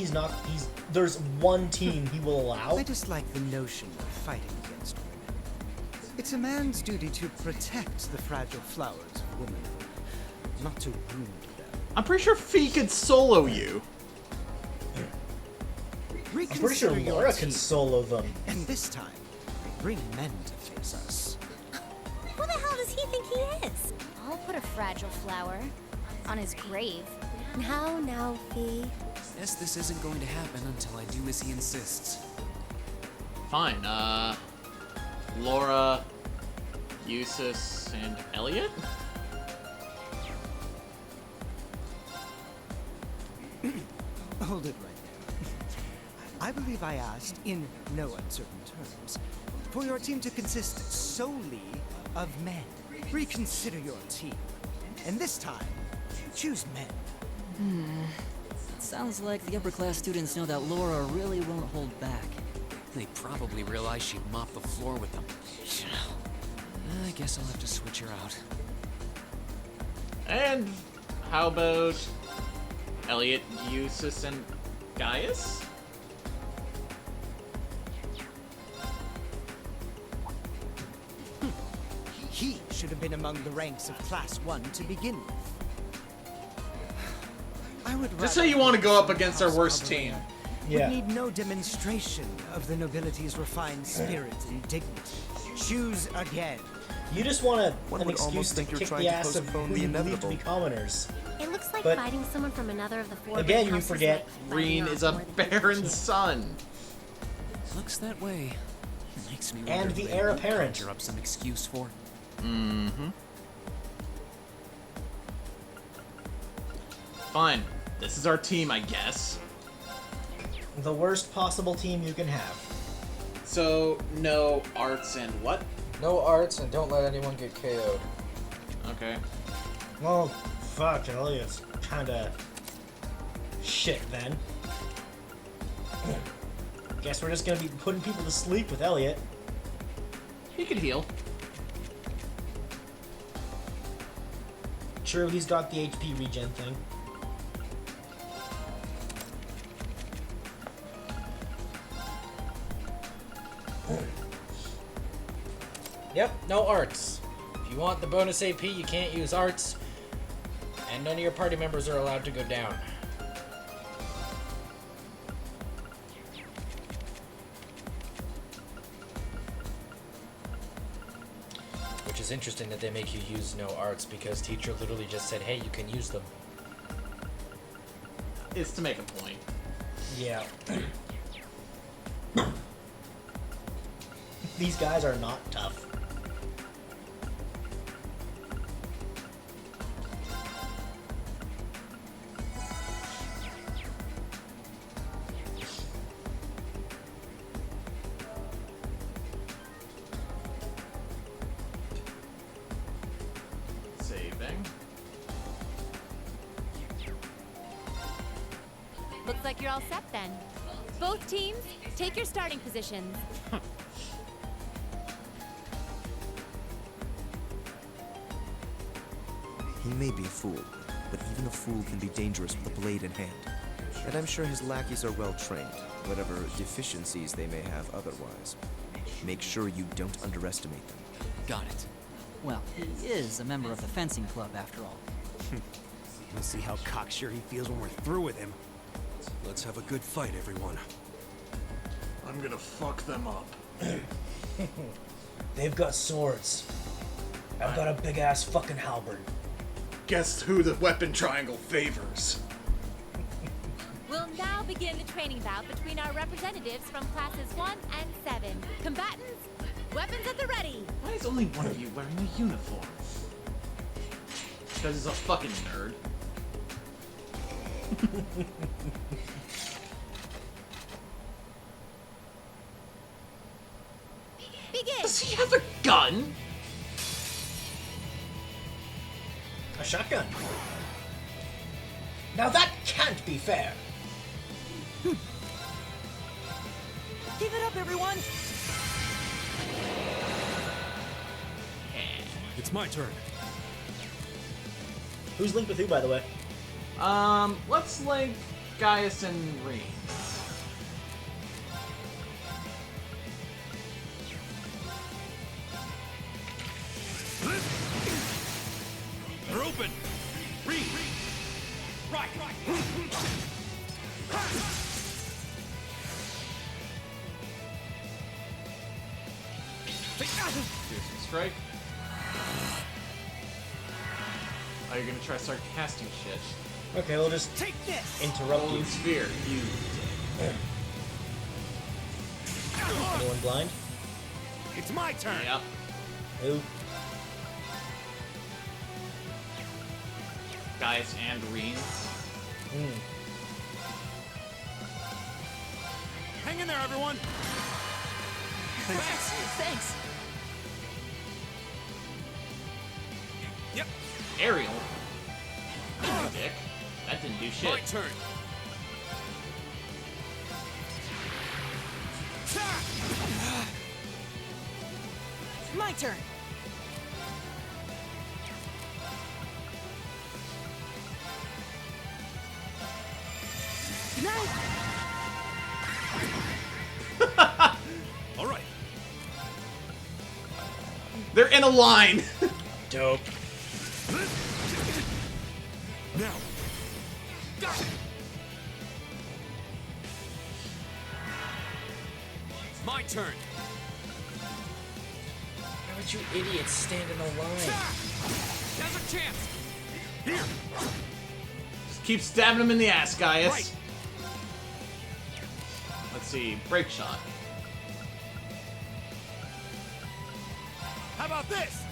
there's one team he will allow. I dislike the notion of fighting against women. It's a man's duty to protect the fragile flowers of womanhood, not to wound them. I'm pretty sure Fee could solo you. I'm pretty sure Reconsider your Laura team, can solo them. and this time, bring men to face us. Who the hell does he think he is? I'll put a fragile flower on his grave. Now, Fee. Guess this isn't going to happen until I do as he insists. Fine, Laura, Eustace, and Elliot? Hold it right there. I believe I asked, in no uncertain terms, for your team to consist solely of men. Reconsider your team. And this time, choose men. Sounds like the upper class students know that Laura really won't hold back. They probably realize she'd mop the floor with them. I guess I'll have to switch her out. And how about Elliot, Eustace, and Gaius? He should have been among the ranks of Class 1 to begin with. I would Just say rather you want to go up House against our worst Cavalry team. Yeah. would need no demonstration of the nobility's refined spirit and dignity. Choose again. You just want One an would excuse almost to think you're kick trying the to ass of postpone who the you believe to inevitable. be commoners. It looks like But- fighting someone from another of the 4 Again, big you houses forget like REAN fighting is off a more than 50 Baron's kids. son. Looks that way. Makes me And wonder the if they heir won't apparent. conjure up some excuse for. Mm-hmm. Fine. This is our team, I guess. The worst possible team you can have. So, no arts and what? No arts, and don't let anyone get KO'd. Okay. Well, fuck, Elliot's kinda shit then. Guess we're just gonna be putting people to sleep with Elliot. He could heal. True, he's got the HP regen thing. Yep, no arts. If you want the bonus AP, you can't use arts. And none of your party members are allowed to go down. Which is interesting that they make you use no arts because teacher literally just said, hey, you can use them. It's to make a point. Yeah. These guys are not tough. Saving. Looks like you're all set then. Both teams, take your starting positions. He may be a fool, but even a fool can be dangerous with a blade in hand. And I'm sure his lackeys are well trained, whatever deficiencies they may have otherwise. Make sure you don't underestimate them. Got it. Well, he is a member of the fencing club, after all. We'll see how cocksure he feels when we're through with him. Let's have a good fight, everyone. I'm gonna fuck them up. They've got swords. I've got a big ass fucking halberd. Guess who the weapon triangle favors? We'll now begin the training bout between our representatives from classes 1 and 7. Combatants, weapons at the ready. Why is only one of you wearing a uniform? Because he's a fucking nerd. Begin. Does he have a gun? A shotgun. Now that can't be fair. Keep it up, everyone! It's my turn. Who's linked with who, by the way? Let's link Gaius and REAN. They're open. Read. Right. Piercing strike. Oh, you're gonna try to start casting shit. Okay, we'll just Take this! interrupt Golden you. Sphere, you. Anyone blind? It's my turn. Yep. Who? Gaius and REAN. Hang in there, everyone. Thanks. Yep. Aerial. Dick. That didn't do My shit. turn. My turn! Good night! All right. They're in a line. Dope. Now. My turn. Why would you idiots stand in a line? There's a chance. Here. Just keep stabbing him in the ass, Gaius. Right. Let's see. Break shot. How about this?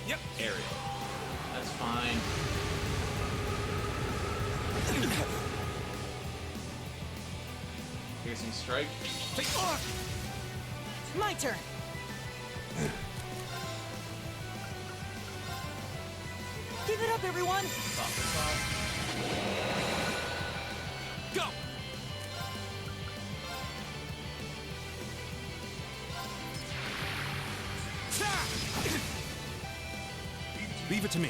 Yep. Aerial. That's fine. Piercing strike. Take off. My turn! Keep it up, everyone! Go. Leave it to me.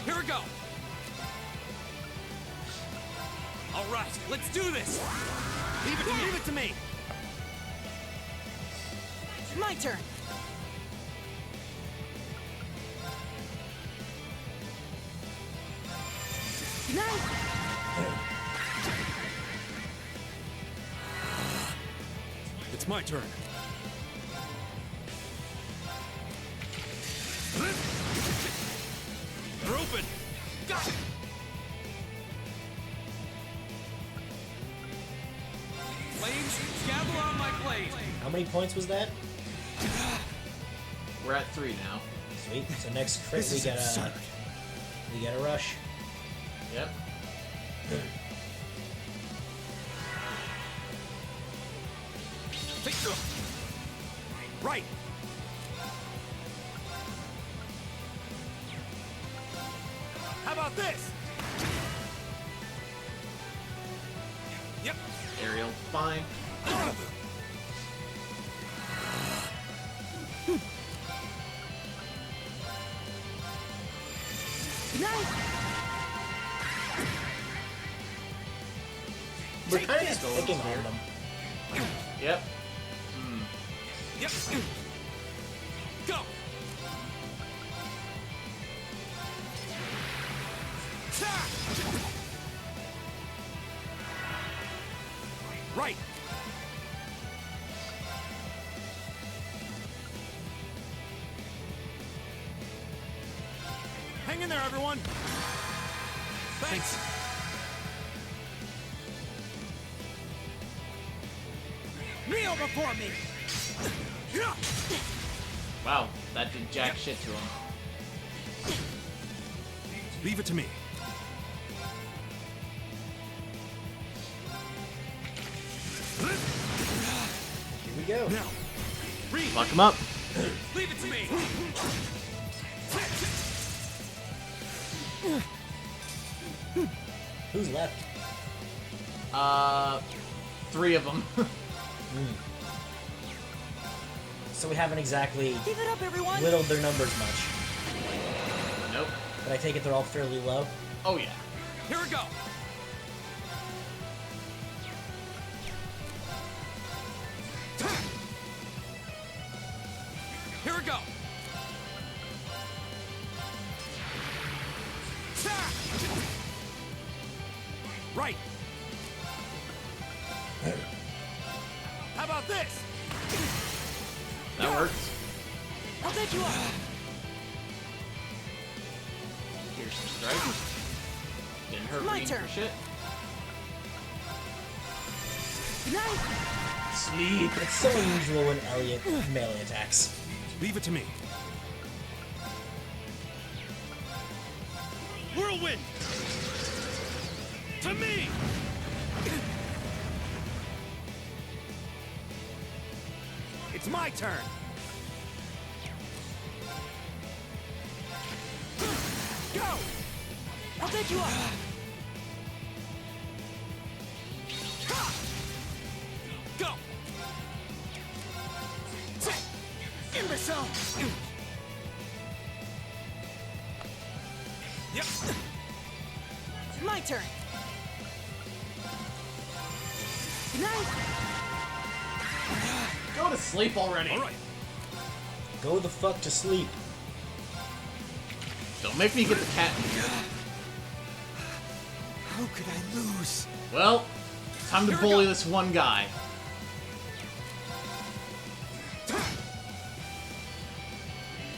Here we go. All right, let's do this. Leave it to me. Leave it to me. My turn! Good night! It's my turn. They're open. Got it. Flames, gather on my blade. How many points was that? We're at 3 now. Sweet. So next crit This we is get absurd. we get a rush. Yep. Take right. How about this? Yep. Aerial. Fine. Good night! We're kind of just picking on them. Yep. Yep. Go. Right. Hang in there, everyone. Thanks. Kneel before me! Wow, that did jack shit to him. Leave it to me. Here we go. Now, Reed, Fuck him up. leave it to me. Who's left? 3 of them. So we haven't exactly Give it up, everyone! whittled their numbers much. Nope. But I take it they're all fairly low. Oh yeah. Here we go. Here we go. Right. How about this? That works. I'll take you up! Here's some strikes. Didn't hurt My me turn. for shit. Good night! Sleep. It's so unusual when Elliot melee attacks. Leave it to me. Whirlwind! To me! It's my turn! Go! I'll take you up! Go! Imbecile! Yep. My turn! Good night! Go to sleep already. All right. Go the fuck to sleep. Don't make me get the cat in here. How could I lose? Well, time to bully this one guy.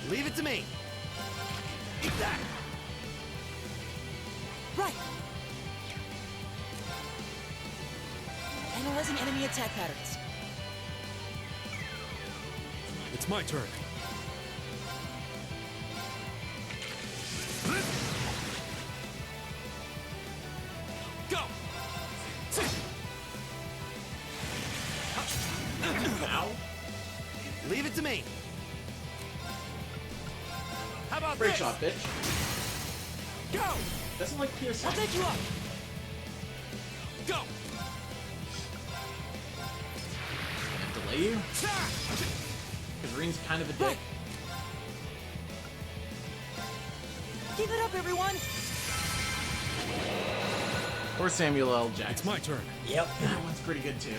Leave it to me. Eat that! Right! Analyzing enemy attack patterns. It's my turn. Go! Ow. Leave it to me. How about Break this? shot, bitch. Go! Doesn't like piercing. I'll take you up! Go! And delay you? Because REAN's kind of a dick. Right. Give it up, everyone! Or Samuel L. Jackson. It's my turn. Yep. That one's pretty good too.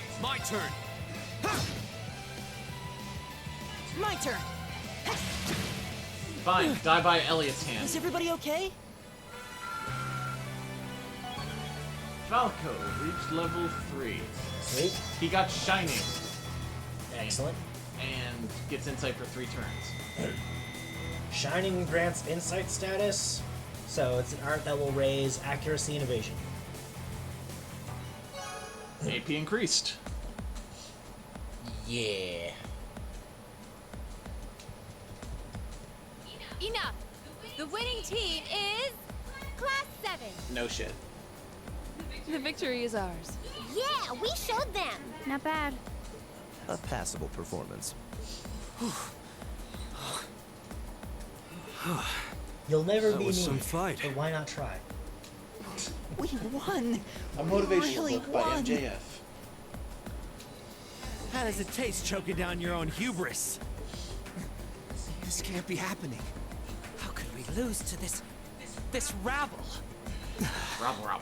It's my turn. My turn! Fine, die by Elliot's hand. Is everybody okay? Falco reached level 3. Sweet. He got Shining Excellent. and gets Insight for 3 turns. Shining grants insight status, so it's an art that will raise accuracy and evasion. AP increased. Yeah. Enough! The winning team is Class 7. No shit. The victory is ours. Yeah, we showed them. Not bad. A passable performance. You'll never That be was me, some fight. but why not try? We won! A We motivational really book by won. MJF. How does it taste choking down your own hubris? This can't be happening. How could we lose to this rabble. Rabble.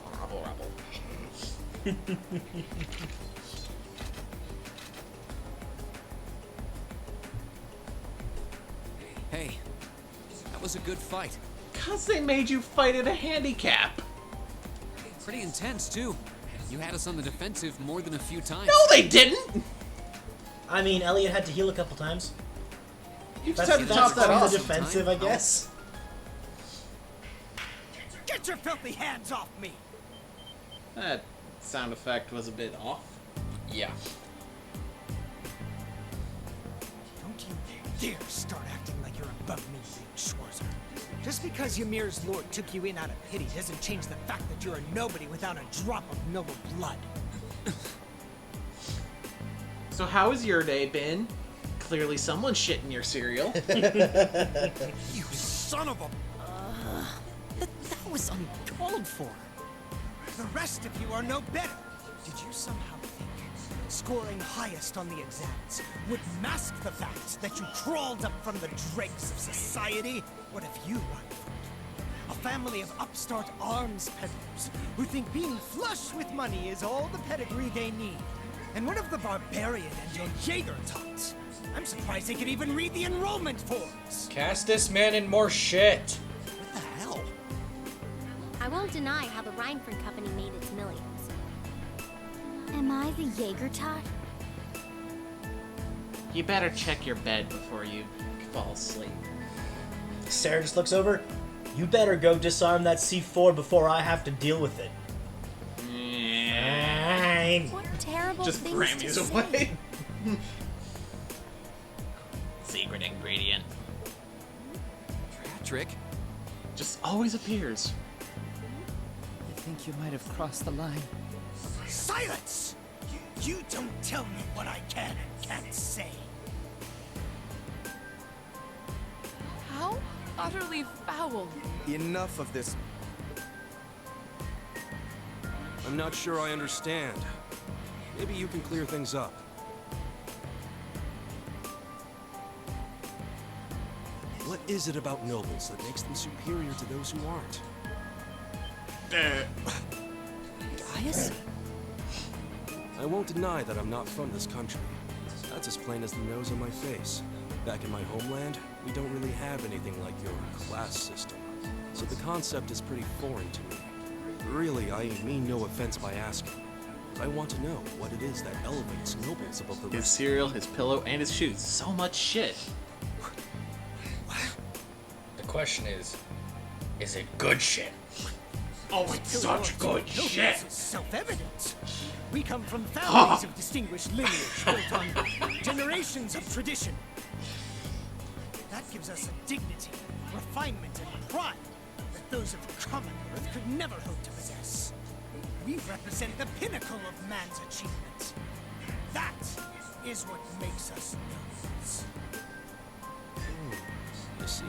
Hey, that was a good fight. Cause they made you fight at a handicap. Pretty intense, too. You had us on the defensive more than a few times. No, they didn't! I mean, Elliot had to heal a couple times. You just had to top that from off. the defensive, I guess. Get your filthy hands off me! That sound effect was a bit off. Yeah. Don't you dare start acting like you're above me, Schwarzer. Just because Ymir's lord took you in out of pity doesn't change the fact that you're a nobody without a drop of noble blood. So how has your day been? Clearly someone's shitting your cereal. You son of a... That was uncalled for. The rest of you are no better. Did you somehow think scoring highest on the exams would mask the fact that you crawled up from the dregs of society? What have you run from? A family of upstart arms peddlers who think being flush with money is all the pedigree they need. And what of the barbarian and your Jaeger tots? I'm surprised they could even read the enrollment forms. Cast this man in more shit. What the hell? I won't deny how the Reinford Company made its millions. Am I the Jaeger tot? You better check your bed before you fall asleep. Sarah just looks over. You better go disarm that C4 before I have to deal with it. Fine. What terrible Just things Grammys to away. say. Secret ingredient. Patrick, Just always appears. I think you might have crossed the line. Silence! You don't tell me what I can and can't say. How utterly foul. Enough of this. I'm not sure I understand. Maybe you can clear things up. What is it about nobles that makes them superior to those who aren't? Gaius? I won't deny that I'm not from this country. That's as plain as the nose on my face. Back in my homeland, we don't really have anything like your class system. So the concept is pretty foreign to me. Really, I mean no offense by asking. But I want to know what it is that elevates nobles above the His rest. cereal, his pillow, and his shoes. So much shit. The question is it good shit? Oh, it's such good shit. It's self-evident. We come from families of distinguished lineage built on generations of tradition. That gives us a dignity, refinement, and pride that those of common earth could never hope to possess. We represent the pinnacle of man's achievement. That is what makes us nobles. I see.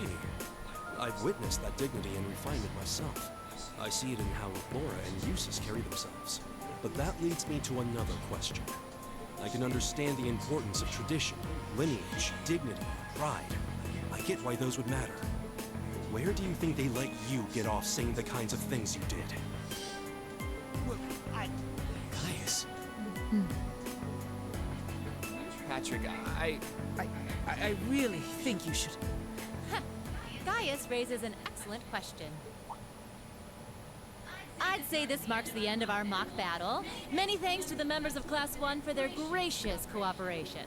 I've witnessed that dignity and refinement myself. I see it in how Laura and Eustace carry themselves. But that leads me to another question. I can understand the importance of tradition, lineage, dignity, pride. I get why those would matter. But where do you think they let you get off saying the kinds of things you did? Well, Gaius. Patrick, I really think you should... Gaius raises an excellent question. I'd say this marks the end of our mock battle. Many thanks to the members of Class 1 for their gracious cooperation.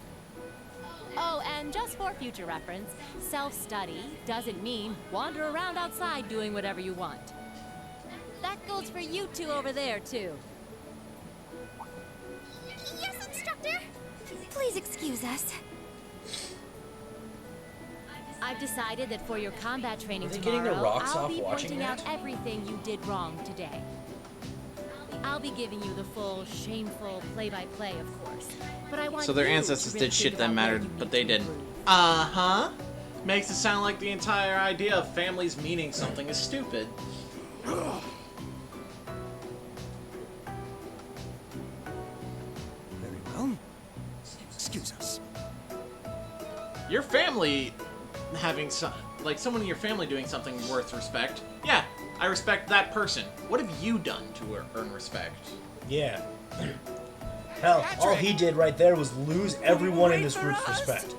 Oh, and just for future reference, self-study doesn't mean wander around outside doing whatever you want. That goes for you two over there, too. Yes, instructor. Please excuse us. I've decided that for your combat training Are they getting their tomorrow, rocks I'll off be watching pointing out that? everything you did wrong today. I'll be giving you the full, shameful play-by-play, of course. But I want So their you to ancestors really did think shit that about where mattered, you but need they to didn't. improve. Uh-huh. Makes it sound like the entire idea of families meaning something is stupid. very well. Excuse us. Your family having some... like someone in your family doing something worth respect, yeah, I respect that person. What have you done to earn respect? Yeah. Hell, all he did right there was lose everyone in this group's respect.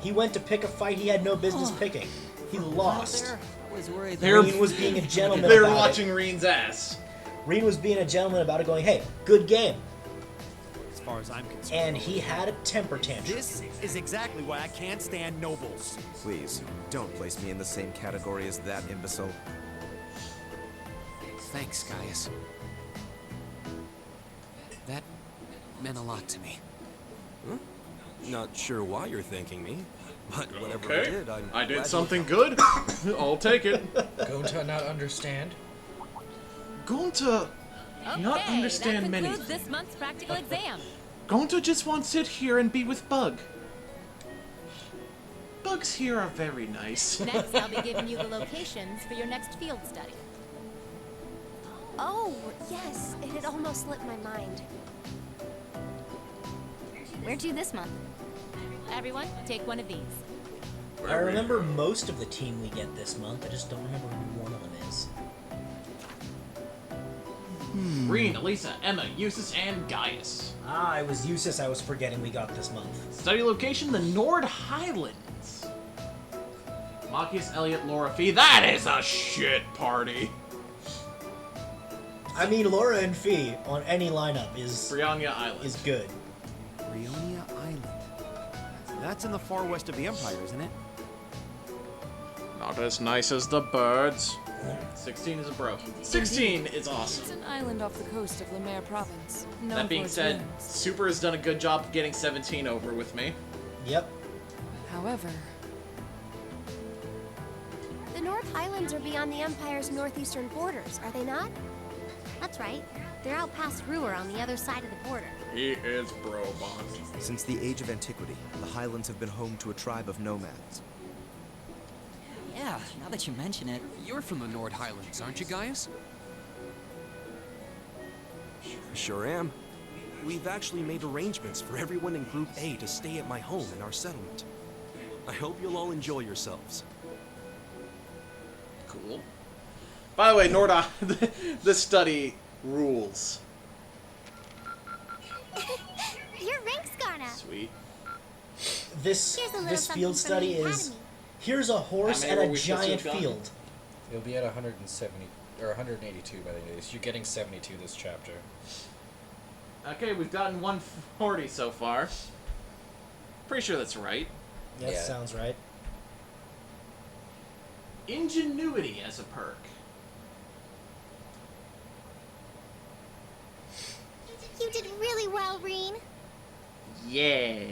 He went to pick a fight he had no business picking. He lost. I was worried. REAN was being a gentleman They were about watching it. REAN's ass. REAN was being a gentleman about it, going, hey, good game. As far as I'm concerned. And he had a temper tantrum. This is exactly why I can't stand nobles. Please, don't place me in the same category as that imbecile. Thanks, Gaius. That meant a lot to me. Huh? Not sure why you're thanking me, but whatever I Okay, did, I did something good. I'll take it. Gonta not understand? Gonta not understand that many concludes things. this month's practical exam. Gonta just wants to sit here and be with Bug. Bugs here are very nice. Next, I'll be giving you the locations for your next field study. Oh, yes, it had almost slipped my mind. Where to this month? Everyone, take one of these. I remember most of the team we get this month. I just don't remember who one of them is. REAN, Elisa, Emma, Eustace, and Gaius. Ah, it was Eustace I was forgetting we got this month. Study location, the Nord Highlands. Machias, Elliot, Laura, Fee. That is a shit party. I mean, Laura and Fee on any lineup is Briannia Island. is good. Brionia Island. That's in the far west of the Empire, isn't it? Not as nice as the birds. 16 is a bro. 16 is awesome. It's an island off the coast of Lemaire Province. known That being for its said, ruins. Super has done a good job of getting 17 over with me. Yep. However, The North Highlands are beyond the Empire's northeastern borders, are they not? That's right. They're out past Ruhr on the other side of the border. He is Brobot. Since the age of antiquity, the Highlands have been home to a tribe of nomads. Yeah, now that you mention it. You're from the Nord Highlands, aren't you, Gaius? Sure am. We've actually made arrangements for everyone in Group A to stay at my home in our settlement. I hope you'll all enjoy yourselves. Cool. By the way, Norda, the study rules. Your rank's gone up. Sweet. This Here's a little this something field from study the is academy. here's a horse How and many a were we supposed to giant have gotten? field. You'll be at 170 or 182 by the end of this. You're getting 72 this chapter. Okay, we've gotten 140 so far. Pretty sure that's right. That Yeah. sounds right. Ingenuity as a perk. You did really well, REAN. Yeah.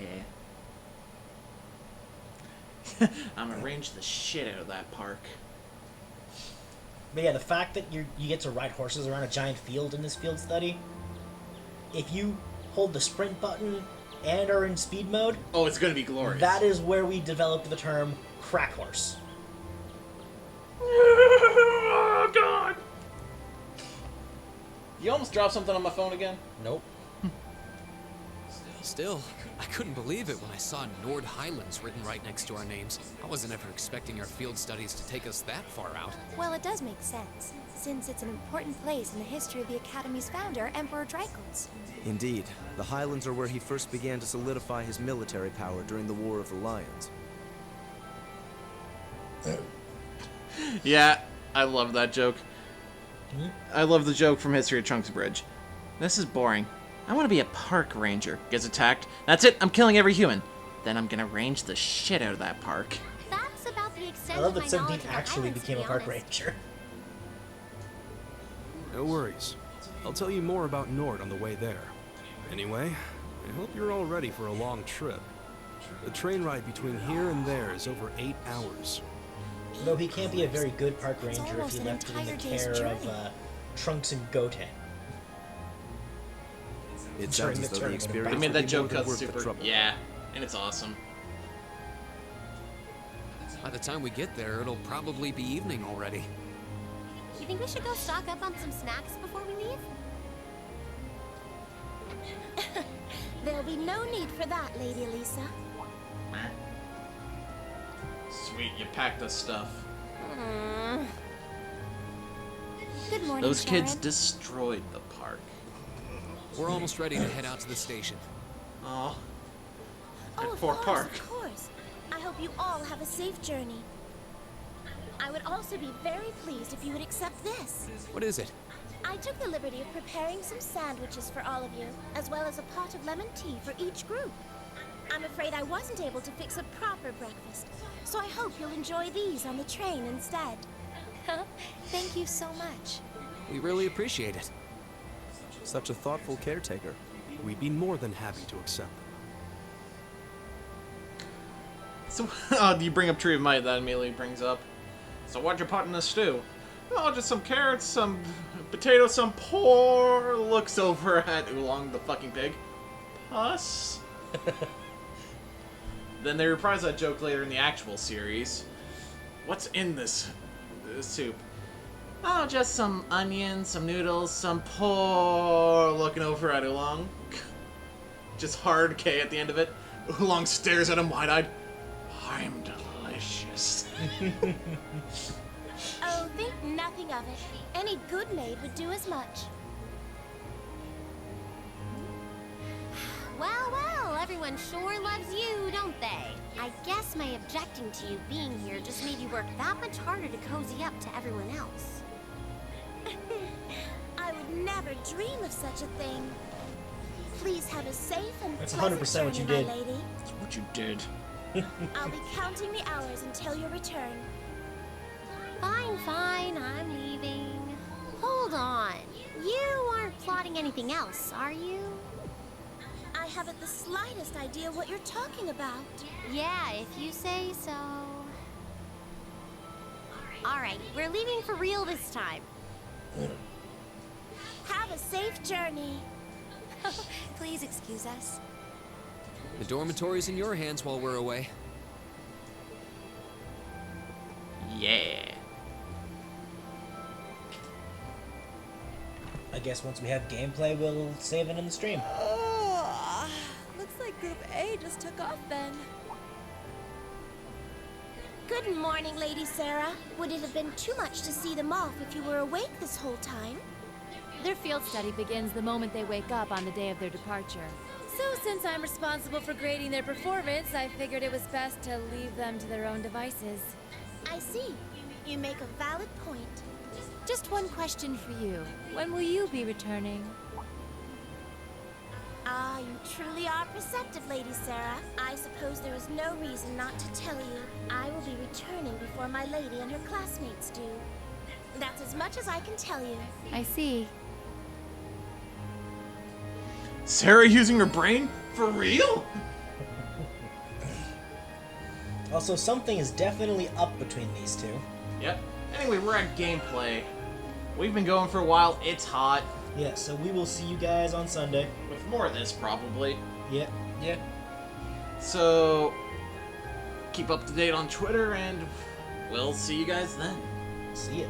I'm gonna range the shit out of that park. But yeah, the fact that you get to ride horses around a giant field in this field study, if you hold the sprint button and are in speed mode, Oh, it's gonna be glorious. that is where we developed the term crack horse. Oh, God! You almost dropped something on my phone again? Nope. Still, I couldn't believe it when I saw Nord Highlands written right next to our names. I wasn't ever expecting our field studies to take us that far out. Well, it does make sense, since it's an important place in the history of the Academy's founder, Emperor Dracos. Indeed, the Highlands are where he first began to solidify his military power during the War of the Lions. Yeah, I love that joke. I love the joke from History of Trunks Bridge. This is boring. I want to be a park ranger. Gets attacked. That's it. I'm killing every human. Then I'm gonna range the shit out of that park. That's about the extent I love of that my 17 knowledge of the actually Highlands, became to a be park honest. ranger. No worries. I'll tell you more about Nord on the way there. Anyway, I hope you're all ready for a long trip. The train ride between here and there is over 8 hours. Though he can't be a very good park It's ranger if almost he an left it in the entire day's care of journey. Trunks and Goten. It During sounds the as though the tournament. experience They made will that be joke more than cut worth the super. trouble. Yeah, and it's awesome. By the time we get there, it'll probably be evening already. You think we should go stock up on some snacks before we leave? There'll be no need for that, Lady Elisa. Sweet, you packed us stuff. Good morning, Those kids Sharon. destroyed the park. We're almost ready to head out to the station. Aw. Oh, of Poor course, park. of course. I hope you all have a safe journey. I would also be very pleased if you would accept this. What is it? I took the liberty of preparing some sandwiches for all of you, as well as a pot of lemon tea for each group. I'm afraid I wasn't able to fix a proper breakfast, so I hope you'll enjoy these on the train instead. Thank you so much. We really appreciate it. Such a thoughtful caretaker. We'd be more than happy to accept them. So, you bring up Tree of Might, that immediately brings up. So what'd you put in the stew? Oh, just some carrots, some potatoes, some poor looks over at Oolong, the fucking pig. Pus? Then they reprise that joke later in the actual series. What's in this soup? Oh, just some onions, some noodles, some poor looking over at Oolong. Just hard K at the end of it. Oolong stares at him wide-eyed. I'm delicious. Oh, think nothing of it. Any good maid would do as much. Well, well, everyone sure loves you, don't they? I guess my objecting to you being here just made you work that much harder to cozy up to everyone else. I would never dream of such a thing. Please have a safe and That's pleasant 100% what you journey, did. my lady. That's what you did. I'll be counting the hours until your return. Fine, fine, I'm leaving. Hold on. You aren't plotting anything else, are you? I haven't the slightest idea what you're talking about. Yeah, if you say so. Alright, we're leaving for real this time. Have a safe journey. Please excuse us. The dormitory's in your hands while we're away. Yeah. I guess once we have gameplay, we'll save it in the stream. Looks like Group A just took off then. Good morning, Lady Sarah. Would it have been too much to see them off if you were awake this whole time? Their field study begins the moment they wake up on the day of their departure. So since I'm responsible for grading their performance, I figured it was best to leave them to their own devices. I see. You make a valid point. Just one question for you. When will you be returning? Ah, you truly are perceptive, Lady Sarah. I suppose there is no reason not to tell you. I will be returning before my lady and her classmates do. That's as much as I can tell you. I see. Sarah using her brain? For real? Also, something is definitely up between these two. Yep. Anyway, we're at gameplay. We've been going for a while. It's hot. Yeah, so we will see you guys on Sunday. With more of this, probably. Yeah. Yeah. So, keep up to date on Twitter, and we'll see you guys then. See ya.